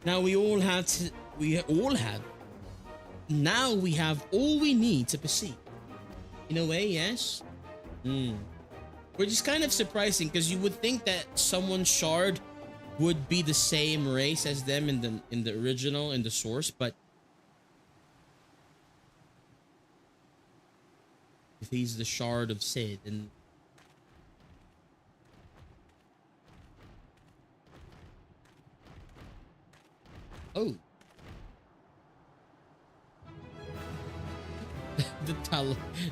Now we all have to... Now we have all we need to proceed. In a way, yes? Which is kind of surprising because you would think that someone's shard would be the same race as them in the original, in the source, but if he's the shard of Sid, then oh.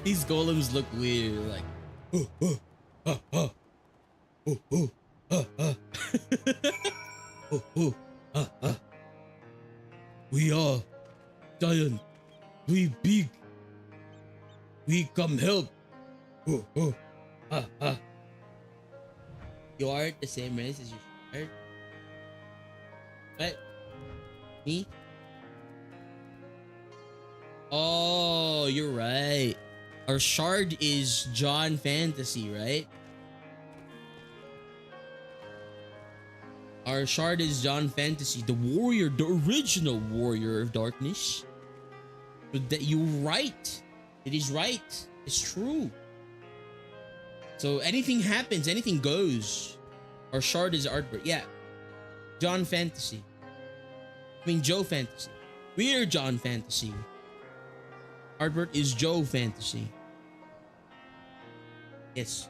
These golems look weird, like we are giant, we big, we come help. You aren't the same race as your shard? What? Me? Oh, you're right. Our shard is John Fantasy, right? Our shard is John Fantasy, the warrior, the original warrior of darkness. But that you're right. It is right. It's true. So anything happens, anything goes. Our shard is Artbert. Yeah. John Fantasy. I mean Joe Fantasy. We're John Fantasy. Artbert is Joe Fantasy. Yes.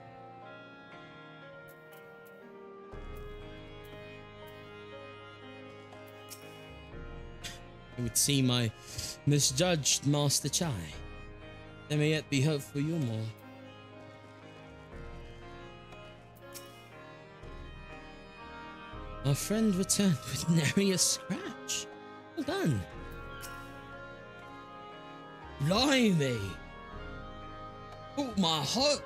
It would seem I misjudged Master Chai. There may yet be hope for you more. Our friend returned with nary a scratch. Well done. Blimey! Thought my heart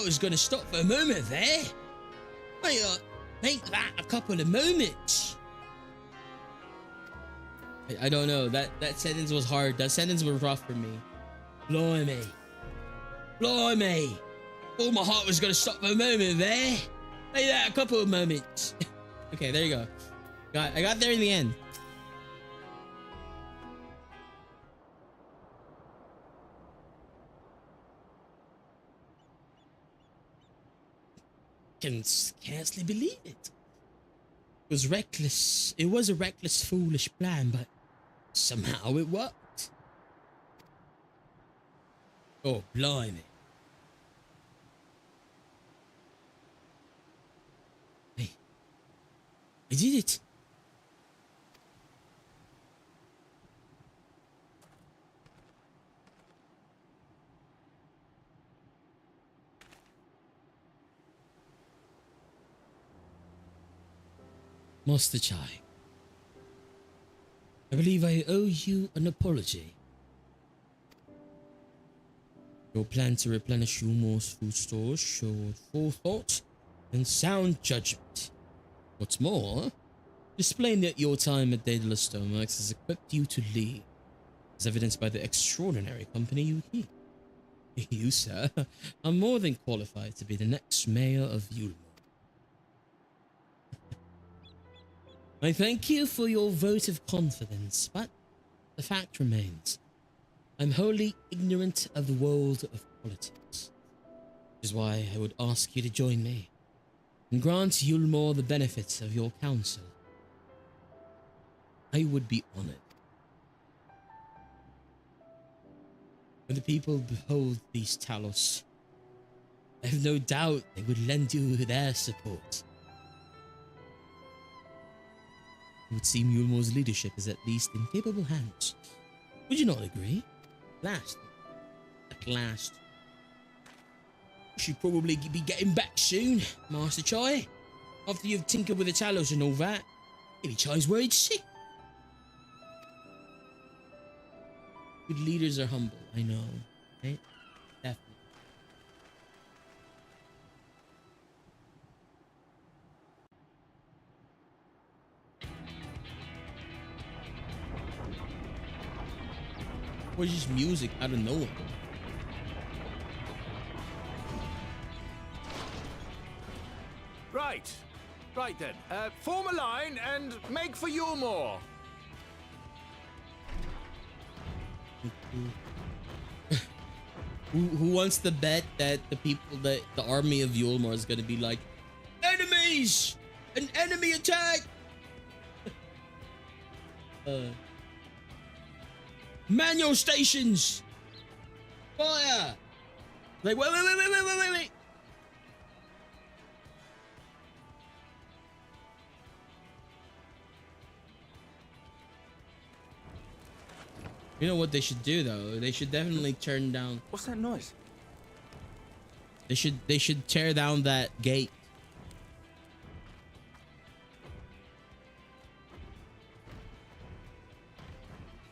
was gonna stop for a moment there. Make that a couple of moments. I don't know. That sentence was hard. That sentence was rough for me. Blimey! Blimey! Thought my heart was gonna stop for a moment there. Make that a couple of moments. Okay, there you go. I got there in the end. Can scarcely believe it. It was reckless. It was a reckless, foolish plan, but somehow it worked. Oh, blimey. Hey, I did it. Master Chai, I believe I owe you an apology. Your plan to replenish Yulmore's food stores showed forethought and sound judgment. What's more, displaying that your time at Daedalus Stoneworks has equipped you to lead, as evidenced by the extraordinary company you keep. You, sir, are more than qualified to be the next mayor of Yulmore. I thank you for your vote of confidence, but the fact remains, I'm wholly ignorant of the world of politics, which is why I would ask you to join me and grant Yulmore the benefits of your counsel. I would be honored. When the people behold these Talos, I have no doubt they would lend you their support. It would seem Yulmor's leadership is at least in capable hands. Would you not agree? At last. You should probably be getting back soon, Master Chai. After you've tinkered with the talos and all that. Maybe Chai's worried sick. Good leaders are humble, I know. Right? Definitely. Or just music out of nowhere. Right. Right then. Form a line and make for Yulmor. Who wants to bet that the army of Yulmor is gonna be like, enemies! An enemy attack! Man your stations! Fire! Like, wait. You know what they should do though? They should definitely turn down. What's that noise? They should tear down that gate.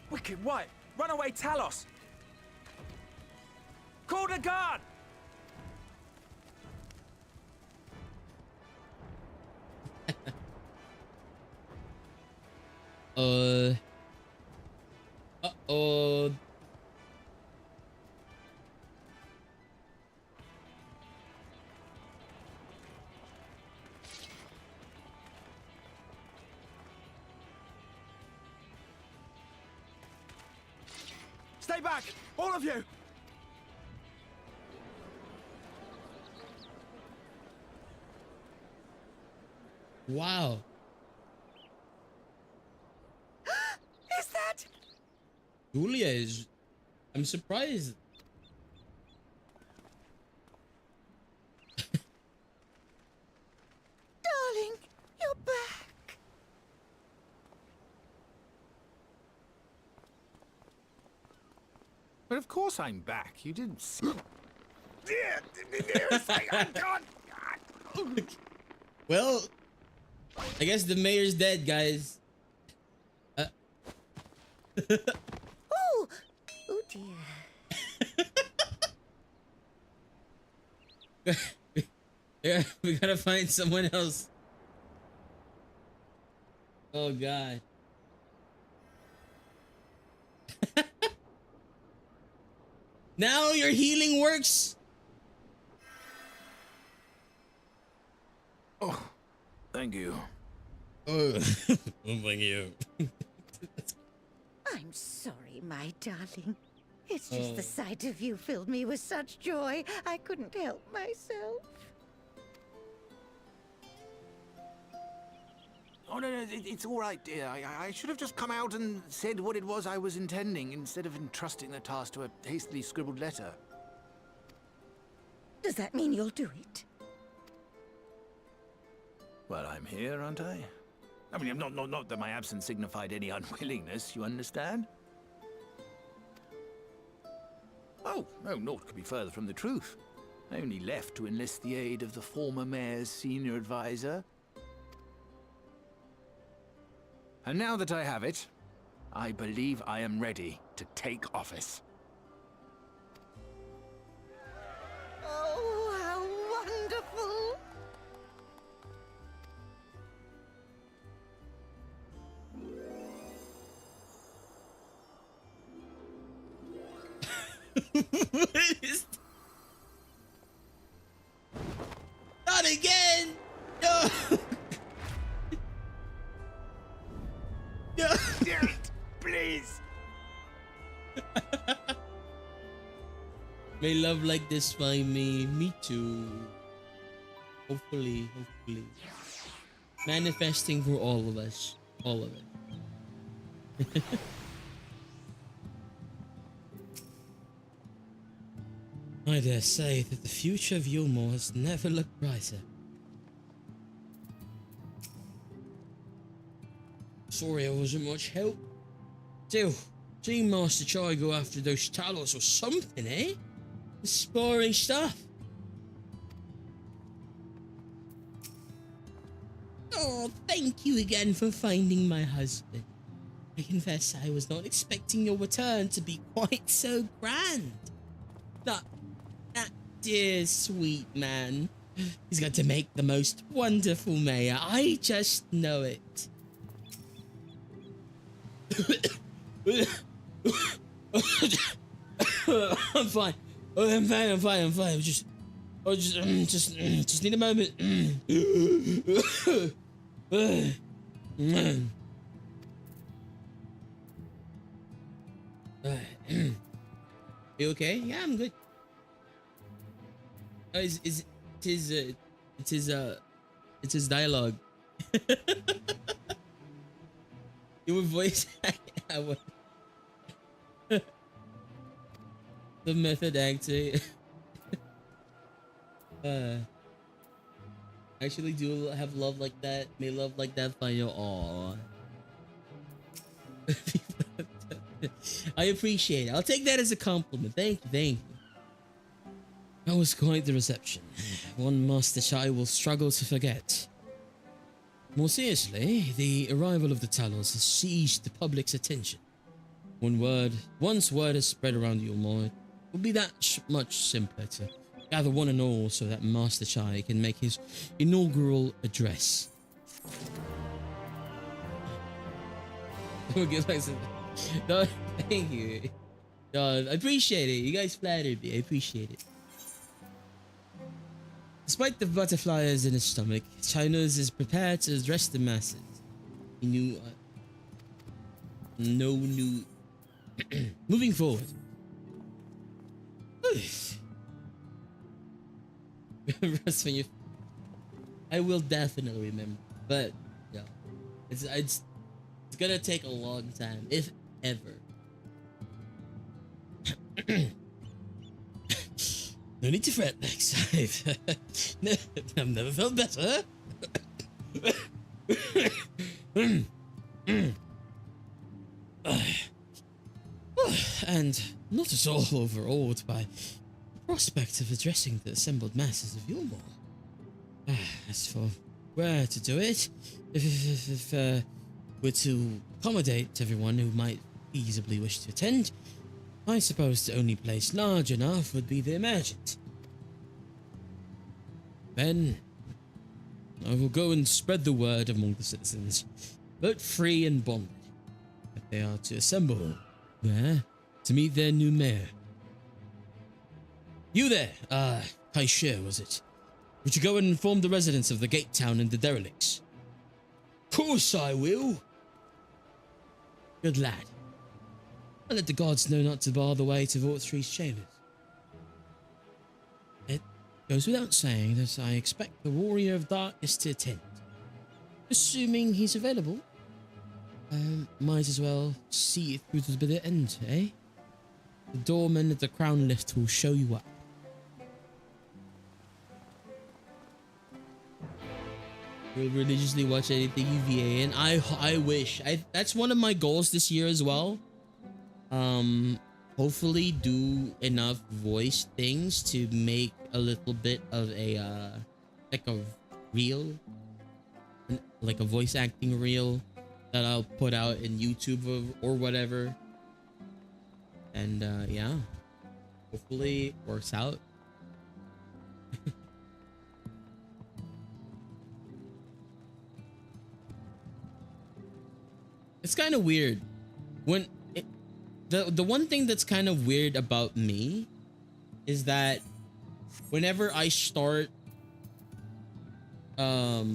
Wicked White! Runaway Talos! Call the guard! Uh-oh. Stay back! All of you! Wow. Is that? Julia is... I'm surprised. Darling, you're back. But of course I'm back. You didn't see. Well, I guess the mayor's dead, guys. Oh, oh dear. Yeah, we gotta find someone else. Oh God. Now your healing works. Oh, thank you. Oh, thank you. I'm sorry, my darling. It's just the sight of you filled me with such joy, I couldn't help myself. Oh, no, it's all right, dear. I should have just come out and said what it was I was intending instead of entrusting the task to a hastily scribbled letter. Does that mean you'll do it? Well, I'm here, aren't I? I mean, not that my absence signified any unwillingness, you understand? Oh, no, naught could be further from the truth. I only left to enlist the aid of the former mayor's senior advisor. And now that I have it, I believe I am ready to take office. Oh, how wonderful! What is... Not again! No! No! Please! May love like this find me. Me too. Hopefully. Manifesting for all of us. All of it. I dare say that the future of Yulmore has never looked brighter. Sorry I wasn't much help. Still, seeing Master Chai go after those Talos or something, eh? Inspiring stuff. Oh, thank you again for finding my husband. I confess I was not expecting your return to be quite so grand. That dear sweet man. He's going to make the most wonderful mayor. I just know it. I'm fine. I'm fine. I just need a moment. You okay? Yeah, I'm good. It's his dialogue. Your voice. The method acting. Actually do have love like that. May love like that find you. Aww. I appreciate it. I'll take that as a compliment. Thank you. That was quite the reception. One Master Chai will struggle to forget. More seriously, the arrival of the Talos has seized the public's attention. Once word has spread around Yulmore, it will be that much simpler to gather one and all so that Master Chai can make his inaugural address. No, thank you. I appreciate it. You guys flattered me. I appreciate it. Despite the butterflies in his stomach, Chino's is prepared to address the masses. He knew no new moving forward. I will definitely remember, but yeah, it's gonna take a long time, if ever. No need to fret, Lex. I've never felt better. And not at all overawed by the prospect of addressing the assembled masses of Yulmore. As for where to do it, if we're to accommodate everyone who might feasibly wish to attend, I suppose the only place large enough would be the Emergent. Then I will go and spread the word among the citizens, both free and bonded, that they are to assemble there to meet their new mayor. You there, Kaishir, was it? Would you go and inform the residents of the gate town and the derelicts? Of course I will. Good lad. I'll let the gods know not to bar the way to Vault 3's chambers. It goes without saying that I expect the Warrior of Darkness to attend. Assuming he's available, might as well see it through to the bitter end, eh? The doorman at the Crown Lift will show you up. We'll religiously watch anything UVA, and I wish. That's one of my goals this year as well. Hopefully do enough voice things to make a little bit of a like a reel, like a voice acting reel that I'll put out in YouTube or whatever. And yeah, hopefully it works out. It's kind of weird when the one thing that's kind of weird about me is that whenever I start what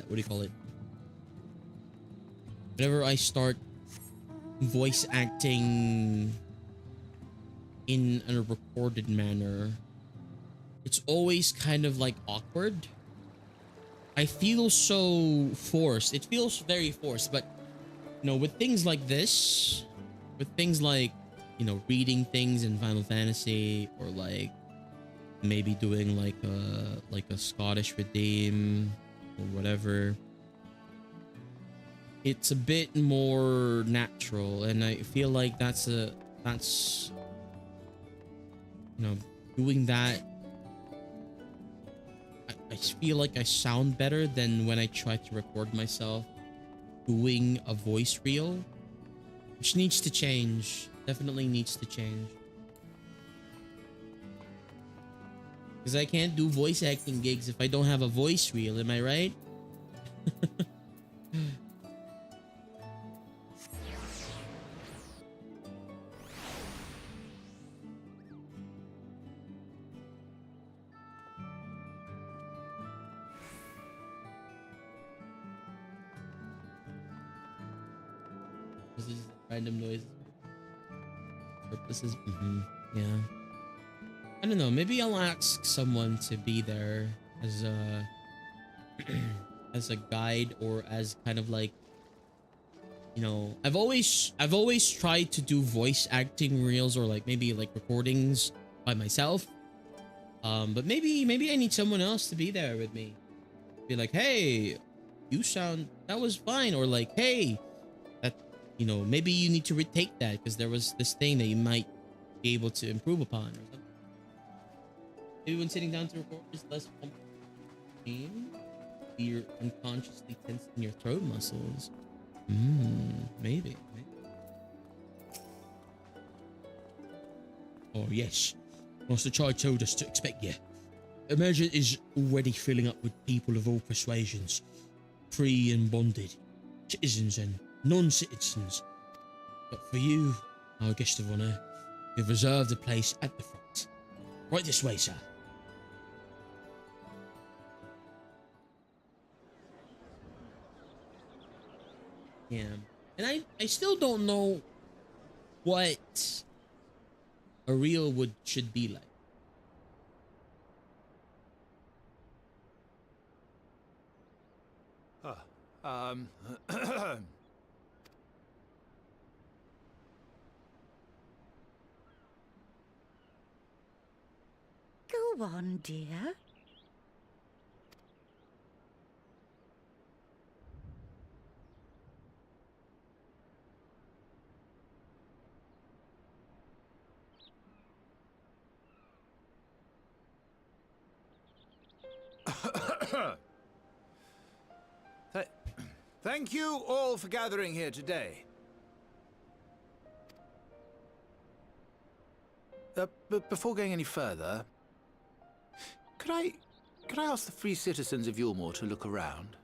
do you call it? Whenever I start voice acting in a recorded manner, it's always kind of like awkward. I feel so forced. It feels very forced, but you know, with things like this, with things like you know, reading things in Final Fantasy, or like maybe doing like a Scottish redeem or whatever. It's a bit more natural, and I feel like that's you know, doing that, I feel like I sound better than when I try to record myself doing a voice reel, which needs to change. Definitely needs to change. Because I can't do voice acting gigs if I don't have a voice reel, am I right? This is random noise. Purposes. Yeah. I don't know. Maybe I'll ask someone to be there as a as a guide, or as kind of like, you know, I've always tried to do voice acting reels, or like maybe like recordings by myself. But maybe I need someone else to be there with me. Be like, hey, that was fine, or like, hey, that, you know, maybe you need to retake that because there was this thing that you might be able to improve upon, or something. Maybe when sitting down to record, just less pain. You're unconsciously tensing your throat muscles. Maybe. Oh yes, Master Chai told us to expect you. Imagine is already filling up with people of all persuasions, free and bonded, citizens and non-citizens. But for you, our guest of honor, we've reserved a place at the front. Right this way, sir. Yeah, and I still don't know what a reel should be like. Go on, dear. Thank you all for gathering here today. But before going any further, could I ask the free citizens of Yulmore to look around?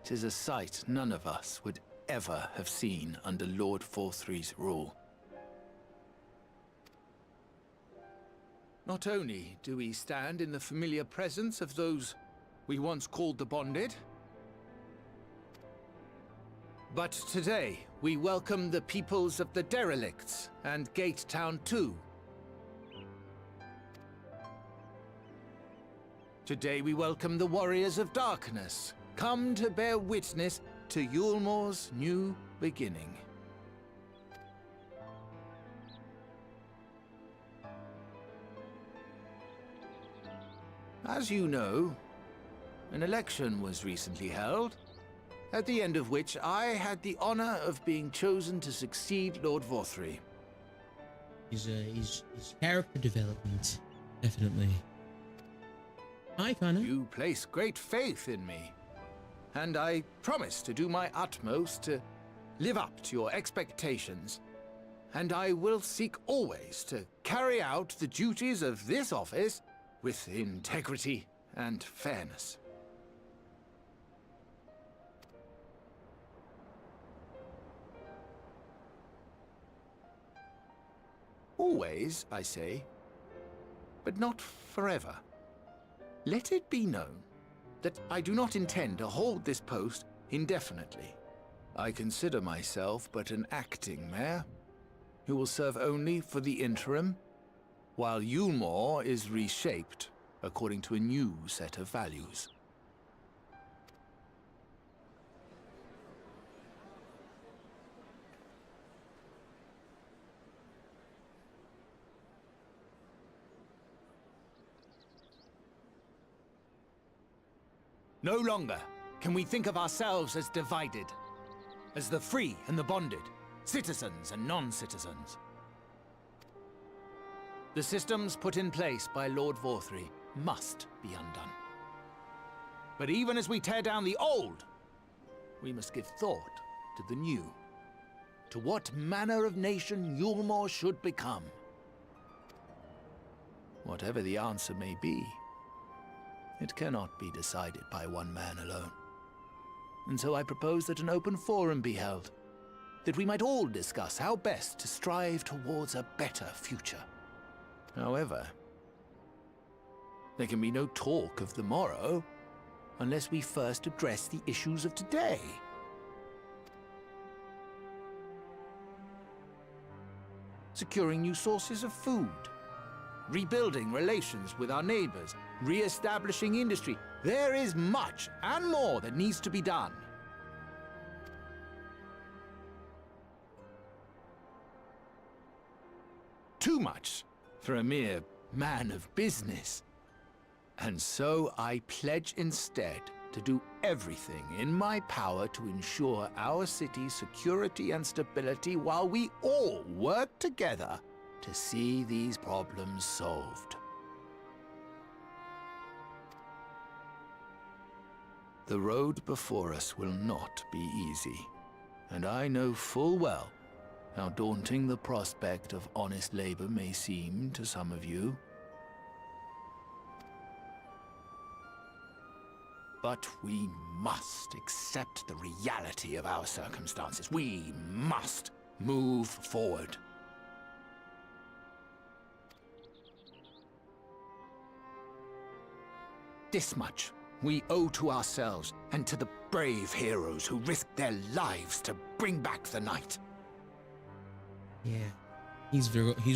It is a sight none of us would ever have seen under Lord Forthree's rule. Not only do we stand in the familiar presence of those we once called the Bonded, but today we welcome the peoples of the Derelicts and Gate Town too. Today we welcome the Warriors of Darkness, come to bear witness to Yulmore's new beginning. As you know, an election was recently held, at the end of which I had the honor of being chosen to succeed Lord Vorthree. His character development, definitely. Hi, Connor. You place great faith in me, and I promise to do my utmost to live up to your expectations, and I will seek always to carry out the duties of this office with integrity and fairness. Always, I say, but not forever. Let it be known that I do not intend to hold this post indefinitely. I consider myself but an acting mayor, who will serve only for the interim, while Yulmore is reshaped according to a new set of values. No longer can we think of ourselves as divided, as the free and the bonded, citizens and non-citizens. The systems put in place by Lord Vorthry must be undone. But even as we tear down the old, we must give thought to the new, to what manner of nation Yulmore should become. Whatever the answer may be, it cannot be decided by one man alone. And so I propose that an open forum be held, that we might all discuss how best to strive towards a better future. However, there can be no talk of the morrow unless we first address the issues of today. Securing new sources of food, rebuilding relations with our neighbors, re-establishing industry. There is much and more that needs to be done. Too much for a mere man of business. And so I pledge instead to do everything in my power to ensure our city's security and stability while we all work together to see these problems solved. The road before us will not be easy, and I know full well how daunting the prospect of honest labor may seem to some of you. But we must accept the reality of our circumstances. We must move forward. This much we owe to ourselves and to the brave heroes who risked their lives to bring back the night. Yeah, he's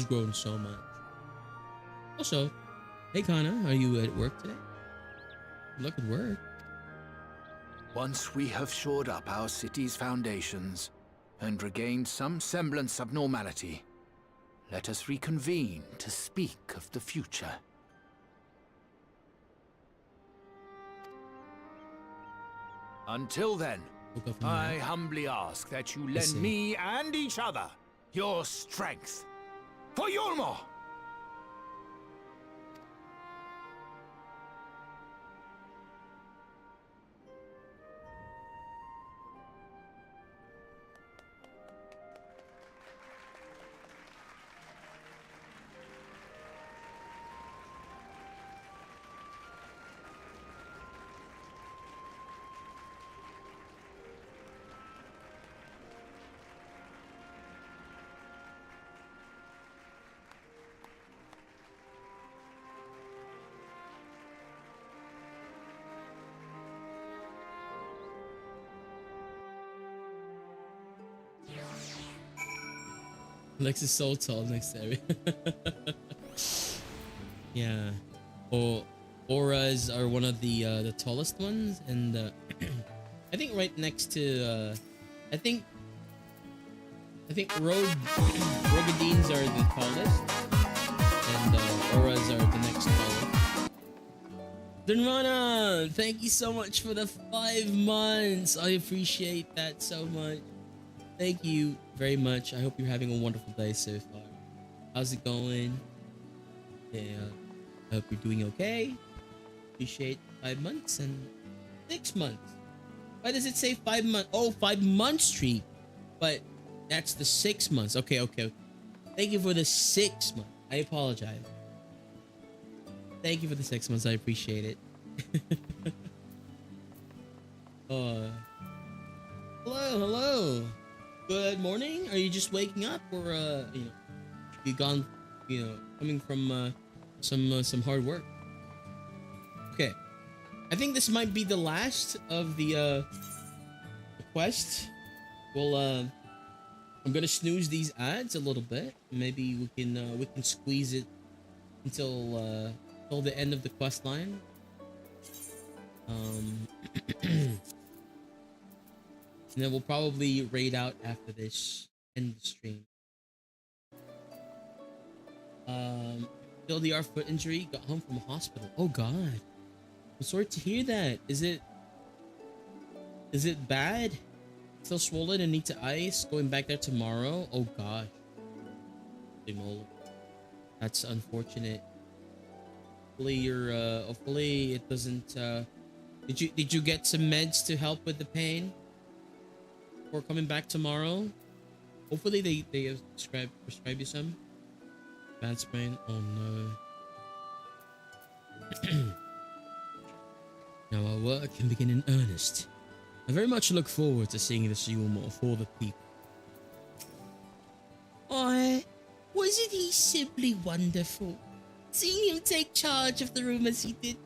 grown so much. Also, hey Kana, are you at work today? Good luck at work. Once we have shored up our city's foundations and regained some semblance of normality, let us reconvene to speak of the future. Until then, I humbly ask that you lend me and each other your strength for Yulmore! Lex is so tall next to Harry. Yeah. Auras are one of the tallest ones, and I think right next to I think Rogadines are the tallest, and Auras are the next tallest. Dunrana, thank you so much for the 5 months. I appreciate that so much. Thank you very much. I hope you're having a wonderful day so far. How's it going? Yeah, I hope you're doing okay. Appreciate 5 months and 6 months. Why does it say 5 months? Oh, 5 month streak. But that's the 6 months. Okay. Thank you for the 6 months. I apologize. Thank you for the 6 months. I appreciate it. Hello. Good morning. Are you just waking up, or you gone, coming from some hard work? Okay, I think this might be the last of the quest. Well, I'm gonna snooze these ads a little bit. Maybe we can squeeze it until the end of the quest line. And then we'll probably raid out after this, end the stream. LDR foot injury, got home from hospital. Oh god, I'm sorry to hear that. Is it Is it bad? Still swollen and need to ice? Going back there tomorrow? Oh gosh. Holy moly. That's unfortunate. Hopefully it doesn't did you get some meds to help with the pain before coming back tomorrow? Hopefully they prescribe you some. Bad sprain. Oh no. Now our work can begin in earnest. I very much look forward to seeing this Yulmore for the people. Oh, wasn't he simply wonderful? Seeing him take charge of the room as he did.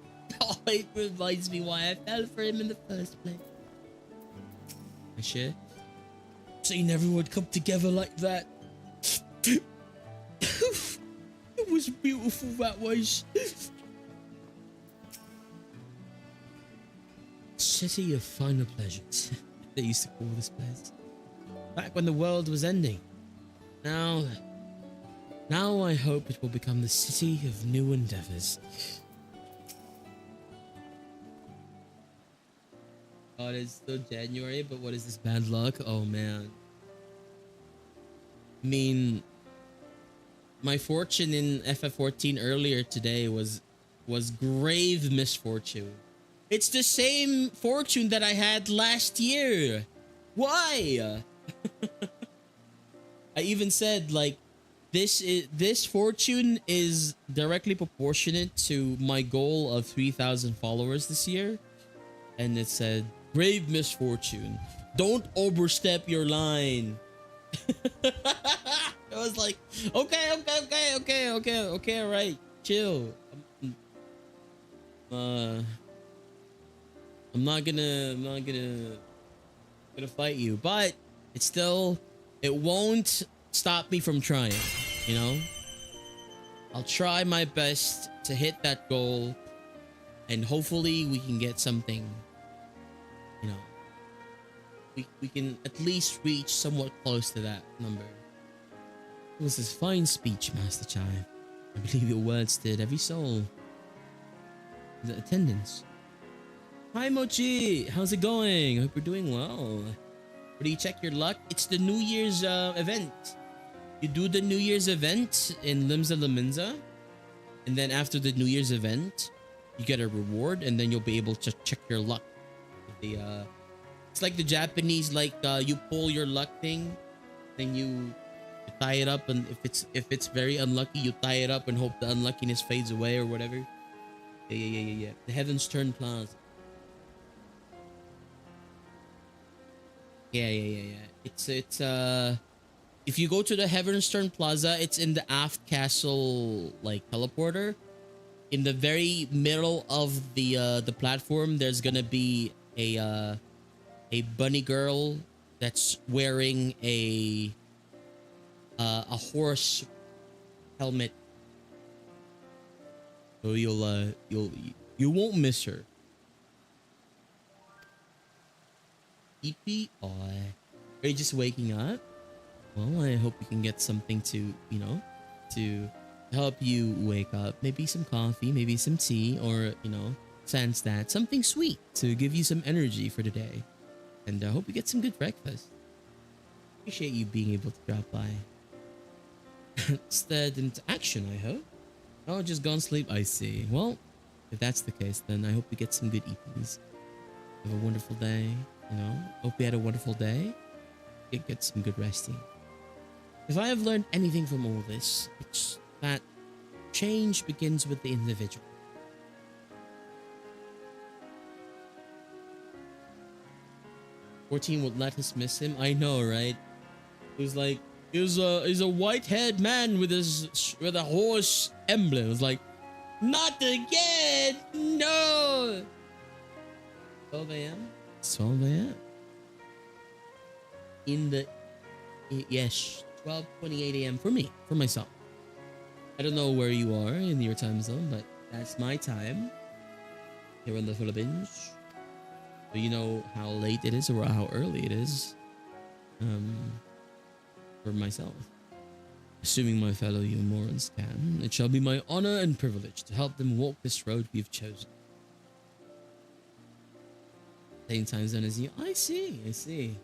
Oh, it reminds me why I fell for him in the first place. I share. Seen everyone come together like that. It was beautiful, that was. City of final pleasures. They used to call this place. Back when the world was ending. Now I hope it will become the city of new endeavors. God, it's still January, but what is this bad luck? Oh man. I mean, my fortune in FF14 earlier today was grave misfortune. It's the same fortune that I had last year. Why? I even said like this fortune is directly proportionate to my goal of 3,000 followers this year. And it said, grave misfortune. Don't overstep your line. I was like, okay, all right, chill. I'm not gonna fight you, but it won't stop me from trying, you know? I'll try my best to hit that goal, and hopefully we can get something, you know, we can at least reach somewhat close to that number. It was this fine speech, Master Chime. I believe your words stirred every soul. The attendance. Hi Mochi, how's it going? I hope you're doing well. Where do you check your luck? It's the New Year's event. You do the New Year's event in Limsa Laminza, and then after the New Year's event, you get a reward, and then you'll be able to check your luck. It's like the Japanese, like you pull your luck thing, then you tie it up, and if it's very unlucky, you tie it up and hope the unluckiness fades away or whatever. Yeah. The Heaven's Turn Plaza. Yeah. It's if you go to the Heavenstern Plaza, it's in the aft castle like teleporter. In the very middle of the platform, there's gonna be a bunny girl that's wearing a horse helmet. So you won't miss her. EPI. Are you just waking up? Well, I hope you can get something to, you know, to help you wake up. Maybe some coffee, maybe some tea, or, you know, sans that, something sweet to give you some energy for the day. And I hope you get some good breakfast. Appreciate you being able to drop by. Stead into action, I hope. Oh, just gone sleep, I see. Well, if that's the case, then I hope you get some good EPs. Have a wonderful day, you know. Hope you had a wonderful day. Get some good resting. If I have learned anything from all this, it's that change begins with the individual. "14 would let us miss him." I know, right? It was like, he's a white-haired man with a horse emblem. It was like, not again! No! 12 a.m. 12 a.m. Yes, 12:28 a.m. for me, for myself. I don't know where you are in your time zone, but that's my time here in the Philippines. So you know how late it is or how early it is. For myself. Assuming my fellow Yumorans can, it shall be my honor and privilege to help them walk this road we have chosen. Same time zone as you. I see. I see.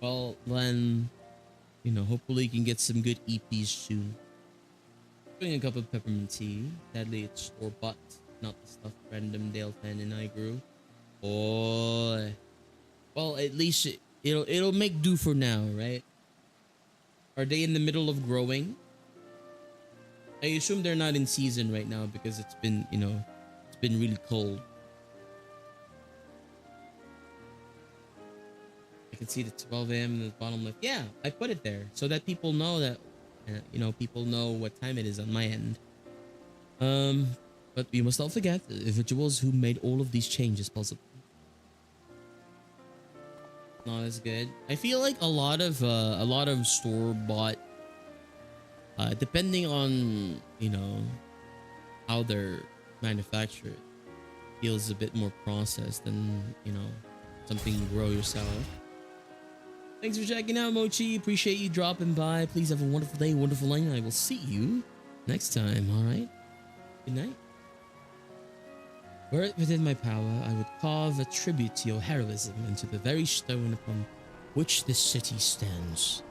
Well, then, you know, hopefully you can get some good EPs soon. Doing a cup of peppermint tea. Sadly, it's store-bought, not the stuff random Dale fan and I grew. Boy. Well, at least it'll make do for now, right? Are they in the middle of growing? I assume they're not in season right now because it's been, you know, it's been really cold. I can see the 12 a.m. in the bottom left. Yeah, I put it there so that people know that, you know, people know what time it is on my end. But we must not forget the individuals who made all of these changes possible. Not as good. I feel like a lot of store-bought, depending on, you know, how they're manufactured, feels a bit more processed than, you know, something you grow yourself. Thanks for checking out, Mochi. Appreciate you dropping by. Please have a wonderful day, wonderful night, and I will see you next time. All right. Good night. Were it within my power, I would carve a tribute to your heroism into the very stone upon which this city stands.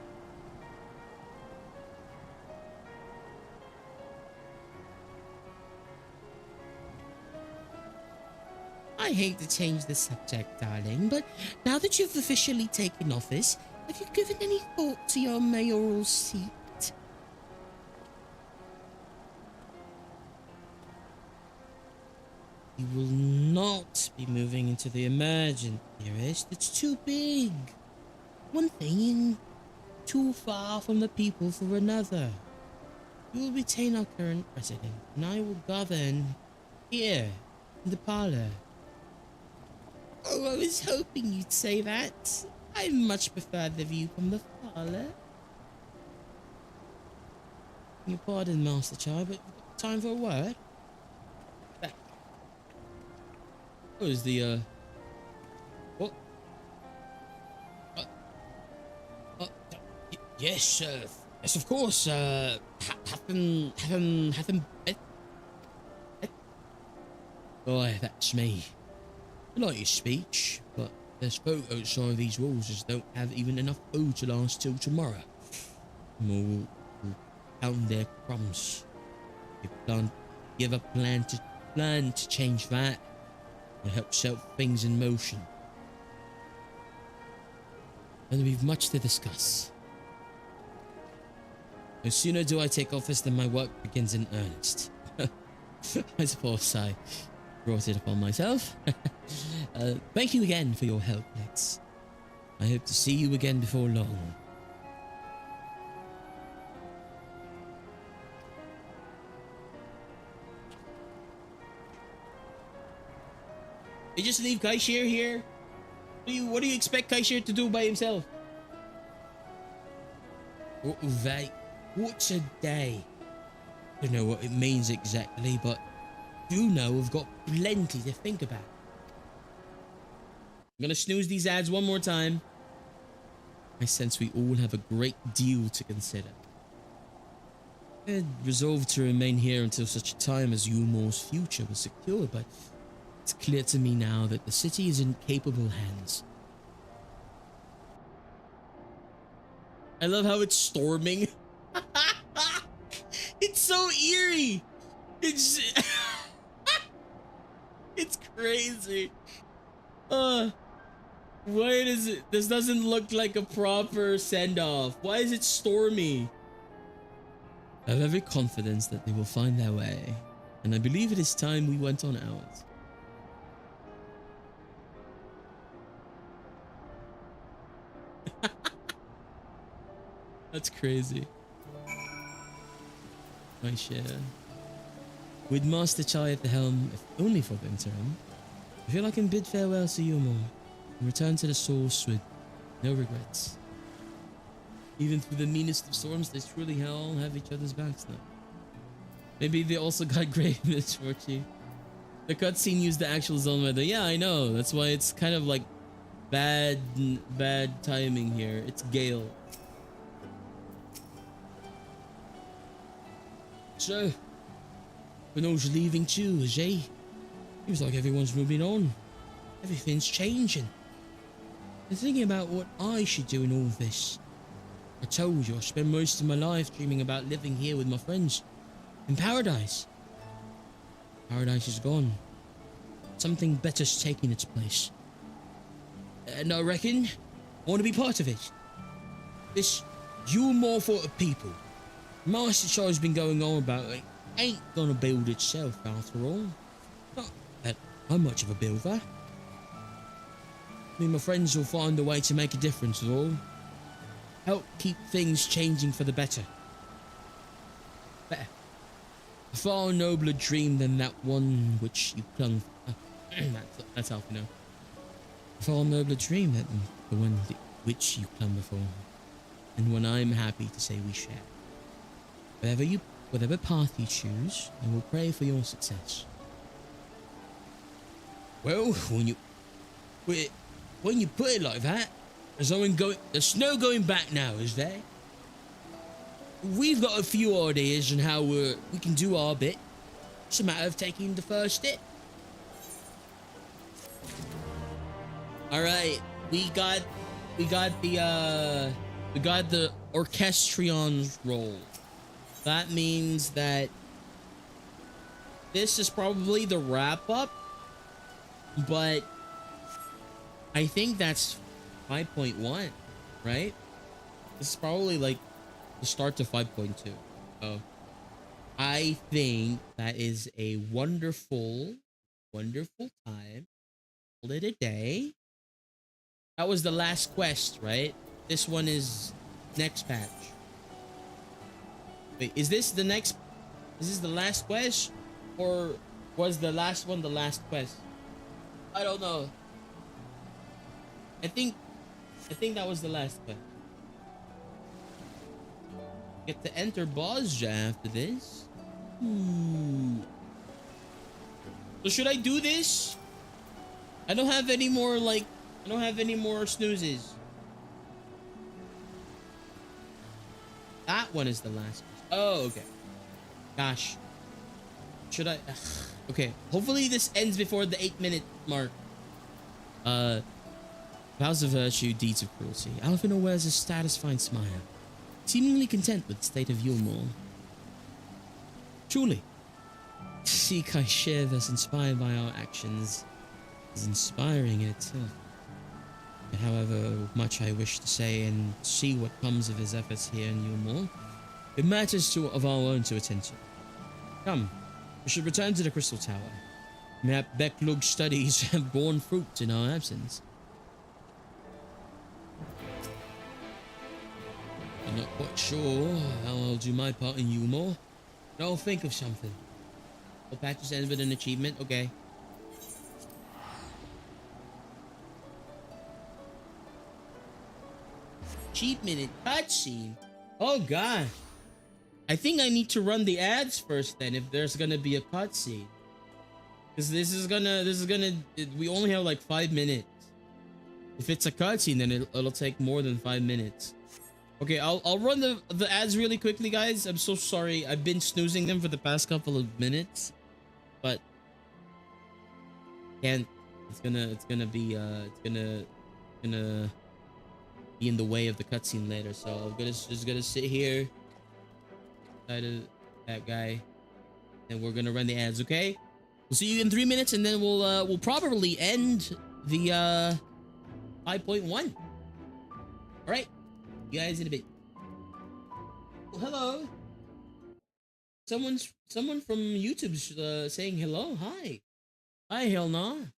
I hate to change the subject, darling, but now that you've officially taken office, have you given any thought to your mayoral seat? You will not be moving into the emergent, dearest. It's too big. One thing and too far from the people for another. You will retain our current president, and I will govern here in the parlor. Oh, I was hoping you'd say that. I much prefer the view from the parlor. Your pardon, Master Child, but time for a word? What is the, what? Yes, yes, of course, Boy, that's me. I like your speech, but there's folk outside these walls just don't have even enough food to last till tomorrow. We'll count their crumbs. You have a plan to change that. It helps set things in motion. And we've much to discuss. No sooner do I take office than my work begins in earnest. I suppose I brought it upon myself. Thank you again for your help, Lex. I hope to see you again before long. You just leave Kaishir here? What do you expect Kaishir to do by himself? What's a day? I don't know what it means exactly, but you know we've got plenty to think about. I'm gonna snooze these ads one more time. I sense we all have a great deal to consider. I had resolved to remain here until such a time as Yulmore's future was secure, but it's clear to me now that the city is in capable hands. I love how it's storming. It's so eerie. It's it's crazy. Why does it? This doesn't look like a proper send-off. Why is it stormy? I have every confidence that they will find their way, and I believe it is time we went on ours. That's crazy. My share. With Master Chai at the helm, if only for the interim, I feel I can bid farewell to Yulmore and return to the source with no regrets. Even through the meanest of storms, they truly all have each other's backs now. Maybe they also got grave misfortune. The cutscene used the actual zone weather. Yeah, I know. That's why it's kind of like bad timing here. It's Gale. So, Benoit's leaving too, is he? Seems like everyone's moving on. Everything's changing. I'm thinking about what I should do in all this. I told you I spend most of my life dreaming about living here with my friends. In paradise. Paradise is gone. Something better's taking its place. And I reckon I want to be part of it. This Yulmore fort of people. Master show's been going on about it. Ain't gonna build itself after all. Not that I'm much of a builder. Me and my friends will find a way to make a difference at all. Help keep things changing for the better. Better. A far nobler dream than that one which you clung for. That's how you know. A far nobler dream than the one which you clung before. And one I'm happy to say we share. Whatever path you choose, I will pray for your success. Well, when you put it like that, there's no going back now, is there? We've got a few ideas on how we can do our bit. It's a matter of taking the first step. All right, we got the orchestrion's role. That means that this is probably the wrap up, but I think that's 5.1, right? This is probably like the start to 5.2. Oh, I think that is a wonderful time. Call it a day. That was the last quest, right? This one is next patch. Wait, is this the last quest? Or was the last one the last quest? I don't know. I think that was the last quest. Get to enter Bozja after this. So should I do this? I don't have any more snoozes. That one is the last quest. Oh, okay. Gosh. Should I? Okay. Hopefully this ends before the 8-minute mark. Vows of virtue, deeds of cruelty. Alphinaud wears a satisfied smile, seemingly content with the state of Yulmore. Truly, to see Kaishev as inspired by our actions is inspiring in itself. However much I wish to say and see what comes of his efforts here in Yulmore, it matters of our own to attend to. Come, we should return to the Crystal Tower. Mayhap Beklug's studies have borne fruit in our absence. I'm not quite sure how I'll do my part in Yulmore, but I'll think of something. All patches end with an achievement, okay. Achievement and cutscene. Oh god. I think I need to run the ads first then if there's gonna be a cutscene. Because this is gonna we only have like 5 minutes. If it's a cutscene then it'll take more than 5 minutes. Okay, I'll run the ads really quickly, guys. I'm so sorry. I've been snoozing them for the past couple of minutes. But it's gonna be in the way of the cutscene later, so I'm just gonna sit here side of that guy and we're gonna run the ads. Okay, we'll see you in 3 minutes and then we'll probably end the 5.1. all right, you guys in a bit. Oh, hello, someone from YouTube's saying hello. Hi Helna,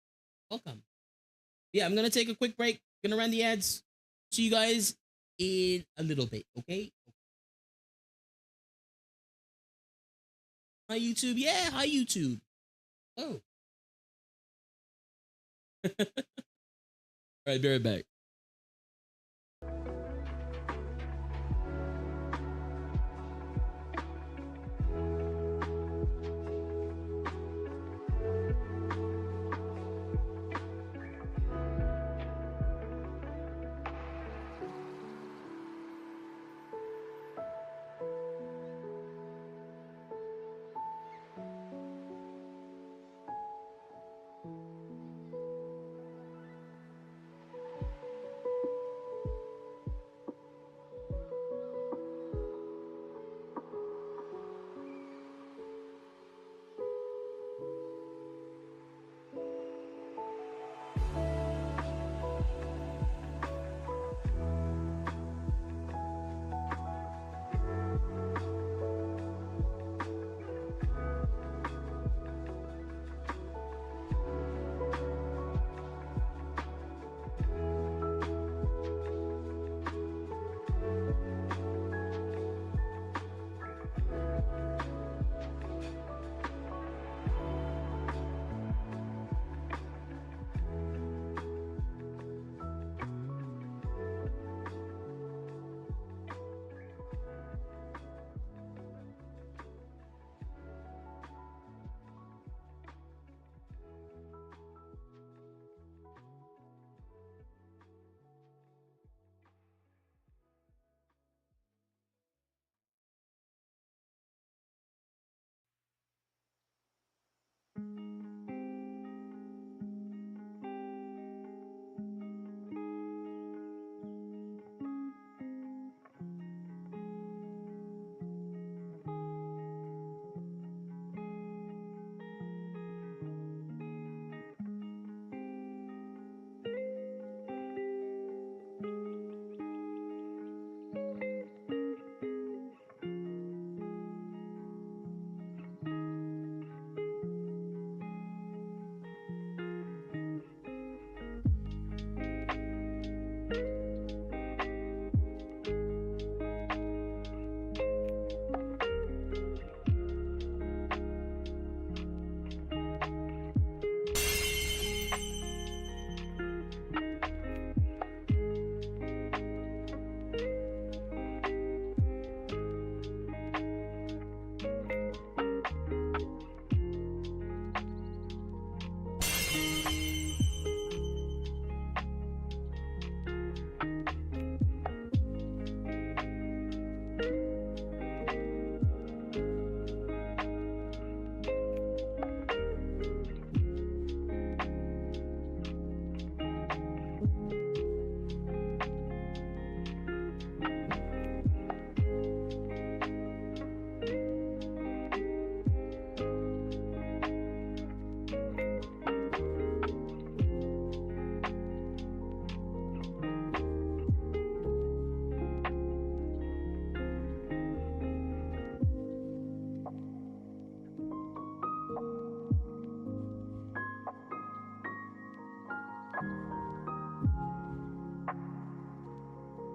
welcome. Yeah, I'm gonna take a quick break, gonna run the ads. See you guys in a little bit, okay? Hi, YouTube. Yeah, hi, YouTube. Oh. All right, be right back.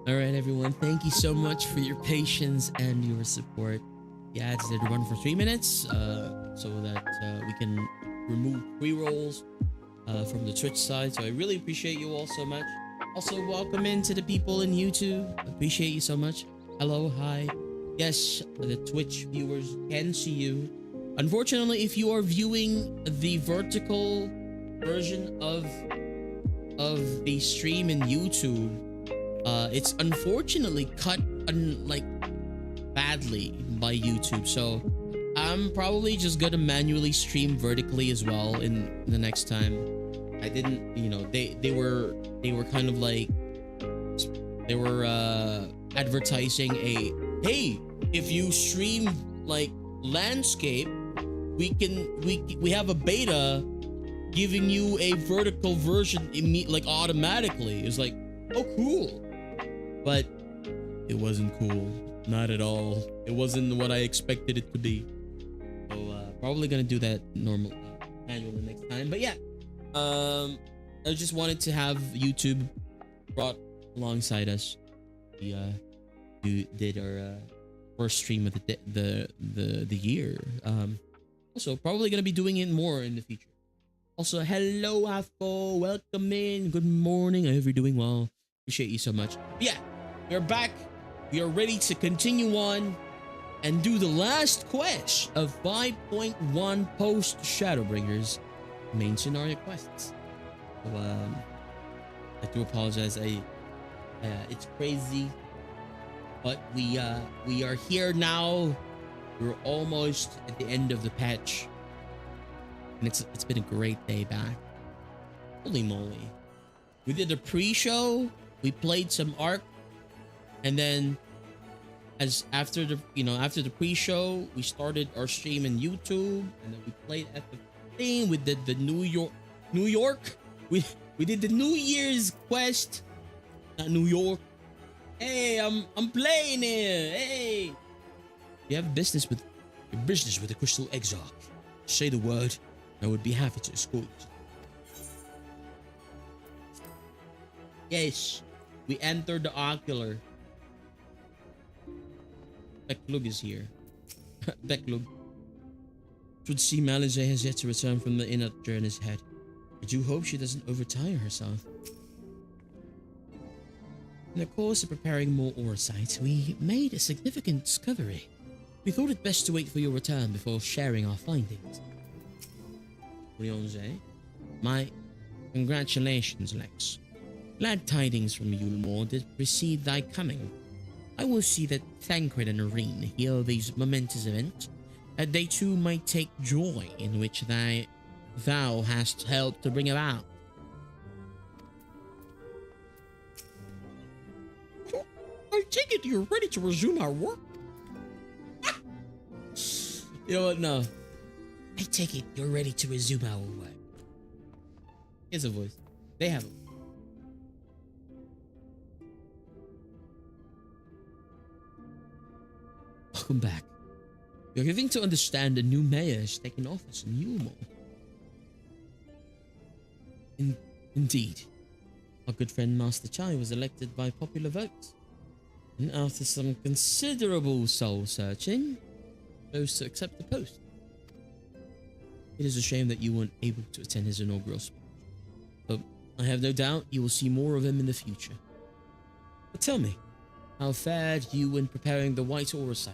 All right, everyone. Thank you so much for your patience and your support. The ads did run for 3 minutes, so that we can remove pre-rolls from the Twitch side. So I really appreciate you all so much. Also, welcome into the people in YouTube. Appreciate you so much. Hello, hi. Yes, the Twitch viewers can see you. Unfortunately, if you are viewing the vertical version of the stream in YouTube, it's unfortunately cut like badly by YouTube. So I'm probably just gonna manually stream vertically as well in the next time. I didn't, you know, they were kind of like, they were advertising a, hey, if you stream like landscape, we have a beta giving you a vertical version like automatically. It's like, oh cool, but it wasn't cool, not at all. It wasn't what I expected it to be. So probably gonna do that manually next time. But yeah, I just wanted to have YouTube brought alongside us. We did our first stream of the year. Also probably gonna be doing it more in the future. Also, hello Afko, welcome in. Good morning. I hope you're doing well. Appreciate you so much. But yeah, we're back. We are ready to continue on and do the last quest of 5.1 post Shadowbringers main scenario quests. So I do apologize. It's crazy, but we are here now. We're almost at the end of the patch, and it's been a great day back. Holy moly! We did a pre-show. We played some Ark, and then after the pre-show, we started our stream in YouTube, and then we played at the thing. We did the New York. We did the New Year's quest. Not New York. Hey, I'm playing here. Hey. You have business with the Crystal Exarch. Say the word, and I would be happy to escort you. Yes, we entered the Ocular. Beklug is here. Beklug. It would seem Alize has yet to return from the inner journey's head. I do hope she doesn't overtire herself. In the course of preparing more Orsites, we made a significant discovery. We thought it best to wait for your return before sharing our findings. Ryonze, my congratulations, Lex. Glad tidings from Yulmore did precede thy coming. I will see that Thancred and Arene hear these momentous events, that they too might take joy in which thou hast helped to bring about. I take it you're ready to resume our work? You know what? No. I take it you're ready to resume our work. Here's a voice. They have a voice. Welcome back. You're giving to understand a new mayor has taken office in Yulmore. Indeed. Our good friend Master Chai was elected by popular vote. And after some considerable soul searching, chose to accept the post. It is a shame that you weren't able to attend his inaugural speech, but I have no doubt you will see more of him in the future. But tell me, how fared you in preparing the White Aura site?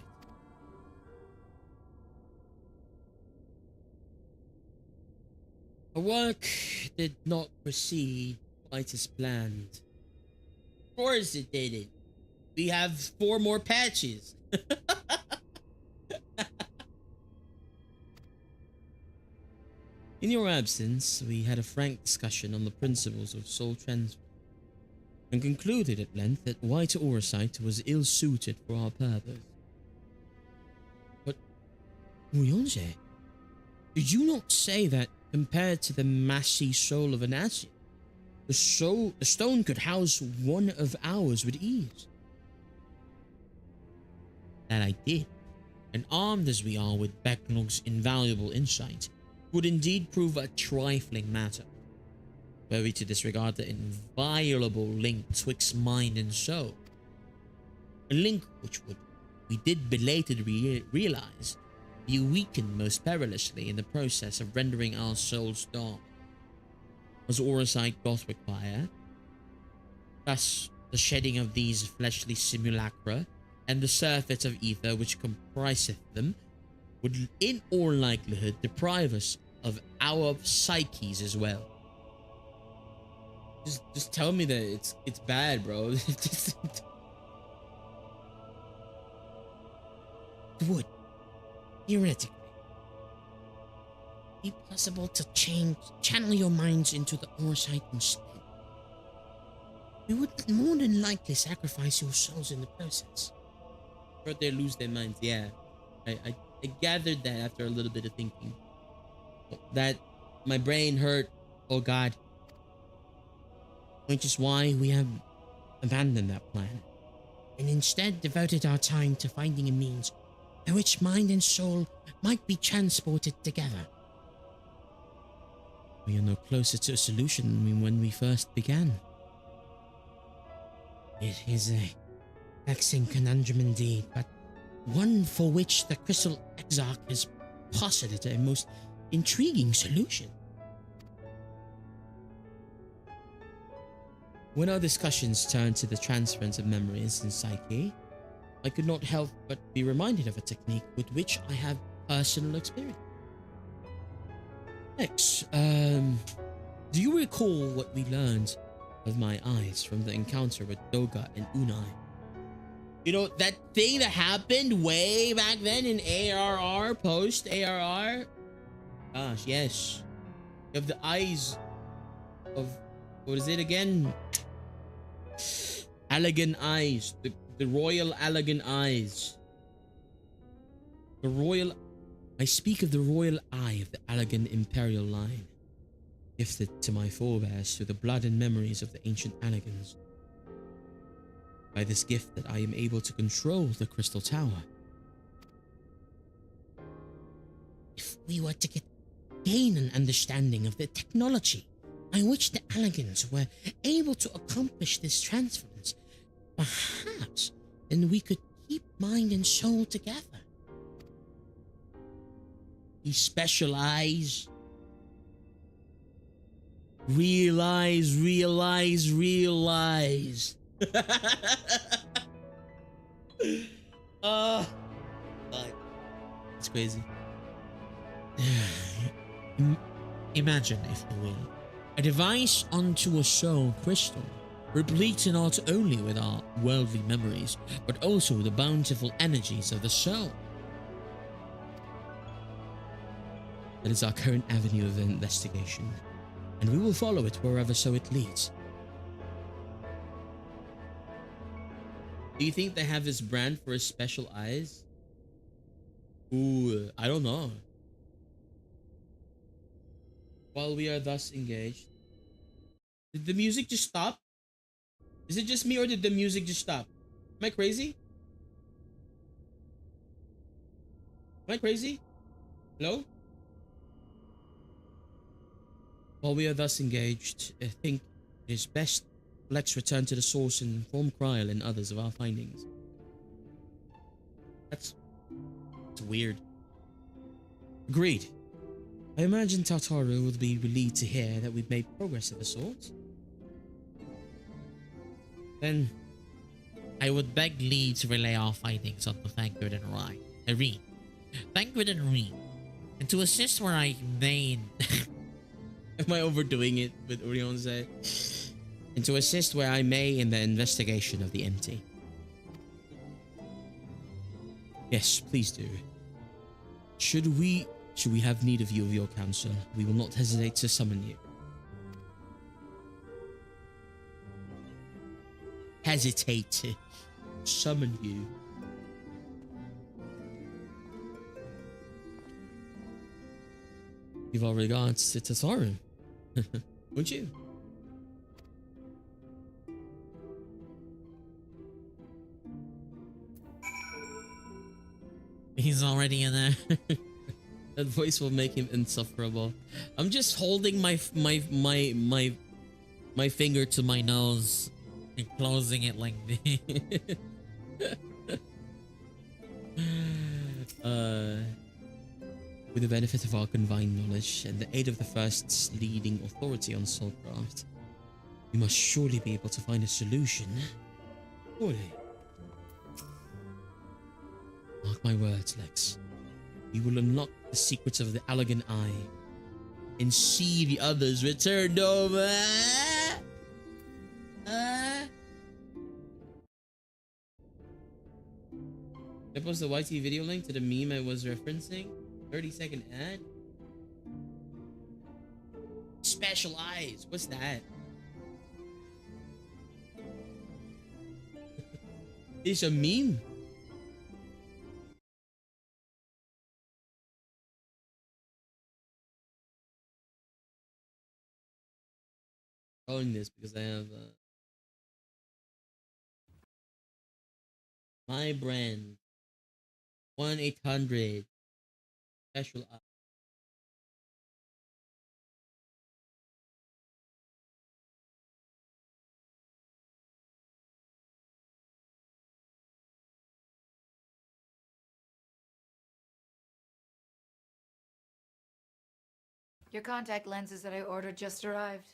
Our work did not proceed quite as planned. Of course it didn't. We have 4 more patches. In your absence, we had a frank discussion on the principles of soul transfer, and concluded at length that White Auracite was ill-suited for our purpose. But, Uyonje, did you not say that compared to the massy soul of an acid, the stone could house one of ours with ease? That I did, and armed as we are with Becknog's invaluable insight, would indeed prove a trifling matter, were we to disregard the inviolable link twixt mind and soul. A link which would, we did belatedly realize, be weakened most perilously in the process of rendering our souls dark, as Orosite doth require. Thus, the shedding of these fleshly simulacra and the surfeit of ether which compriseth them would in all likelihood deprive us of our psyches as well. Just tell me that it's bad, bro. It would theoretically be possible to channel your minds into the Orosite instead. You would more than likely sacrifice your souls in the process. Or they lose their minds. Yeah, I gathered that after a little bit of thinking. That my brain hurt. Oh God. Which is why we have abandoned that plan, and instead devoted our time to finding a means by which mind and soul might be transported together. We are no closer to a solution than when we first began. It is a vexing conundrum indeed, but one for which the Crystal Exarch has posited a most intriguing solution. When our discussions turned to the transference of memories in psyche, I could not help but be reminded of a technique with which I have personal experience. Next, do you recall what we learned of my eyes from the encounter with Doga and Unai? You know, that thing that happened way back then in ARR, post ARR? Gosh, yes. You have the eyes of, what is it again? Elegant eyes. The royal elegant eyes. The royal... I speak of the royal eye of the elegant imperial line, gifted to my forebears through the blood and memories of the ancient elegans. By this gift that I am able to control the Crystal Tower. If we were to gain an understanding of the technology by which the elegans were able to accomplish this transference, perhaps then we could keep mind and soul together. These special eyes. Realize. Oh, God. It's crazy. Imagine, if you will, a device unto a soul crystal, replete not only with our worldly memories, but also the bountiful energies of the soul. That is our current avenue of investigation, and we will follow it wherever so it leads. Do you think they have this brand for his special eyes? Ooh, I don't know. While we are thus engaged, did the music just stop? Is it just me, or did the music just stop? Am I crazy? Am I crazy? Hello? While we are thus engaged, I think it is best let's return to the source and inform Kryl and others of our findings. That's weird. Agreed. I imagine Tartaru will be relieved to hear that we've made progress of the sort. Then, I would beg leave to relay our findings on the Thancred and Irene. Thancred and Irene. And to assist where I may... Am I overdoing it with Orion said? And to assist where I may in the investigation of the empty. Yes, please do. Should we have need of you of your counsel, we will not hesitate to summon you. Hesitate to summon you. Give our regards to Tartaru. Would you? He's already in there. That voice will make him insufferable. I'm just holding my finger to my nose and closing it like this. With the benefit of our combined knowledge and the aid of the First's leading authority on Soulcraft, we must surely be able to find a solution. Surely. Mark my words, Lex. We will unlock the secrets of the Allegan Eye and see the others returned home. I post the YT video link to the meme I was referencing. 30-second ad. Special eyes. What's that? It's a meme. Calling this because I have my brand 1-800 special eye. Your contact lenses that I ordered just arrived.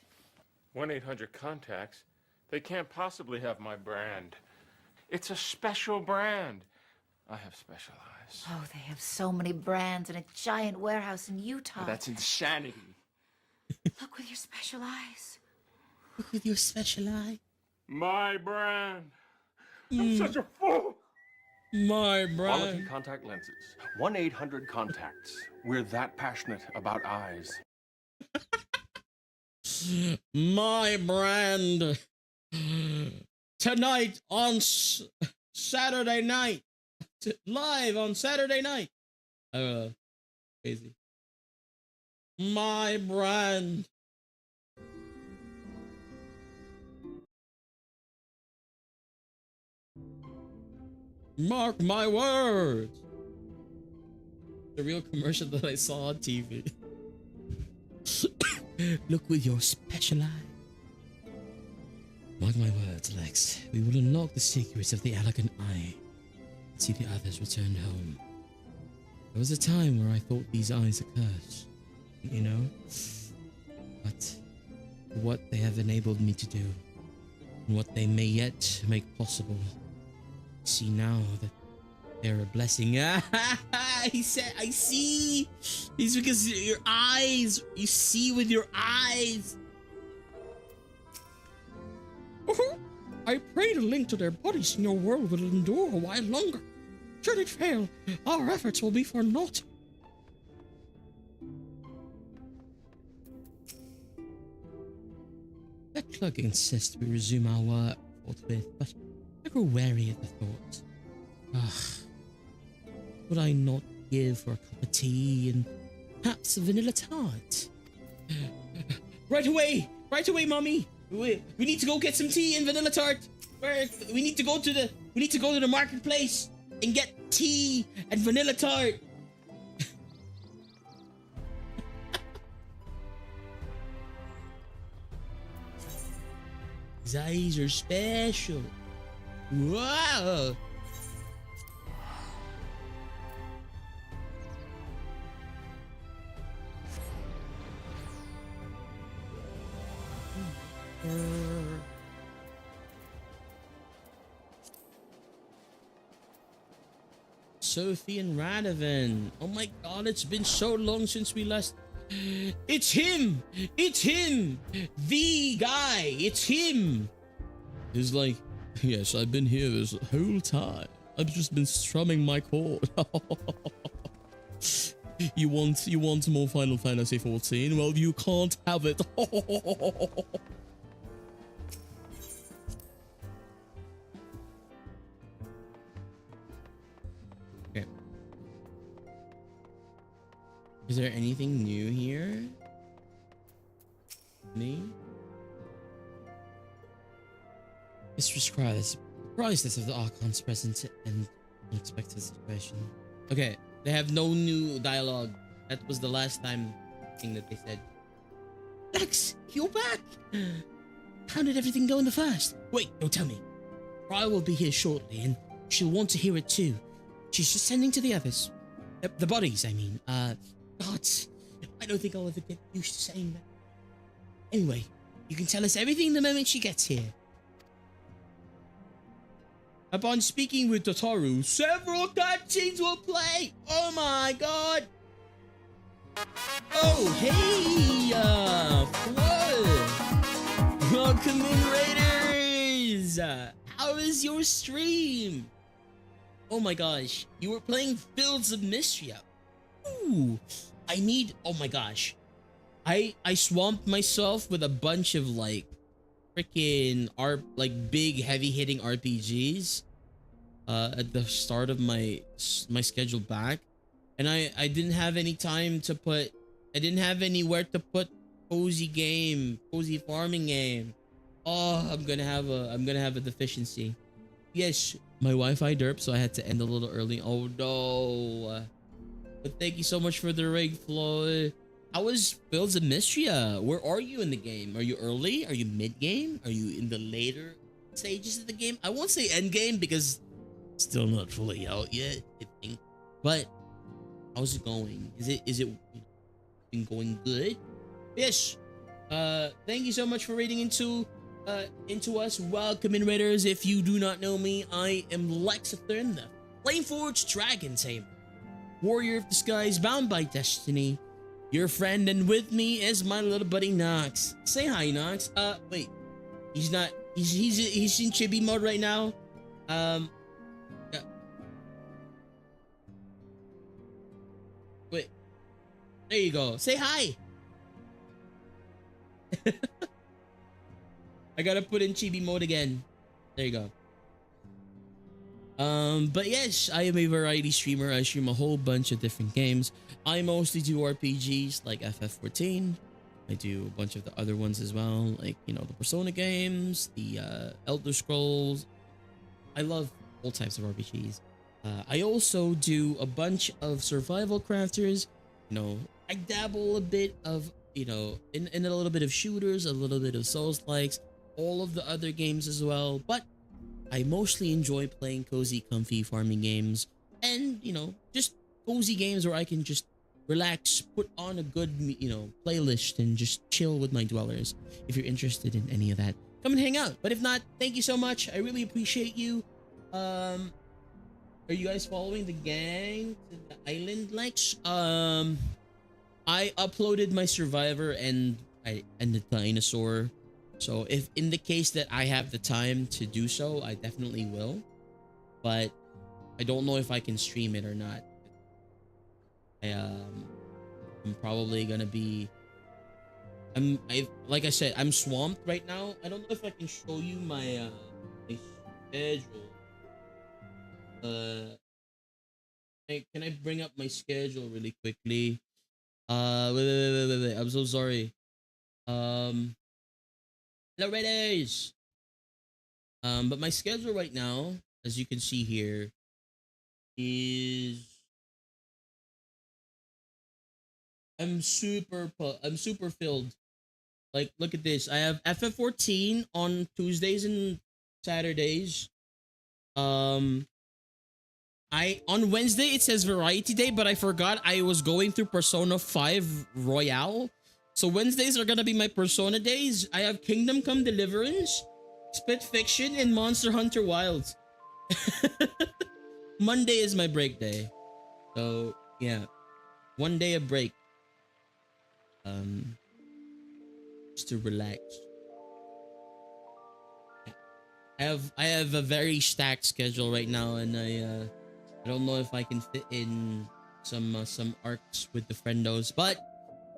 1-800-CONTACTS? They can't possibly have my brand. It's a special brand. I have special eyes. Oh, they have so many brands in a giant warehouse in Utah. That's insanity. Look with your special eyes. Look with your special eye. My brand. I'm such a fool. My Quality brand. contact lenses. 1-800-CONTACTS. We're that passionate about eyes. My brand. Tonight on Saturday night. Live on Saturday night. Crazy. My brand. Mark my words. The real commercial that I saw on TV. Look with your special eye. Mark my words, Lex. We will unlock the secrets of the Allegan Eye and see the others return home. There was a time where I thought these eyes are cursed, you know? But what they have enabled me to do, and what they may yet make possible, see now that they're a blessing. He said, I see. It's because your eyes. You see with your eyes. I pray the link to their bodies in your world will endure a while longer. Should it fail, our efforts will be for naught. Let Clug insist we resume our work forthwith, but I grow wary at the thought. Would I not give for a cup of tea and perhaps a vanilla tart? Right away, mommy. We need to go get some tea and vanilla tart. We need to go to the marketplace and get tea and vanilla tart. His eyes are special. Wow. Sophie and Radovan. Oh my god, it's been so long since we last... It's him! It's him! The guy! It's him! He's like, yes, I've been here this whole time. I've just been strumming my chord. You want more Final Fantasy 14? Well, you can't have it. Okay. Is there anything new here? Me? Mistress Cries. Priceless of the Archon's present and unexpected situation. Okay, they have no new dialogue. That was the last time thing that they said. Lex, you're back! How did everything go in the first? Wait, don't tell me. Cry will be here shortly, and she'll want to hear it too. She's just tending to the others. The bodies, I mean. God, I don't think I'll ever get used to saying that. Anyway, you can tell us everything the moment she gets here. Upon speaking with Tataru, several cutscenes will play. Oh my god. Oh, hey, Flo. Welcome in, Raiders. How is your stream? Oh my gosh, you were playing Fields of Mystery. Ooh, oh my gosh. I swamped myself with a bunch of like freaking big heavy hitting RPGs at the start of my schedule back, and I didn't have any time to put, I didn't have anywhere to put cozy farming game. Oh, I'm gonna have a deficiency. Yes, my Wi-Fi derped, so I had to end a little early. Oh no. But thank you so much for the rig, Flo. How was Fields of Mystery? Where are you in the game? Are you early? Are you mid-game? Are you in the later stages of the game? I won't say end game because it's still not fully out yet, I think. But how's it going? Is it been going good? Yes. Thank you so much for raiding into us. Welcome in, Raiders. If you do not know me, I am Lexaetharn, the Flameforged Dragon Tamer, warrior of the skies, bound by destiny, your friend, and with me is my little buddy Nox. Say hi, Nox. Wait, he's not. He's in chibi mode right now. Yeah. Wait, there you go. Say hi. I gotta put in chibi mode again. There you go. But yes, I am a variety streamer. I stream a whole bunch of different games. I mostly do RPGs like FF14. I do a bunch of the other ones as well, like, you know, the Persona games, the Elder Scrolls. I love all types of RPGs. I also do a bunch of survival crafters. You know, I dabble a bit of, you know, in a little bit of shooters, a little bit of Souls-likes, all of the other games as well. But I mostly enjoy playing cozy, comfy farming games, and, you know, just cozy games where I can just relax, put on a good, you know, playlist and just chill with my dwellers. If you're interested in any of that, come and hang out. But if not, thank you so much. I really appreciate you. Are you guys following the gang to the island, Lex? I uploaded my survivor and the dinosaur. So if in the case that I have the time to do so, I definitely will. But I don't know if I can stream it or not. I'm probably gonna be. Like I said, I'm swamped right now. I don't know if I can show you my schedule. Can I bring up my schedule really quickly? Wait. I'm so sorry. Hello, Raiders. But my schedule right now, as you can see here, is I'm super filled. Like, look at this. I have FF14 on Tuesdays and Saturdays. On Wednesday it says Variety Day, but I forgot I was going through Persona 5 Royale. So Wednesdays are gonna be my Persona days. I have Kingdom Come Deliverance, Spit Fiction, and Monster Hunter Wilds. Monday is my break day. So yeah, one day of break. Just to relax. I have a very stacked schedule right now, and I don't know if I can fit in some arcs with the friendos, but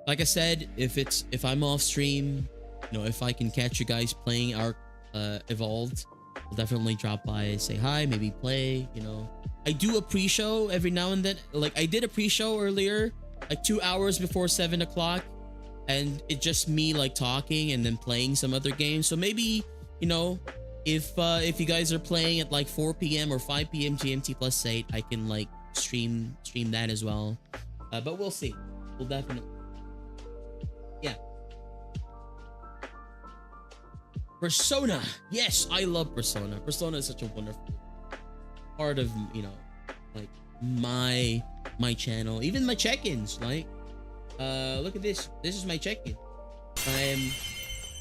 like I said, if I'm off stream, you know, if I can catch you guys playing Arc Evolved, I'll definitely drop by, say hi, maybe play. You know, I do a pre-show every now and then. Like, I did a pre-show earlier, like 2 hours before 7 o'clock, and it's just me like talking and then playing some other games. So maybe, you know, if you guys are playing at like 4 p.m. or 5 p.m. GMT plus 8, I can like stream that as well. But we'll see. We'll definitely. Yeah. Persona. Yes, I love Persona. Persona is such a wonderful part of, you know, like my channel, even my check-ins. Like, look at this. This is my check-in.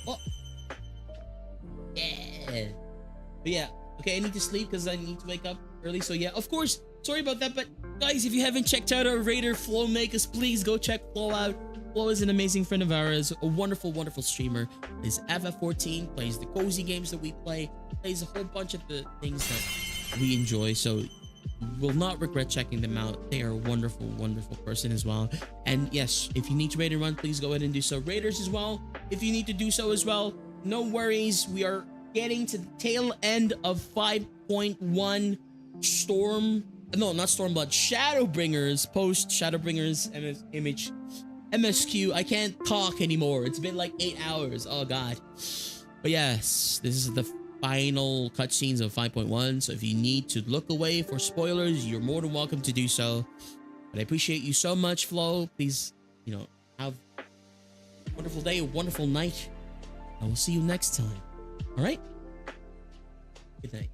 Oh, yeah. But yeah, okay, I need to sleep because I need to wake up early. So yeah, of course, sorry about that. But guys, if you haven't checked out our Raider Flo Makers, please go check Flo out. Flo is an amazing friend of ours, a wonderful, wonderful streamer. Plays FF14, plays the cozy games that we play, plays a whole bunch of the things that we enjoy. So you will not regret checking them out. They are a wonderful, wonderful person as well. And yes, if you need to raid and run, please go ahead and do so. Raiders as well, if you need to do so as well, no worries. We are getting to the tail end of 5.1 Storm. No, not Stormblood. Shadowbringers, post Shadowbringers image. MSQ. I can't talk anymore. It's been like 8 hours. Oh god. But yes, this is the final cutscenes of 5.1. So if you need to look away for spoilers, you're more than welcome to do so. But I appreciate you so much, Flo. Please, you know, have a wonderful day, a wonderful night. And we'll see you next time. All right? Good night.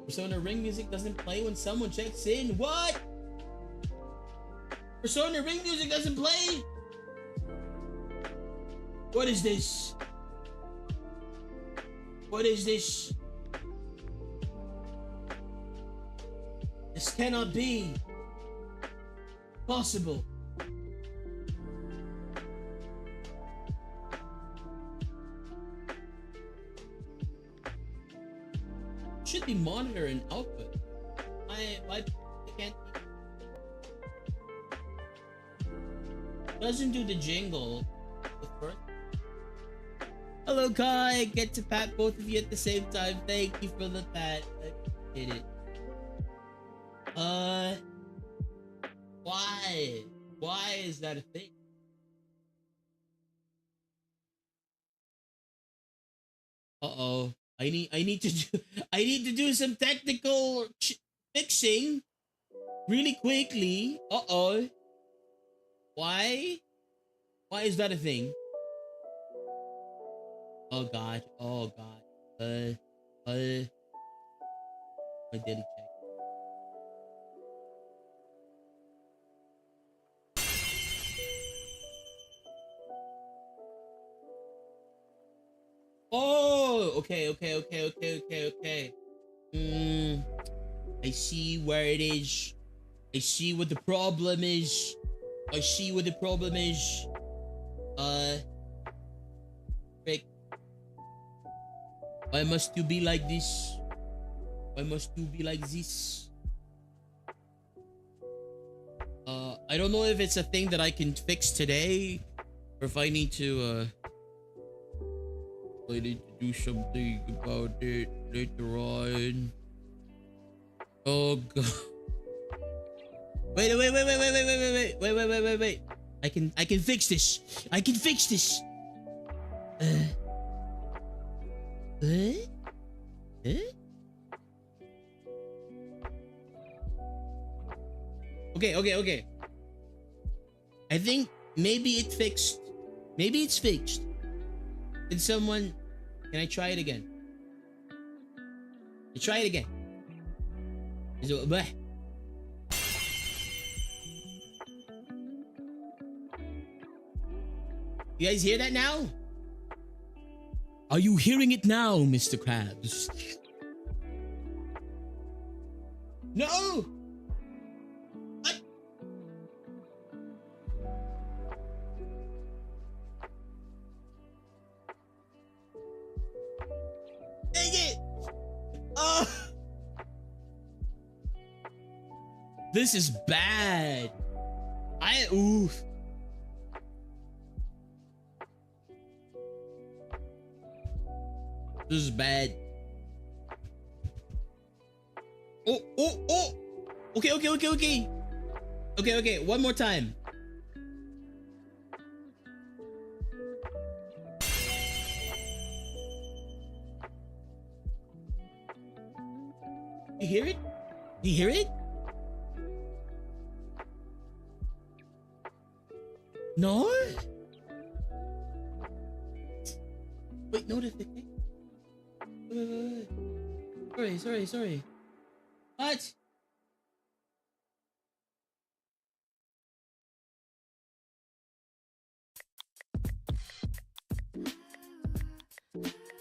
Persona ring music doesn't play when someone checks in. What? Persona ring music doesn't play? What is this? What is this? This cannot be possible. Should be monitor and output. I can't. Doesn't do the jingle. Hello, Kai. I get to pat both of you at the same time. Thank you for the pat. I did it. Why? Why is that a thing? Uh-oh. I need to do some technical fixing really quickly. Uh-oh. Why? Why is that a thing? Oh god. Oh god. My daily check. Oh, okay. I see where it is. I see what the problem is. Frick. Why must you be like this? Why must you be like this? I don't know if it's a thing that I can fix today, or if I need to, do something about it later on. Oh god. Wait. I can fix this. I can fix this. Okay. I think maybe it fixed. Maybe it's fixed. Can I try it again? Try it again. Bleh. You guys hear that now? Are you hearing it now, Mr. Krabs? No! What? Dang it! Oh! This is bad. Oof. This is bad. Oh. Okay. One more time. You hear it? You hear it? No? Wait, notification. Wait. Sorry. What?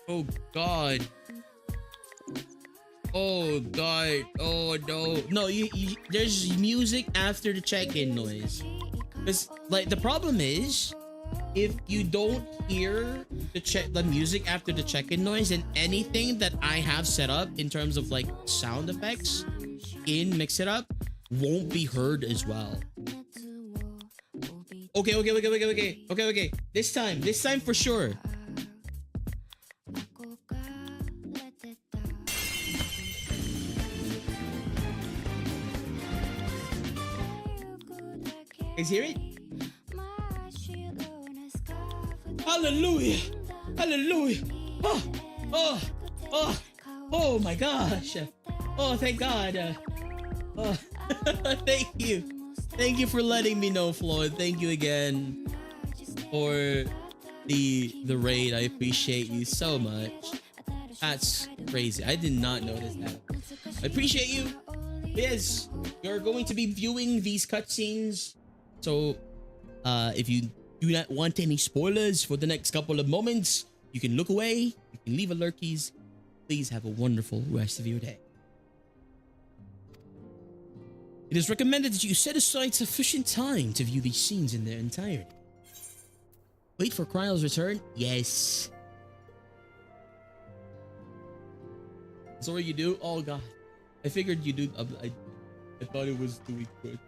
Oh God. Oh God. Oh no. No, there's music after the check-in noise. Because like the problem is, if you don't hear the music after the check-in noise, then anything that I have set up in terms of like sound effects in Mix It Up won't be heard as well. Okay. This time for sure. Guys, hear it? Hallelujah! Hallelujah! Oh my gosh! Oh, thank God! Thank you for letting me know, Floyd. Thank you again for the raid. I appreciate you so much. That's crazy. I did not notice that. I appreciate you. Yes, you're going to be viewing these cutscenes. So, if you do not want any spoilers for the next couple of moments, you can look away. You can leave alerties. Please have a wonderful rest of your day. It is recommended that you set aside sufficient time to view these scenes in their entirety. Wait for Cryle's return? Yes. That's what you do? Oh God. I figured you do. I thought it was doing good.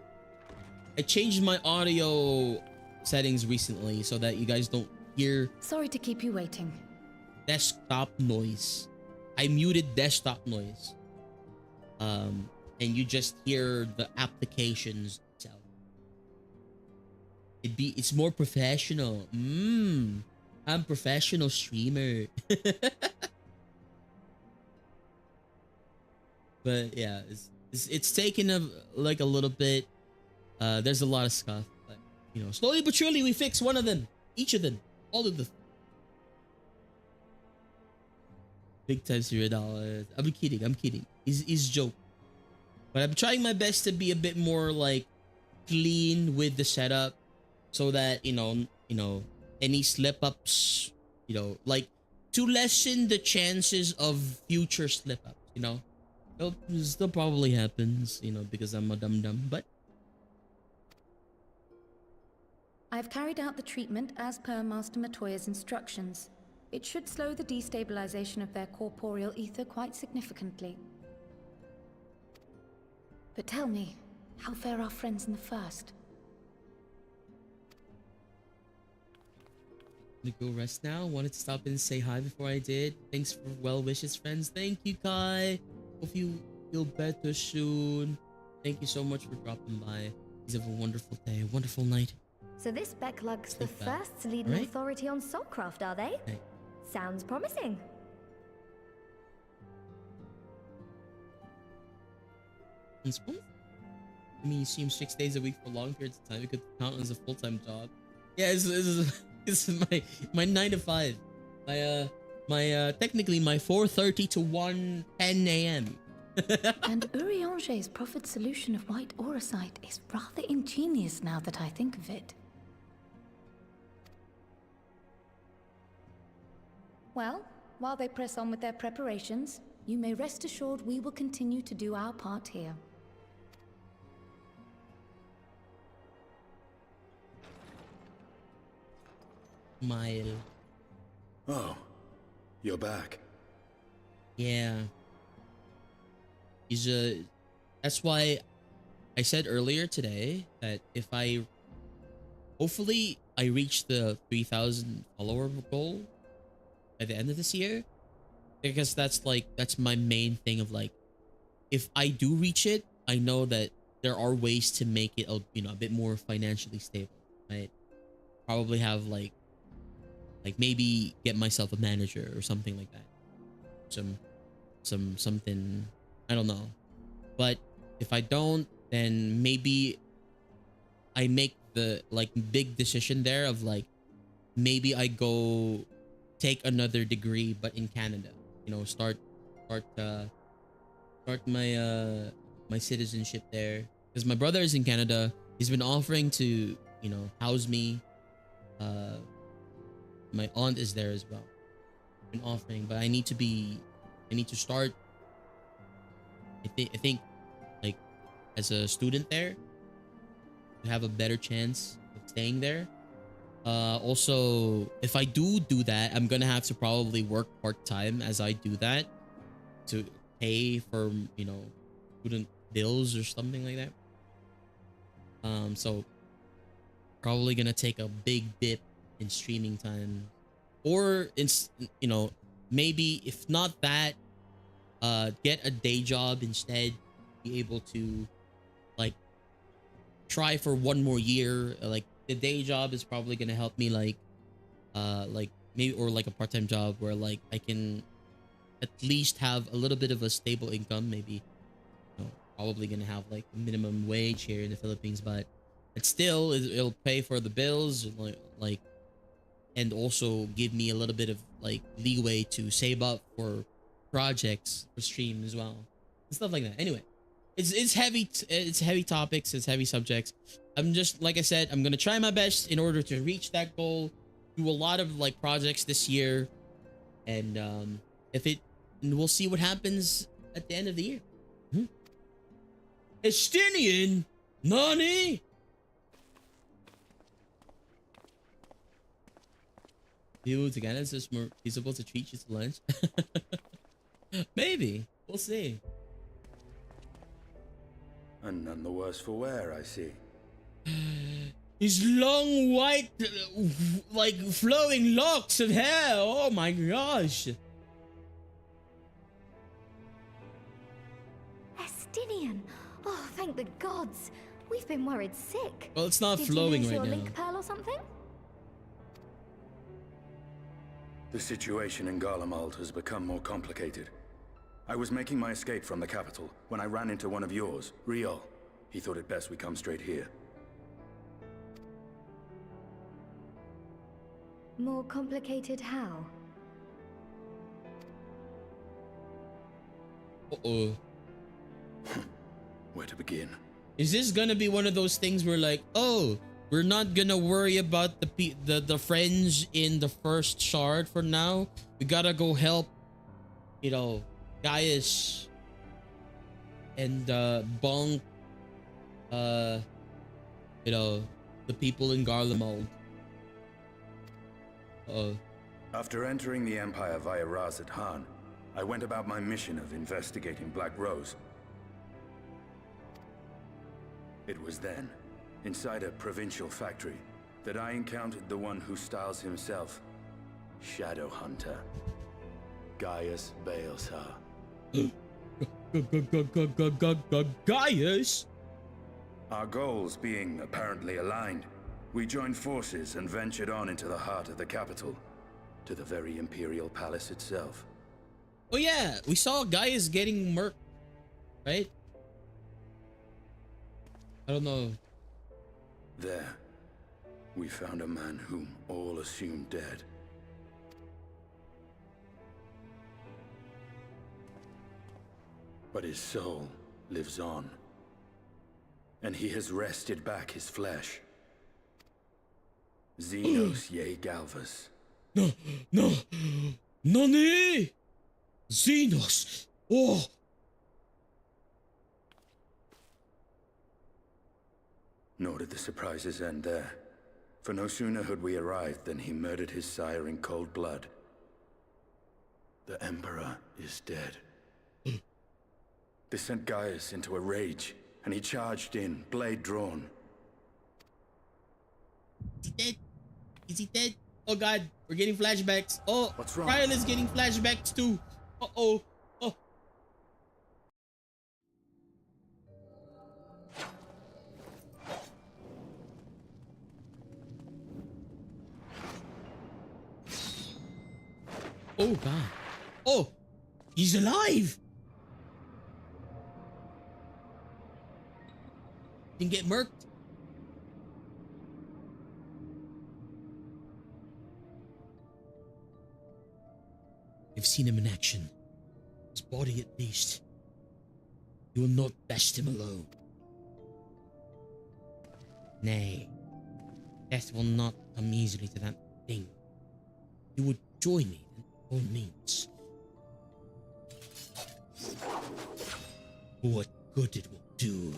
I changed my audio settings recently so that you guys don't hear. Sorry to keep you waiting. Desktop noise. I muted desktop noise. And you just hear the applications itself. It's more professional. I'm a professional streamer. But yeah, it's taken a little bit. There's a lot of stuff, but you know, slowly but surely we fix one of them, each of them, all of them. Big time $0. I'm kidding. It's joke. But I'm trying my best to be a bit more like clean with the setup, so that you know any slip ups, like to lessen the chances of future slip ups. It'll still probably happens, because I'm a dum-dum, but I've carried out the treatment as per Master Matoya's instructions. It should slow the destabilization of their corporeal ether quite significantly. But tell me, how fare our friends in the first? I'm gonna go rest now. Wanted to stop in and say hi before I did. Thanks for well wishes, friends. Thank you, Kai. Hope you feel better soon. Thank you so much for dropping by. Please have a wonderful day, a wonderful night. So this Becklug's the first to lead an authority on Soulcraft, are they? Hey. Sounds promising. I mean, you see him 6 days a week for long periods of time. You could count as a full-time job. Yeah, it's my 9 to 5. Technically my 4:30 to 1:10 a.m. And Urianger's proffered solution of white auracite is rather ingenious now that I think of it. Well, while they press on with their preparations, you may rest assured we will continue to do our part here. Mile. Oh, you're back. Yeah. That's why I said earlier today that if hopefully I reach the 3,000 follower goal by the end of this year, because that's my main thing of if I do reach it, I know that there are ways to make it a bit more financially stable, right? Probably have maybe get myself a manager or something like that. Something, I don't know. But if I don't, then maybe I make the big decision there of maybe I go take another degree but in Canada. Start my my citizenship there, because my brother is in Canada. He's been offering to, you know, house me. My aunt is there as well. Been offering, but I need to start. I think like as a student there, to have a better chance of staying there. Also, if I do that, I'm gonna have to probably work part-time as I do that to pay for, you know, student bills or something like that. So probably gonna take a big dip in streaming time, or in, you know, maybe if not that, get a day job instead, be able to like try for one more year. Like the day job is probably gonna help me like maybe, or like a part-time job where like I can at least have a little bit of a stable income. Maybe, you know, probably gonna have like a minimum wage here in the Philippines, but it still it'll pay for the bills, like, and also give me a little bit of like leeway to save up for projects for stream as well and stuff like that. Anyway, it's heavy, it's heavy topics, it's heavy subjects. I'm just, like I said, I'm gonna try my best in order to reach that goal, do a lot of like projects this year, and and we'll see what happens at the end of the year. Estinian Nani? People together is just more feasible to treat you to lunch. Maybe. We'll see. And none the worse for wear, I see. His long white, like flowing locks of hair. Oh my gosh. Estinian. Oh, thank the gods. We've been worried sick. Well, it's not Did flowing you lose right your now. link pearl or something? The situation in Garlemald has become more complicated. I was making my escape from the capital when I ran into one of yours, Riol. He thought it best we come straight here. More complicated how? Uh-oh. Where to begin? Is this gonna be one of those things where like, oh, we're not gonna worry about the friends in the first shard for now. We gotta go help, you know, Gaius and Bonk, you know, the people in Garlemald. After entering the Empire via Lexaetharn, I went about my mission of investigating Black Rose. It was then, inside a provincial factory, that I encountered the one who styles himself Shadow Hunter, Gaius Balesar. Gaius? Our goals being apparently aligned, we joined forces and ventured on into the heart of the capital, to the very Imperial Palace itself. Oh yeah, we saw Gaius getting murked, right? I don't know. There, we found a man whom all assumed dead. But his soul lives on, and he has wrested back his flesh. Xenos ye Galvas. No, Nani? Xenos. Oh. Nor did the surprises end there, for no sooner had we arrived than he murdered his sire in cold blood. The Emperor is dead. This sent Gaius into a rage, and he charged in, blade drawn. Is he dead? Is he dead? Oh god, we're getting flashbacks. Oh, what's wrong? Ryan is getting flashbacks too. Uh-oh. Oh. Oh god. Oh, he's alive. Didn't get murked. I've seen him in action. His body at least. You will not dash them alone. Nay, death will not come easily to that thing. You would join me, then, by all means. For what good it will do.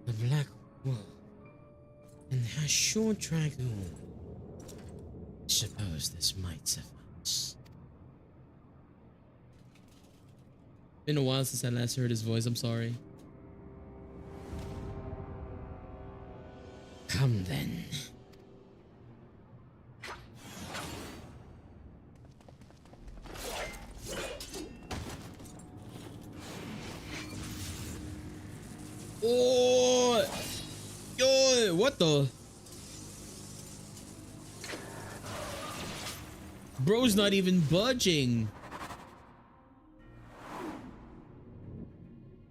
The Black Wolf and the Ashore Dragoon. Suppose this might suffice. Been a while since I last heard his voice, I'm sorry. Come then. Oh, yo, what the? Bro's not even budging.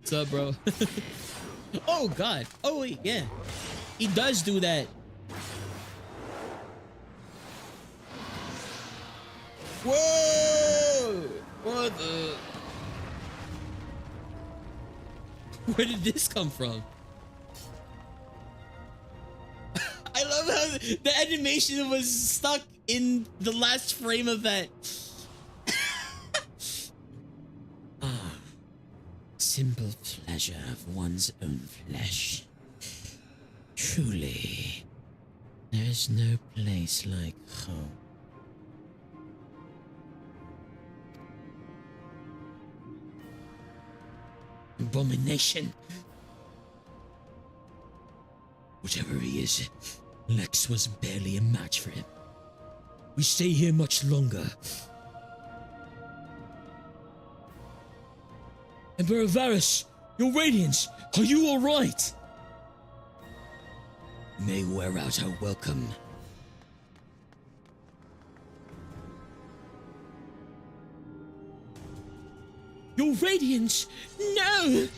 What's up, bro? Oh god. Oh wait, yeah. He does do that. Whoa! What the? Where did this come from? I love how the animation was stuck in the last frame of that. Ah, simple pleasure of one's own flesh. Truly, there is no place like home. Abomination. Whatever he is, Lex was barely a match for him. We stay here much longer. Emperor Varus, your radiance, are you alright? May wear out our welcome. Your radiance? No!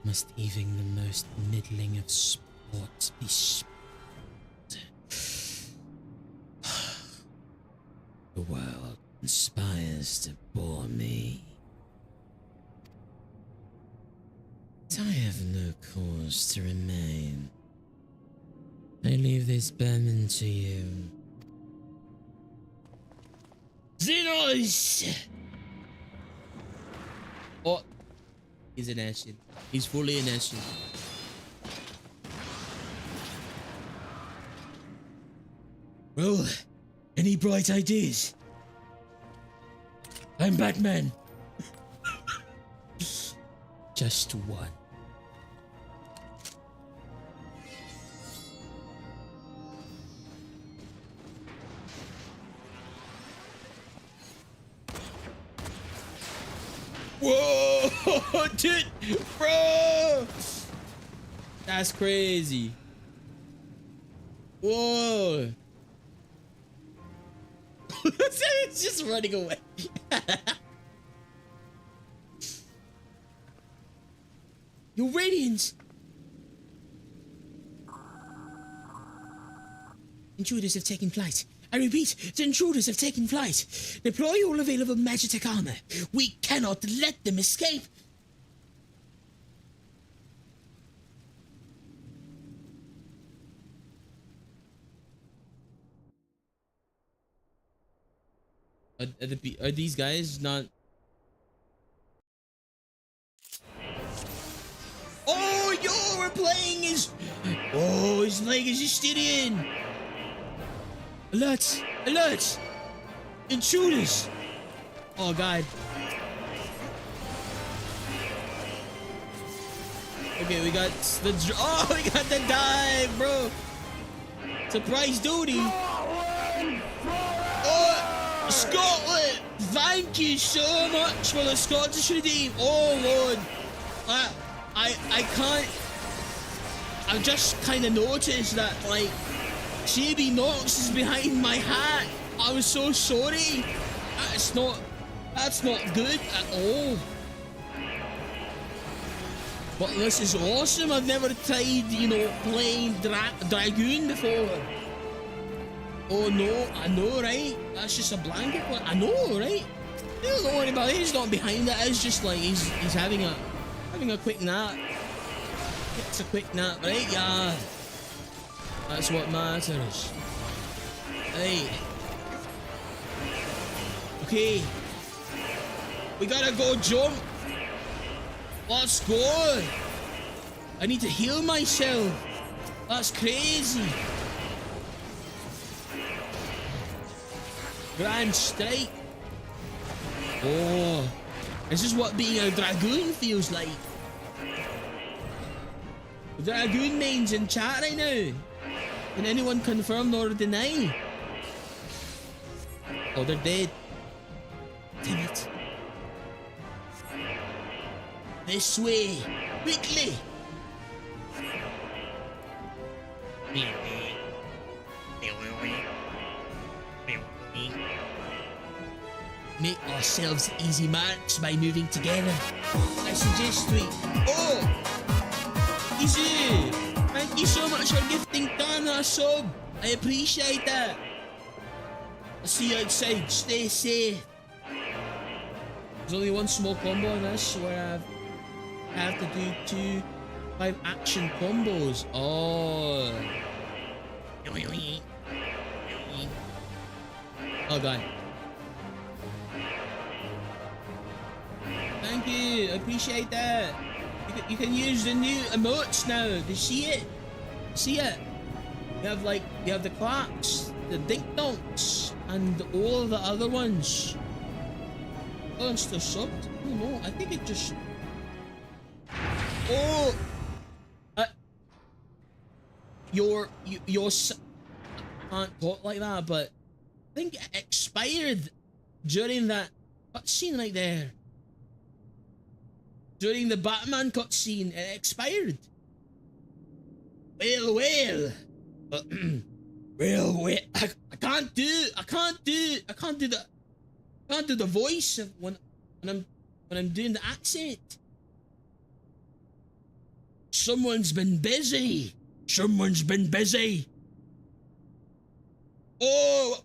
Must even the most middling of sports be spoiled? The world conspires to bore me. But I have no cause to remain. I leave this burden to you. Xenos! Oh, he's an Ashen. He's fully an Ashen. Well, any bright ideas? I'm Batman. Just one. Whoa, dude, bro, that's crazy. Whoa, it's just running away. Your radiance. Intruders have taken flight. I repeat, the intruders have taken flight. Deploy all available Magitech armor. We cannot let them escape. Are these guys not? Oh, yo, we're playing his. Oh, his leg is Justinian. Alert! Alert! Intruders! Oh god. Okay, we got the we got the dive, bro. Surprise duty. Oh, Scotland! Thank you so much for the Scottish redeem. Oh lord, I can't. I just kind of noticed that like. ShB Knox is behind my hat. I was so sorry. That's not good at all. But this is awesome. I've never tried, you know, playing Dragoon before. Oh no, I know, right? That's just a blanket one. I know, right? Don't worry about it. He's not behind it. It's just like he's having a quick nap. It's a quick nap, right? Yeah. That's what matters. Hey. Okay. We gotta go jump. Let's go. I need to heal myself. That's crazy. Grand strike. Oh, this is what being a dragoon feels like. The dragoon mains in chat right now. Can anyone confirm nor deny? Oh, they're dead. Damn it. This way, quickly. Make ourselves easy marks by moving together. I suggest we... Oh! Easy! Thank you so much for gifting Dana a sub. I appreciate that. I'll see you outside. Stay safe. There's only one small combo in this where I have to do 2 5 action combos. Oh. Oh god. Thank you, I appreciate that. You can use the new emotes now. Do you see it? See it? You have the claps, the dink donks, and all of the other ones. Oh, it's still subbed? Oh no, I think it just... Oh! Your I can't talk like that, but I think it expired during that cutscene right there. During the Batman cutscene, it expired. Well, well, I can't do the voice of when I'm doing the accent. Someone's been busy. Someone's been busy. Oh,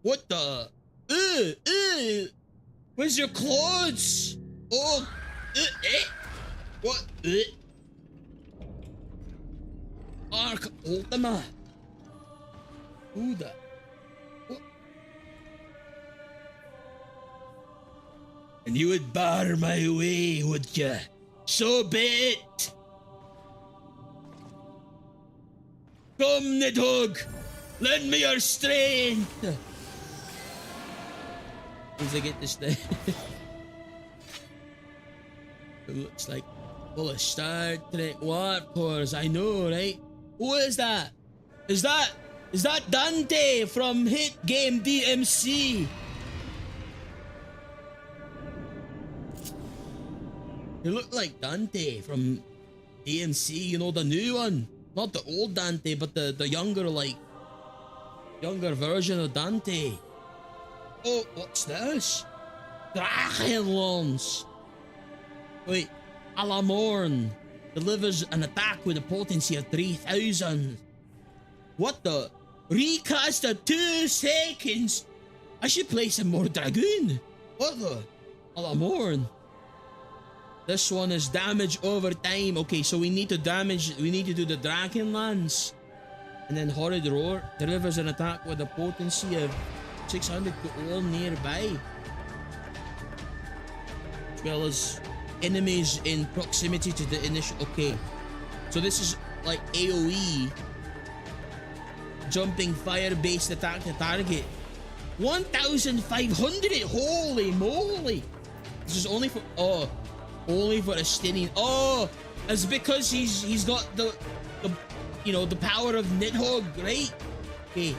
what the? Where's your clothes? Oh, what? Arc Ultima. Who the? What? And you would bar my way, would ya? So be it. Come, Nidhogg, lend me your strength. Once I get this thing. It looks like full of Star Trek warp cores. I know, right? Who is that? Is that Dante from hit game DMC? You look like Dante from DMC, you know, the new one. Not the old Dante, but the younger version of Dante. Oh, what's this? Drachenlance. Wait, Alamorn delivers an attack with a potency of 3000. What the? Recast at 2 seconds? I should play some more Dragoon. What the? Alamorn. This one is damage over time. Okay, so we need to do the Dragon Lance. And then Horrid Roar delivers an attack with a potency of 600 to all nearby. As well as enemies in proximity to the initial... Okay. So this is like AoE. Jumping fire-based attack to target. 1,500! Holy moly! This is only for... Oh. Only for Estinian. Oh, it's because he's got the you know, the power of Nidhogg, right? Okay.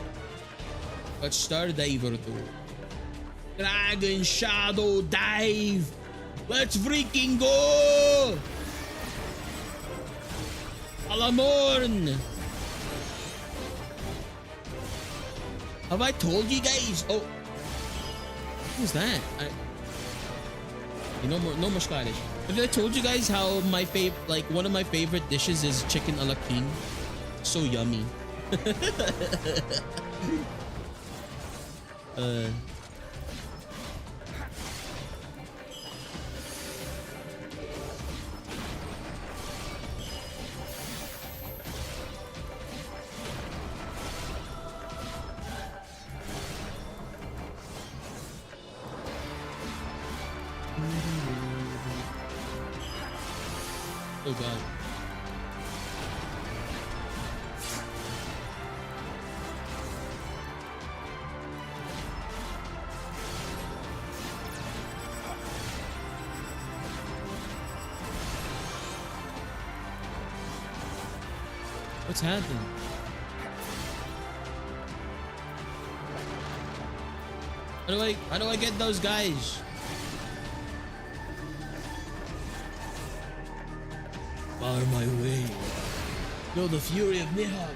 But Stardiver though. Dragon Shadow Dive. Let's freaking go! Alamorn. Have I told you guys? Oh, who's that? No more Scottish. Have I told you guys how my one of my favorite dishes is chicken a la king? So yummy. Oh god. What's happening? How do I get those guys? Bar my way. Feel the fury of Nihab.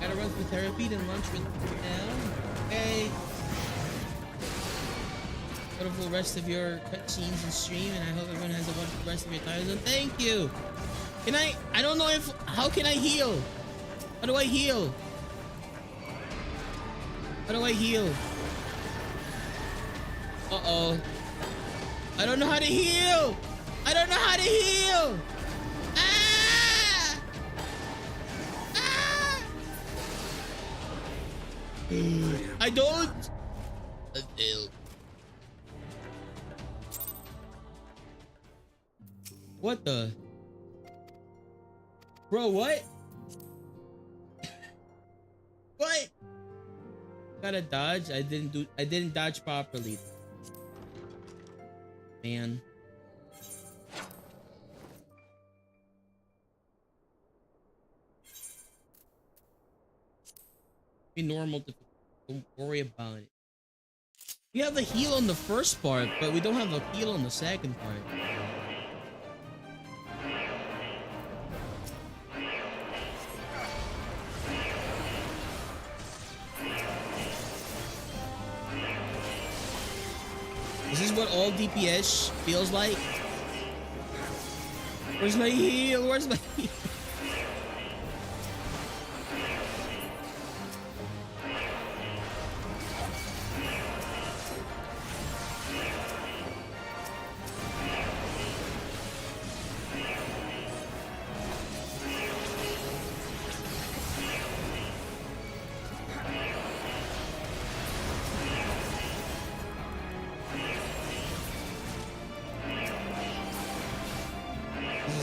Gotta run for therapy, then lunch with now. Okay. Wonderful rest of your cutscenes and stream, and I hope everyone has a wonderful rest of your time zone. Thank you. Can I don't know if, how can I heal? How do I heal? How do I heal? Uh-oh. I don't know how to heal. I don't know how to heal. Ah! Ah! I don't. What the? Bro, what? What? Gotta dodge. I didn't dodge properly. Man. Be normal to don't worry about it. We have a heal on the first part, but we don't have a heal on the second part. Is this what all DPS feels like? Where's my heal? Where's my heal?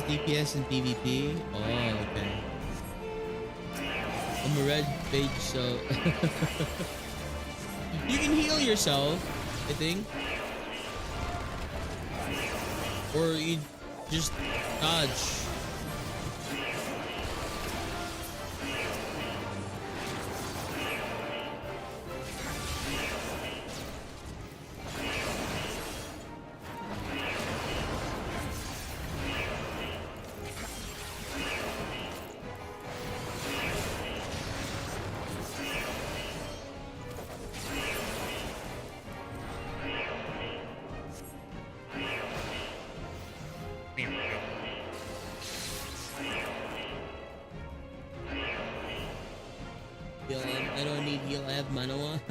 DPS and PvP? Oh, okay. I'm a red page, so you can heal yourself, I think. Or you just dodge. I don't need heal, I have Manoa.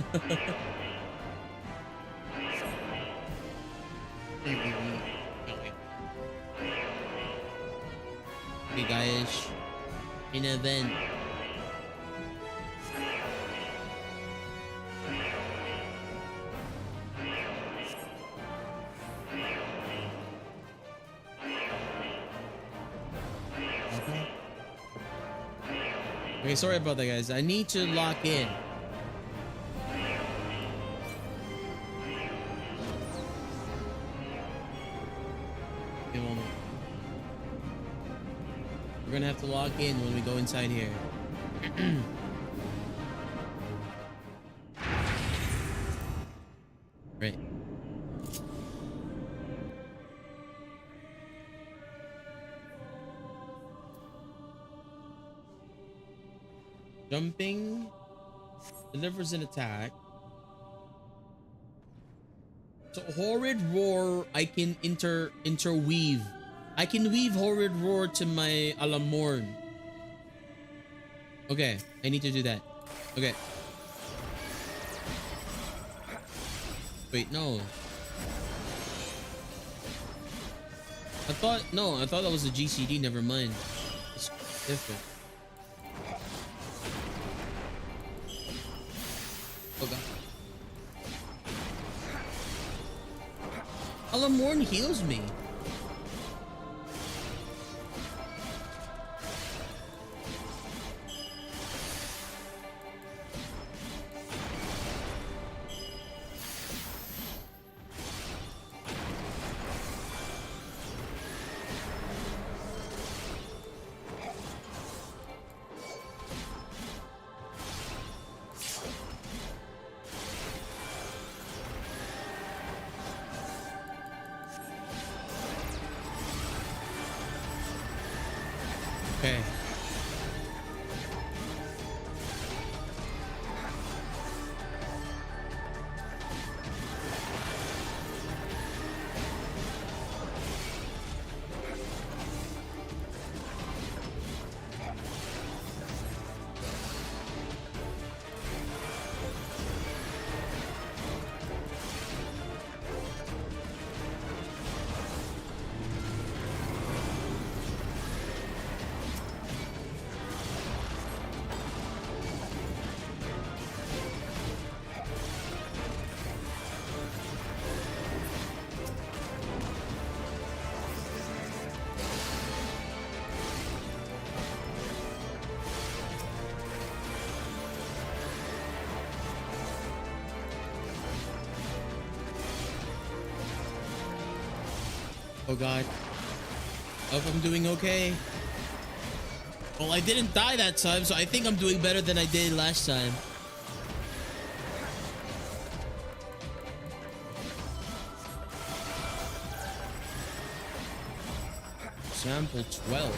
Okay guys, in an event. Okay, sorry about that, guys. I need to lock in. Give me a moment. We're gonna have to lock in when we go inside here. Right. Jumping delivers an attack. So horrid roar, I can interweave. I can weave horrid roar to my Alamorn. Okay, I need to do that. Okay. Wait, no. I thought that was a GCD. Never mind. It's different. Oh god. Alamorn heals me. Okay. Oh god. I hope I'm doing okay. Well, I didn't die that time, so I think I'm doing better than I did last time. Sample 12.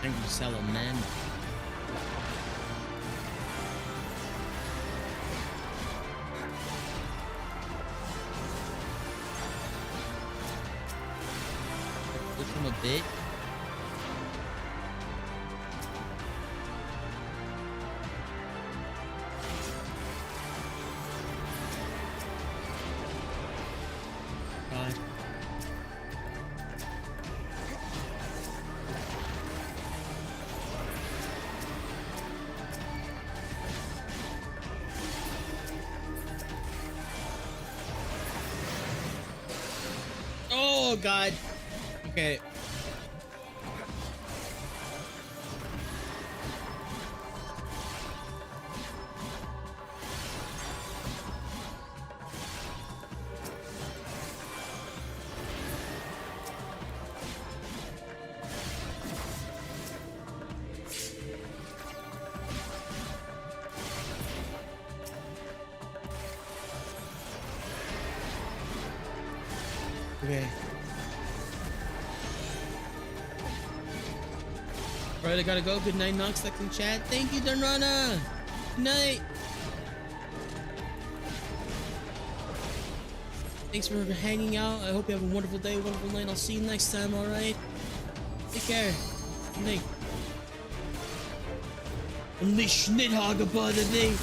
Angry salamander. A bit. God. Oh God. Okay. Okay. Alright, I gotta go. Good night, Nox. That's in chat. Thank you, Danrana. Good night. Thanks for hanging out. I hope you have a wonderful day, wonderful night. I'll see you next time, alright? Take care. Good night. Unleash Nidhogg upon the day.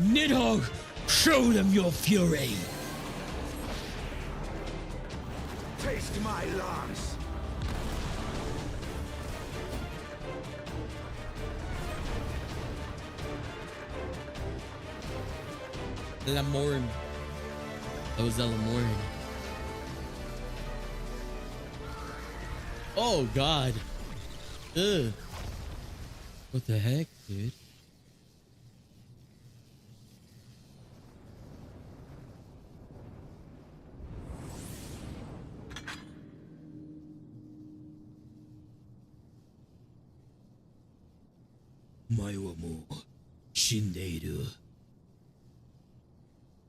Nidhogg, show them your fury. Taste my lance. Lamorn. That was Lamorn. Oh God. Ugh. What the heck, dude?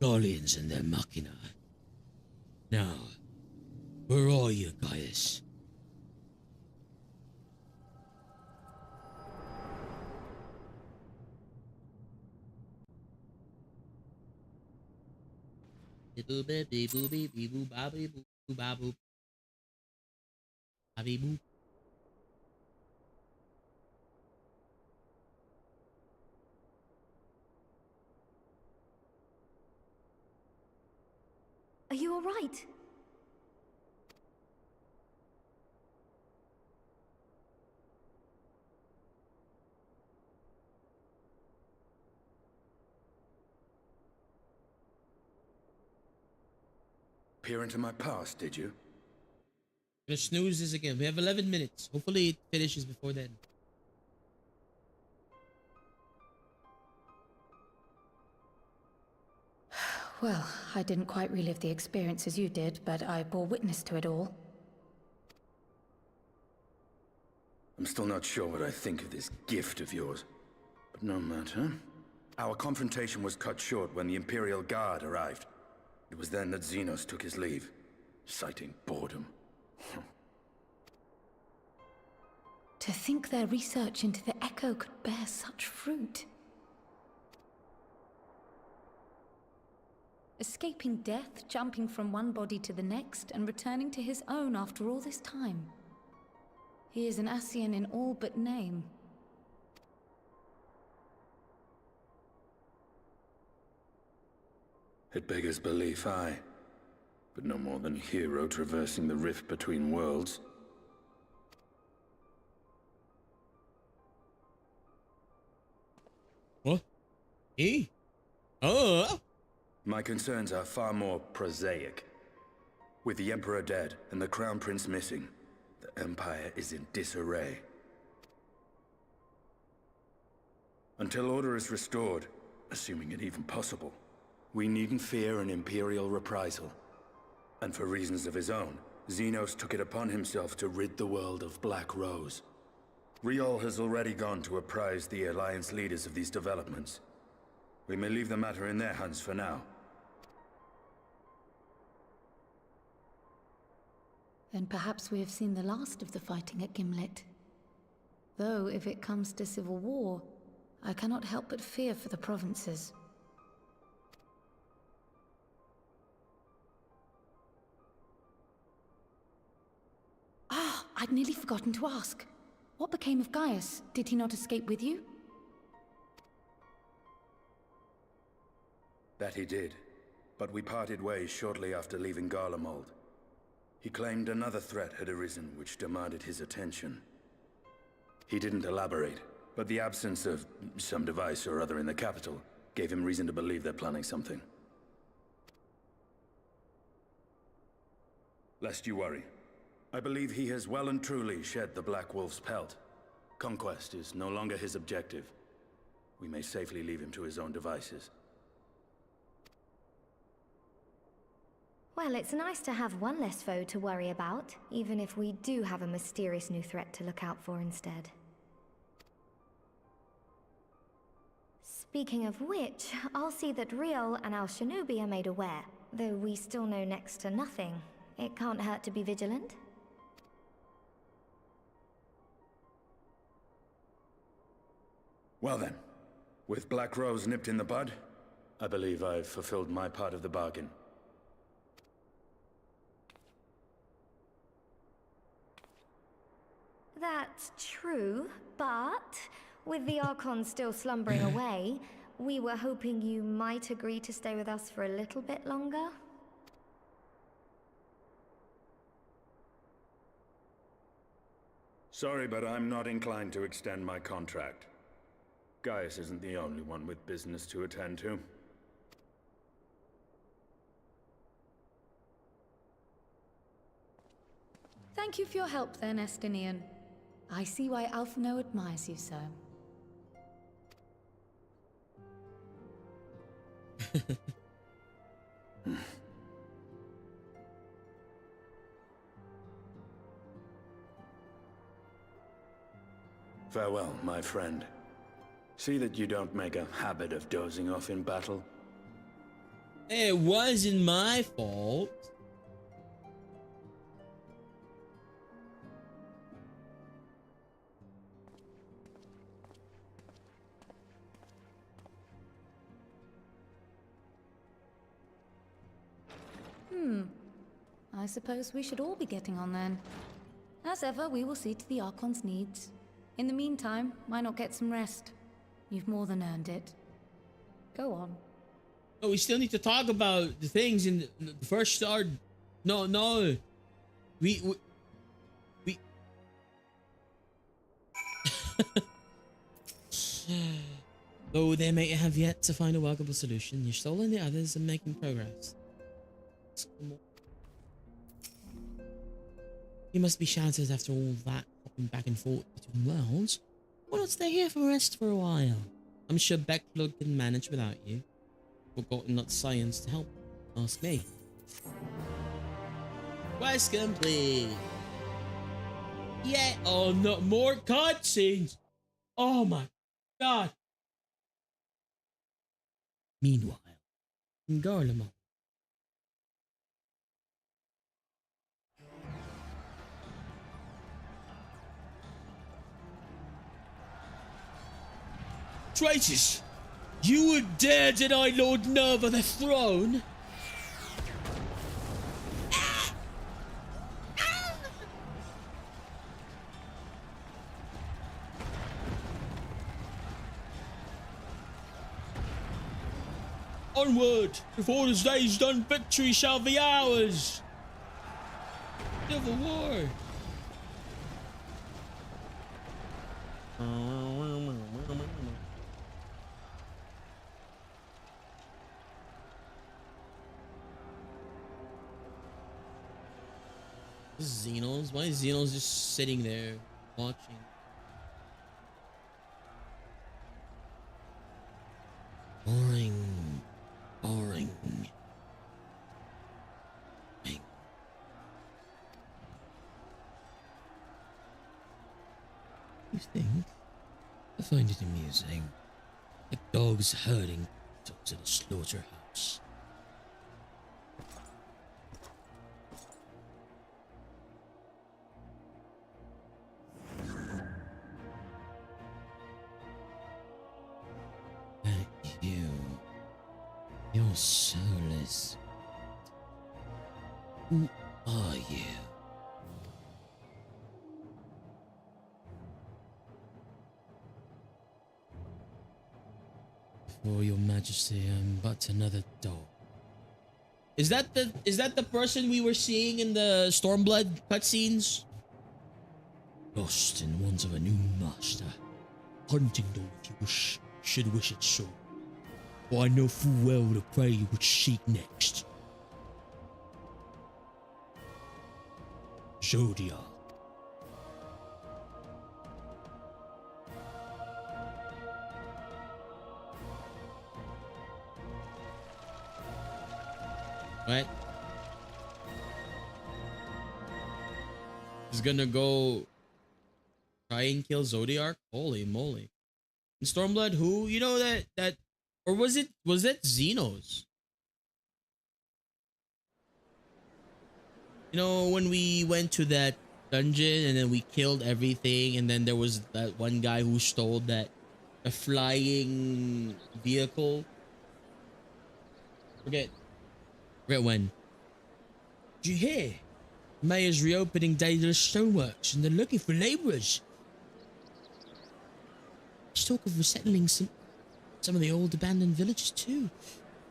Guardians and their machina. Now, Where are you, Gaius? Boo bee bee boo bee bee boo ba bee boo boo ba boo ba bee boo. Are you all right? Peer into my past, did you? Gonna snooze this again. We have 11 minutes. Hopefully it finishes before then. Well, I didn't quite relive the experience as you did, but I bore witness to it all. I'm still not sure what I think of this gift of yours. But no matter. Our confrontation was cut short when the Imperial Guard arrived. It was then that Xenos took his leave, citing boredom. To think their research into the Echo could bear such fruit. Escaping death, jumping from one body to the next, and returning to his own after all this time. He is an Ascian in all but name. It beggars belief, aye. But no more than a hero traversing the rift between worlds. What? Eh? Oh! My concerns are far more prosaic. With the Emperor dead and the Crown Prince missing, the Empire is in disarray. Until order is restored, assuming it even possible, we needn't fear an Imperial reprisal. And for reasons of his own, Xenos took it upon himself to rid the world of Black Rose. Riol has already gone to apprise the Alliance leaders of these developments. We may leave the matter in their hands for now. Then perhaps we have seen the last of the fighting at Gimlet. Though, if it comes to civil war, I cannot help but fear for the provinces. Ah, I'd nearly forgotten to ask. What became of Gaius? Did he not escape with you? That he did, but we parted ways shortly after leaving Garlemald. He claimed another threat had arisen which demanded his attention. He didn't elaborate, but the absence of some device or other in the capital gave him reason to believe they're planning something. Lest you worry, I believe he has well and truly shed the Black Wolf's pelt. Conquest is no longer his objective. We may safely leave him to his own devices. Well, it's nice to have one less foe to worry about, even if we do have a mysterious new threat to look out for instead. Speaking of which, I'll see that Riol and our Shinobi are made aware. Though we still know next to nothing, it can't hurt to be vigilant. Well then, with Black Rose nipped in the bud, I believe I've fulfilled my part of the bargain. That's true, but with the Archon still slumbering away, we were hoping you might agree to stay with us for a little bit longer. Sorry, but I'm not inclined to extend my contract. Gaius isn't the only one with business to attend to. Thank you for your help then, Estinian. I see why Alphino admires you so. Farewell, my friend. See that you don't make a habit of dozing off in battle. It wasn't my fault. I suppose we should all be getting on then. As ever, we will see to the Archon's needs. In the meantime, why not get some rest? You've more than earned it. Go on. Oh, we still need to talk about the things in the first start. No. We Though they may have yet to find a workable solution, Yashtol and the others are making progress. You must be shattered after all that hopping back and forth between worlds. Why not stay here for rest for a while? I'm sure Backlog can manage without you. Forgotten not science to help. Ask me. Quest complete. Yeah. Oh no, more cutscenes. Oh my god. Meanwhile, in Garlemald. Traitors! You would dare deny Lord Nerva the throne? Onward! Before this day's done, victory shall be ours! Civil War! This is Xenos? Why is Xenos just sitting there watching? Boring. Boring. You think? I find it amusing. Like dogs herding dogs at a slaughterhouse. You're soulless. Who are you? Before your majesty, I'm but another dog. Is that the person we were seeing in the Stormblood cutscenes? Lost in want of a new master. Hunting them if you should wish it so. For I know full well the prey you would seek next. Zodiac. What? He's gonna go try and kill Zodiac? Holy moly. In Stormblood, who? You know that or was that Xenos? You know, when we went to that dungeon and then we killed everything and then there was that one guy who stole a flying vehicle. Forget when. Did you hear? Mayor's reopening Daedalus Stoneworks and they're looking for laborers. There's talk of resettling some of the old abandoned villages too.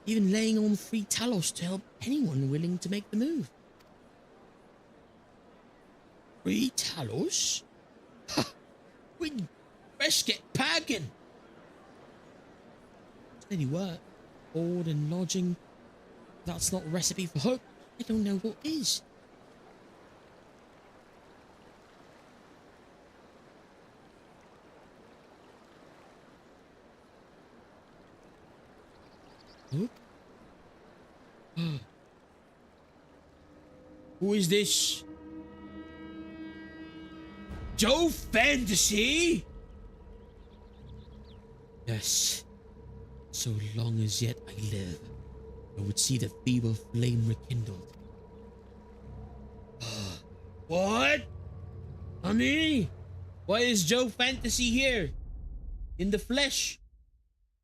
Even laying on free talos to help anyone willing to make the move. Free talos? Ha! We'd best get packing. Steady work, board and lodging. That's not a recipe for hope. I don't know what is. Who is this? Joe Fantasy? Yes. So long as yet I live, I would see the feeble flame rekindled. What? Honey? Why is Joe Fantasy here? In the flesh?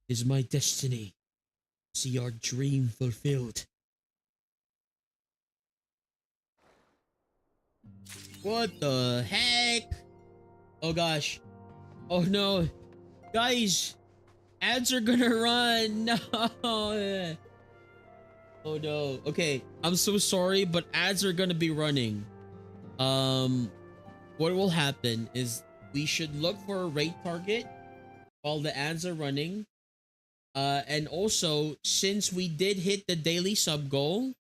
Is my destiny. See our dream fulfilled. What the heck? Oh gosh. Oh no. Guys, ads are gonna run. No. Oh no. Okay, I'm so sorry, but ads are gonna be running. What will happen is we should look for a raid target while the ads are running. And also, since we did hit the daily sub goal,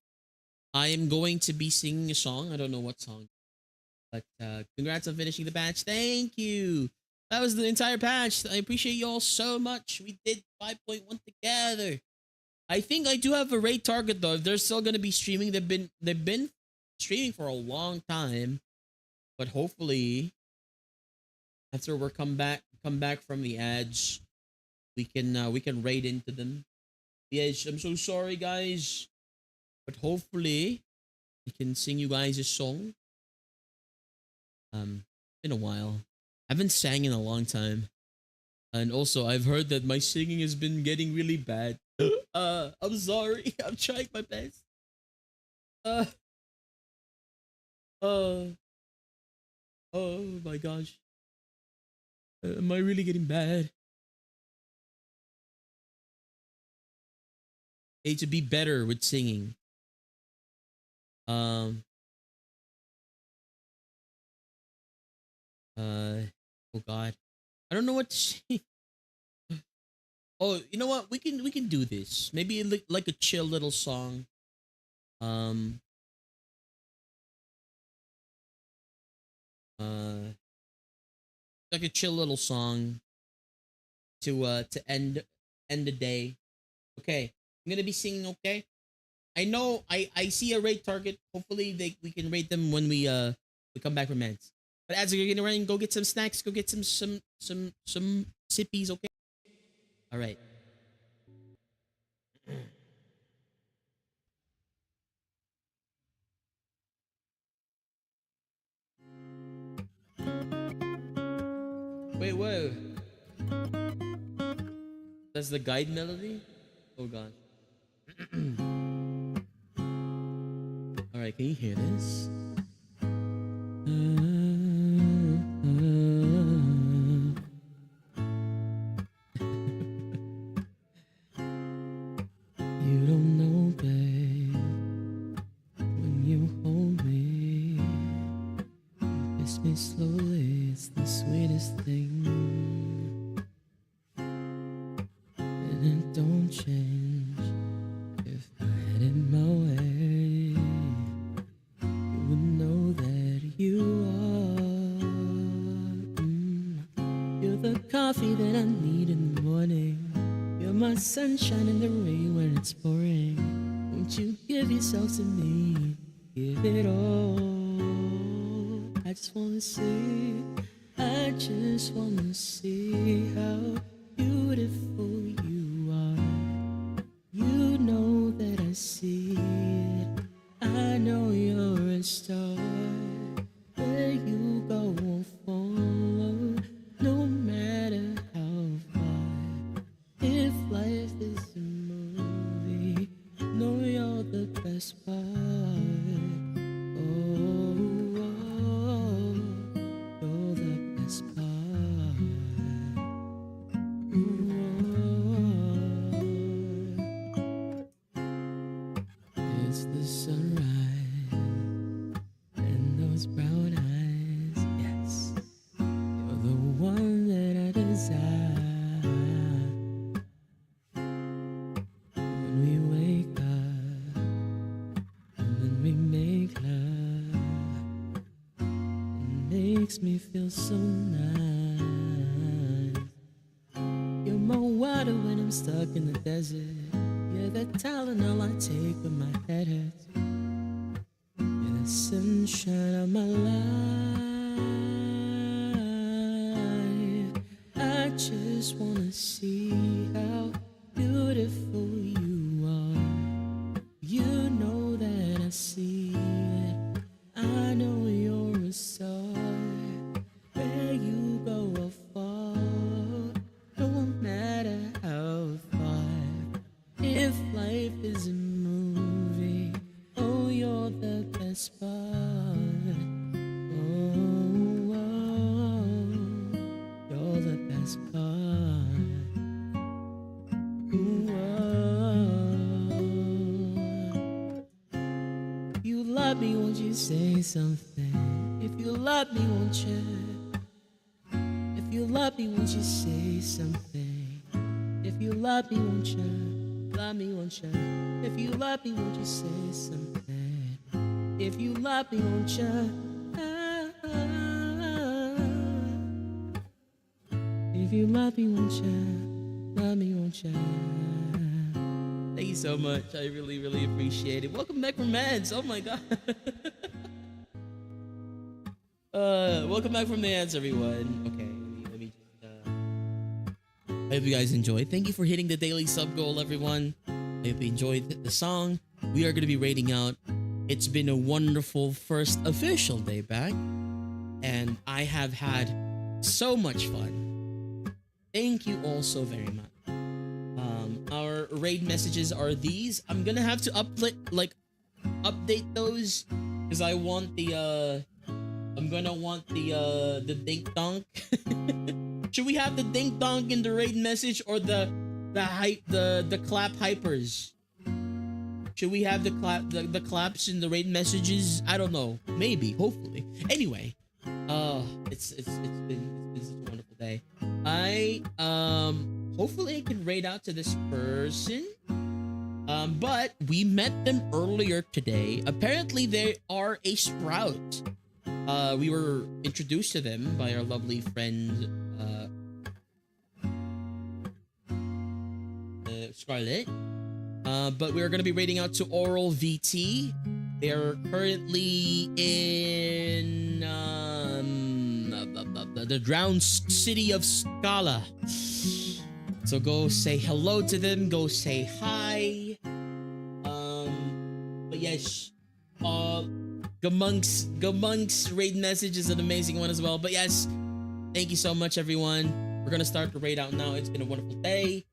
I am going to be singing a song. I don't know what song, but congrats on finishing the patch. Thank you. That was the entire patch. I appreciate you all so much. We did 5.1 together. I think I do have a raid target though. If they're still gonna be streaming, they've been streaming for a long time, but hopefully after we come back from the ads, we can raid into them. Yes, I'm so sorry guys, but hopefully I can sing you guys a song. Been a while. I haven't sang in a long time, and also I've heard that my singing has been getting really bad. I'm sorry. I'm trying my best. Oh my gosh. Am I really getting bad? Hey, to be better with singing. Oh god. I don't know what to say. Oh, you know what? We can do this. Maybe like a chill little song. Like a chill little song to end the day. Okay, I'm gonna be singing. Okay, I know I see a raid target. Hopefully we can raid them when we come back from meds. But as you're getting ready, go get some snacks. Go get some sippies. Okay. All right. Wait, whoa. That's the guide melody? Oh gosh. Alright, can you hear this? You don't know, babe, when you hold me, you kiss me slowly, it's the sweetest thing. And it don't change. If I had it my way, you would know that you are. You're the coffee that I need in the morning. You're my sunshine in the rain when it's pouring. Won't you give yourself to me? Give it all. I just wanna see. I just wanna see how beautiful you are. You know that I see it. I know you're a star. Where you go won't follow, no matter how far. If life is a movie, know you're the best part. Oh, you're the best part. It's the sunrise and those brown eyes. Yes, you're the one that I desire. When we wake up and then we make love, it makes me feel so nice. You're my water when I'm stuck in the desert. You're the Tylenol I take when my head hurts. You're the sunshine of my life. I just wanna see how beautiful you are. You know that I see it. I know you're a star. Where you go, I'll fall. Don't matter how far. If life is a movie, oh, you're the best part. Oh, love me, won't you say something? If you love me, won't you? If you love me, won't you say something? If you love me, won't you? Love me, won't you? If you love me, won't you say something? If you love me, won't you? If you love me, won't you? Love me, won't you? Thank you so much. I really, really appreciate it. Welcome back from Meds. Oh my god. Welcome back from the ads, everyone. Okay, let me just, I hope you guys enjoyed. Thank you for hitting the daily sub goal, everyone. I hope you enjoyed the song. We are going to be rating out. It's been a wonderful first official day back, and I have had so much fun. Thank you all so very much. Our raid messages are these. I'm gonna have to update those because I want the I'm gonna want the dink donk. Should we have the dink donk in the raid message or the clap hypers? Should we have the claps in the raid messages? I don't know. Maybe, hopefully. Anyway, it's been such a wonderful day. Hopefully I can raid out to this person. But we met them earlier today. Apparently they are a sprout. We were introduced to them by our lovely friend Scarlet. But we're gonna be raiding out to Oral VT. They're currently in the drowned city of Scala. So go say hello to them. Go say hi. But yes, Gamonk's raid message is an amazing one as well. But yes, thank you so much, everyone. We're gonna start the raid out now. It's been a wonderful day.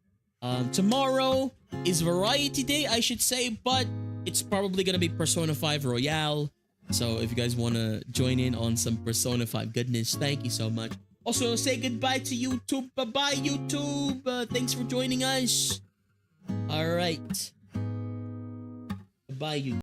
Tomorrow is Variety Day, I should say, but it's probably gonna be Persona 5 Royale. So if you guys want to join in on some Persona 5 goodness, thank you so much. Also, say goodbye to YouTube. Bye-bye, YouTube. Thanks for joining us. All right. Bye, YouTube.